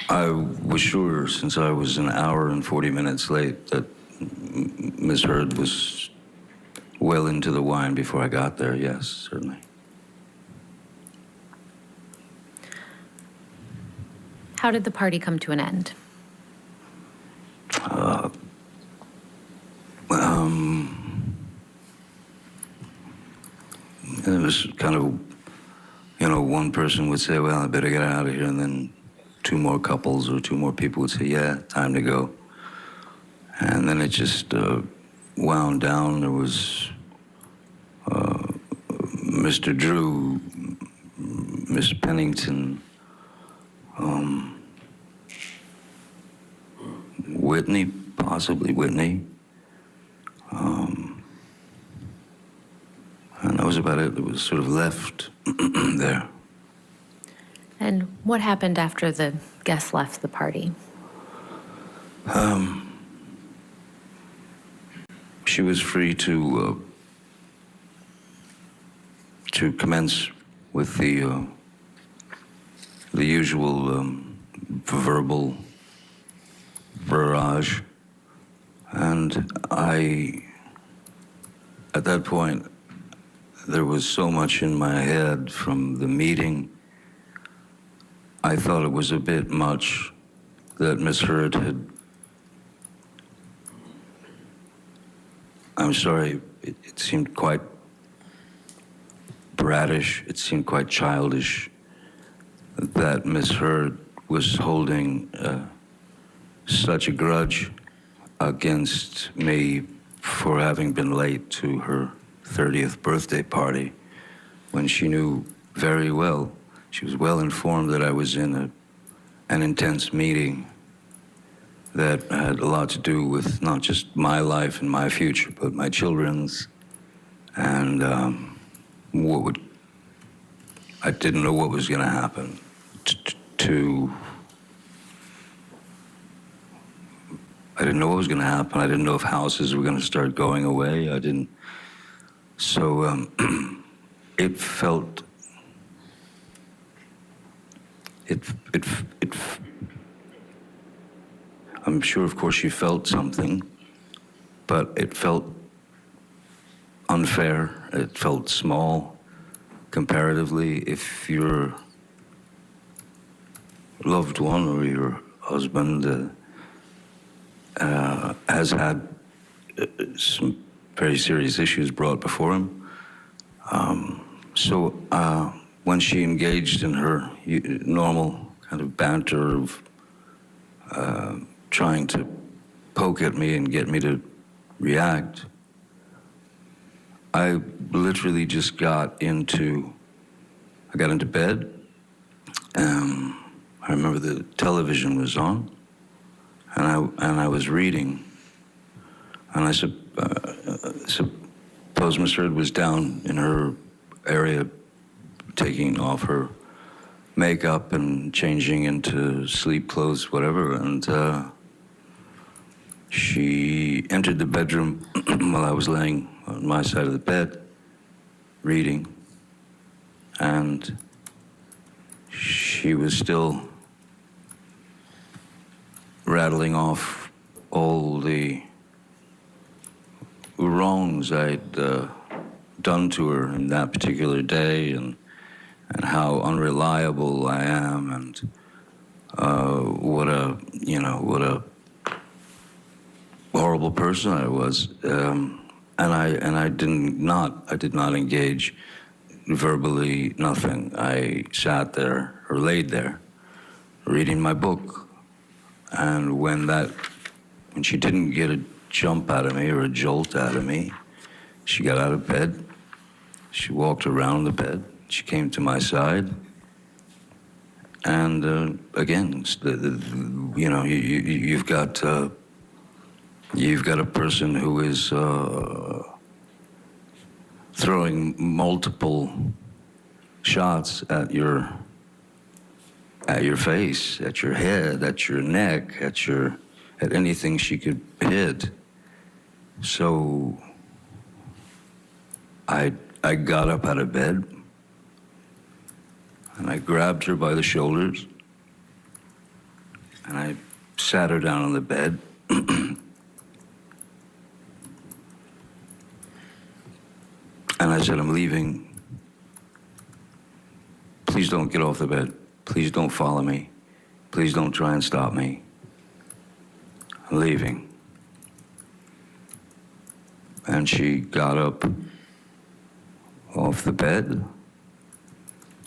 I was sure, since I was an hour and 40 minutes late, that Ms. Heard was well into the wine before I got there, yes, certainly. How did the party come to an end? It was kind of, you know, one person would say, well, I better get out of here, and then two more couples or two more people would say, yeah, time to go. And then it just wound down. There was Mr. Drew, Miss Pennington, Whitney, possibly Whitney. And that was about it. It was sort of left there. And what happened after the guests left the party? She was free to commence with the usual verbal barrage, and at that point, there was so much in my head from the meeting. I thought it was a bit much that Ms. Heard had, I'm sorry, it seemed quite brattish, it seemed quite childish that Ms. Heard was holding such a grudge against me for having been late to her 30th birthday party when she knew very well, she was well informed that I was in an intense meeting that had a lot to do with not just my life and my future, but my children's. And I didn't know what was going to happen. I didn't know what was going to happen. I didn't know if houses were going to start going away. I didn't. So it felt. I'm sure, of course, she felt something, but it felt unfair. It felt small, comparatively. If your loved one or your husband has had some very serious issues brought before him. So when she engaged in her normal kind of banter of trying to poke at me and get me to react, I literally just got into bed. I remember the television was on, and I was reading, and I suppose Miss Heard was down in her area taking off her makeup and changing into sleep clothes, whatever, and she entered the bedroom while I was laying on my side of the bed, reading, and she was still rattling off all the wrongs I'd done to her in that particular day, and how unreliable I am, and what a horrible person I was, and I did not engage verbally, nothing. I sat there or laid there, reading my book, and when she didn't get a jump out of me or a jolt out of me, she got out of bed. She walked around the bed. She came to my side, and again, you've got a person who is throwing multiple shots at your face, at your head, at your neck, at anything she could hit. So I got up out of bed, and I grabbed her by the shoulders, and I sat her down on the bed. And I said, I'm leaving. Please don't get off the bed. Please don't follow me. Please don't try and stop me. I'm leaving. And she got up off the bed,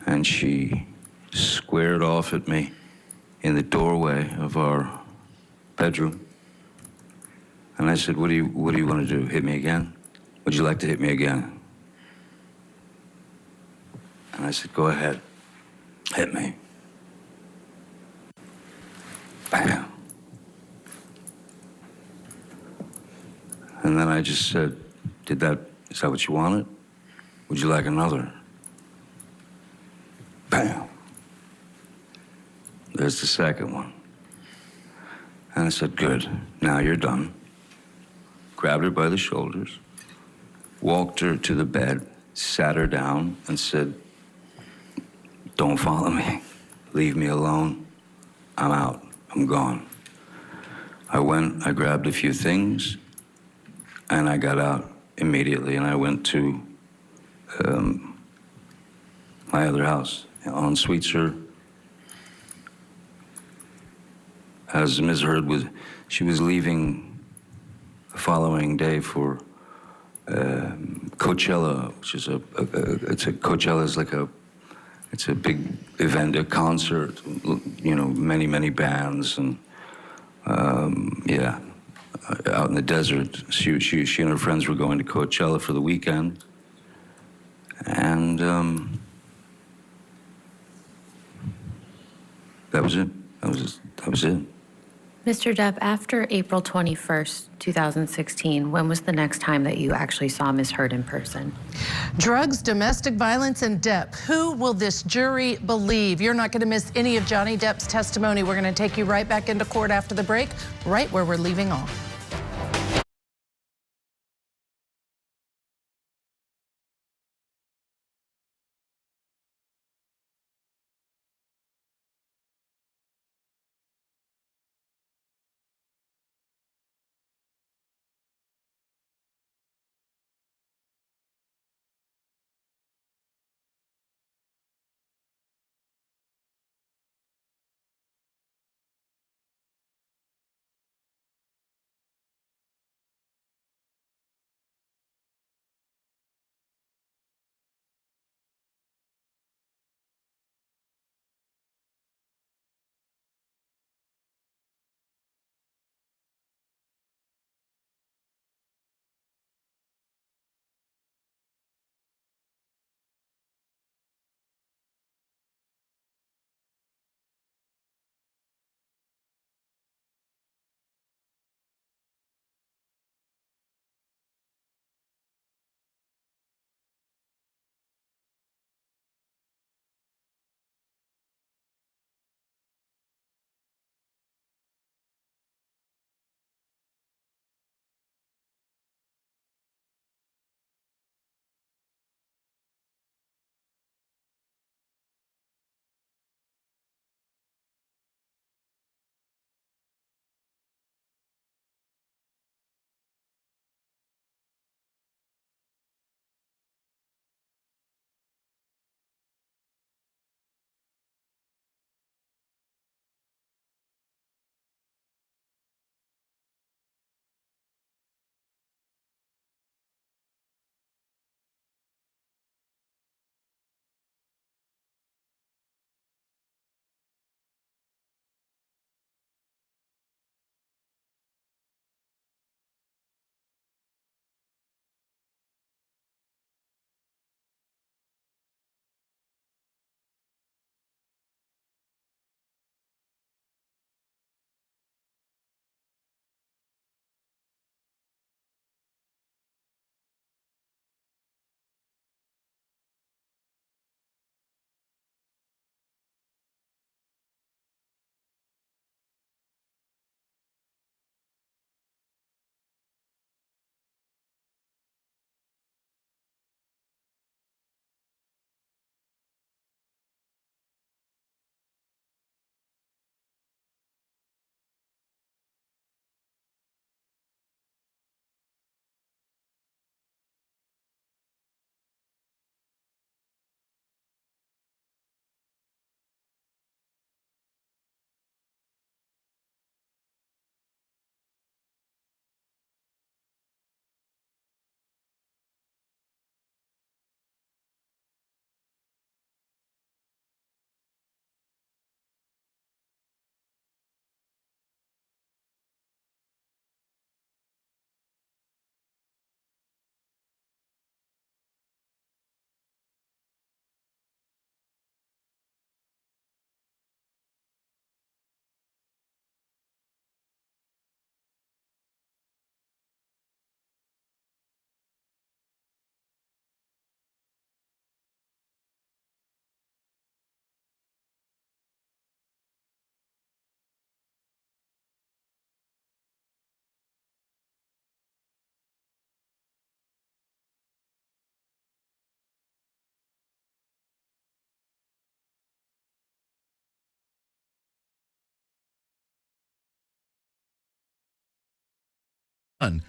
and she squared off at me in the doorway of our bedroom. And I said, what do you want to do? Hit me again? Would you like to hit me again? And I said, go ahead, hit me. Bam. And then I just said, is that what you wanted? Would you like another? Bam. There's the second one. And I said, good, now you're done. Grabbed her by the shoulders, walked her to the bed, sat her down, and said, don't follow me. Leave me alone. I'm out. I'm gone. I went, I grabbed a few things, and I got out immediately, and I went to my other house on Sweetser. As Ms. Heard she was leaving the following day for Coachella, which is it's a big event, a concert, many bands, and yeah. out in the desert. She and her friends were going to Coachella for the weekend. And that was it. That was it. Mr. Depp, after April 21st, 2016, when was the next time that you actually saw Ms. Heard in person? Drugs, domestic violence, and Depp. Who will this jury believe? You're not going to miss any of Johnny Depp's testimony. We're going to take you right back into court after the break, right where we're leaving off.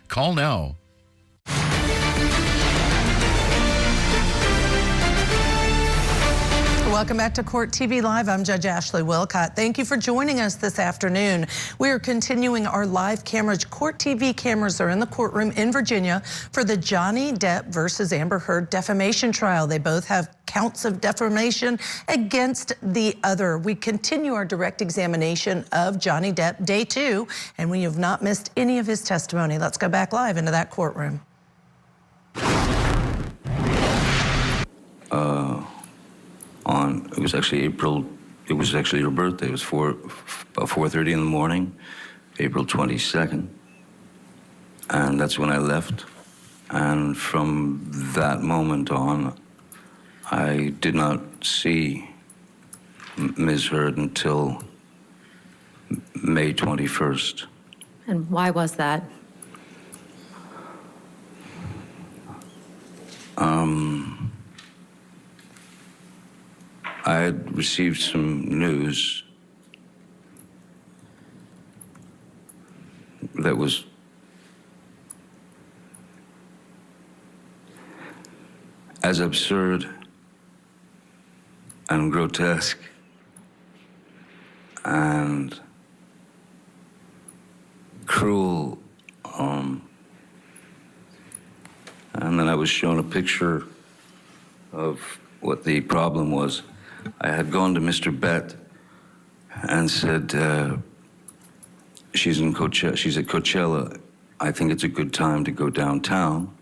Call now. Welcome back to Court TV Live. I'm Judge Ashley Wilcott. Thank you for joining us this afternoon. We are continuing our live coverage. Court TV cameras are in the courtroom in Virginia for the Johnny Depp versus Amber Heard defamation trial. They both have counts of defamation against the other. We continue our direct examination of Johnny Depp, day 2, and we have not missed any of his testimony. Let's go back live into that courtroom. It was actually April, it was actually her birthday. It was about 4:30 in the morning, April 22nd. And that's when I left. And from that moment on, I did not see Ms. Heard until May 21st. And why was that? I had received some news that was as absurd and grotesque and cruel. And then I was shown a picture of what the problem was. I had gone to Mr. Bett and said, she's at Coachella. I think it's a good time to go downtown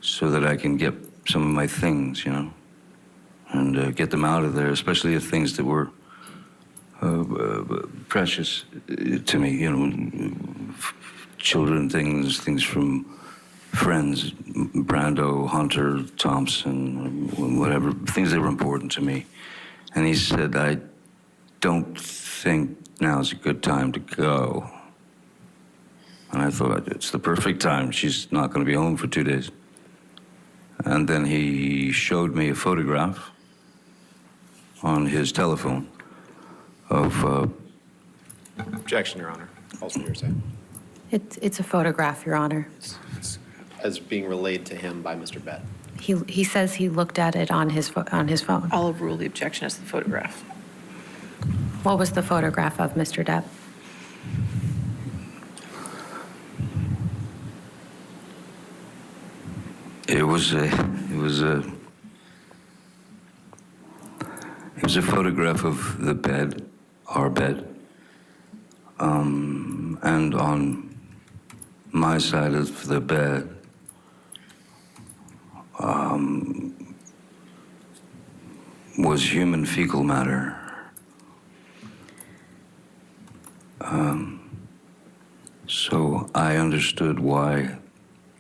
so that I can get some of my things, you know, and get them out of there, especially the things that were precious to me, you know, children things from friends, Brando, Hunter, Thompson, whatever, things that were important to me. And he said, I don't think now's a good time to go. And I thought, it's the perfect time. She's not going to be home for 2 days. And then he showed me a photograph on his telephone of... Objection, Your Honor. Also hearsay. It's a photograph, Your Honor. As being relayed to him by Mr. Bett. He says he looked at it on his phone. I'll overrule the objection as the photograph. What was the photograph of Mr. Depp? It was a photograph of the bed, our bed, and on my side of the bed, was human fecal matter. So I understood why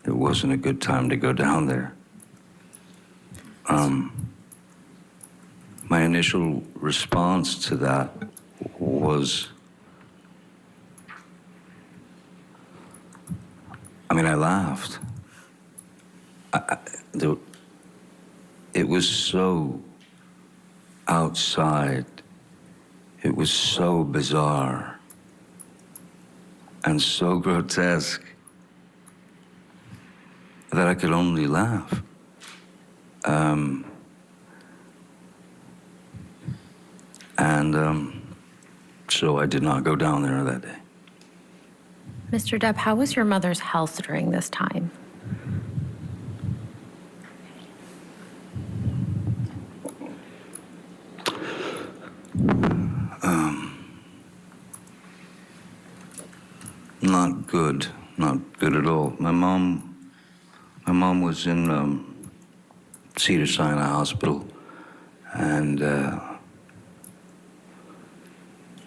it wasn't a good time to go down there. My initial response to that was, I laughed. It was so outside. It was so bizarre and so grotesque that I could only laugh. So I did not go down there that day. Mr. Depp, how was your mother's health during this time? Not good. Not good at all. My mom was in Cedars-Sinai Hospital, and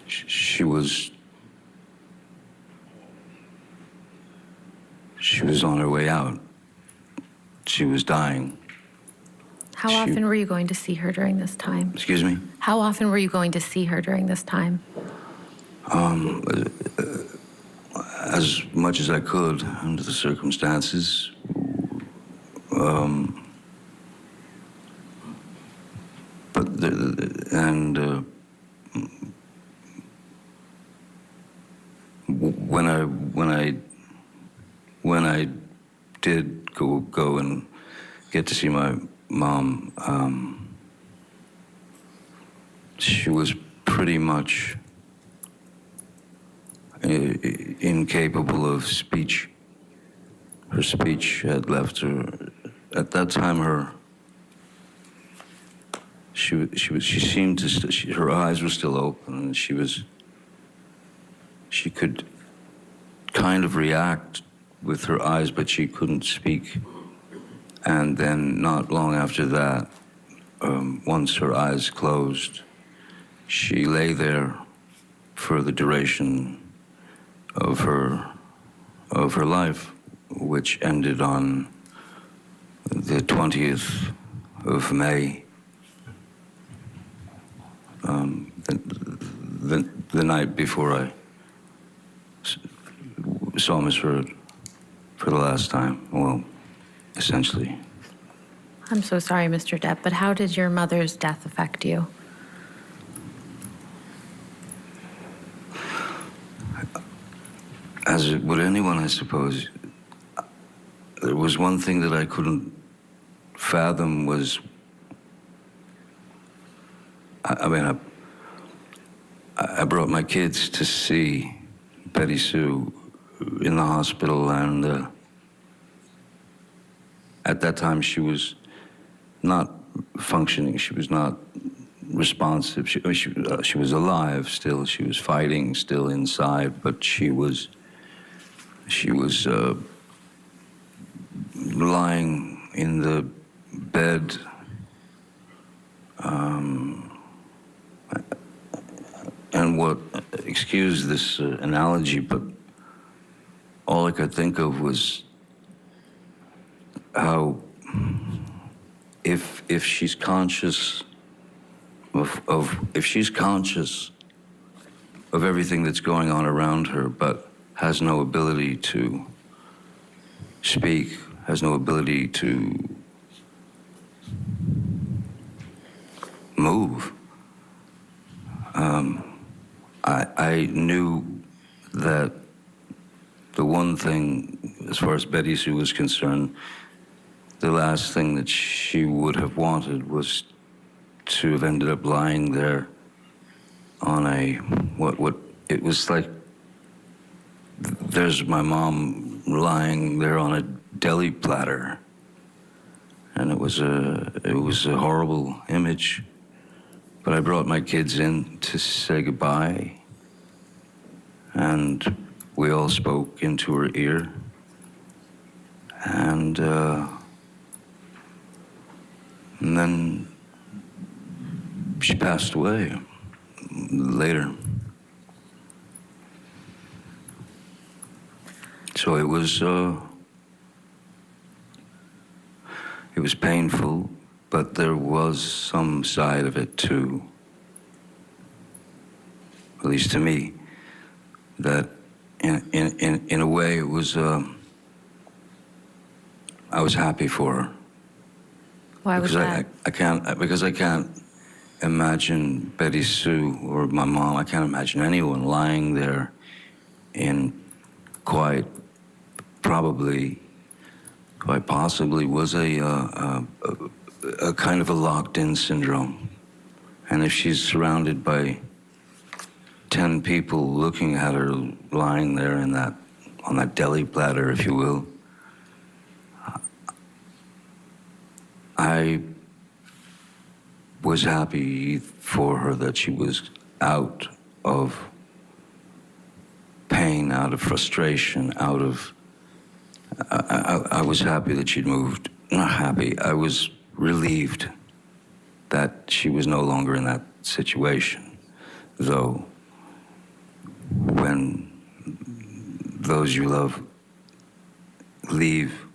she was on her way out. She was dying. How often were you going to see her during this time? Excuse me? How often were you going to see her during this time? As much as I could under the circumstances. When I did go and get to see my mom, she was pretty much incapable of speech. Her speech had left her. At that time, she seemed to. Her eyes were still open, and she could kind of react with her eyes, but she couldn't speak. And then, not long after that, once her eyes closed, she lay there for the duration of her life, which ended on the 20th of May, the night before I saw Miss Heard for the last time. Well, essentially. I'm so sorry, Mr. Depp, but how did your mother's death affect you? As it would anyone, I suppose. There was one thing that I couldn't fathom was, I brought my kids to see Betty Sue in the hospital, and at that time she was not functioning. She was not responsive. She was alive still. She was fighting still inside, but she was lying in the bed, and what, excuse this analogy, but all I could think of was how if she's conscious if she's conscious of everything that's going on around her, but has no ability to speak, has no ability to move. I knew that the one thing, as far as Betty Sue was concerned, the last thing that she would have wanted was to have ended up lying there on a, what it was like, there's my mom lying there on a deli platter. And it was a horrible image. But I brought my kids in to say goodbye, and we all spoke into her ear. And then she passed away later. So it was painful, but there was some side of it too, at least to me, that in a way it was, I was happy for her. Why was that? Because I can't imagine Betty Sue or my mom, I can't imagine anyone lying there in quite possibly was a kind of a locked-in syndrome. And if she's surrounded by 10 people looking at her lying there on that deli platter, if you will, I was happy for her that she was out of pain, out of frustration, out of... I was happy that she'd moved. Not happy, I was relieved that she was no longer in that situation. Though, when those you love leave,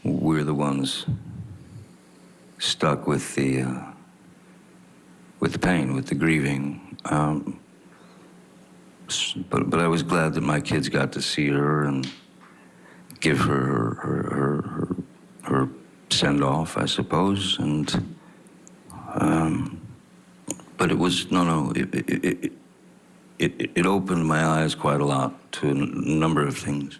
we're the ones stuck with the pain, with the grieving. But I was glad that my kids got to see her and give her send off, I suppose. And but it was it opened my eyes quite a lot to a number of things.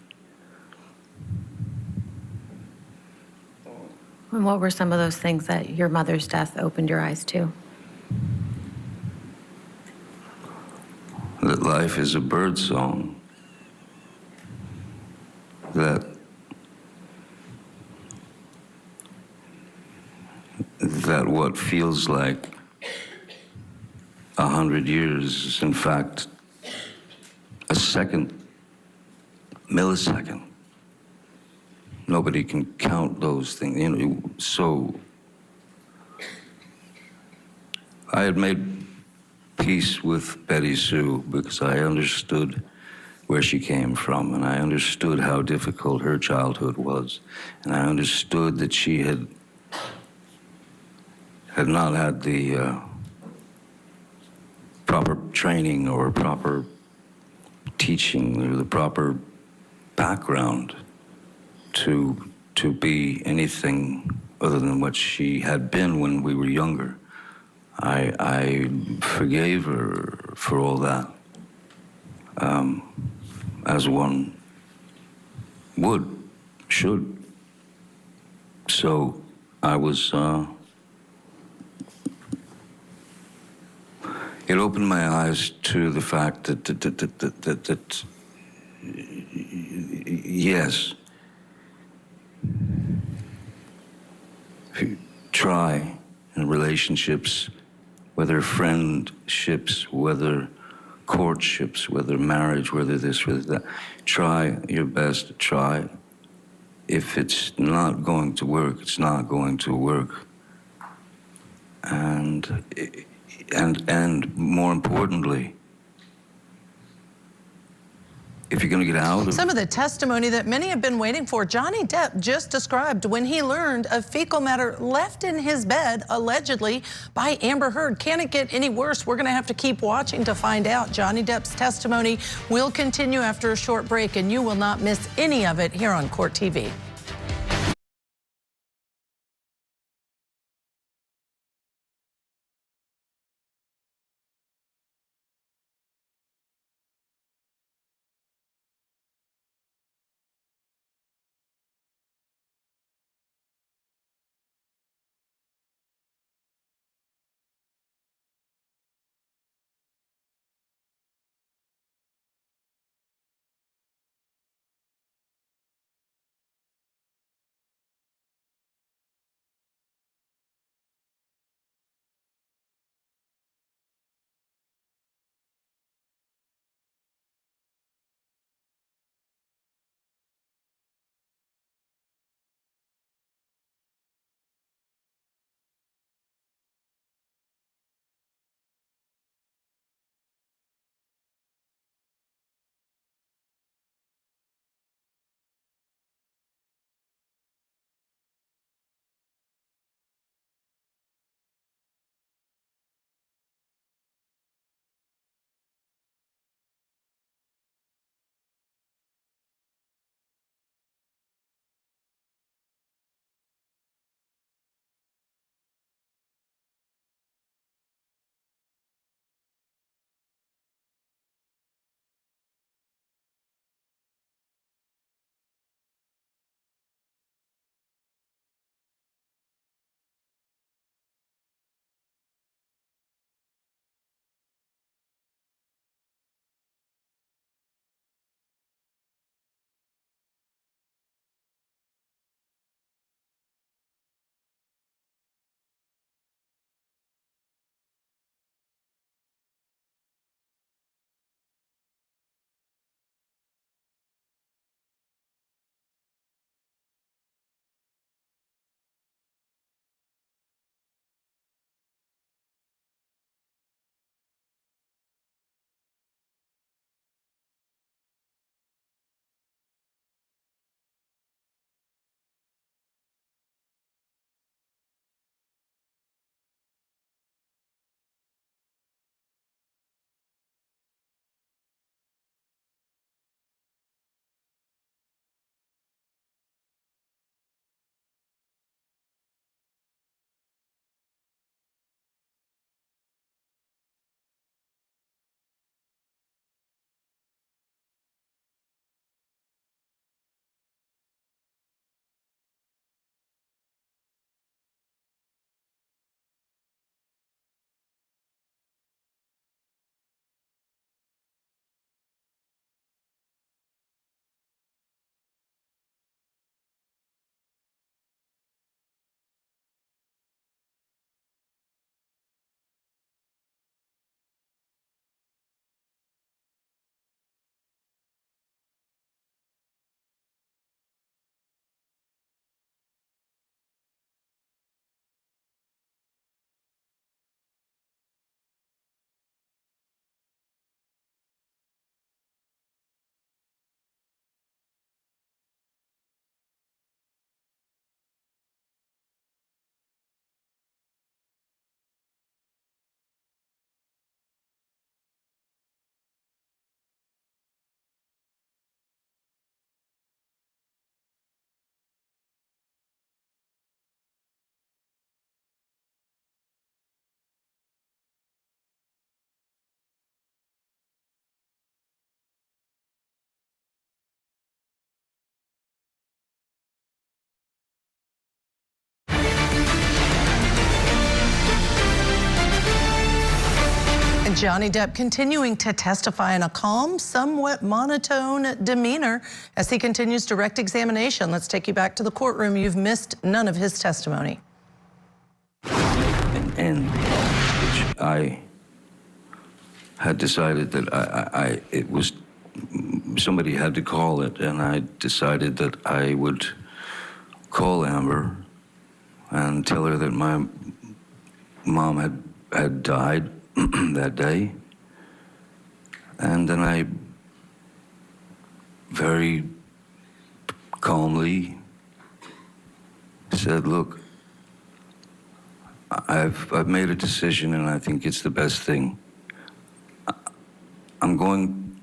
And what were some of those things that your mother's death opened your eyes to? that life is a bird song, that what feels like 100 years is in fact a second, millisecond. Nobody can count those things, you know. So I had made peace with Betty Sue because I understood where she came from, and I understood how difficult her childhood was, and I understood that she had not had the proper training or proper teaching or the proper background to be anything other than what she had been when we were younger. I forgave her for all that, as one should. So I was, it opened my eyes to the fact that yes, if you try in relationships, whether friendships, whether courtships, whether marriage, whether this, whether that, try your best to try. If it's not going to work, it's not going to work. And more importantly, if you're going to get out of Some of the testimony that many have been waiting for, Johnny Depp just described when he learned of fecal matter left in his bed, allegedly, by Amber Heard. Can it get any worse? We're going to have to keep watching to find out. Johnny Depp's testimony will continue after a short break, and you will not miss any of it here on Court TV. Johnny Depp continuing to testify in a calm, somewhat monotone demeanor as he continues direct examination. Let's take you back to the courtroom. You've missed none of his testimony. In which I had decided that it was somebody had to call it, and I decided that I would call Amber and tell her that my mom had died that day. And then I very calmly said, look, I've made a decision and I think it's the best thing. I'm going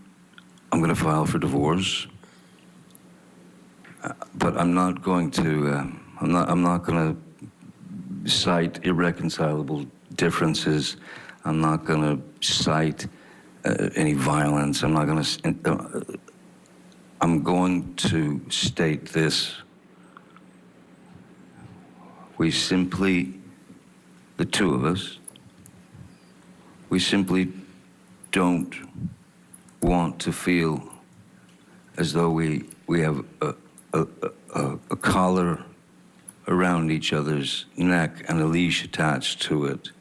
to file for divorce, but I'm not going to I'm not going to cite irreconcilable differences. I'm not going to cite any violence. I'm not going to. I'm going to state this. We simply, the two of us, we simply don't want to feel as though we have a collar around each other's neck and a leash attached to it,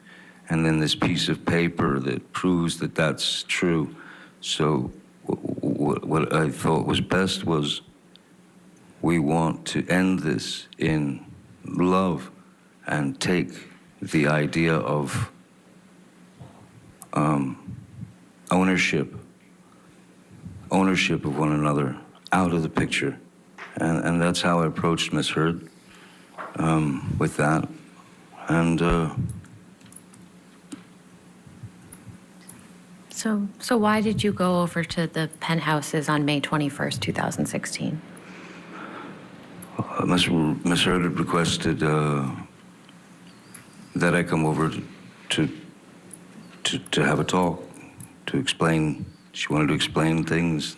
and then this piece of paper that proves that that's true. So what I thought was best was we want to end this in love and take the idea of ownership of one another out of the picture. And that's how I approached Miss Heard with that. And So why did you go over to the penthouses on May 21st, 2016? Miss Heard had requested that I come over to have a talk, to explain. She wanted to explain things,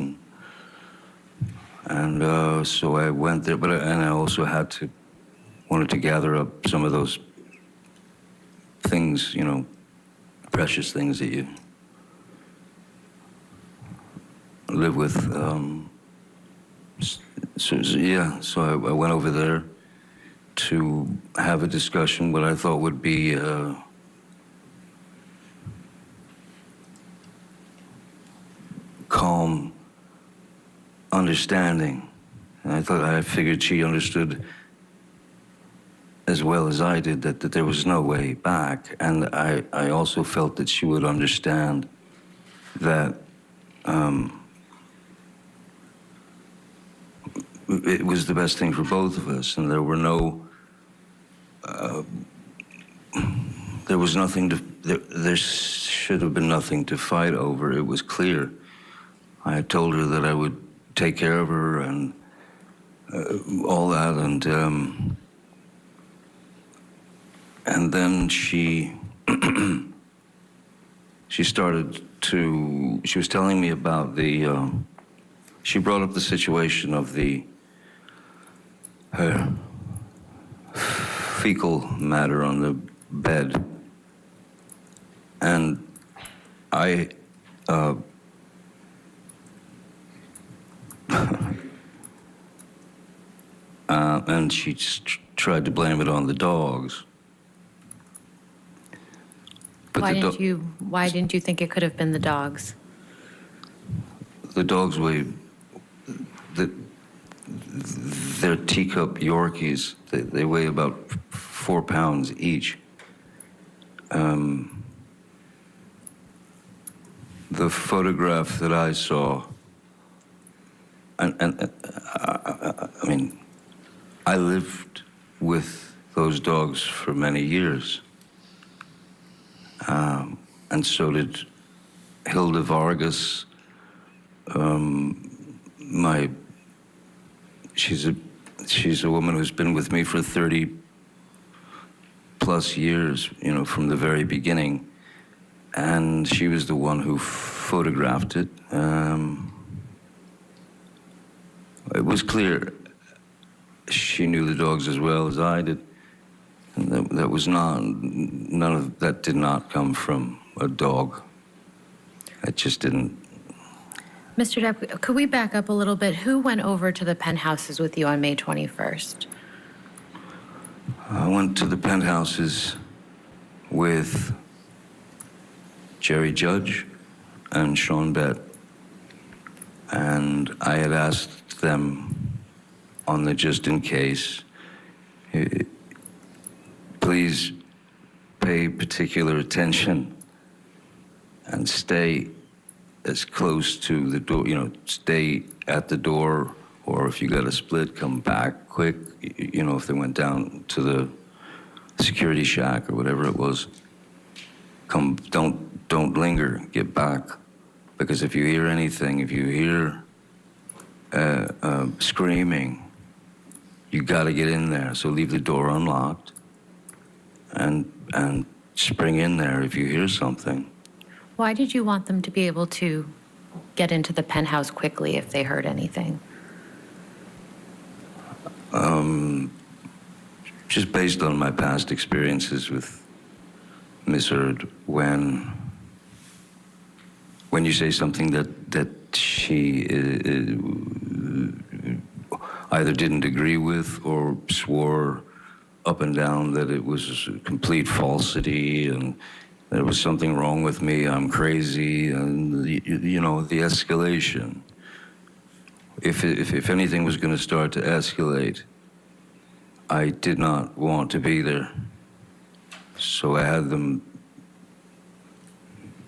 and so I went there. And I also wanted to gather up some of those things, precious things that you live with. So I went over there to have a discussion, what I thought would be calm understanding. And I figured she understood as well as I did that there was no way back. And I also felt that she would understand that it was the best thing for both of us, and there were no, there was nothing to, there should have been nothing to fight over. It was clear. I had told her that I would take care of her and all that, and then she started to, she was telling me about she brought up the situation of her fecal matter on the bed, and and she tried to blame it on the dogs. But why didn't you think it could have been the dogs? The dogs weigh, they're teacup Yorkies. They weigh about 4 pounds each. The photograph that I saw, and I mean, I lived with those dogs for many years. And so did Hilda Vargas. She's a woman who's been with me for 30 plus years, from the very beginning. And she was the one who photographed it. It was clear she knew the dogs as well as I did. And none of that did not come from a dog. it just didn't. Mr. Depp, could we back up a little bit? Who went over to the penthouses with you on May 21st? I went to the penthouses with Jerry Judge and Sean Bett, and I had asked them on the just in case, please pay particular attention and stay as close to the door, stay at the door, or if you got a split, come back quick, if they went down to the security shack or whatever it was, don't linger, get back. Because if you hear anything, if you hear screaming, you got to get in there. So leave the door unlocked and spring in there if you hear something. Why did you want them to be able to get into the penthouse quickly if they heard anything? Just based on my past experiences with Miss Heard, when you say something that she either didn't agree with or swore up and down that it was a complete falsity and there was something wrong with me, I'm crazy, and the escalation. If anything was going to start to escalate, I did not want to be there. So I had them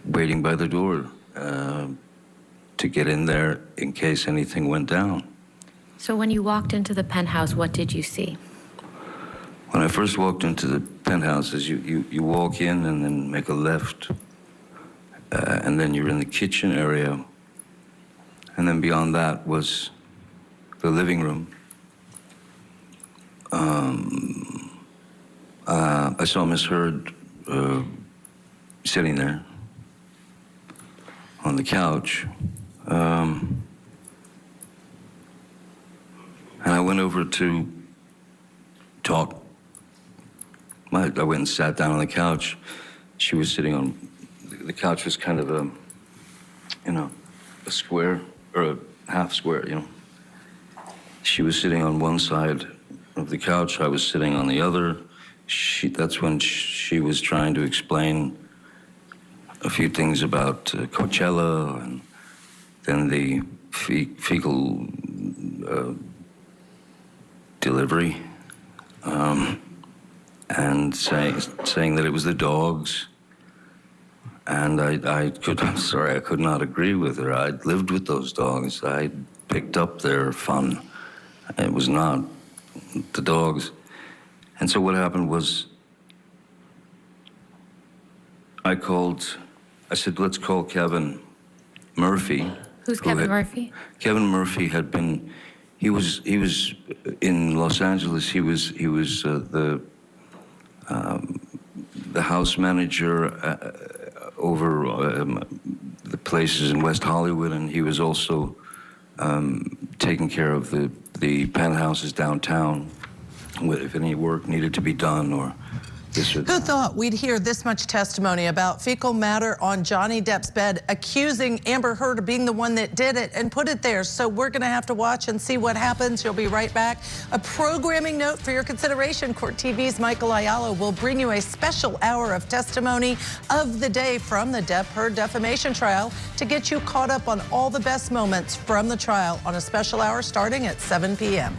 waiting by the door to get in there in case anything went down. So when you walked into the penthouse, what did you see? When I first walked into the penthouses, you walk in and then make a left, and then you're in the kitchen area, and then beyond that was the living room. I saw Miss Heard sitting there on the couch, and I went over to talk. I went and sat down on the couch. She was sitting on, the couch was kind of a square, or a half square, She was sitting on one side of the couch, I was sitting on the other. That's when she was trying to explain a few things about Coachella, and then the fecal delivery. And saying that it was the dogs. And I could not agree with her. I'd lived with those dogs. I picked up their fun. It was not the dogs. And so what happened was I said, let's call Kevin Murphy. Who's Kevin Murphy? Kevin Murphy he was in Los Angeles. He was the house manager over the places in West Hollywood, and he was also taking care of the penthouses downtown, if any work needed to be done or this or that. Who thought we'd hear this much testimony about fecal matter on Johnny Depp's bed, accusing Amber Heard of being the one that did it and put it there? So we're going to have to watch and see what happens. You'll be right back. A programming note for your consideration. Court TV's Michael Ayala will bring you a special hour of testimony of the day from the Depp-Heard defamation trial to get you caught up on all the best moments from the trial on a special hour starting at 7 p.m.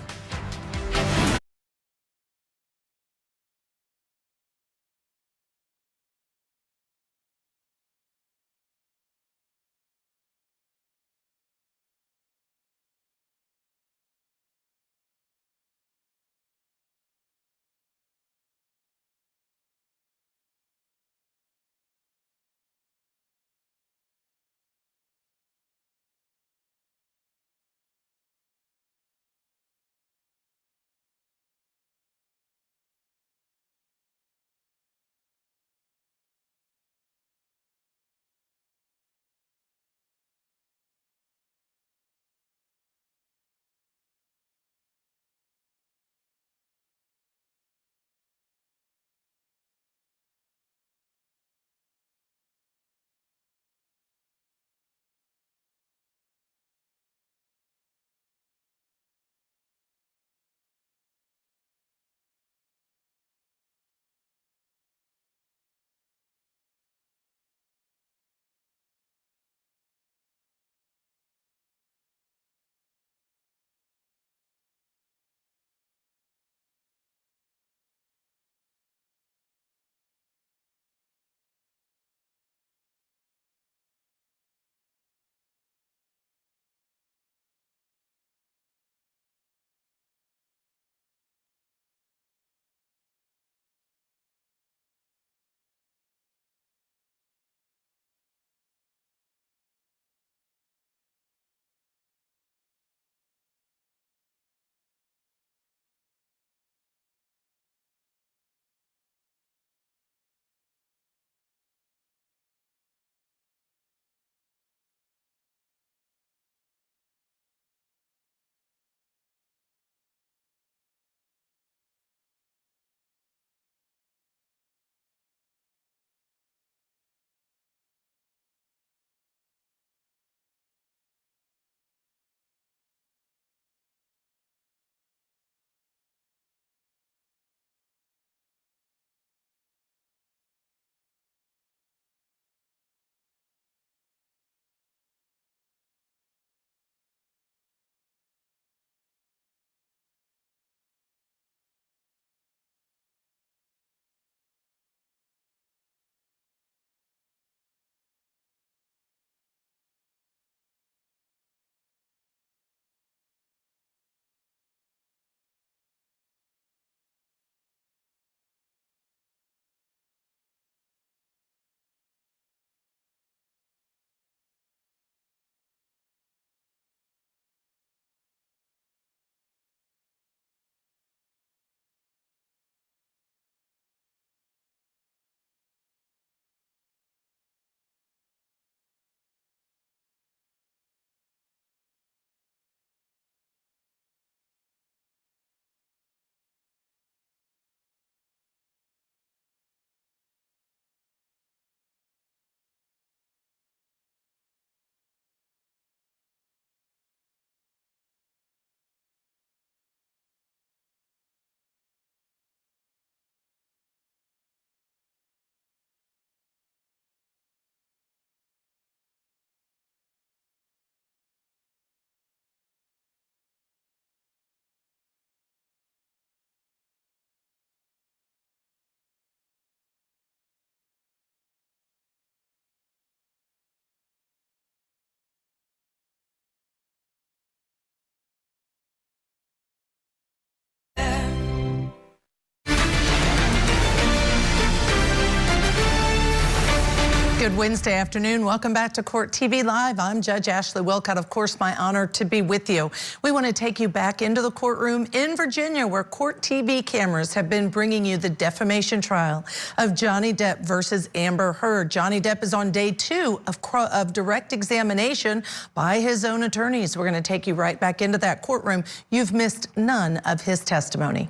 Good Wednesday afternoon. Welcome back to Court TV Live. I'm Judge Ashley Wilcott. Of course, my honor to be with you. We want to take you back into the courtroom in Virginia, where Court TV cameras have been bringing you the defamation trial of Johnny Depp versus Amber Heard. Johnny Depp is on day 2 of direct examination by his own attorneys. We're going to take you right back into that courtroom. You've missed none of his testimony.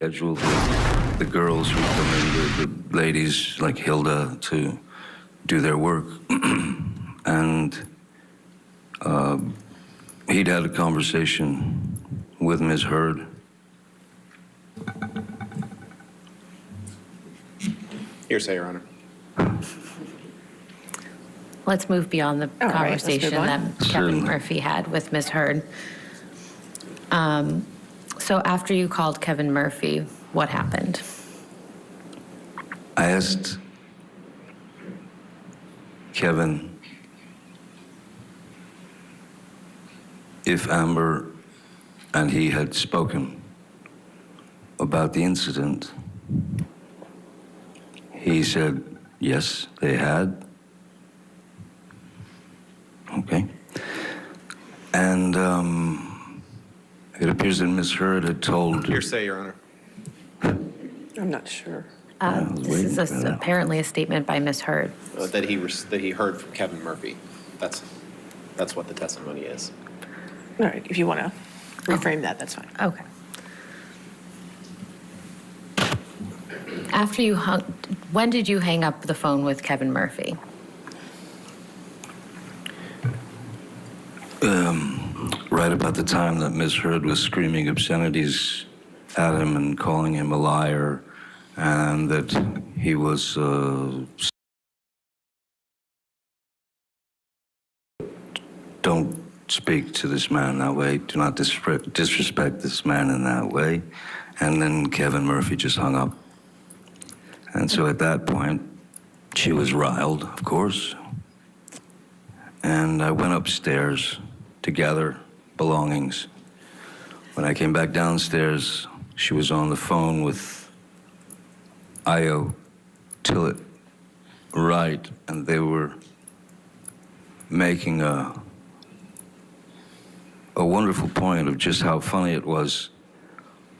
Scheduled the girls who come in, the ladies like Hilda, to do their work. And he'd had a conversation with Ms. Heard. Hearsay, Your Honor. Let's move beyond the conversation that Kevin Certainly. Murphy had with Ms. Heard. So after you called Kevin Murphy, what happened? I asked Kevin if Amber and he had spoken about the incident. He said, yes, they had. Okay. And it appears that Ms. Heard had told... Hearsay, Your Honor. I'm not sure. This is apparently a statement by Ms. Heard. That he heard from Kevin Murphy. That's what the testimony is. All right, if you want to reframe that, that's fine. Okay. After you when did you hang up the phone with Kevin Murphy? Right about the time that Ms. Heard was screaming obscenities at him and calling him a liar, and that he was don't speak to this man that way, do not disrespect this man in that way. And then Kevin Murphy just hung up. And so at that point, she was riled, of course. And I went upstairs to gather belongings. When I came back downstairs, she was on the phone with Io Tillett Wright, and they were making a wonderful point of just how funny it was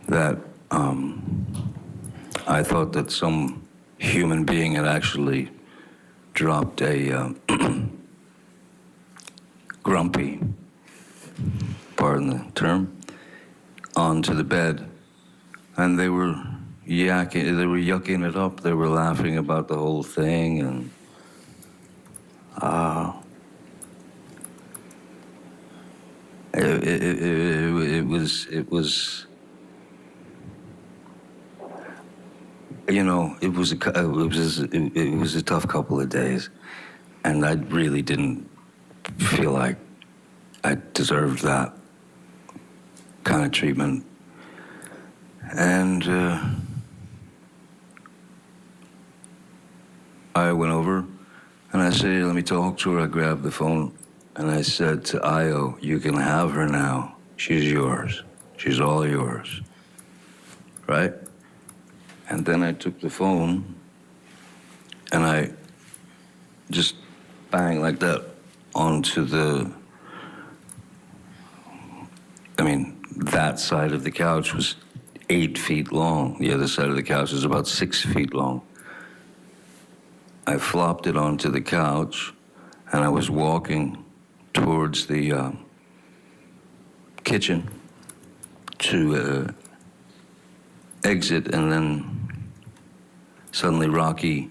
that I thought that some human being had actually dropped a grumpy, pardon the term, onto the bed. And they were yucking it up. They were laughing about the whole thing, and it was, you know, it was a tough couple of days, and I really didn't feel like I deserved that kind of treatment. And I went over and I said, let me talk to her. I grabbed the phone and I said to Io, you can have her now. She's yours. She's all yours. Right? And then I took the phone and I just banged like that onto that side of the couch was 8 feet long. The other side of the couch was about 6 feet long. I flopped it onto the couch, and I was walking towards the kitchen to exit, and then suddenly Rocky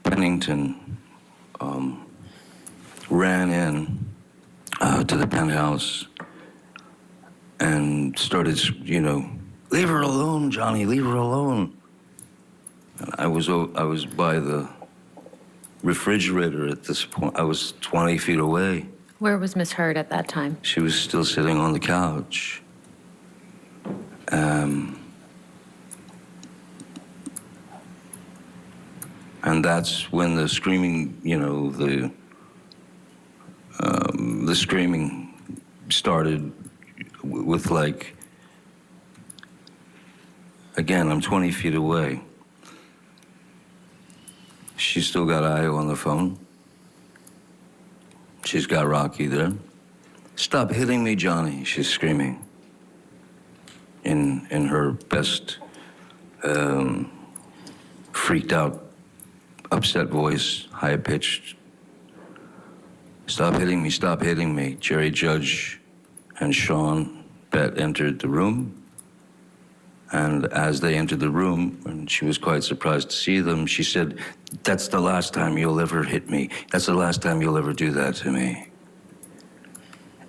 Pennington ran in to the penthouse and started, you know, leave her alone, Johnny, leave her alone. And I was by the refrigerator at this point. I was 20 feet away. Where was Ms. Heard at that time? She was still sitting on the couch. And that's when the screaming, you know, the screaming started with, like, again, I'm 20 feet away. She's still got Io on the phone. She's got Rocky there. Stop hitting me, Johnny, she's screaming. In her best freaked out, upset voice, high-pitched. Stop hitting me, stop hitting me. Jerry Judge and Sean Bett entered the room. And as they entered the room, and she was quite surprised to see them, she said, "That's the last time you'll ever hit me. That's the last time you'll ever do that to me."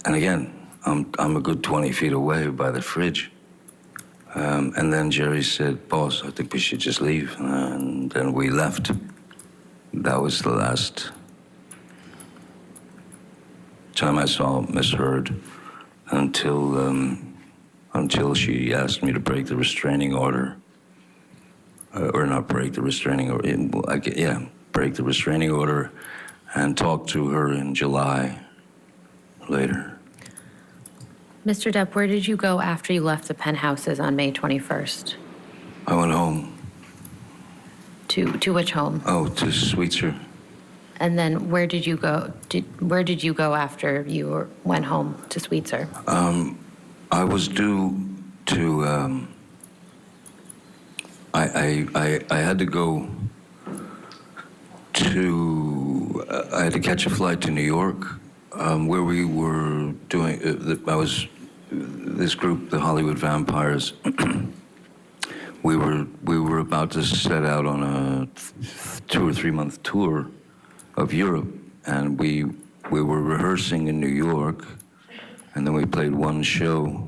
And again, I'm a good 20 feet away by the fridge. And then Jerry said, "Boss, I think we should just leave." And then we left. That was the last time I saw Miss Heard until she asked me to break the restraining order. Or not break the restraining order, break the restraining order and talk to her in July later. Mr. Depp, where did you go after you left the penthouses on May 21st? I went home. To which home? Oh, to Sweetser. And then where did you go? Where did you go after you went home to Sweetser? I was due to. I had to go to. I had to catch a flight to New York, where we were doing. This group, the Hollywood Vampires. we were about to set out on a 2 or 3 month tour of Europe, and we were rehearsing in New York, and then we played one show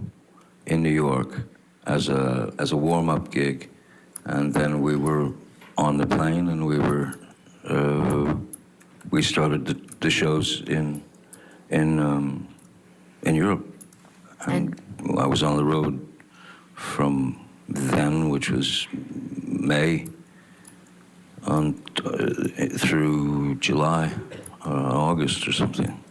in New York as a warm-up gig, and then we were on the plane, and we started the shows in Europe, and I was on the road from then, which was May, through July, August or something.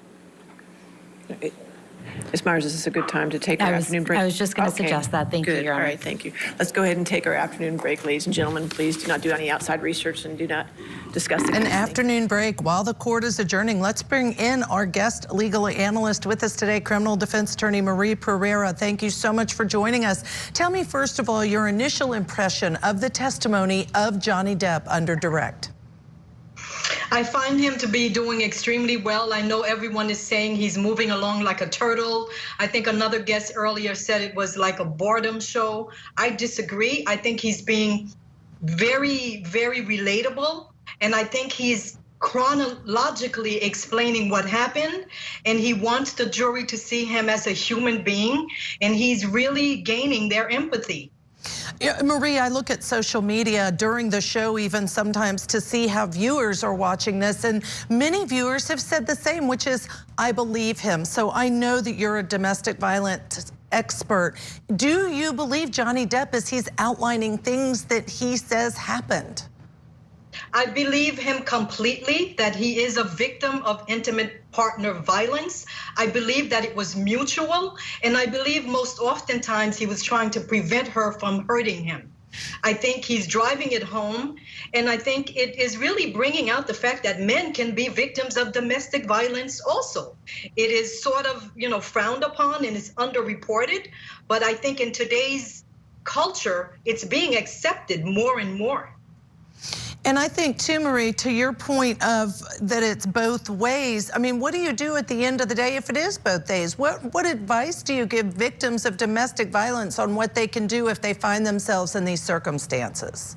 Ms. Myers, is this a good time to take our afternoon break? I was just going to suggest that. Thank you, Your Honor. All right, thank you. Let's go ahead and take our afternoon break, ladies and gentlemen. Please do not do any outside research and do not discuss the case. An afternoon break while the court is adjourning. Let's bring in our guest legal analyst with us today, criminal defense attorney Marie Pereira. Thank you so much for joining us. Tell me, first of all, your initial impression of the testimony of Johnny Depp under direct. I find him to be doing extremely well. I know everyone is saying he's moving along like a turtle. I think another guest earlier said it was like a boredom show. I disagree. I think he's being very, very relatable. And I think he's chronologically explaining what happened. And he wants the jury to see him as a human being. And he's really gaining their empathy. Yeah, Marie, I look at social media during the show even sometimes to see how viewers are watching this, and many viewers have said the same, which is, I believe him. So I know that you're a domestic violence expert. Do you believe Johnny Depp as he's outlining things that he says happened? I believe him completely, that he is a victim of intimate partner violence. I believe that it was mutual, and I believe most oftentimes he was trying to prevent her from hurting him. I think he's driving it home, and I think it is really bringing out the fact that men can be victims of domestic violence also. It is sort of, frowned upon and is underreported, but I think in today's culture, it's being accepted more and more. And I think too, Marie, to your point of that it's both ways, I mean, what do you do at the end of the day if it is both ways? What advice do you give victims of domestic violence on what they can do if they find themselves in these circumstances?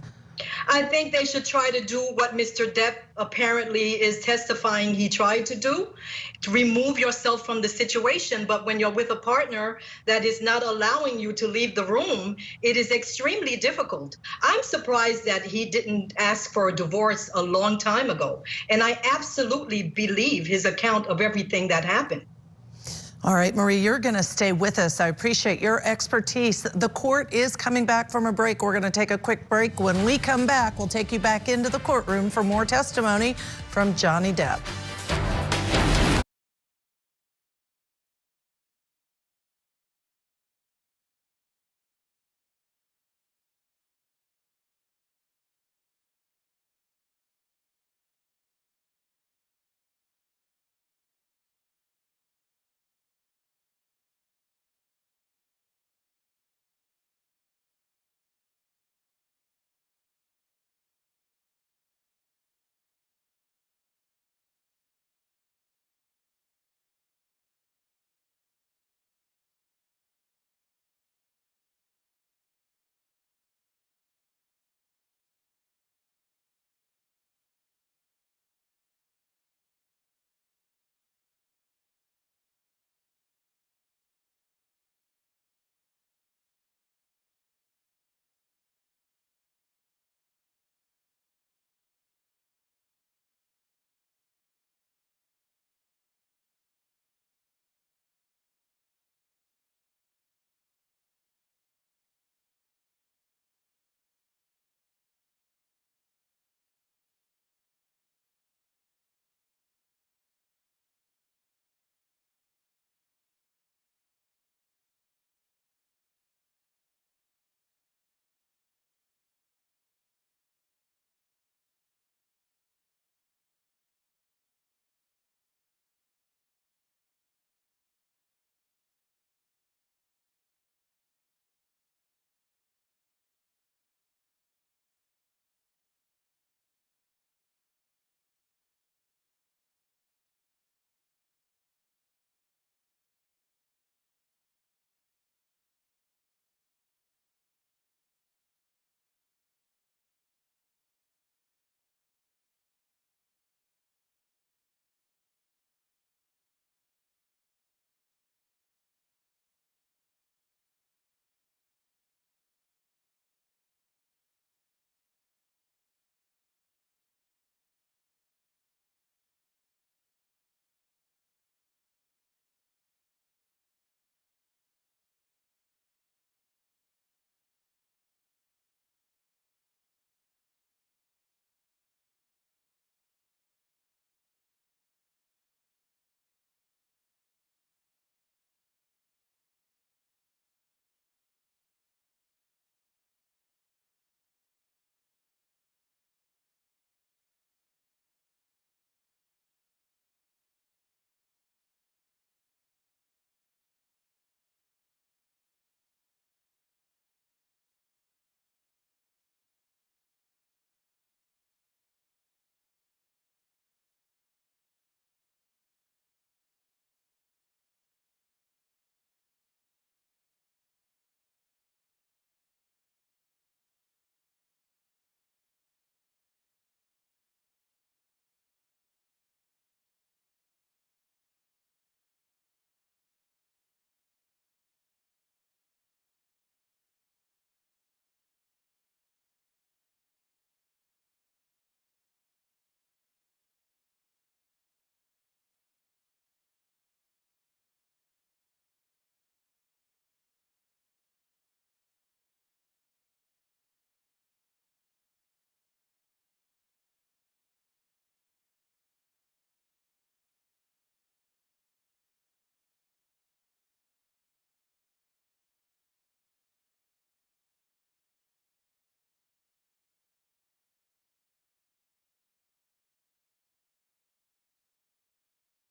I think they should try to do what Mr. Depp apparently is testifying he tried to do, to remove yourself from the situation. But when you're with a partner that is not allowing you to leave the room, it is extremely difficult. I'm surprised that he didn't ask for a divorce a long time ago. And I absolutely believe his account of everything that happened. All right, Marie, you're going to stay with us. I appreciate your expertise. The court is coming back from a break. We're going to take a quick break. When we come back, we'll take you back into the courtroom for more testimony from Johnny Depp.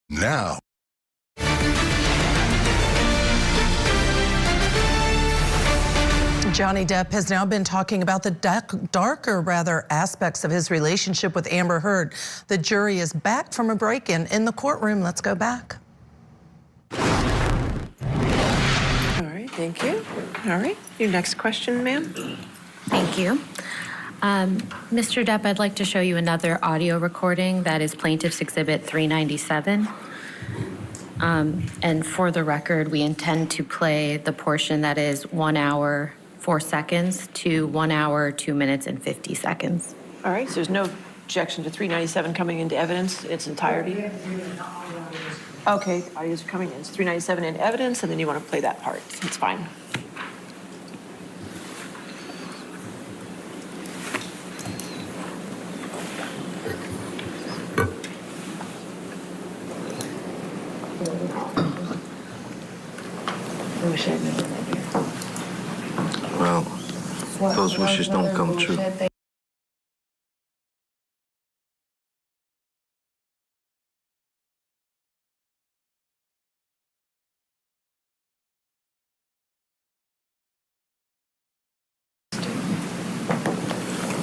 now. Johnny Depp has now been talking about the darker aspects of his relationship with Amber Heard. The jury is back from a break-in in the courtroom. Let's go back. All right, thank you. All right, your next question, ma'am. Thank you. Mr. Depp, I'd like to show you another audio recording that is Plaintiff's Exhibit 397. And for the record, we intend to play the portion that is 1 hour, 4 seconds to 1 hour, 2 minutes and 50 seconds. All right, so there's no objection to 397 coming into evidence its entirety? Okay, audios are coming in. It's 397 in evidence, and then you want to play that part. It's fine. I wish I had known that. Well, those wishes don't come true.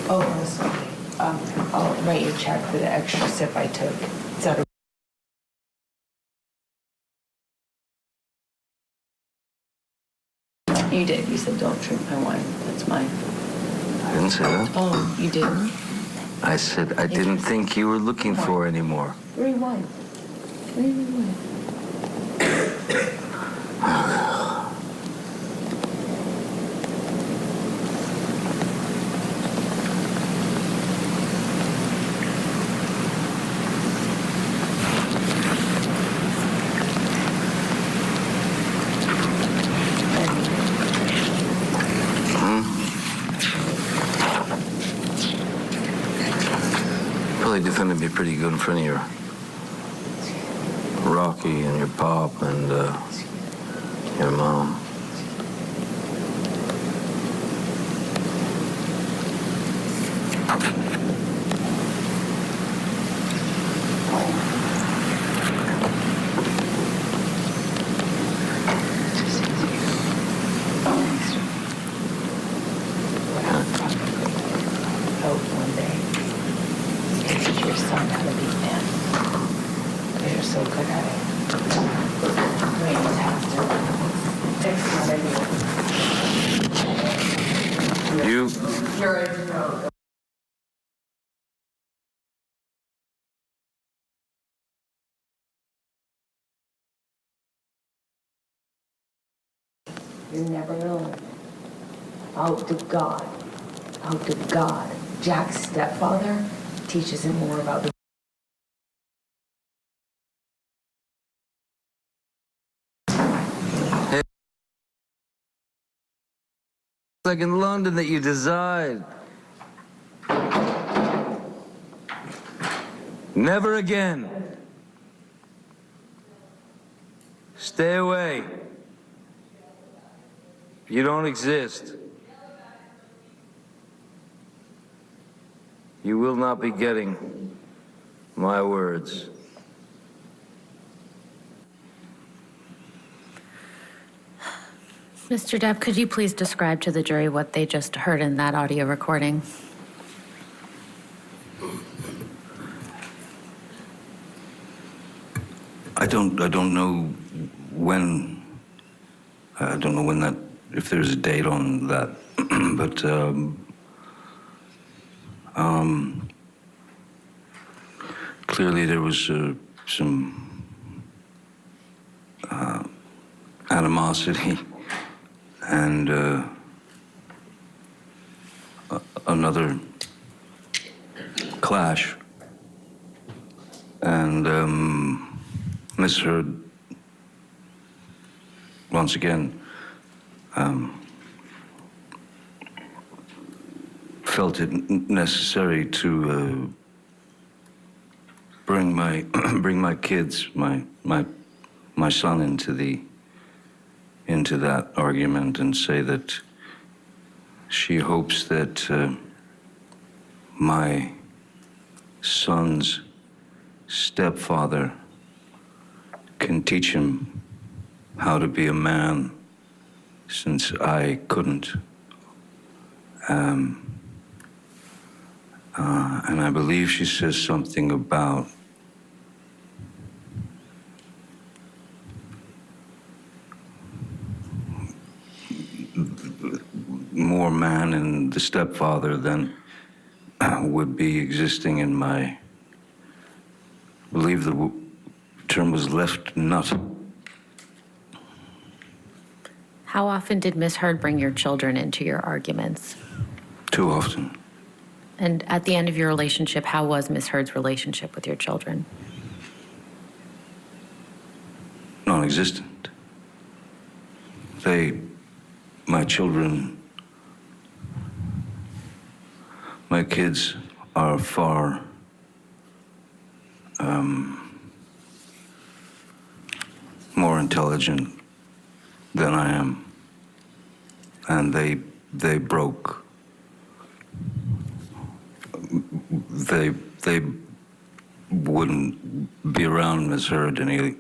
Oh, sorry. I'll write you a check for the extra sip I took. Is that You did. You said don't drink my wine. That's mine. I didn't say that. Oh, you didn't? I said I didn't think you were looking for anymore. Rewind. Rewind. Probably defended me pretty good in front of your Rocky and your pop and your mom. You're never gonna learn. Out to God. Jack's stepfather teaches him more about the It's like in London that you decide. Never again. Stay away. You don't exist. You will not be getting my words. Mr. Depp, could you please describe to the jury what they just heard in that audio recording? I don't know when. I don't know when that. If there's a date on that, but clearly there was some animosity and another clash, and Miss Heard once again felt it necessary to bring my kids, my son into that argument and say that she hopes that my son's stepfather can teach him how to be a man, since I couldn't. And I believe she says something about more man in the stepfather than would be existing in my, I believe the term was left nut. How often did Ms. Heard bring your children into your arguments? Too often. And at the end of your relationship, how was Ms. Heard's relationship with your children? Non-existent. My children, my kids are far more intelligent than I am, and they broke. They wouldn't be around Ms. Heard they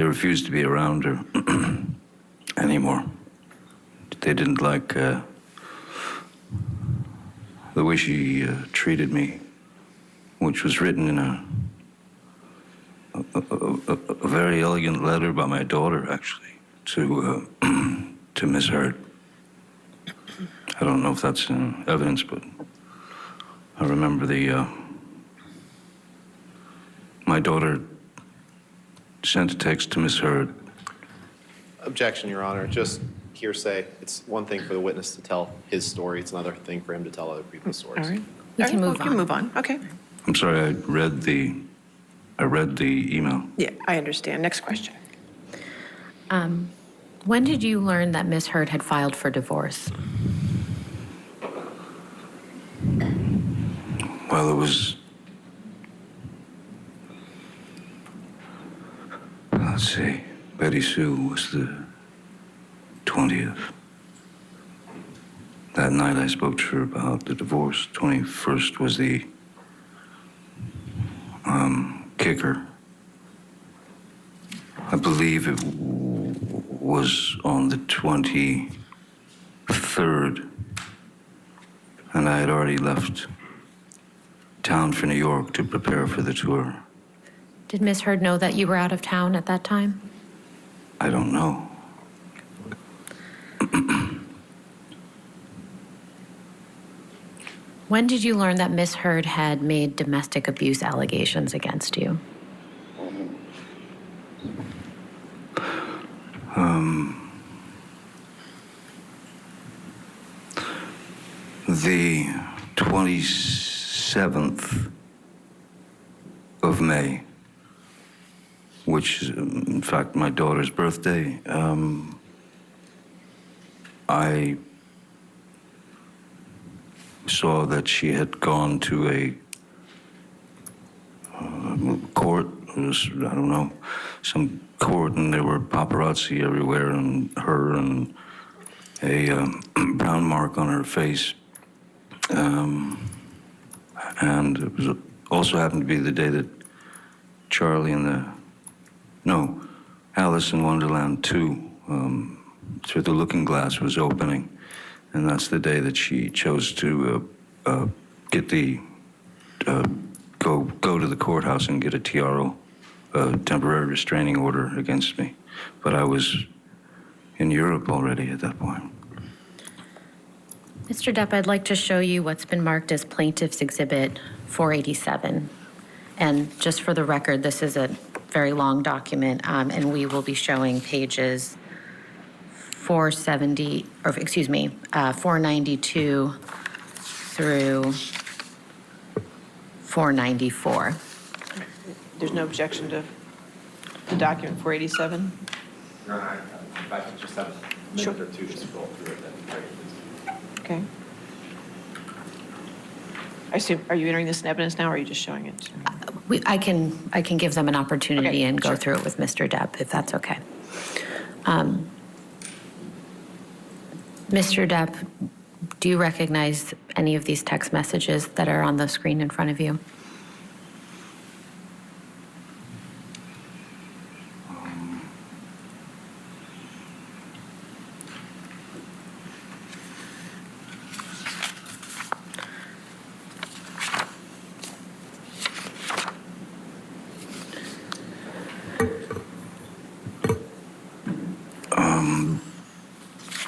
refused to be around her anymore. They didn't like the way she treated me, which was written in a very elegant letter by my daughter, actually, to Ms. Heard. I don't know if that's evidence, but I remember my daughter sent a text to Ms. Heard. Objection, Your Honor. Just hearsay. It's one thing for the witness to tell his story. It's another thing for him to tell other people's stories. All right. We can move on. Okay. I'm sorry, I read the email. Yeah, I understand. Next question. When did you learn that Ms. Heard had filed for divorce? Well, it was, let's see, Betty Sue was the 20th. That night I spoke to her about the divorce. 21st was the kicker. I believe it was on the 23rd, and I had already left town for New York to prepare for the tour. Did Ms. Heard know that you were out of town at that time? I don't know. When did you learn that Ms. Heard had made domestic abuse allegations against you? The 27th of May, which is, in fact, my daughter's birthday, I saw that she had gone to a court, I don't know, some court, and there were paparazzi everywhere, and her and a brown mark on her face. And it was also happened to be the day that Alice in Wonderland 2, Through the Looking Glass was opening. And that's the day that she chose to go to the courthouse and get a TRO, a temporary restraining order against me. But I was in Europe already at that point. Mr. Depp, I'd like to show you what's been marked as Plaintiff's Exhibit 487. And just for the record, this is a very long document, and we will be showing pages 492 through 494. There's no objection to the document 487? No, if I could just have a minute or two to scroll through it, that'd be great. Okay. I assume, are you entering this in evidence now, or are you just showing it? I can give them an opportunity Okay, and go sure. through it with Mr. Depp, if that's okay. Mr. Depp, do you recognize any of these text messages that are on the screen in front of you?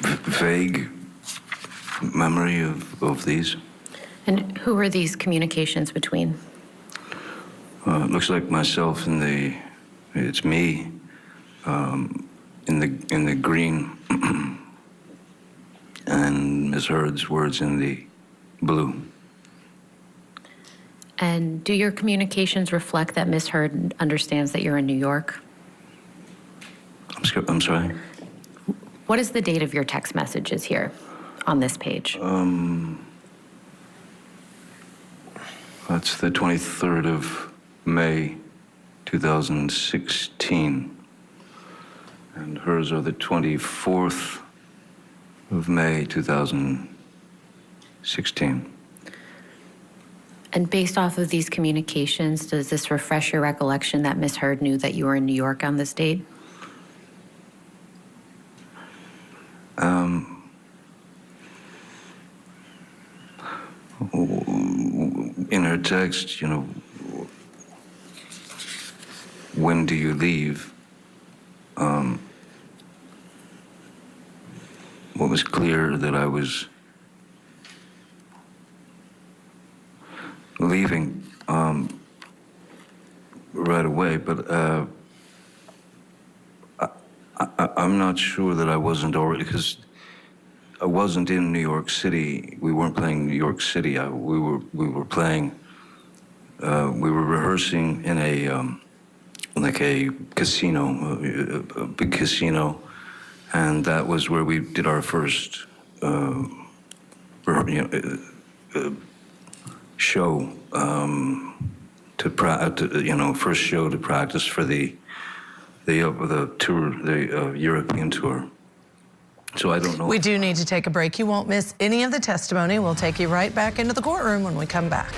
vague memory of these. And who were these communications between? It looks like myself in the, it's me in the green, and Ms. Heard's words in the blue. And do your communications reflect that Ms. Heard understands that you're in New York? I'm sorry? What is the date of your text messages here on this page? That's the 23rd of May, 2016. And hers are the 24th of May, 2016. And based off of these communications, does this refresh your recollection that Ms. Heard knew that you were in New York on this date? In her text, when do you leave? What was clear that I was leaving right away, but I'm not sure that I wasn't already, because I wasn't in New York City. We weren't playing New York City. We were playing. We were rehearsing in a like a casino, a big casino, and that was where we did our first show first show to practice for the tour, the European tour. So I don't know. We do need to take a break. You won't miss any of the testimony. We'll take you right back into the courtroom when we come back.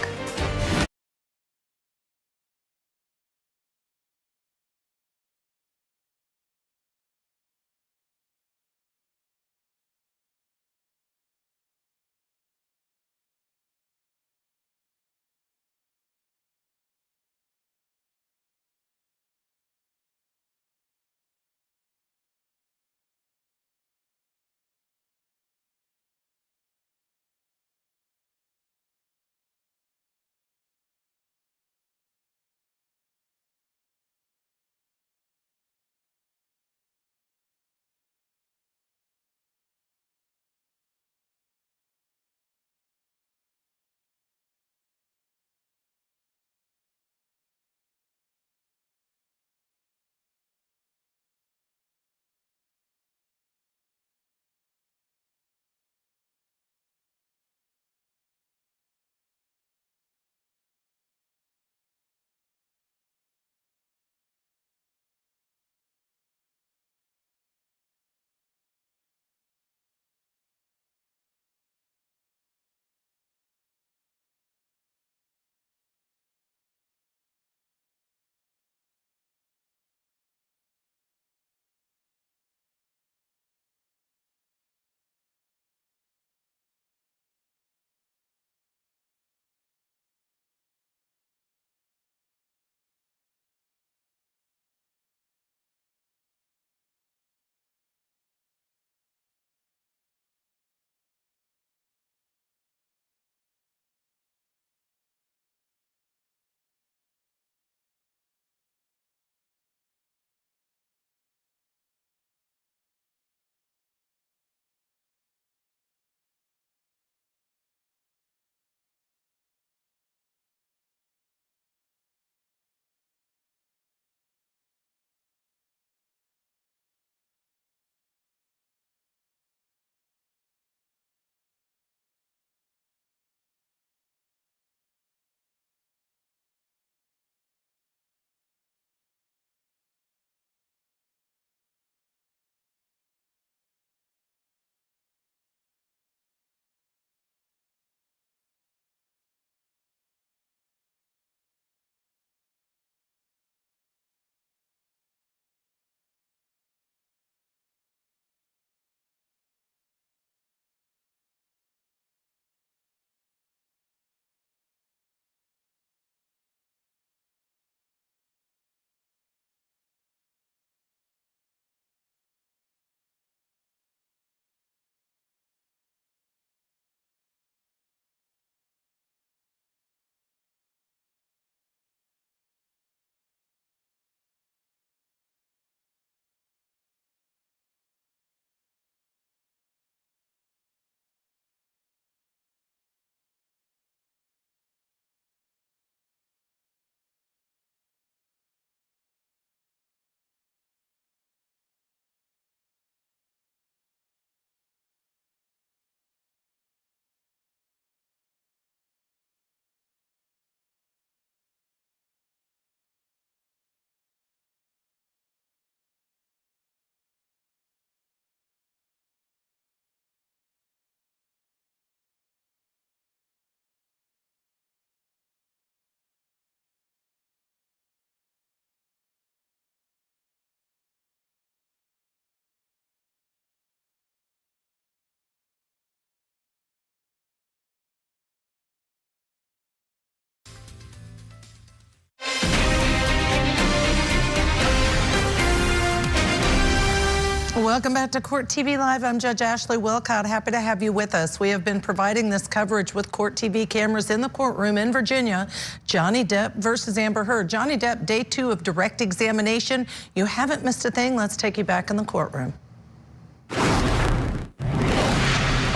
Welcome back to Court TV Live. I'm Judge Ashley Wilcott. Happy to have you with us. We have been providing this coverage with Court TV cameras in the courtroom in Virginia. Johnny Depp versus Amber Heard. Johnny Depp, day 2 of direct examination. You haven't missed a thing. Let's take you back in the courtroom.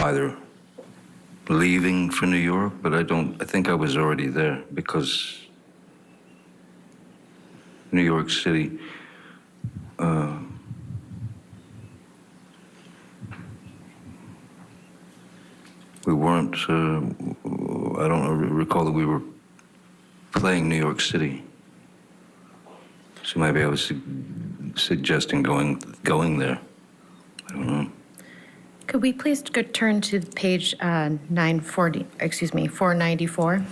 Either leaving for New York, but I think I was already there because New York City, we weren't, I don't recall that we were playing New York City. So maybe I was suggesting going there. I don't know. Could we please turn to page 494?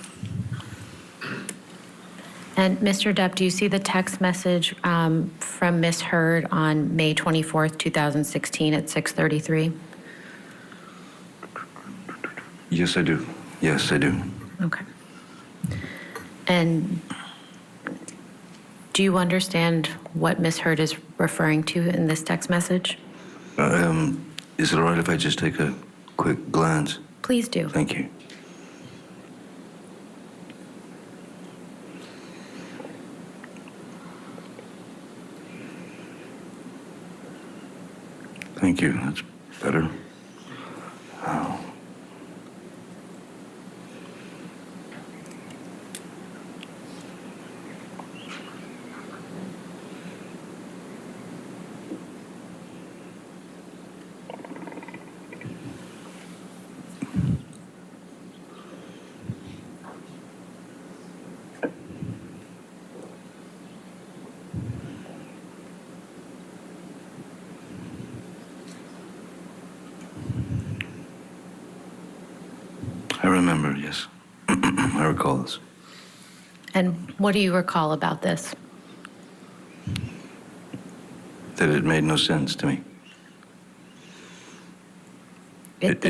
And Mr. Depp, do you see the text message from Ms. Heard on May 24th, 2016 at 6:33? Yes, I do. Yes, I do. Okay. And do you understand what Ms. Heard is referring to in this text message? Is it all right if I just take a quick glance? Please do. Thank you. Thank you. That's better. I remember, yes. I recall this. And what do you recall about this? That it made no sense to me. It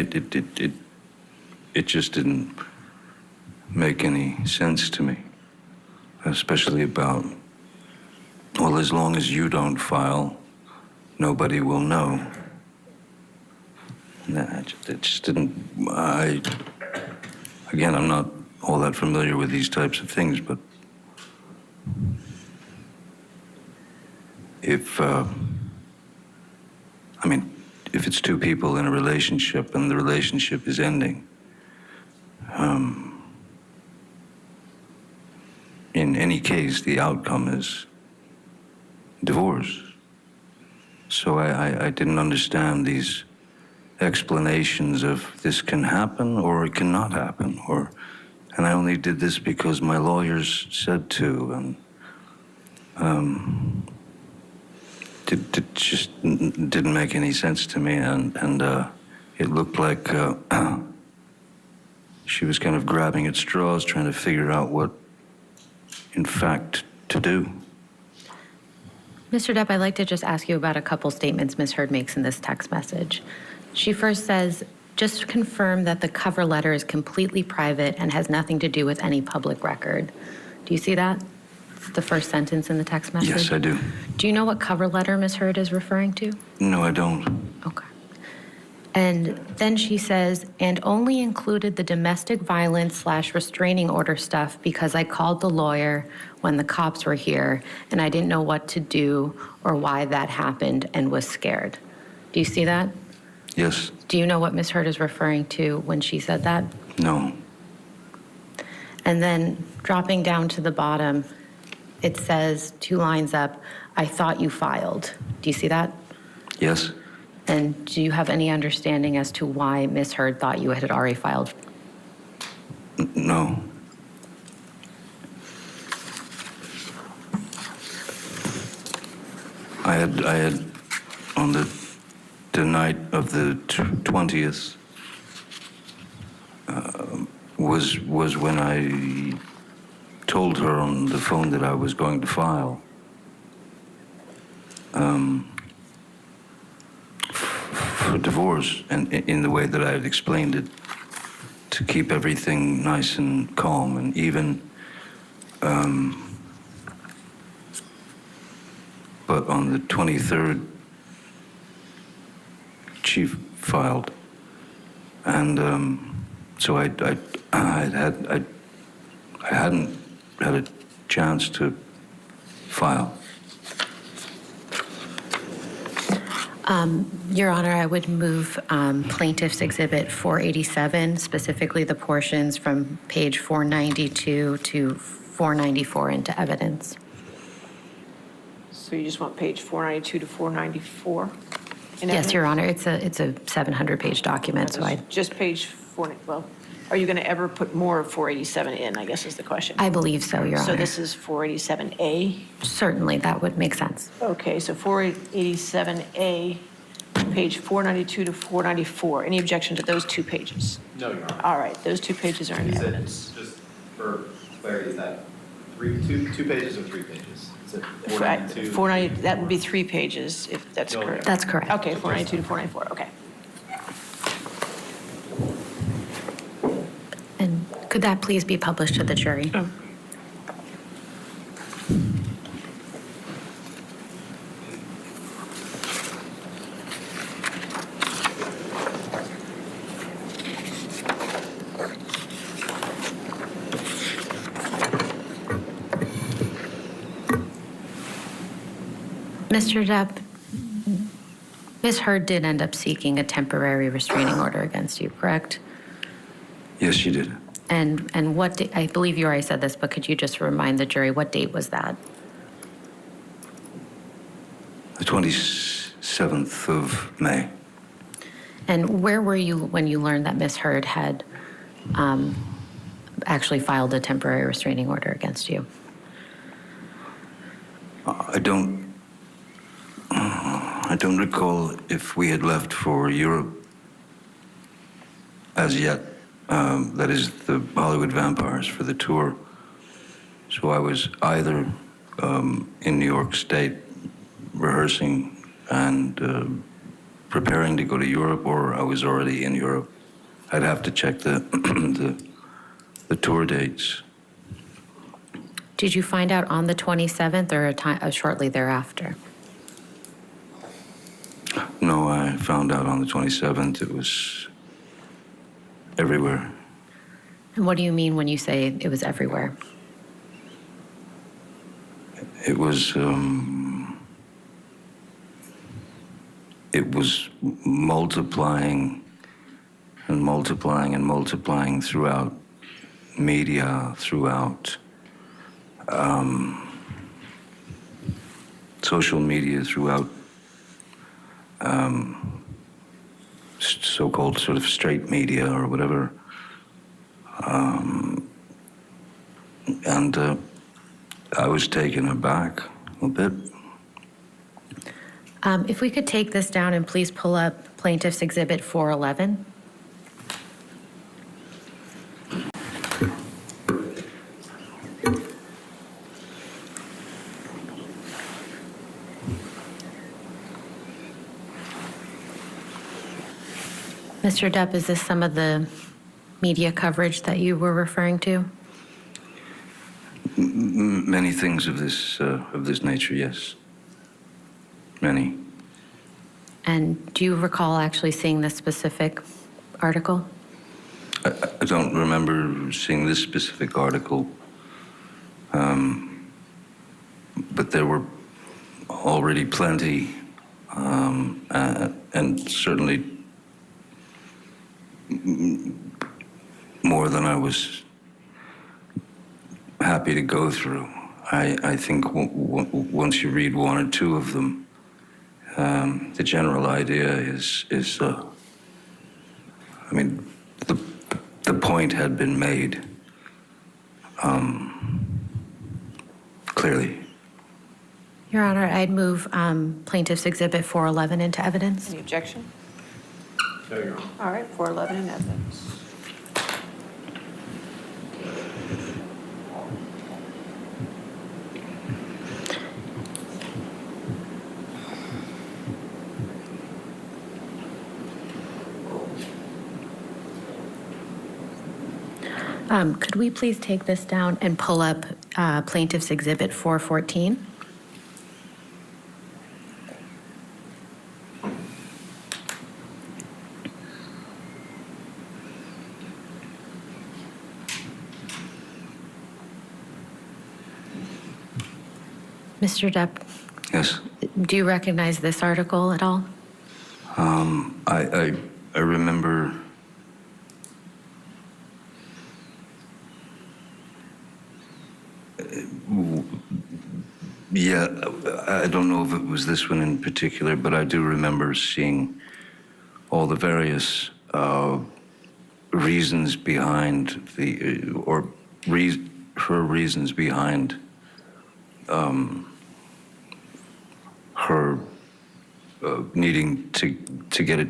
just didn't make any sense to me. Especially about, well, as long as you don't file, nobody will know. It just didn't, again, I'm not all that familiar with these types of things, but if it's two people in a relationship and the relationship is ending, in any case, the outcome is divorce. So I didn't understand these explanations of this can happen or it cannot happen, and I only did this because my lawyers said to, and it just didn't make any sense to me, and it looked like she was kind of grabbing at straws, trying to figure out what, in fact, to do. Mr. Depp, I'd like to just ask you about a couple statements Ms. Heard makes in this text message. She first says, just confirm that the cover letter is completely private and has nothing to do with any public record. Do you see that? It's the first sentence in the text message. Yes, I do. Do you know what cover letter Ms. Heard is referring to? No, I don't. Okay. And then she says, and only included the domestic violence / restraining order stuff because I called the lawyer when the cops were here and I didn't know what to do or why that happened and was scared. Do you see that? Yes. Do you know what Ms. Heard is referring to when she said that? No. And then dropping down to the bottom, it says 2 lines up, I thought you filed. Do you see that? Yes. And do you have any understanding as to why Ms. Heard thought you had already filed? No. I had on the night of the 20th was when I told her on the phone that I was going to file. For divorce, and in the way that I had explained it, to keep everything nice and calm and even. But on the 23rd, she filed, and so I hadn't had a chance to file. Your Honor, I would move Plaintiff's Exhibit 487, specifically the portions from page 492 to 494 into evidence. So you just want page 492 to 494? Yes, Your Honor, it's a 700-page document, so I... Just page 4, well, are you going to ever put more of 487 in, I guess is the question. I believe so, Your Honor. So this is 487A? Certainly, that would make sense. Okay, so 487A, page 492 to 494. Any objection to those 2 pages? No, Your Honor. All right, those 2 pages are in You said, evidence. just for clarity, is that two pages or 3 pages? Is it 492? 490, that would be 3 pages, if that's correct. That's correct. Okay, 492 to 494, okay. And could that please be published to the jury? Oh. Mr. Depp, Ms. Heard did end up seeking a temporary restraining order against you, correct? Yes, she did. And what, I believe you already said this, but could you just remind the jury, what date was that? The 27th of May. And where were you when you learned that Ms. Heard had actually filed a temporary restraining order against you? I don't recall if we had left for Europe as yet. That is the Hollywood Vampires for the tour. So I was either in New York State rehearsing and preparing to go to Europe, or I was already in Europe. I'd have to check the tour dates. Did you find out on the 27th or shortly thereafter? No, I found out on the 27th. It was everywhere. And what do you mean when you say it was everywhere? It was multiplying and multiplying and multiplying throughout media, throughout social media, throughout so-called sort of straight media or whatever. And I was taken aback a bit. If we could take this down and please pull up Plaintiff's Exhibit 411. Mr. Depp, is this some of the media coverage that you were referring to? Many things of this nature, yes. Many. And do you recall actually seeing this specific article? I don't remember seeing this specific article, but there were already plenty, and certainly more than I was happy to go through. I think once you read one or two of them, the general idea is I mean, the point had been made clearly. Your Honor, I'd move Plaintiff's Exhibit 411 into evidence. Any objection? No, Your Honor. All right, 411 in evidence. Could we please take this down and pull up Plaintiff's Exhibit 414? Mr. Depp, Yes. do you recognize this article at all? I remember. Yeah, I don't know if it was this one in particular, but I do remember seeing all the various reasons behind her reasons behind her needing to get a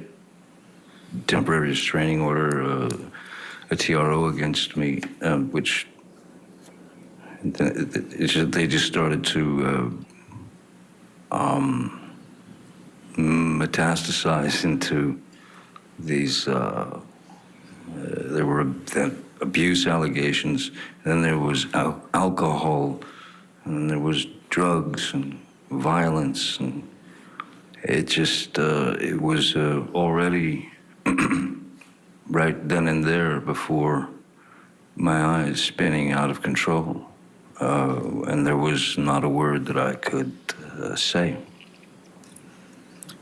temporary restraining order, a TRO against me, which they just started to metastasize into these. There were abuse allegations, and then there was alcohol, and then there was drugs and violence, and it just it was already right then and there before my eyes spinning out of control, and there was not a word that I could say.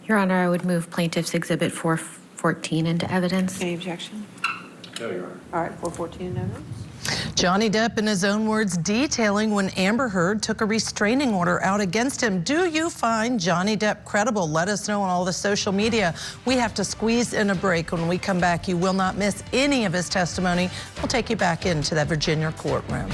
Your Honor, I would move Plaintiff's Exhibit 414 into evidence. Any objection? No, Your Honor. All right, 414 in evidence. Johnny Depp, in his own words, detailing when Amber Heard took a restraining order out against him. Do you find Johnny Depp credible? Let us know on all the social media. We have to squeeze in a break. When we come back, you will not miss any of his testimony. We'll take you back into that Virginia courtroom.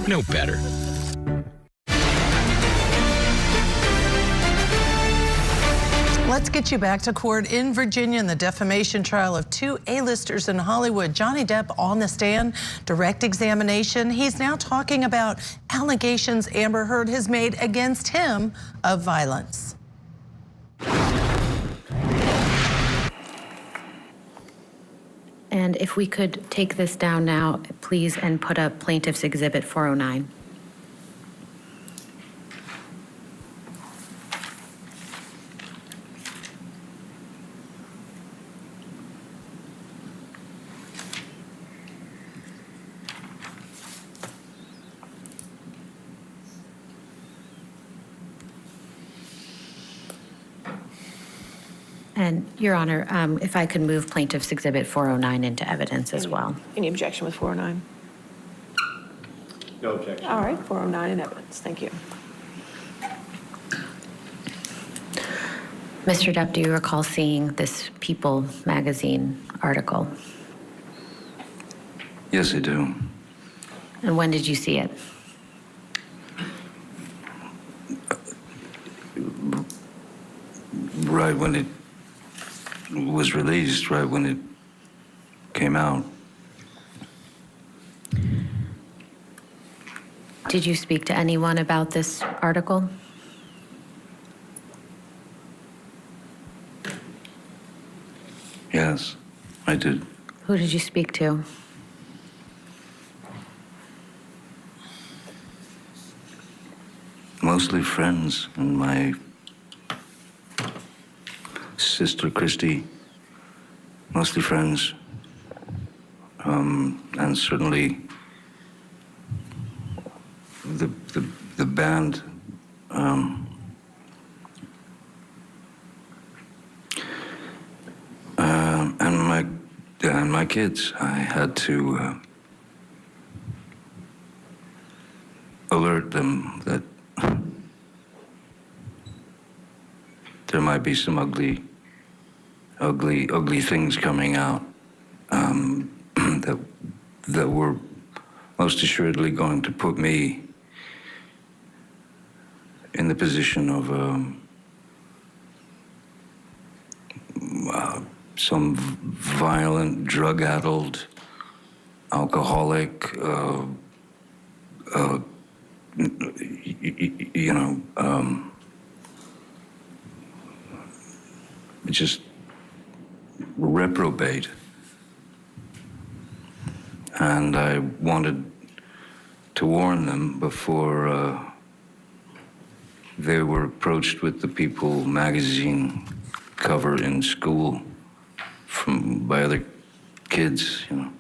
know better. Let's get you back to court in Virginia in the defamation trial of two A-listers in Hollywood. Johnny Depp on the stand, direct examination. He's now talking about allegations Amber Heard has made against him of violence. And if we could take this down now, please, and put up Plaintiff's Exhibit 409. And, Your Honor, if I could move Plaintiff's Exhibit 409 into evidence as well. Any objection with 409? No objection. All right, 409 in evidence. Thank you. Mr. Depp, do you recall seeing this People magazine article? Yes, I do. And when did you see it? Right when it was released, right when it came out. Did you speak to anyone about this article? Yes, I did. Who did you speak to? Mostly friends and my sister Christy, mostly friends, and certainly the band. And my kids. I had to alert them that there might be some ugly things coming out that were most assuredly going to put me in the position of some violent, drug-addled, alcoholic, just reprobate. And I wanted to warn them before they were approached with the People magazine cover in school by other kids, you know.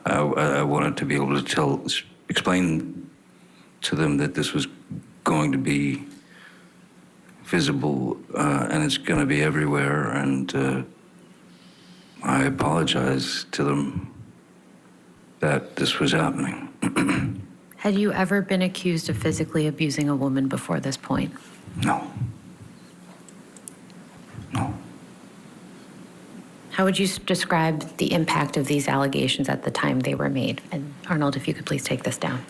I wanted to be able to explain to them that this was going to be visible and it's going to be everywhere, and I apologize to them that this was happening. Had you ever been accused of physically abusing a woman before this point? No. No. How would you describe the impact of these allegations at the time they were made? And Arnold, if you could please take this down.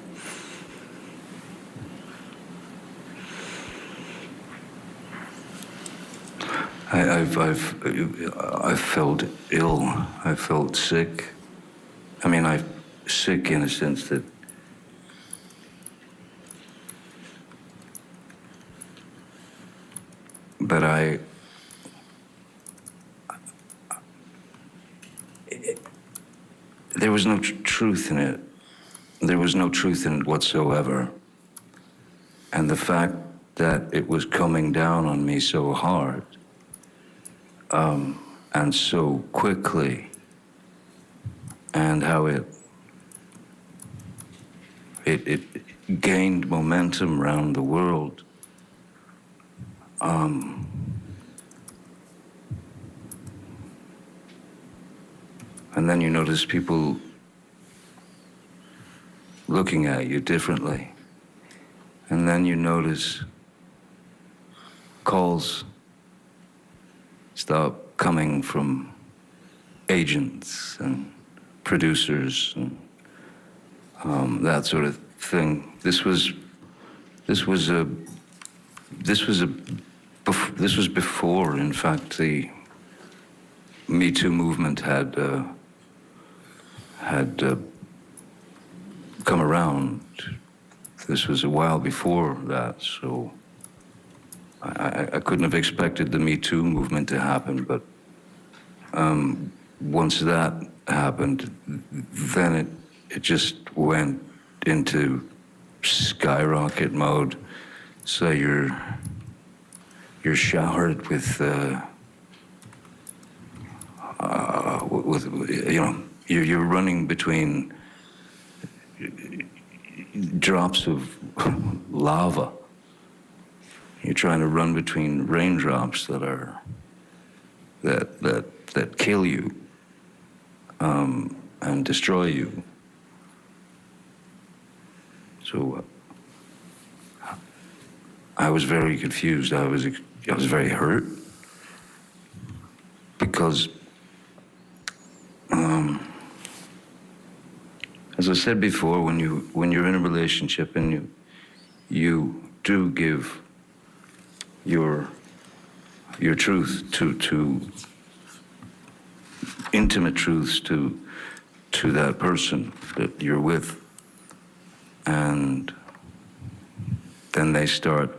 I felt ill. I felt sick. I mean, I'm sick in a sense that there was no truth in it. There was no truth in it whatsoever. And the fact that it was coming down on me so hard and so quickly, and how it gained momentum around the world. And then you notice people looking at you differently. And then you notice calls stop coming from agents and producers and that sort of thing. This was before, in fact, the Me Too movement had come around. This was a while before that, so I couldn't have expected the Me Too movement to happen, but once that happened, then it just went into skyrocket mode. So you're showered with you're running between drops of lava. You're trying to run between raindrops that kill you and destroy you. So I was very confused. I was very hurt because, as I said before, when you're in a relationship and you do give your truth to intimate truths to that person that you're with, and then they start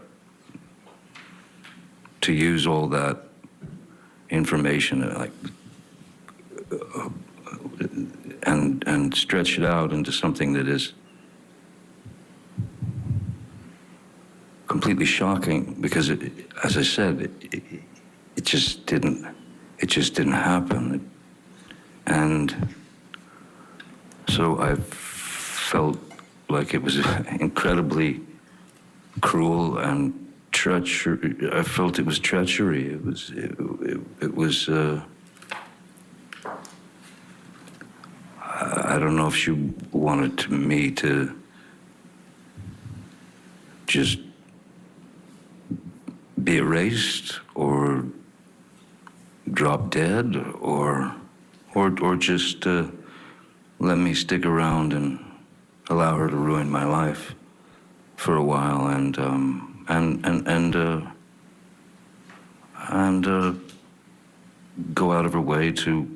to use all that information and stretch it out into something that is completely shocking, because as I said, it just didn't happen. And so I felt like it was incredibly cruel and I felt it was treachery. It was I don't know if she wanted me to just be erased or drop dead or just let me stick around and allow her to ruin my life for a while and go out of her way to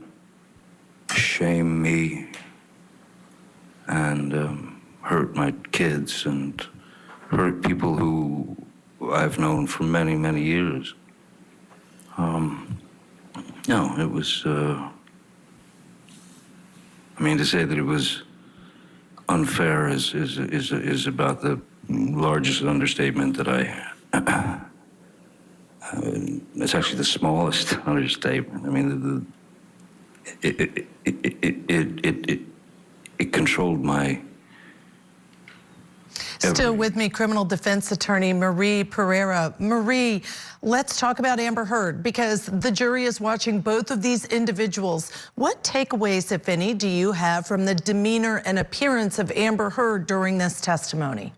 shame me and hurt my kids and hurt people who I've known for many, many years. No, it was, I mean, to say that it was unfair is about the largest understatement that it's actually the smallest understatement. I mean, it controlled my. Still with me, criminal defense attorney Marie Pereira. Marie, let's talk about Amber Heard, because the jury is watching both of these individuals. What takeaways, if any, do you have from the demeanor and appearance of Amber Heard during this testimony?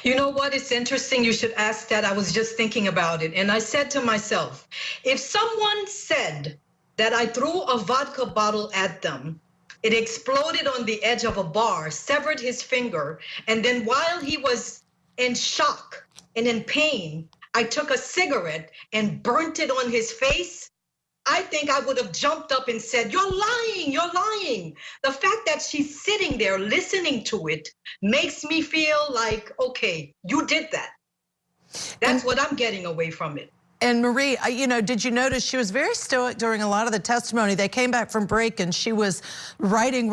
You know what? It's interesting you should ask that. I was just thinking about it. And I said to myself, if someone said that I threw a vodka bottle at them, it exploded on the edge of a bar, severed his finger, and then while he was in shock and in pain, I took a cigarette and burnt it on his face, I think I would have jumped up and said, "You're lying, you're lying." The fact that she's sitting there listening to it makes me feel like, okay, you did that. That's what I'm getting away from it. And Marie, did you notice she was very stoic during a lot of the testimony? They came back from break and she was writing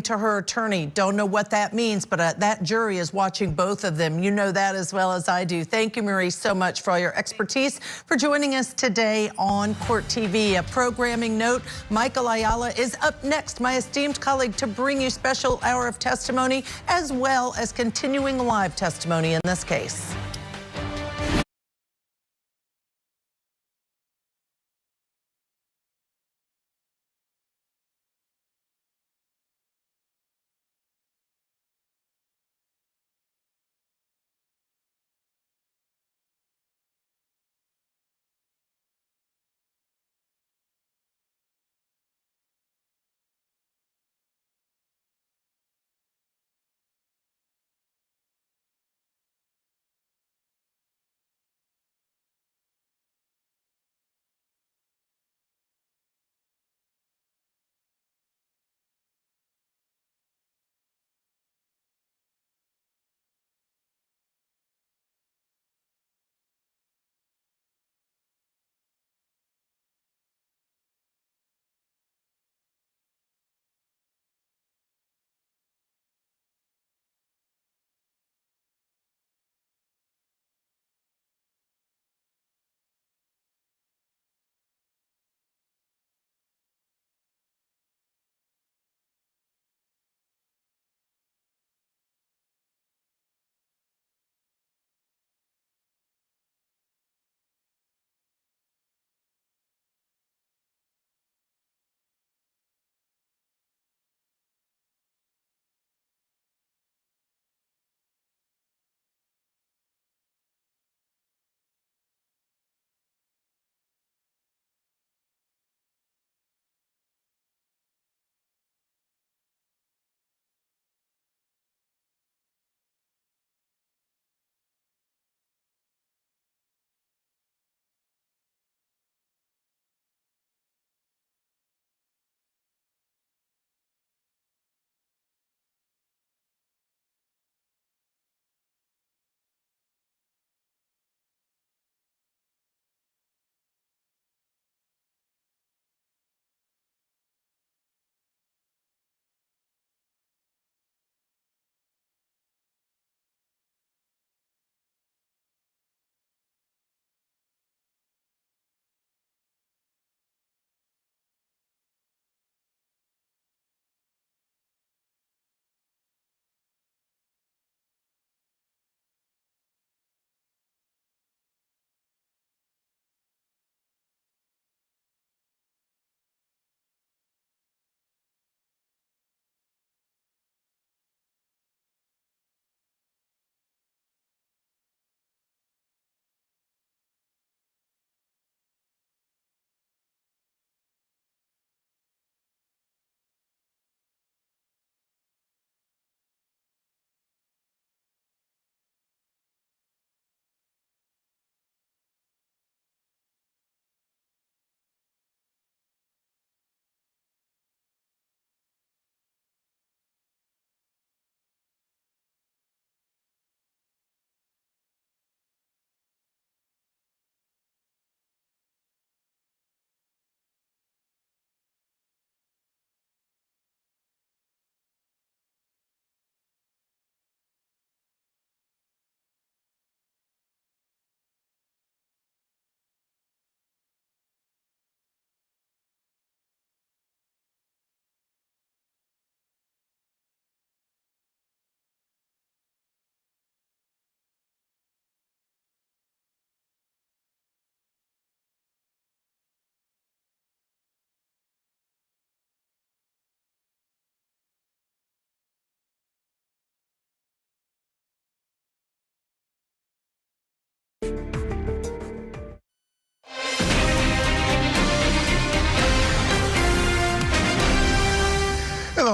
to her attorney. Don't know what that means, but that jury is watching both of them. You know that as well as I do. Thank you, Marie, so much for all your expertise, for joining us today on Court TV. A programming note, Michael Ayala is up next, my esteemed colleague, to bring you special hour of testimony as well as continuing live testimony in this case.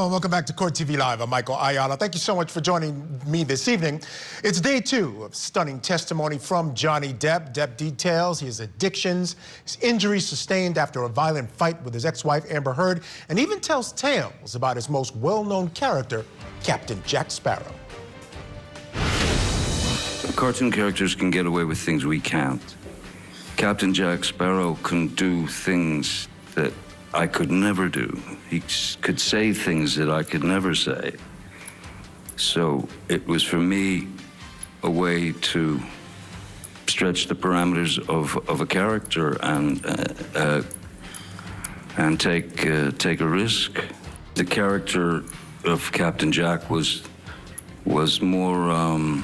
and welcome back to Court TV Live. I'm Michael Ayala. Thank you so much for joining me this evening. It's day 2 of stunning testimony from Johnny Depp. Depp details his addictions, his injuries sustained after a violent fight with his ex-wife Amber Heard, and even tells tales about his most well-known character, Captain Jack Sparrow. Cartoon characters can get away with things we can't. Captain Jack Sparrow can do things that I could never do. He could say things that I could never say. So it was for me a way to stretch the parameters of a character and take a risk. The character of Captain Jack was more.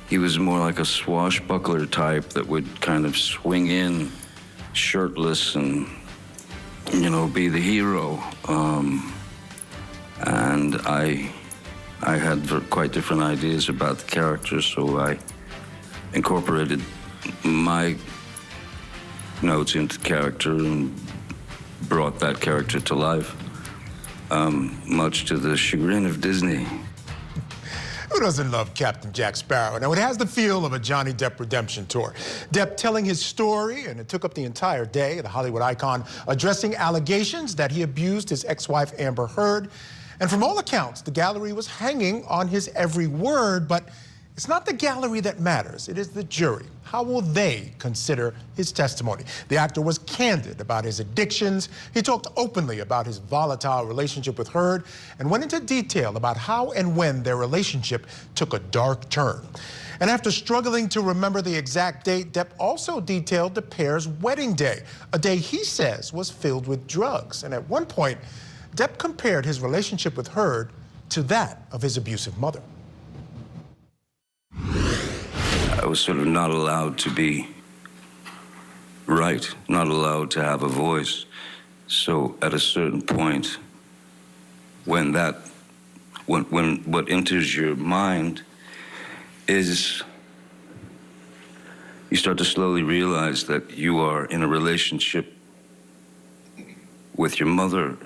He was more like a swashbuckler type that would kind of swing in shirtless and, you know, be the hero. And I had quite different ideas about the character, so I incorporated my notes into the character and brought that character to life, much to the chagrin of Disney. Who doesn't love Captain Jack Sparrow? Now, it has the feel of a Johnny Depp redemption tour. Depp telling his story, and it took up the entire day, the Hollywood icon addressing allegations that he abused his ex-wife Amber Heard. And from all accounts, the gallery was hanging on his every word, but it's not the gallery that matters, it is the jury. How will they consider his testimony? The actor was candid about his addictions. He talked openly about his volatile relationship with Heard and went into detail about how and when their relationship took a dark turn. And after struggling to remember the exact date, Depp also detailed the pair's wedding day, a day he says was filled with drugs. And at one point, Depp compared his relationship with Heard to that of his abusive mother. I was sort of not allowed to be right, not allowed to have a voice. So at a certain point, when what enters your mind is you start to slowly realize that you are in a relationship with your mother,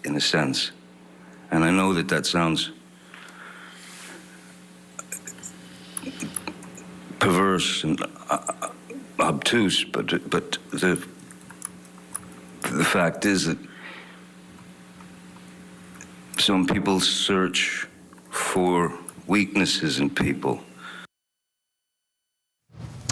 in a sense. And I know that that sounds perverse and obtuse, but the fact is that some people search for weaknesses in people.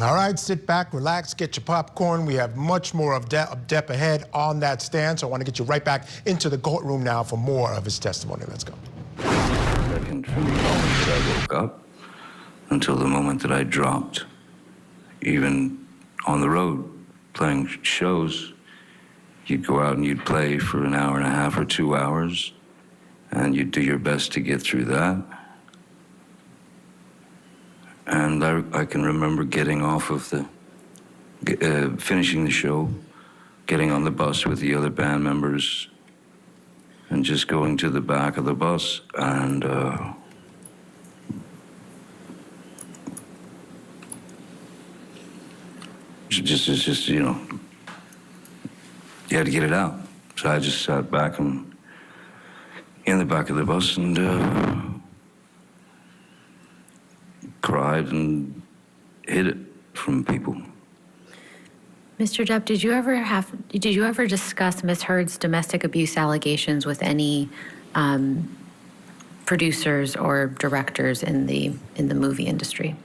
All right, sit back, relax, get your popcorn. We have much more of Depp ahead on that stand, so I want to get you right back into the courtroom now for more of his testimony. Let's go. Second from the moment that I woke up until the moment that I dropped, even on the road, playing shows, you'd go out and you'd play for an hour and a half or 2 hours, and you'd do your best to get through that. And I can remember getting off of finishing the show, getting on the bus with the other band members, and just going to the back of the bus and just, you know, you had to get it out. So I just sat back and in the back of the bus and cried and hid it from people. Mr. Depp, did you ever discuss Ms. Heard's domestic abuse allegations with any producers or directors in the movie industry?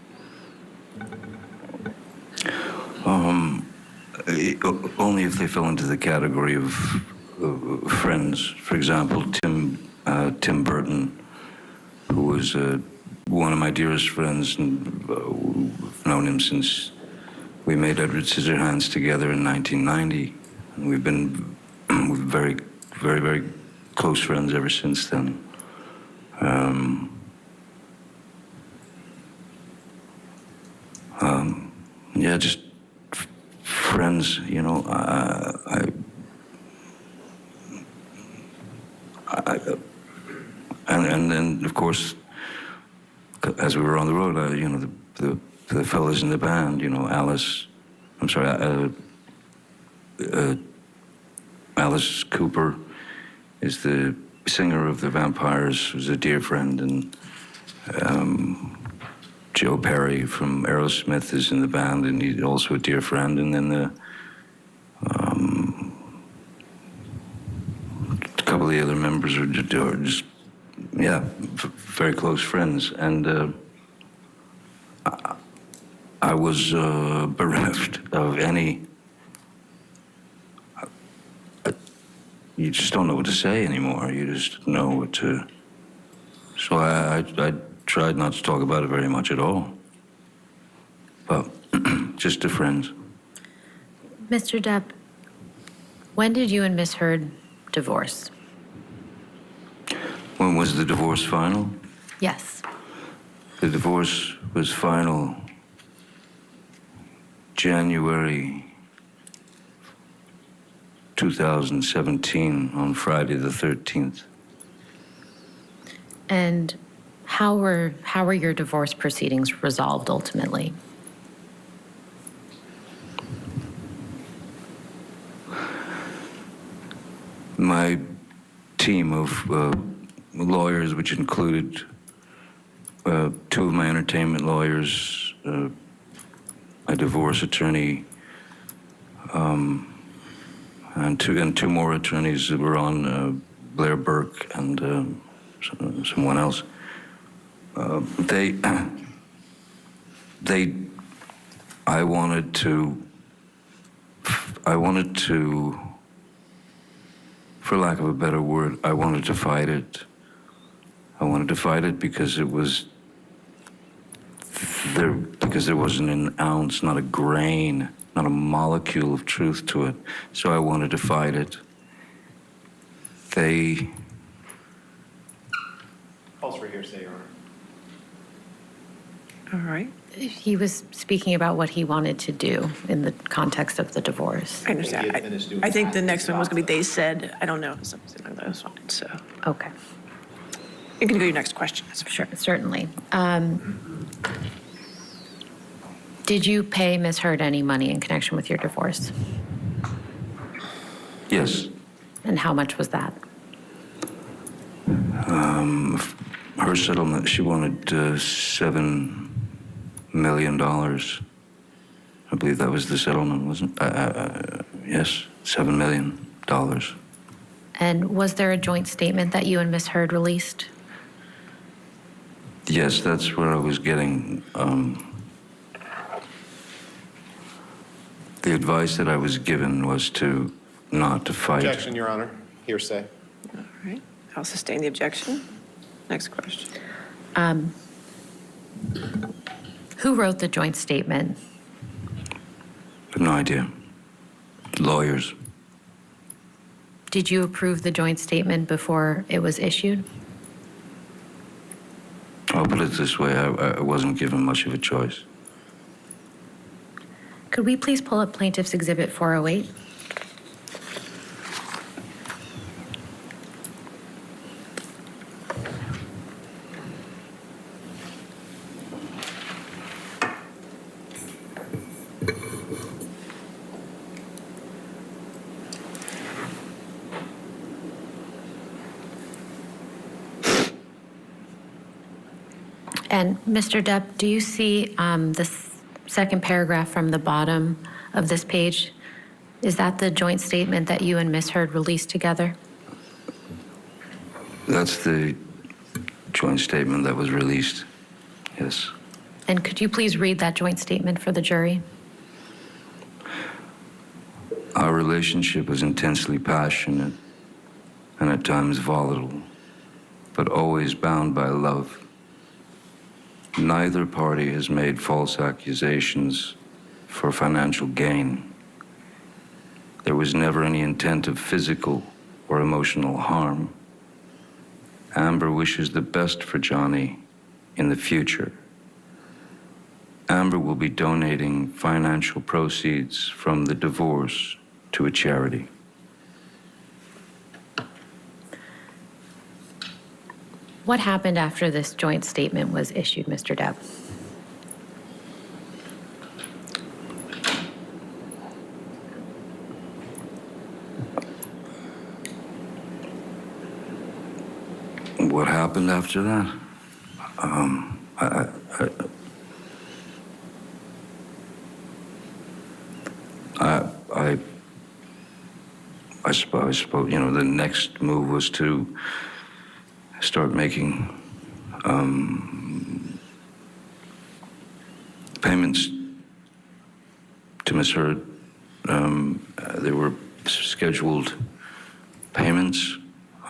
Only if they fell into the category of friends. For example, Tim Burton, who was one of my dearest friends, and we've known him since we made Edward Scissorhands together in 1990, and we've been very, very, very close friends ever since then. Yeah, just friends, you know. And then, of course, as we were on the road, you know, the fellas in the band, you know, Alice Cooper is the singer of the Vampires, who's a dear friend, and Joe Perry from Aerosmith is in the band, and he's also a dear friend. And then a couple of the other members are just very close friends. And I was bereft of any. You just don't know what to say anymore. You just know what to. So I tried not to talk about it very much at all. But just to friends. Mr. Depp, when did you and Miss Heard divorce? When was the divorce final? Yes. The divorce was final January 2017 on Friday the 13th. And how were your divorce proceedings resolved ultimately? My team of lawyers, which included two of my entertainment lawyers, my divorce attorney, and two more attorneys that were on, Blair Burke and someone else. I wanted to, for lack of a better word, I wanted to fight it. I wanted to fight it because it was because there wasn't an ounce, not a grain, not a molecule of truth to it. So I wanted to fight it. Calls for hearsay, Your Honor. All right. He was speaking about what he wanted to do in the context of the divorce. I understand. I think the next one was going to be they said. I don't know. Something like that was fine. So. Okay. You can go to your next question. Sure, certainly. Did you pay Ms. Heard any money in connection with your divorce? Yes. And how much was that? Her settlement, she wanted $7 million. I believe that was the settlement, wasn't it? Yes, $7 million. And was there a joint statement that you and Ms. Heard released? Yes, that's where I was getting. The advice that I was given was not to fight. Objection, Your Honor. Hearsay. All right. I'll sustain the objection. Next question. Who wrote the joint statement? I have no idea. Lawyers. Did you approve the joint statement before it was issued? I'll put it this way, I wasn't given much of a choice. Could we please pull up Plaintiff's Exhibit 408? And Mr. Depp, do you see this second paragraph from the bottom of this page? Is that the joint statement that you and Ms. Heard released together? That's the joint statement that was released, yes. And could you please read that joint statement for the jury? Our relationship was intensely passionate and at times volatile, but always bound by love. Neither party has made false accusations for financial gain. There was never any intent of physical or emotional harm. Amber wishes the best for Johnny in the future. Amber will be donating financial proceeds from the divorce to a charity. What happened after this joint statement was issued, Mr. Depp? What happened after that? I suppose, you know, the next move was to start making payments to Miss Heard. There were scheduled payments,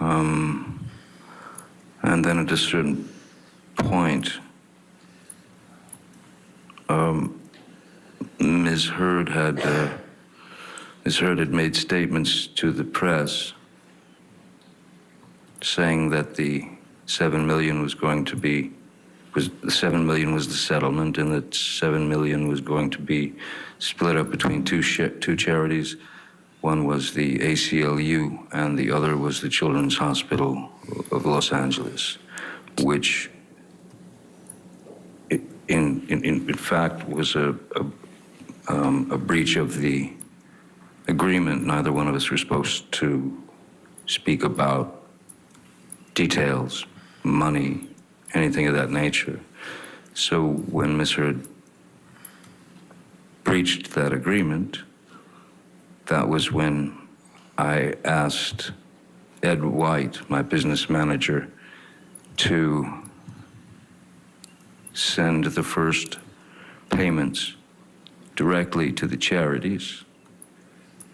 and then at a certain point, Ms. Heard had made statements to the press saying that the $7 million was going to be, the $7 million was the settlement, and that $7 million was going to be split up between two charities. One was the ACLU, and the other was the Children's Hospital of Los Angeles, which, in fact, was a breach of the agreement. Neither one of us were supposed to speak about details, money, anything of that nature. So when Ms. Heard breached that agreement, that was when I asked Ed White, my business manager, to send the first payments directly to the charities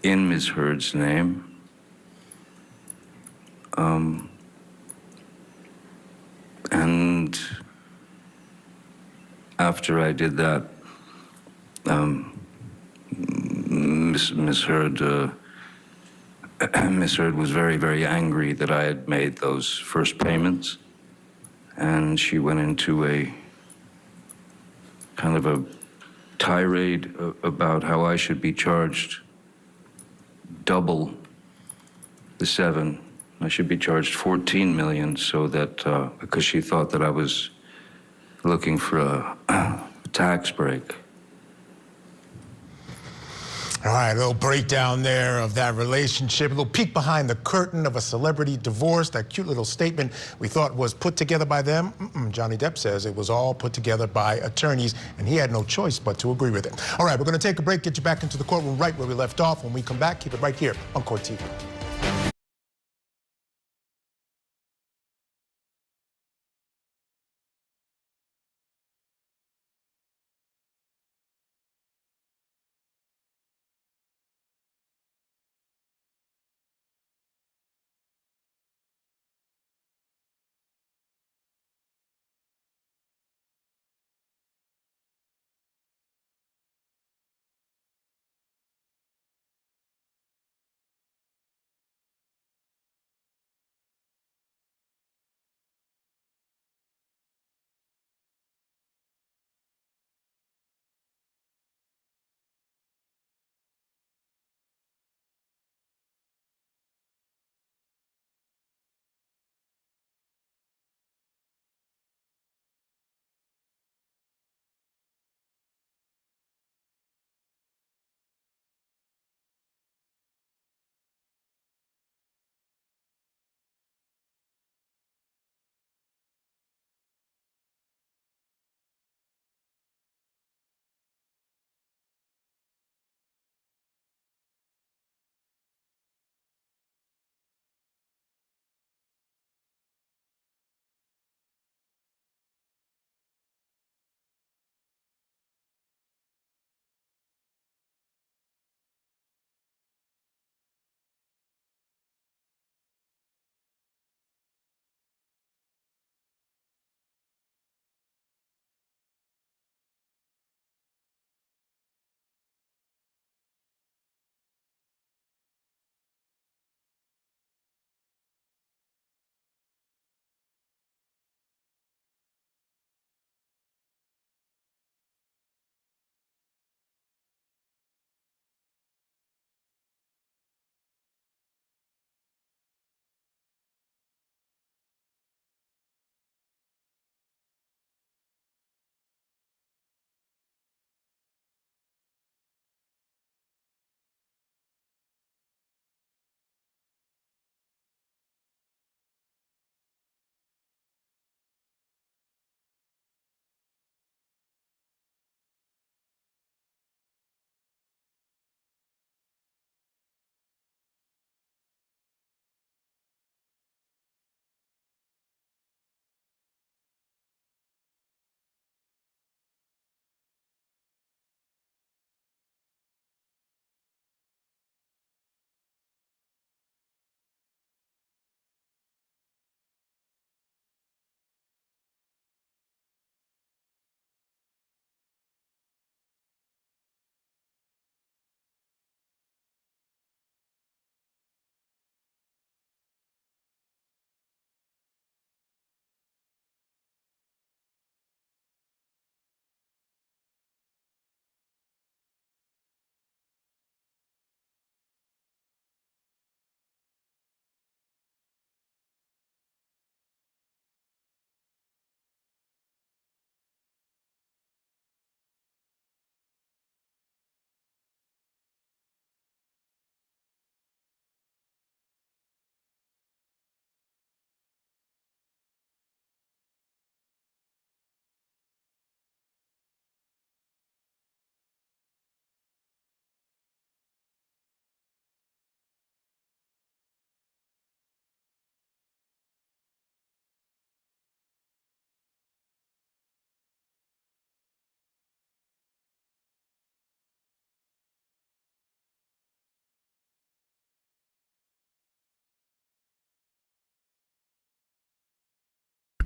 in Ms. Heard's name. And after I did that, Ms. Heard was very, very angry that I had made those first payments, and she went into a kind of a tirade about how I should be charged double the 7. I should be charged $14 million, so that because she thought that I was looking for a tax break. All right, a little breakdown there of that relationship, a little peek behind the curtain of a celebrity divorce, that cute little statement we thought was put together by them. Johnny Depp says it was all put together by attorneys, and he had no choice but to agree with it. All right, we're going to take a break, get you back into the courtroom right where we left off. When we come back, keep it right here on Court TV.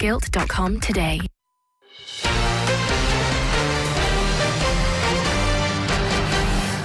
withoutguilt.com today.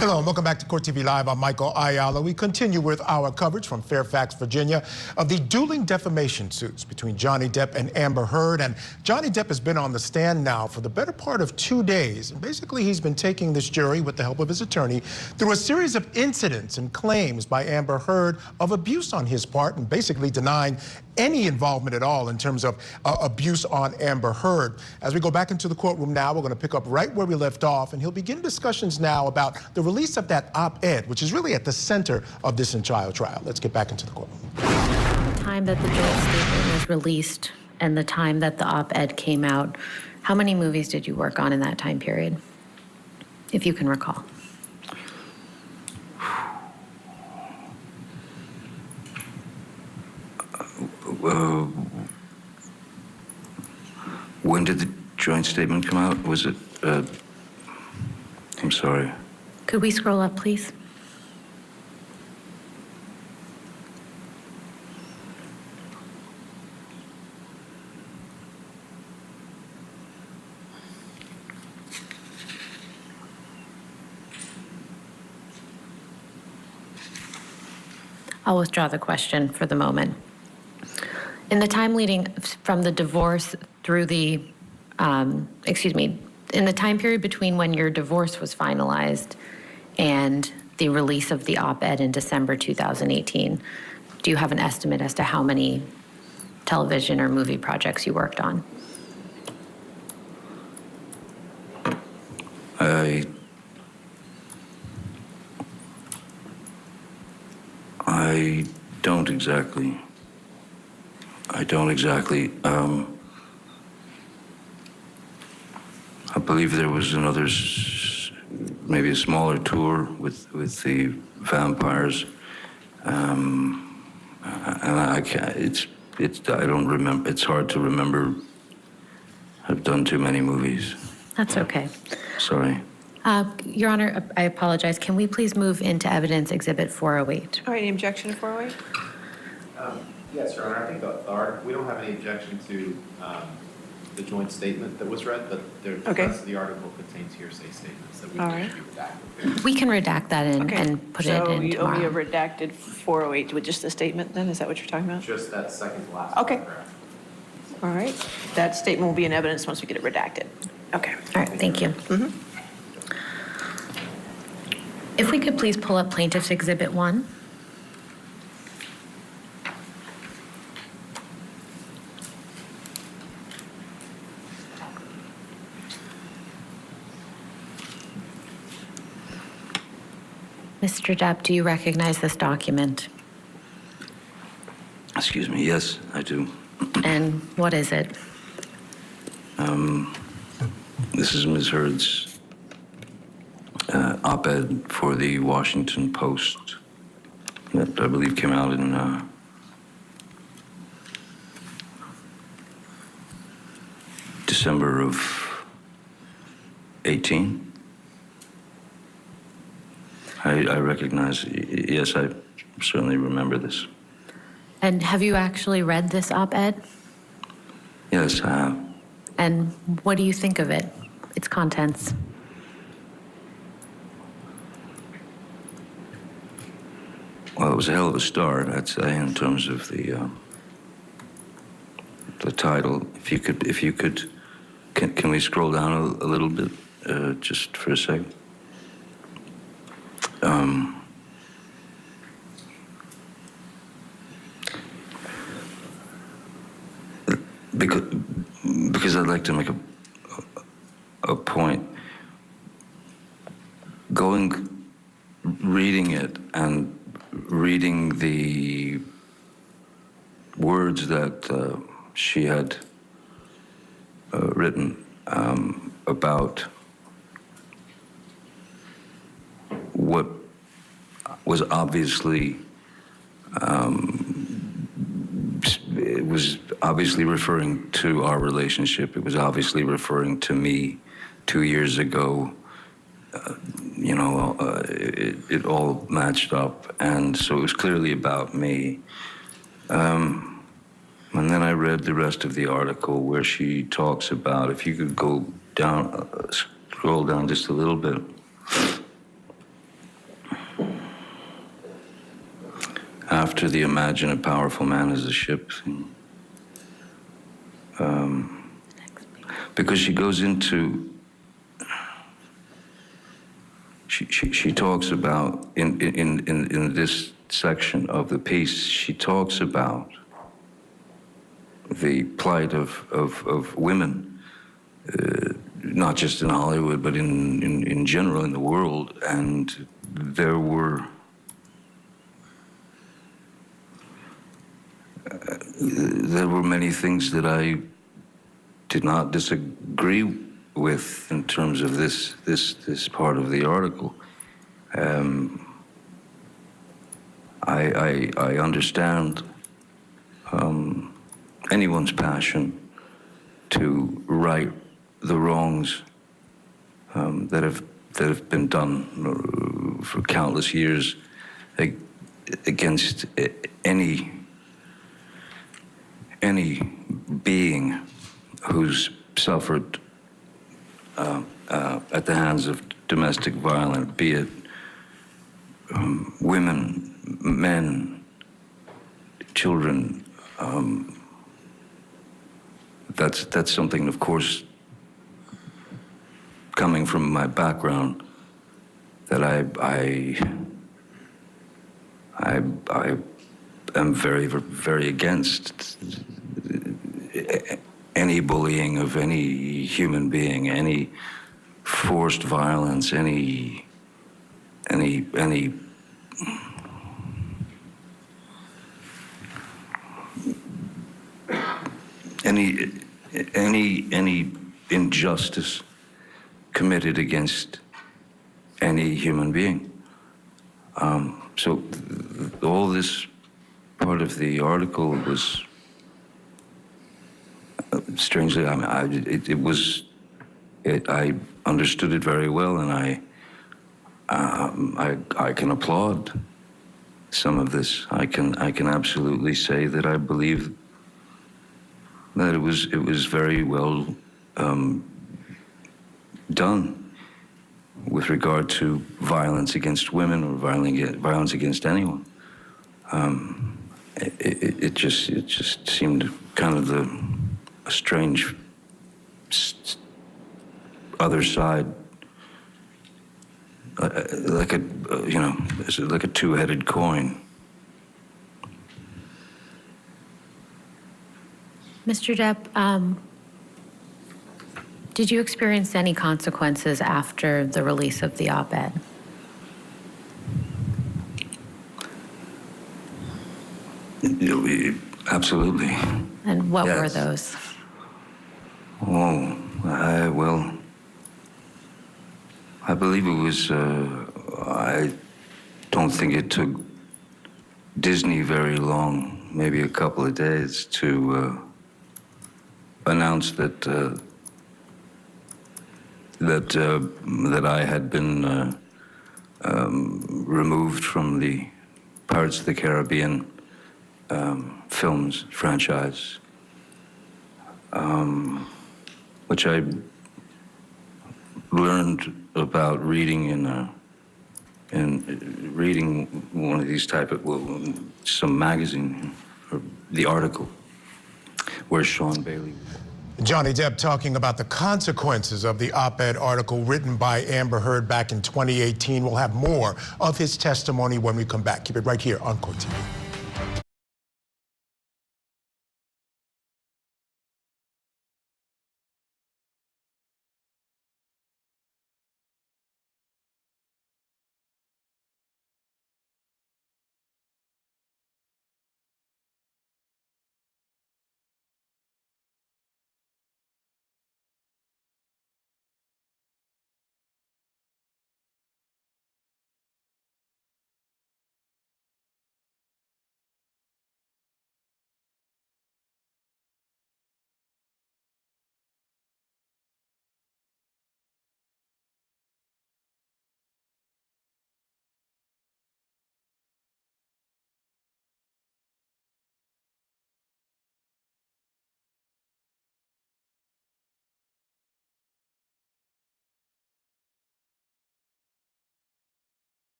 Hello and welcome back to Court TV Live. I'm Michael Ayala. We continue with our coverage from Fairfax, Virginia, of the dueling defamation suits between Johnny Depp and Amber Heard. And Johnny Depp has been on the stand now for the better part of 2 days. And basically, he's been taking this jury, with the help of his attorney, through a series of incidents and claims by Amber Heard of abuse on his part, and basically denying any involvement at all in terms of abuse on Amber Heard. As we go back into the courtroom now, we're going to pick up right where we left off, and he'll begin discussions now about the release of that op-ed, which is really at the center of this entire trial. Let's get back into the courtroom. The time that the joint statement was released and the time that the op-ed came out, how many movies did you work on in that time period, if you can recall? When did the joint statement come out? Was it, I'm sorry. Could we scroll up, please? I'll withdraw the question for the moment. In the time leading from the divorce through the, in the time period between when your divorce was finalized and the release of the op-ed in December 2018, do you have an estimate as to how many television or movie projects you worked on? I don't exactly. I believe there was another, maybe a smaller tour with the vampires, and I can't. I don't remember. It's hard to remember. I've done too many movies. That's okay. Sorry. Your Honor, I apologize. Can we please move into evidence exhibit 408? All right, any objection to 408? Yes, Your Honor, I think we don't have any objection to the joint statement that was read, but the rest of the article contains hearsay statements that we can redact. We can redact that in and put it in tomorrow. So you redacted 408 with just the statement then? Is that what you're talking about? Just that second to last paragraph. All right. That statement will be in evidence once we get it redacted. Okay. All right, thank you. If we could please pull up Plaintiff's Exhibit 1. Mr. Depp, do you recognize this document? Excuse me. Yes, I do. And what is it? This is Ms. Heard's op-ed for the Washington Post that I believe came out in December of 18. I recognize, yes, I certainly remember this. And have you actually read this op-ed? Yes, I have. And what do you think of it, its contents? Well, it was a hell of a start, I'd say, in terms of the title. If you could, can we scroll down a little bit, just for a second? Because I'd like to make a point. Reading it and reading the words that she had written about what was obviously it was obviously referring to our relationship. It was obviously referring to me 2 years ago. It all matched up, and so it was clearly about me. My And then I read the rest of the article where she talks about, if you could go down, scroll down just a little bit. After the imagine a powerful man as a ship thing. Because she goes into, she talks about, in this section of the piece, she talks about the plight of women, not just in Hollywood, but in general in the world. And there were many things that I did not disagree with in terms of this part of the article. I understand anyone's passion to right the wrongs that have been done for countless years against any being who's suffered at the hands of domestic violence, be it women, men, children. That's something, of course, coming from my background, that I am very, very against any bullying of any human being, any forced violence, any injustice committed against any human being. So all this part of the article was strangely, I understood it very well, and I can applaud some of this. I can absolutely say that I believe that it was very well done with regard to violence against women or violence against anyone. It just seemed kind of a strange other side, like a two-headed coin. Mr. Depp, did you experience any consequences after the release of the op-ed? Absolutely. And what were Yes. those? Oh, well, I believe it was, I don't think it took Disney very long, maybe a couple of days, to announce that I had been removed from the Pirates of the Caribbean films franchise, which I learned about reading in reading one of these type of, some magazine, or the article where Sean Bailey. Johnny Depp talking about the consequences of the op-ed article written by Amber Heard back in 2018. We'll have more of his testimony when we come back. Keep it right here on Court TV.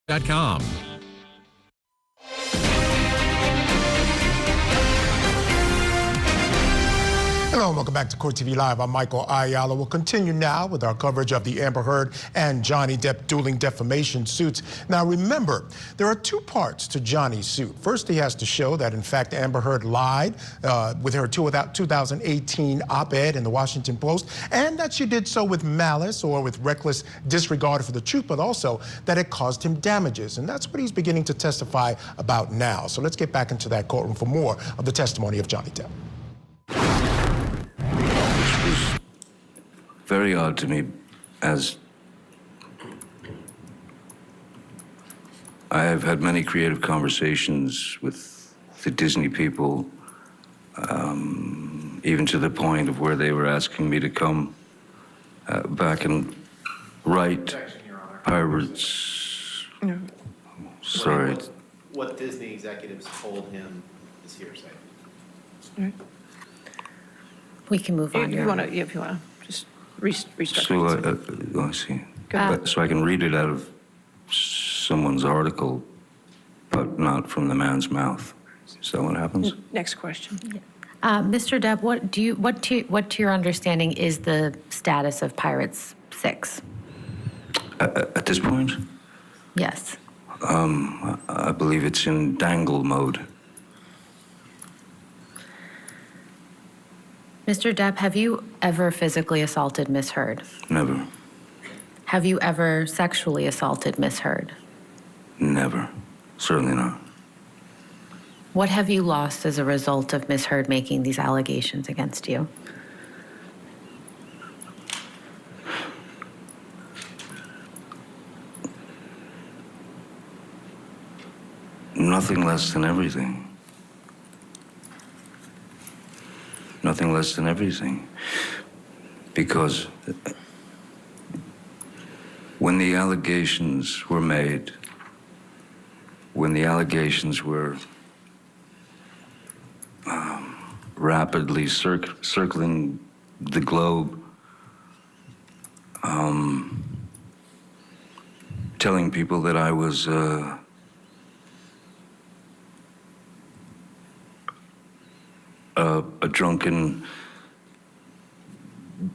.com. Hello and welcome back to Court TV Live. I'm Michael Ayala. We'll continue now with our coverage of the Amber Heard and Johnny Depp dueling defamation suits. Now remember, there are two parts to Johnny's suit. First, he has to show that in fact Amber Heard lied with her 2018 op-ed in the Washington Post, and that she did so with malice or with reckless disregard for the truth, but also that it caused him damages. And that's what he's beginning to testify about now. So let's get back into that courtroom for more of the testimony of Johnny Depp. Very odd to me, as I have had many creative conversations with the Disney people, even to the point of where they were asking me to come back and write Pirates. No. Sorry. What Disney executives told him is hearsay. We can move on. If you want to just restructure. So, I see. So I can read it out of someone's article, but not from the man's mouth. Is that what happens? Next question. Mr. Depp, what to your understanding is the status of Pirates 6? At this point? Yes. I believe it's in dangle mode. Mr. Depp, have you ever physically assaulted Miss Heard? Never. Have you ever sexually assaulted Miss Heard? Never. Certainly not. What have you lost as a result of Miss Heard making these allegations against you? Nothing less than everything. Nothing less than everything. Because when the allegations were made, when the allegations were rapidly circling the globe, telling people that I was a drunken,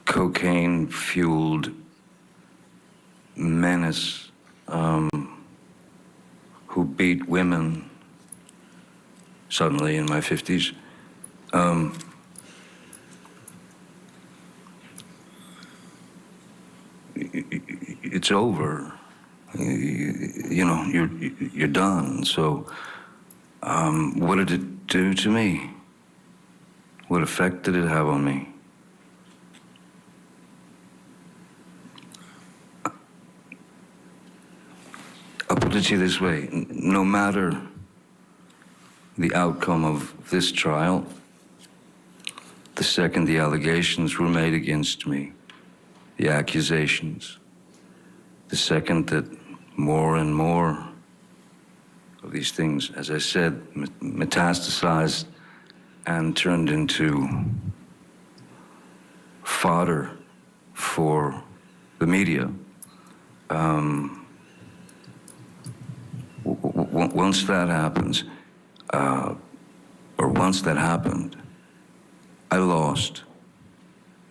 cocaine-fueled menace who beat women suddenly in my 50s. It's over. You know, you're done. So, what did it do to me? What effect did it have on me? I'll put it to you this way. No matter the outcome of this trial, the second the allegations were made against me, the accusations, the second that more and more of these things, as I said, metastasized and turned into fodder for the media. Once that happens, or once that happened, I lost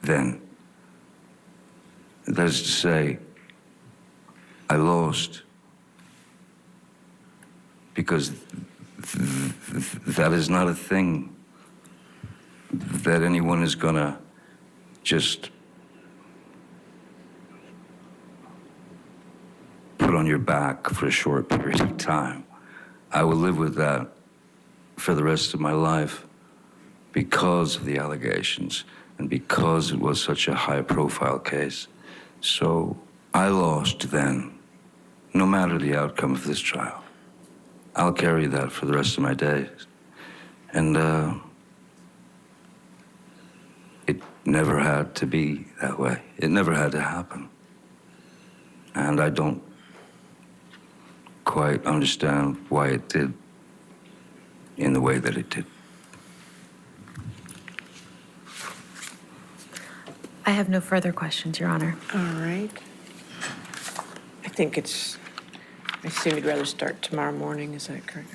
then. That is to say, I lost because that is not a thing that anyone is gonna just put on your back for a short period of time. I will live with that for the rest of my life because of the allegations and because it was such a high-profile case. So I lost then, no matter the outcome of this trial. I'll carry that for the rest of my days. And it never had to be that way. It never had to happen. And I don't quite understand why it did in the way that it did. I have no further questions, Your Honor. All right. I think it's I assume you'd rather start tomorrow morning, is that correct?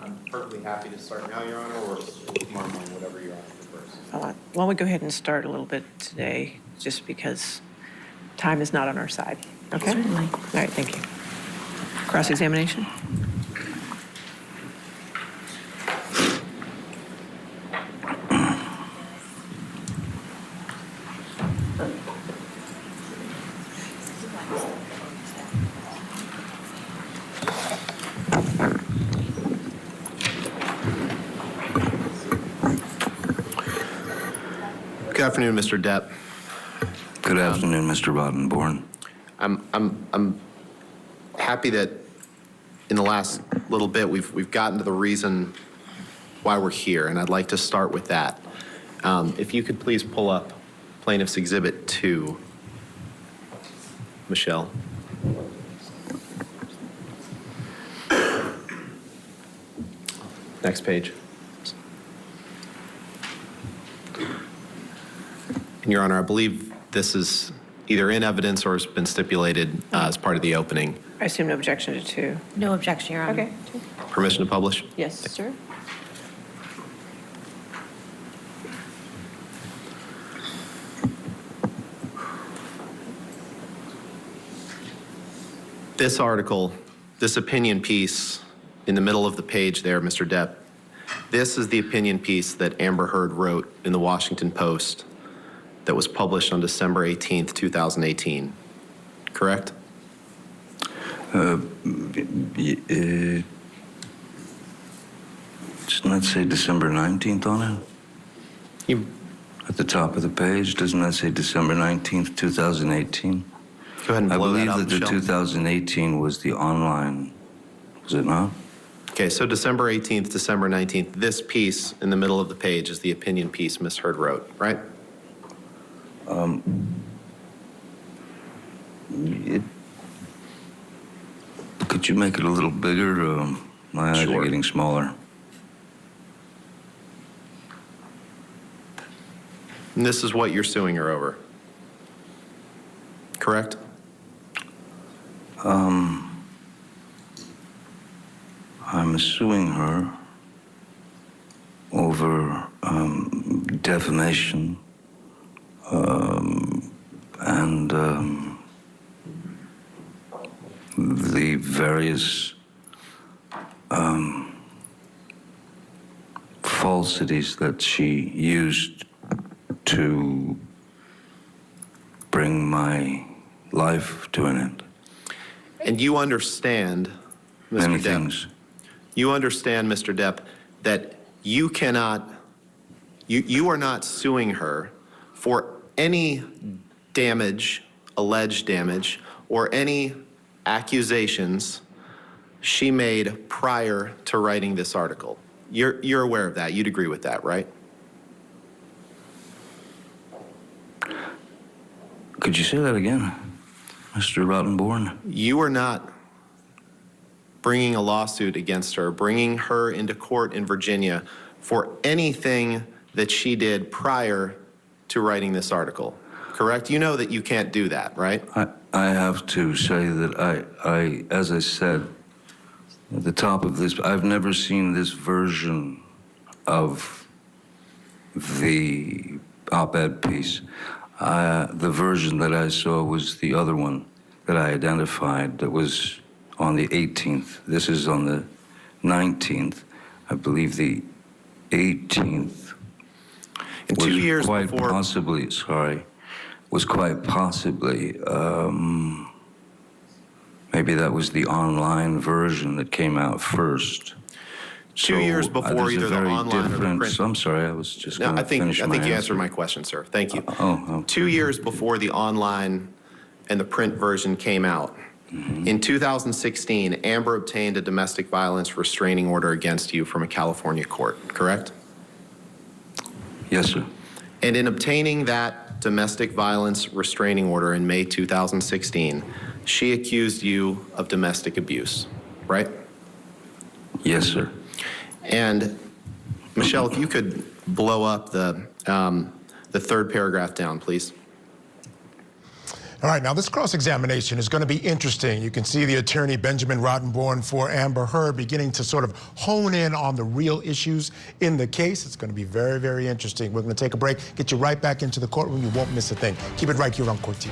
I'm perfectly happy to start now, Your Honor, or tomorrow morning, whatever Your Honor prefers. Why don't we go ahead and start a little bit today, just because time is not on our side. Okay? Certainly. All right, thank you. Cross-examination? Good afternoon, Mr. Depp. Good afternoon, Mr. Rottenborn. I'm happy that in the last little bit we've gotten to the reason why we're here, and I'd like to start with that. If you could please pull up Plaintiff's Exhibit 2, Michelle. Next page. And Your Honor, I believe this is either in evidence or has been stipulated as part of the opening. I assume no objection to 2. No objection, Your Honor. Okay. Permission to publish? Yes, sir. This article, this opinion piece in the middle of the page there, Mr. Depp, this is the opinion piece that Amber Heard wrote in the Washington Post that was published on December 18th, 2018, correct? Doesn't that say December 19th on it? At the top of the page, doesn't that say December 19th, 2018? Go ahead and blow that up, I believe that the Michelle. 2018 was the online, was it not? Okay, so December 18th, December 19th, this piece in the middle of the page is the opinion piece Ms. Heard wrote, right? Could you make it a little bigger? My eyes are getting smaller. And this is what you're suing her over, correct? I'm suing her over defamation and the various falsities that she used to bring my life to an end. And you understand, Mr. Many Depp, things. you understand, Mr. Depp, that you cannot, you are not suing her for any damage, alleged damage, or any accusations she made prior to writing this article. You're aware of that. You'd agree with that, right? Could you say that again, Mr. Rottenborn? You are not bringing a lawsuit against her, bringing her into court in Virginia for anything that she did prior to writing this article, correct? You know that you can't do that, right? I have to say that I, as I said at the top of this, I've never seen this version of the op-ed piece. The version that I saw was the other one that I identified that was on the 18th. This is on the 19th. I believe the 18th And 2 years quite before, possibly, was quite possibly, maybe that was the online version that came out first. 2 years before there's a either the very online or the different- print. I'm sorry, I was just No, going I to think finish my you answer. answered my question, sir. Thank you. Oh, 2 years before the online and the print version came out, in 2016, Amber obtained a domestic violence restraining order against you from a California court, correct? yes, sir. And in obtaining that domestic violence restraining order in May 2016, she accused you of domestic abuse, right? Yes, sir. And Michelle, if you could blow up the third paragraph down, please. All right, now this cross-examination is going to be interesting. You can see the attorney, Benjamin Rottenborn, for Amber Heard beginning to sort of hone in on the real issues in the case. It's going to be very, very interesting. We're going to take a break, get you right back into the courtroom. You won't miss a thing. Keep it right here on Court TV.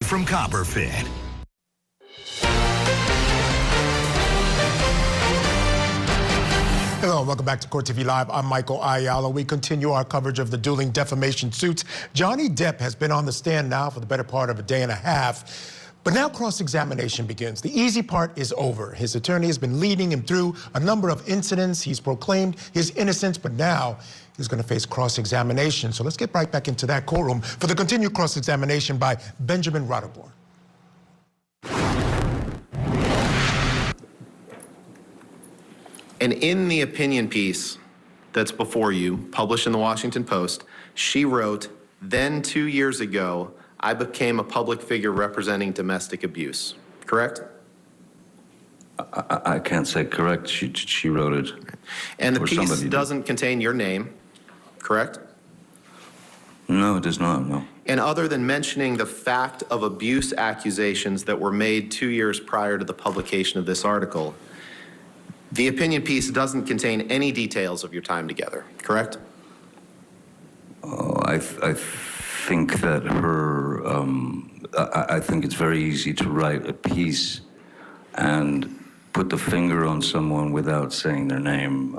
From Copperfit. Hello, and welcome back to Court TV Live. I'm Michael Ayala. We continue our coverage of the dueling defamation suits. Johnny Depp has been on the stand now for the better part of a day and a half. But now cross-examination begins. The easy part is over. His attorney has been leading him through a number of incidents. He's proclaimed his innocence, but now he's going to face cross-examination. So let's get right back into that courtroom for the continued cross-examination by Benjamin Rottenborn. And in the opinion piece that's before you, published in the Washington Post, she wrote, "Then 2 years ago, I became a public figure representing domestic abuse, correct? I can't say correct. She wrote it. And the or piece somebody did. doesn't contain your name, correct? No, it does not, no. And other than mentioning the fact of abuse accusations that were made 2 years prior to the publication of this article, the opinion piece doesn't contain any details of your time together, correct? I think that her, I think it's very easy to write a piece and put the finger on someone without saying their name.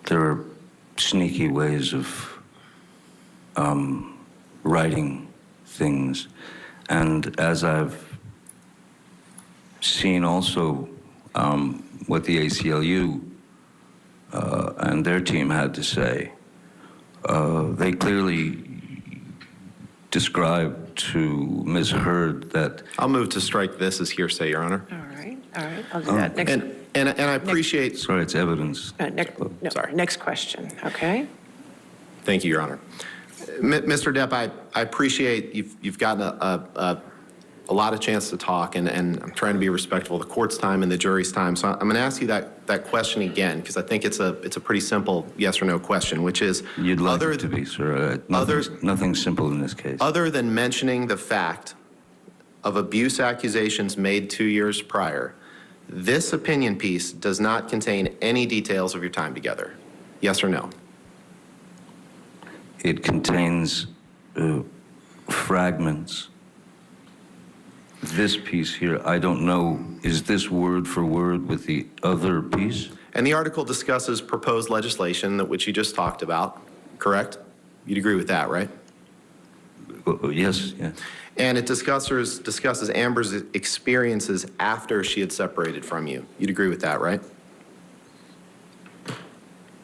There are sneaky ways of writing things. And as I've seen also what the ACLU and their team had to say, they clearly described to Ms. Heard that... I'll move to strike this as hearsay, Your Honor. All right, I'll do that. Next, and I appreciate... Sorry, it's evidence. Next question, okay? Thank you, Your Honor. Mr. Depp, I appreciate you've gotten a lot of chance to talk, and I'm trying to be respectful of the court's time and the jury's time. So I'm going to ask you that question again, because I think it's a pretty simple yes or no question, which is... You'd like it to be, sir. Nothing simple in this case. Other than mentioning the fact of abuse accusations made 2 years prior, this opinion piece does not contain any details of your time together. Yes or no? It contains fragments. This piece here, I don't know, is this word for word with the other piece? And the article discusses proposed legislation, which you just talked about, correct? You'd agree with that, right? Yes, yeah. And it discusses Amber's experiences after she had separated from you. You'd agree with that, right?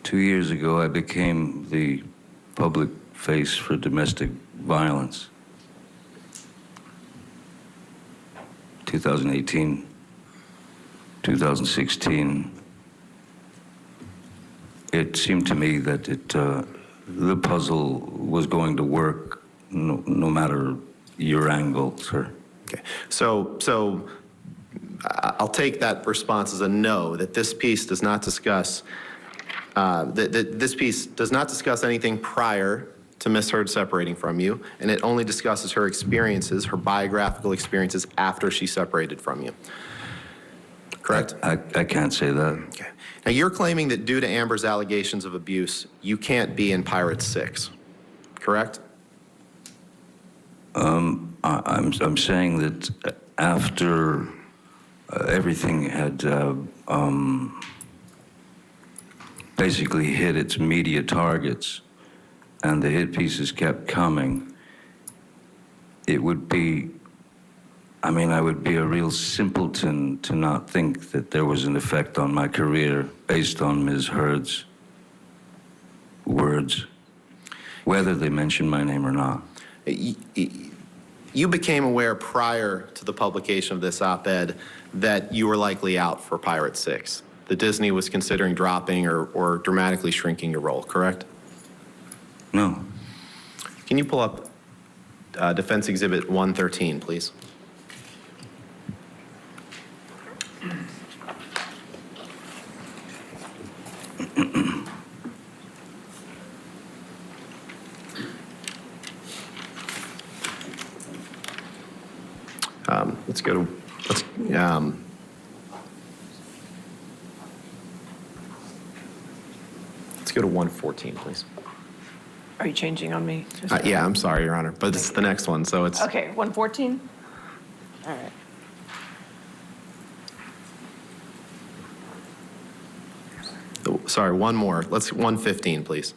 2 years ago, I became the public face for domestic violence. 2018, 2016, it seemed to me that the puzzle was going to work no matter your angle, sir. Okay, so I'll take that response as a no, that this piece does not discuss, this piece does not discuss anything prior to Ms. Heard separating from you, and it only discusses her experiences, her biographical experiences after she separated from you. Correct? I can't say that. Okay. Now you're claiming that due to Amber's allegations of abuse, you can't be in Pirates 6, correct? I'm saying that after everything had basically hit its media targets, and the hit pieces kept coming, it would be, I mean, I would be a real simpleton to not think that there was an effect on my career based on Ms. Heard's words, whether they mention my name or not. You became aware prior to the publication of this op-ed that you were likely out for Pirates 6, that Disney was considering dropping or dramatically shrinking your role, correct? No. Can you pull up Defense Exhibit 113, please? Let's go to 114, please. Are you changing on me? Yeah, I'm sorry, Your Honor, but it's the next one, so it's... Okay, 114? All right. Sorry, one more. Let's 115, please.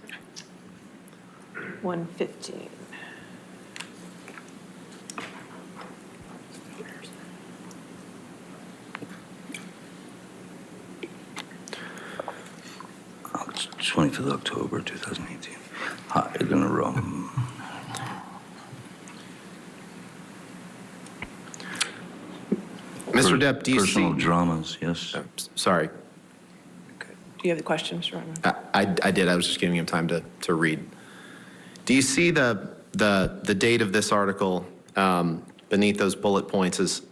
115. It's 25th October 2018. Hide in a room. Mr. Depp, do you see... Personal dramas, yes. Sorry. Do you have the question, Mr. Rodman? I did. I was just giving him time to read. Do you see the the date of this article beneath those bullet points is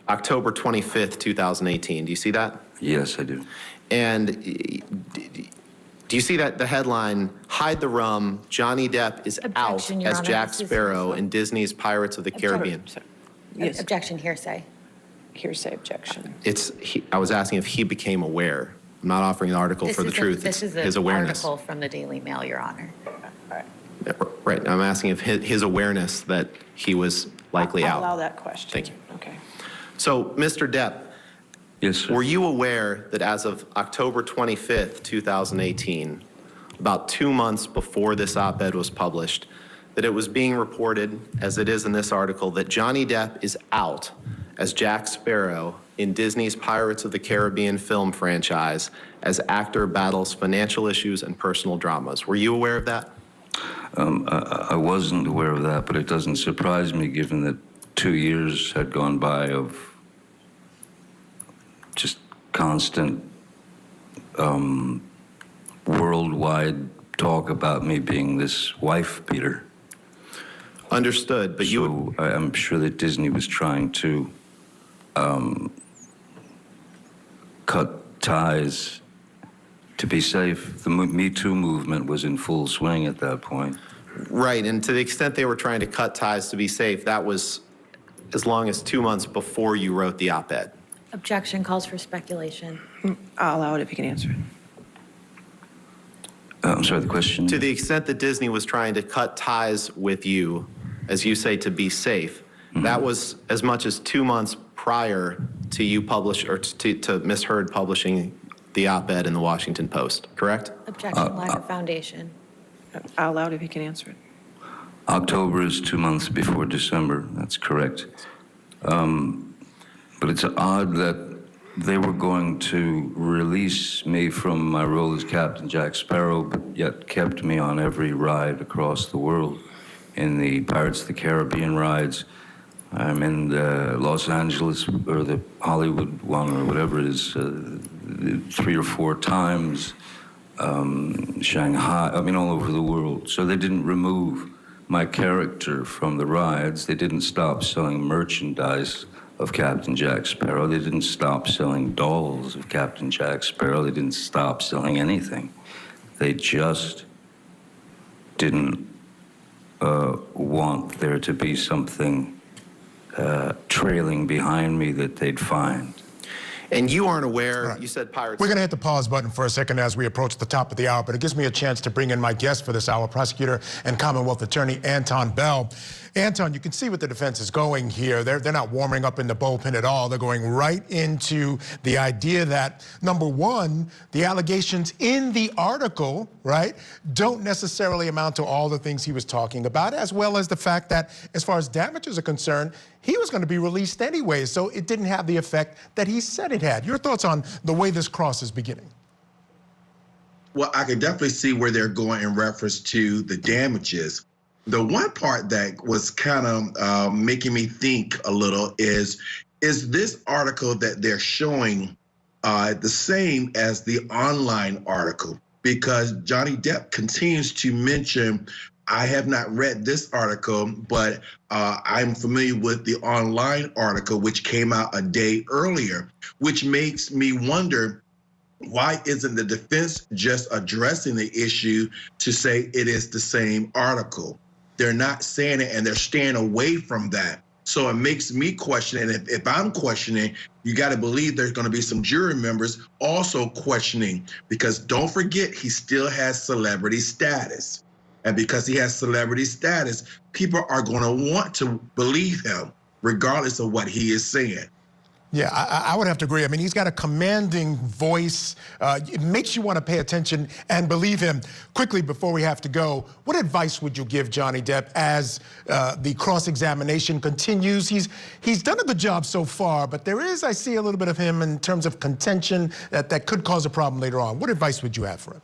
October 25th, 2018. Do you see that? Yes, I do. And do you see that the headline, Hide the Rum, Johnny Depp is out Your as Honor, Jack this is- Sparrow in Disney's Pirates of the Caribbean? Yes. Objection, hearsay. Hearsay objection. I was asking if he became aware. I'm not offering an article for the truth. This is his an awareness. article from the Daily Mail, Your Honor. Right. I'm asking if his awareness that he was likely I'll out. allow that question. Thank you. Okay. So, Mr. Depp, yes, sir. Were you aware that as of October 25th, 2018, about 2 months before this op-ed was published, that it was being reported, as it is in this article, that Johnny Depp is out as Jack Sparrow in Disney's Pirates of the Caribbean film franchise as actor battles financial issues and personal dramas? Were you aware of that? I wasn't aware of that, but it doesn't surprise me given that 2 years had gone by of just constant worldwide talk about me being this wife beater. Understood, but I'm sure that Disney was trying to cut ties to be safe. The Me Too movement was in full swing at that point. Right, and to the extent they were trying to cut ties to be safe, that was as long as 2 months before you wrote the op-ed. Objection calls for speculation. I'll allow it if you can answer it. I'm sorry, the question? To the extent that Disney was trying to cut ties with you, as you say, to be safe, that was as much as 2 months prior to you to Ms. Heard publishing the op-ed in the Washington Post, correct? Objection, lack of foundation. I'll allow it if you can answer it. October is 2 months before December. That's correct. But it's odd that they were going to release me from my role as Captain Jack Sparrow, but yet kept me on every ride across the world. In the Pirates of the Caribbean rides, I'm in the Los Angeles or the Hollywood one or whatever it is, 3 or 4 times. Shanghai, I mean all over the world. So they didn't remove my character from the rides. They didn't stop selling merchandise of Captain Jack Sparrow. They didn't stop selling dolls of Captain Jack Sparrow. They didn't stop selling anything. They just didn't want there to be something trailing behind me that they'd find. And you aren't aware, you said Pirates. We're going to hit the pause button for a second as we approach the top of the hour, but it gives me a chance to bring in my guest for this hour, prosecutor and Commonwealth attorney Anton Bell. Anton, you can see what the defense is going here. They're not warming up in the bullpen at all. They're going right into the idea that, number one, the allegations in the article, right, don't necessarily amount to all the things he was talking about, as well as the fact that, as far as damages are concerned, he was going to be released anyway, so it didn't have the effect that he said it had. Your thoughts on the way this cross is beginning? Well, I could definitely see where they're going in reference to the damages. The one part that was kind of making me think a little is this article that they're showing the same as the online article? Because Johnny Depp continues to mention, I have not read this article, but I'm familiar with the online article, which came out a day earlier, which makes me wonder, why isn't the defense just addressing the issue to say it is the same article? They're not saying it, and they're staying away from that. So it makes me question, and if I'm questioning, you got to believe there's going to be some jury members also questioning, because don't forget, he still has celebrity status. And because he has celebrity status, people are going to want to believe him, regardless of what he is saying. Yeah, I would have to agree. I mean, he's got a commanding voice. It makes you want to pay attention and believe him. Quickly, before we have to go, what advice would you give Johnny Depp as the cross-examination continues? He's done a good job so far, but there is, I see a little bit of him in terms of contention that could cause a problem later on. What advice would you have for him?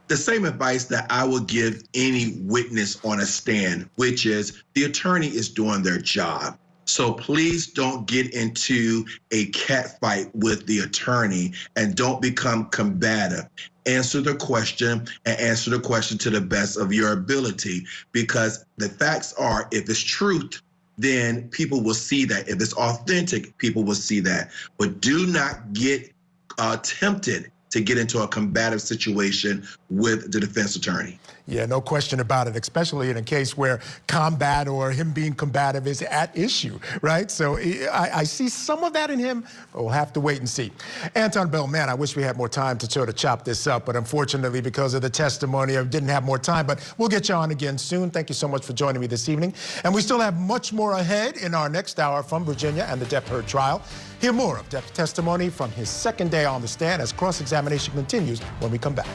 The same advice that I would give any witness on a stand, which is the attorney is doing their job. So please don't get into a cat fight with the attorney and don't become combative. Answer the question and answer the question to the best of your ability, because the facts are, if it's truth, then people will see that. If it's authentic, people will see that. But do not get tempted to get into a combative situation with the defense attorney. Yeah, no question about it, especially in a case where combat or him being combative is at issue, right? So I see some of that in him, but we'll have to wait and see. Anton Bell, man, I wish we had more time to sort of chop this up, but unfortunately, because of the testimony, I didn't have more time, but we'll get you on again soon. Thank you so much for joining me this evening. And we still have much more ahead in our next hour from Virginia and the Depp Heard trial. Hear more of Depp's testimony from his second day on the stand as cross-examination continues when we come back.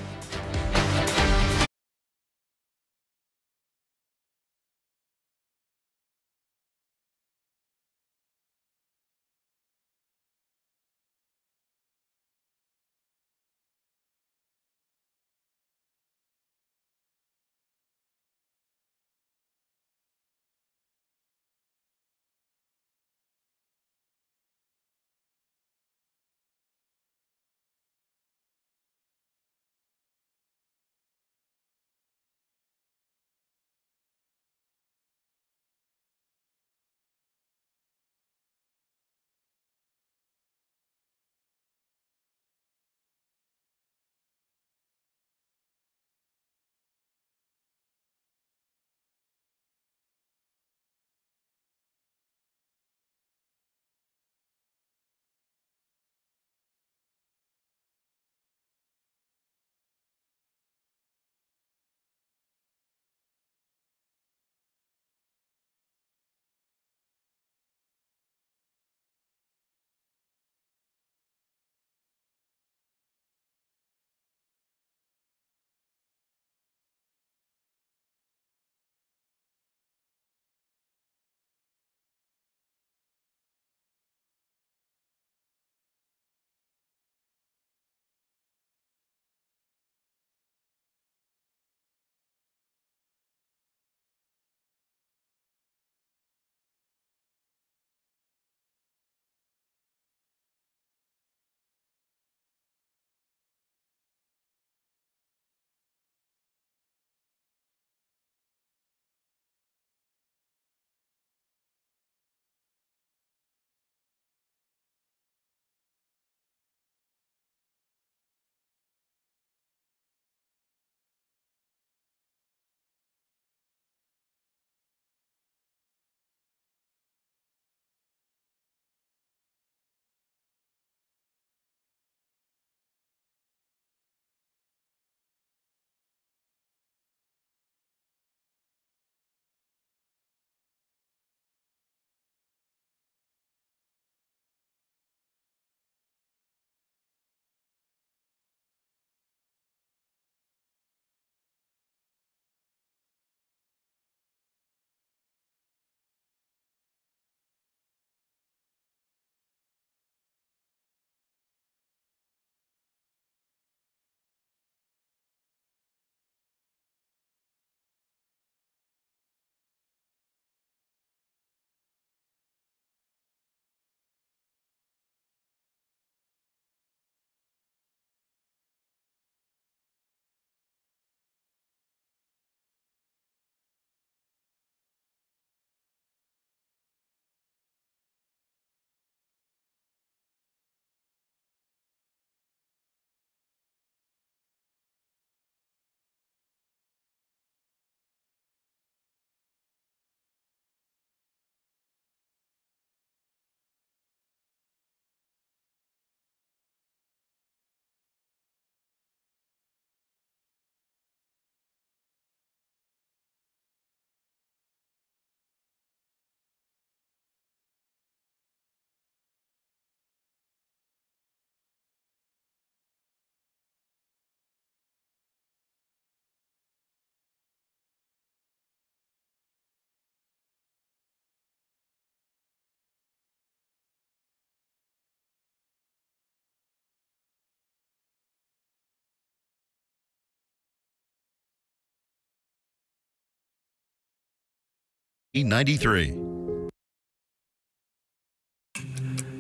E93.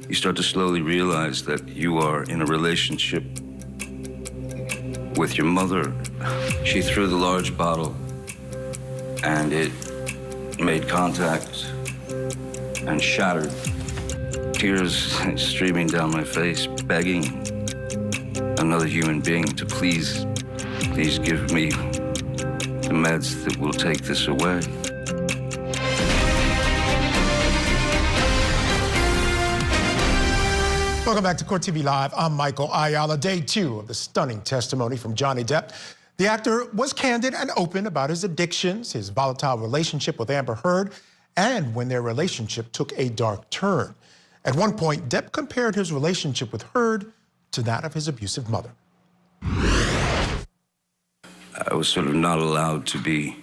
you start to slowly realize that you are in a relationship with your mother. She threw the large bottle, and it made contact and shattered. Tears streaming down my face, begging another human being to please give me the meds that will take this away. Welcome back to Court TV Live. I'm Michael Ayala. Day 2 of the stunning testimony from Johnny Depp. The actor was candid and open about his addictions, his volatile relationship with Amber Heard, and when their relationship took a dark turn. At one point, Depp compared his relationship with Heard to that of his abusive mother. I was sort of not allowed to be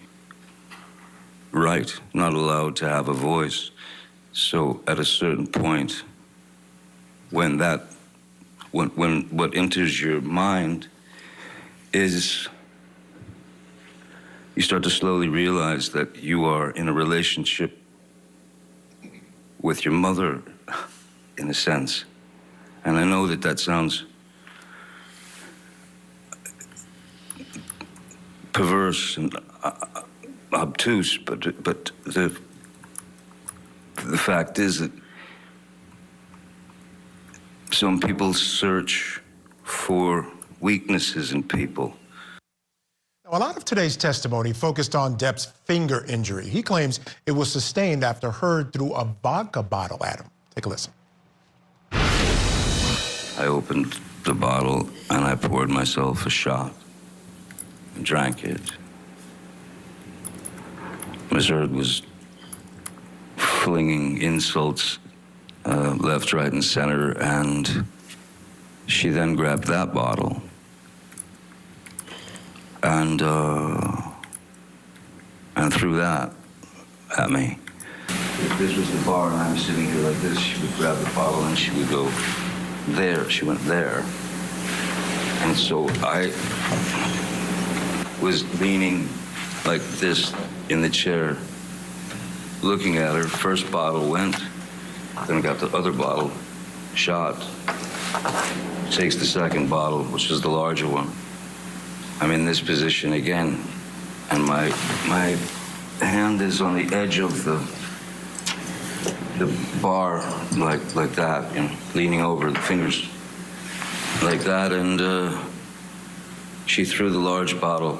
right, not allowed to have a voice. So at a certain point, when what enters your mind is you start to slowly realize that you are in a relationship with your mother, in a sense. And I know that that sounds perverse and obtuse, but the fact is that some people search for weaknesses in people. Now, a lot of today's testimony focused on Depp's finger injury. He claims it was sustained after Heard threw a vodka bottle at him. Take a listen. I opened the bottle and I poured myself a shot and drank it. Ms. Heard was flinging insults left, right, and center, and she then grabbed that bottle and threw that at me. If this was the bar and I was sitting here like this, she would grab the bottle and she would go there. She went there. And so I was leaning like this in the chair, looking at her. First bottle went, then got the other bottle shot. Takes the second bottle, which is the larger one. I'm in this position again, and my hand is on the edge of the bar, like that, you know, leaning over, the fingers like that, and she threw the large bottle,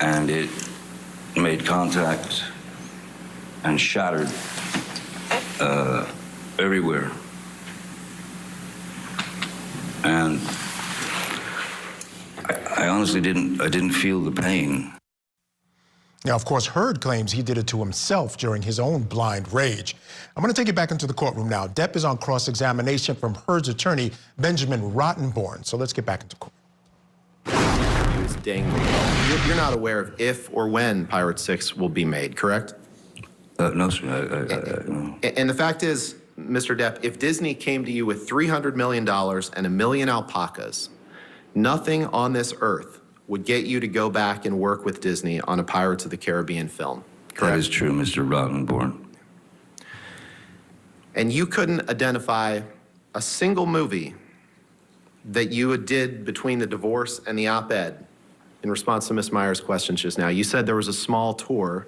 and it made contact and shattered everywhere. And I honestly didn't feel the pain. Now, of course, Heard claims he did it to himself during his own blind rage. I'm going to take you back into the courtroom now. Depp is on cross-examination from Heard's attorney, Benjamin Rottenborn. So let's get back into court. He was dangling. You're not aware of if or when Pirate 6 will be made, correct? No, sir. No. And the fact is, Mr. Depp, if Disney came to you with $300 million and 1 million alpacas, nothing on this earth would get you to go back and work with Disney on a Pirates of the Caribbean film, correct? That is true, Mr. Rottenborn. And you couldn't identify a single movie that you did between the divorce and the op-ed in response to Ms. Meyer's questions just now. You said there was a small tour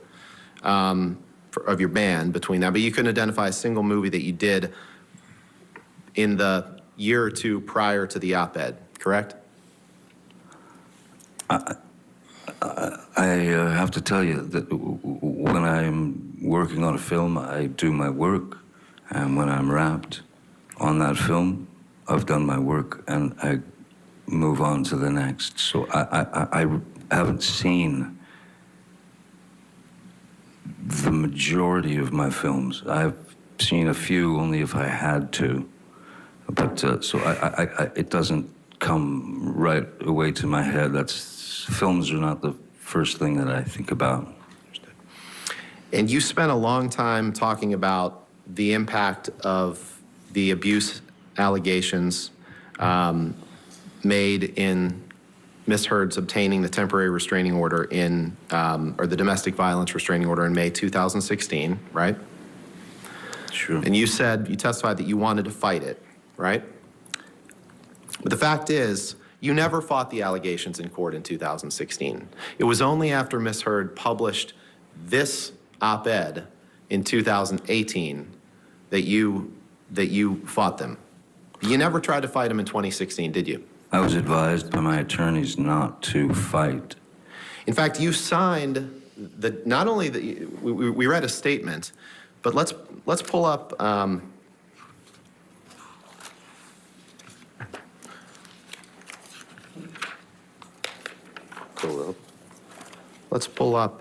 of your band between that, but you couldn't identify a single movie that you did in the year or two prior to the op-ed, correct? I have to tell you that when I'm working on a film, I do my work, and when I'm wrapped on that film, I've done my work, and I move on to the next. So I haven't seen the majority of my films. I've seen a few only if I had to, but so it doesn't come right away to my head. Films are not the first thing that I think about. And you spent a long time talking about the impact of the abuse allegations made in Ms. Heard's obtaining the temporary restraining order or the domestic violence restraining order in May 2016, right? Sure. And you testified that you wanted to fight it, right? But the fact is, you never fought the allegations in court in 2016. It was only after Ms. Heard published this op-ed in 2018 that you fought them. You never tried to fight them in 2016, did you? I was advised by my attorneys not to fight. In fact, you signed not only we read a statement, but let's pull up. Let's pull up.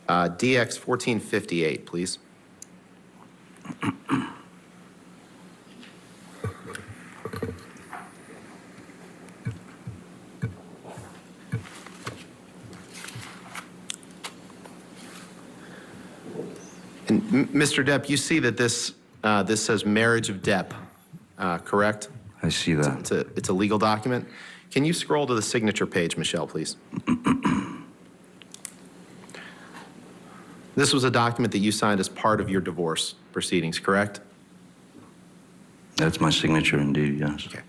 DX 1458, please. And Mr. Depp, you see that this says marriage of Depp, correct? I see that. It's a legal document. Can you scroll to the signature page, Michelle, please? This was a document that you signed as part of your divorce proceedings, correct? That's my signature indeed, yes. Okay.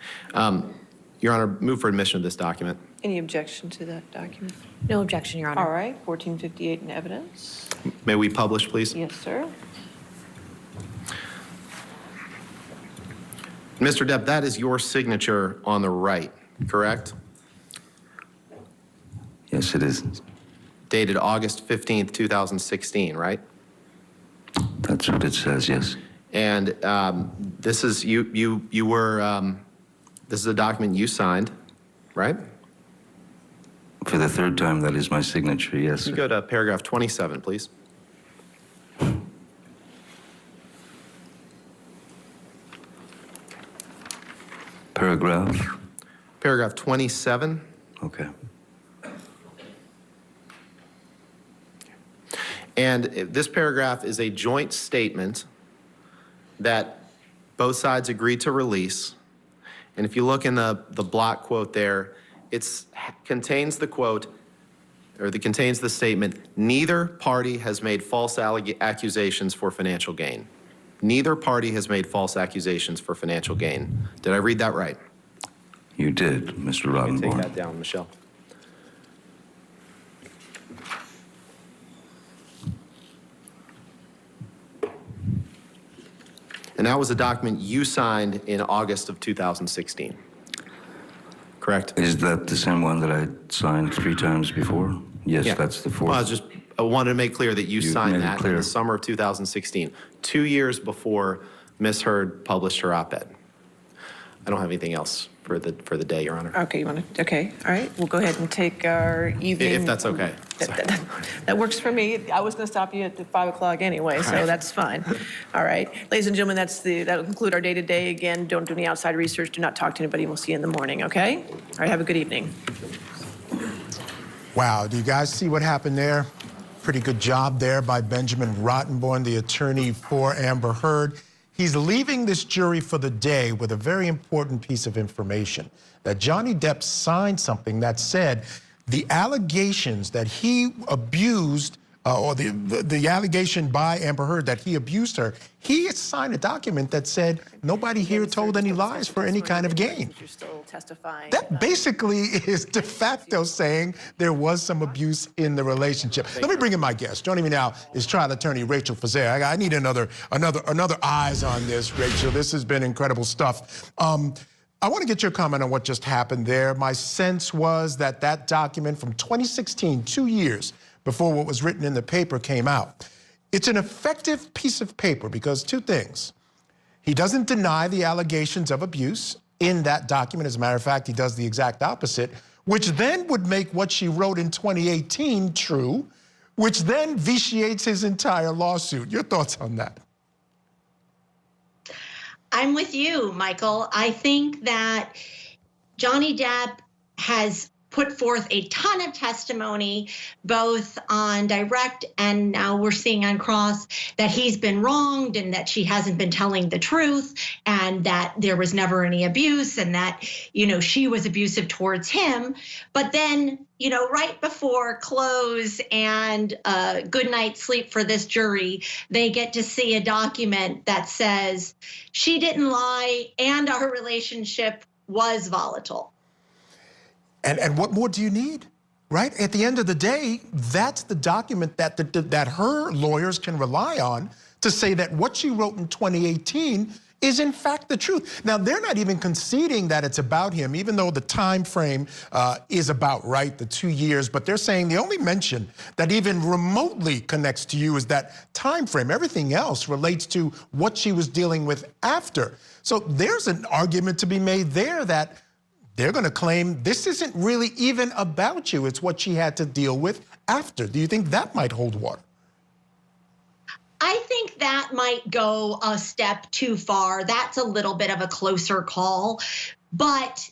Your Honor, move for admission of this document. Any objection to that document? No objection, Your Honor. All right, 1458 in evidence. May we publish, please? Yes, sir. Mr. Depp, that is your signature on the right, correct? Yes, it is. Dated August 15th, 2016, right? That's what it says, yes. And this is this is a document you signed, right? For the third time, that is my signature, yes. Can you go to paragraph 27, please? Paragraph? Paragraph 27. Okay. And this paragraph is a joint statement that both sides agreed to release. And if you look in the block quote there, it contains the quote, or contains the statement, neither party has made false accusations for financial gain. Neither party has made false accusations for financial gain. Did I read that right? You did, Mr. Rottenborn. Take that down, Michelle. And that was a document you signed in August of 2016, correct? Is that the same one that I signed 3 times before? Yes, Yeah. that's the 4th. Well, I wanted to make clear that you signed made it that in clear. the summer of 2016, 2 years before Ms. Heard published her op-ed. I don't have anything else for the day, Your Honor. Okay, okay, all right. We'll go ahead and take our evening. If that's okay. That works for me. I was going to stop you at 5 o'clock anyway, so that's fine. All right. Ladies and gentlemen, that'll conclude our day-to-day. Again, don't do any outside research. Do not talk to anybody. We'll see you in the morning, okay? All right, have a good evening. Wow, do you guys see what happened there? Pretty good job there by Benjamin Rottenborn, the attorney for Amber Heard. He's leaving this jury for the day with a very important piece of information, that Johnny Depp signed something that said the allegations that he abused, or the allegation by Amber Heard that he abused her, he signed a document that said nobody here told any lies for any kind of gain. You're still testifying. That basically is de facto saying there was some abuse in the relationship. Let me bring in my guest. Joining me now is trial attorney Rachel Fazer. I need another eyes on this, Rachel. This has been incredible stuff. I want to get your comment on what just happened there. My sense was that that document from 2016, 2 years before what was written in the paper came out, it's an effective piece of paper because 2 things. He doesn't deny the allegations of abuse in that document. As a matter of fact, he does the exact opposite, which then would make what she wrote in 2018 true, which then vitiates his entire lawsuit. Your thoughts on that? I'm with you, Michael. I think that Johnny Depp has put forth a ton of testimony, both on direct and now we're seeing on cross, that he's been wronged and that she hasn't been telling the truth and that there was never any abuse and that, she was abusive towards him. But then, right before close and good night's sleep for this jury, they get to see a document that says she didn't lie and our relationship was volatile. And what more do you need, right? At the end of the day, that's the document that that her lawyers can rely on to say that what she wrote in 2018 is in fact the truth. Now, they're not even conceding that it's about him, even though the time frame is about right, the 2 years, but they're saying the only mention that even remotely connects to you is that time frame. Everything else relates to what she was dealing with after. So there's an argument to be made there that they're going to claim this isn't really even about you. It's what she had to deal with after. Do you think that might hold water? I think that might go a step too far. That's a little bit of a closer call. But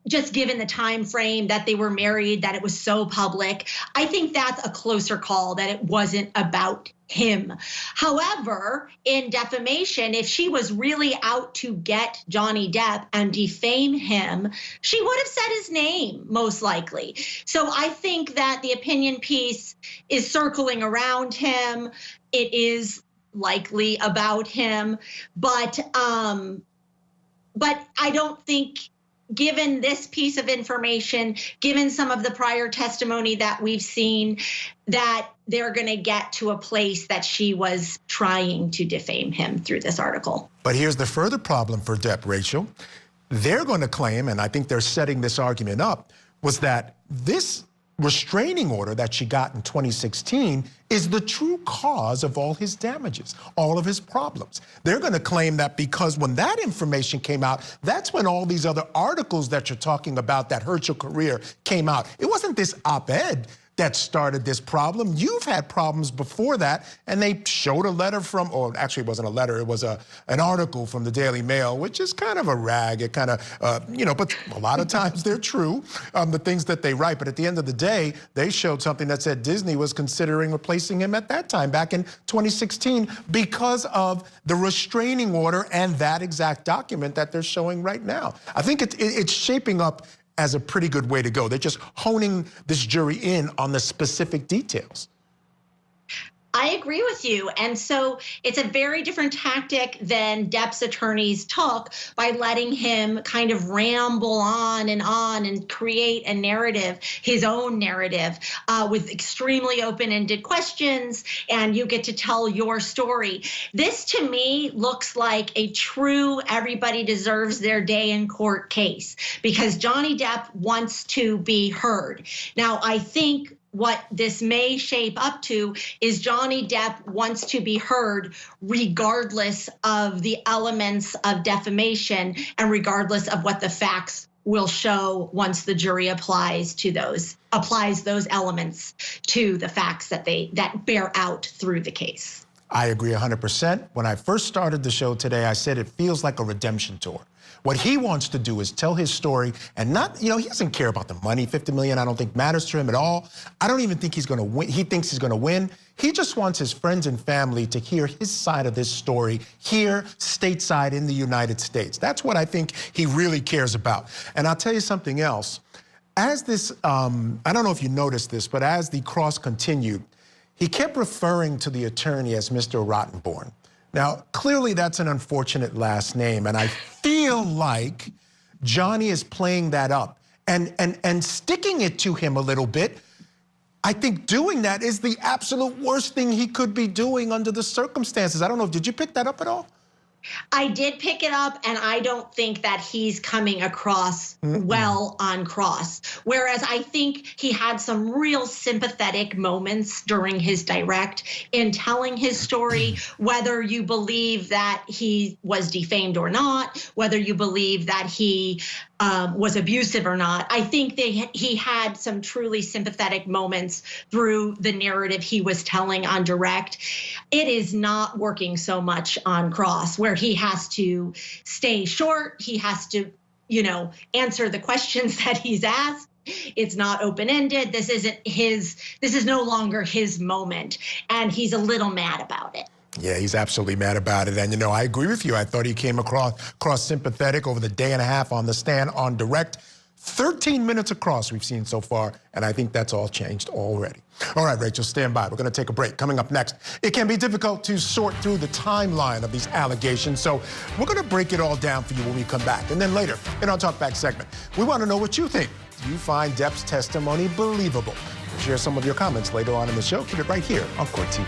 just given the time frame that they were married, that it was so public, I think that's a closer call, that it wasn't about him. However, in defamation, if she was really out to get Johnny Depp and defame him, she would have said his name, most likely. So I think that the opinion piece is circling around him. It is likely about him, but I don't think, given this piece of information, given some of the prior testimony that we've seen, that they're going to get to a place that she was trying to defame him through this article. But here's the further problem for Depp, Rachel. They're going to claim, and I think they're setting this argument up, was that this restraining order that she got in 2016 is the true cause of all his damages, all of his problems. They're going to claim that because when that information came out, that's when all these other articles that you're talking about that hurt your career came out. It wasn't this op-ed that started this problem. You've had problems before that, and they showed a letter from, or actually it wasn't a letter, it was an article from the Daily Mail, which is kind of a rag. It kind of, but a lot of times they're true, the things that they write. But at the end of the day, they showed something that said Disney was considering replacing him at that time, back in 2016, because of the restraining order and that exact document that they're showing right now. I think it's shaping up as a pretty good way to go. They're just honing this jury in on the specific details. I agree with you. And so it's a very different tactic than Depp's attorneys took by letting him kind of ramble on and create a narrative, his own narrative, with extremely open-ended questions, and you get to tell your story. This, to me, looks like a true everybody deserves their day in court case, because Johnny Depp wants to be heard. Now, I think what this may shape up to is Johnny Depp wants to be heard regardless of the elements of defamation and regardless of what the facts will show once the jury applies those elements to the facts that bear out through the case. I agree 100%. When I first started the show today, I said it feels like a redemption tour. What he wants to do is tell his story and not, he doesn't care about the money. 50 million, I don't think matters to him at all. I don't even think he's going to win. He thinks he's going to win. He just wants his friends and family to hear his side of this story here, stateside in the United States. That's what I think he really cares about. And I'll tell you something else. As this, I don't know if you noticed this, but as the cross continued, he kept referring to the attorney as Mr. Rottenborn. Now, clearly that's an unfortunate last name, and I feel like Johnny is playing that up and sticking it to him a little bit. I think doing that is the absolute worst thing he could be doing under the circumstances. I don't know, did you pick that up at all? I did pick it up, and I don't think that he's coming across well on cross. Whereas I think he had some real sympathetic moments during his direct in telling his story, whether you believe that he was defamed or not, whether you believe that he was abusive or not. I think he had some truly sympathetic moments through the narrative he was telling on direct. It is not working so much on cross, where he has to stay short. He has to, answer the questions that he's asked. It's not open-ended. This is no longer his moment. And he's a little mad about it. Yeah, he's absolutely mad about it. And, you know, I agree with you. I thought he came across sympathetic over the day and a half on the stand on direct. 13 minutes across we've seen so far, and I think that's all changed already. All right, Rachel, stand by. We're going to take a break. Coming up next, it can be difficult to sort through the timeline of these allegations, so we're going to break it all down for you when we come back. And then later, in our Talk Back segment, we want to know what you think. Do you find Depp's testimony believable? Share some of your comments later on in the show. Keep it right here on Court TV.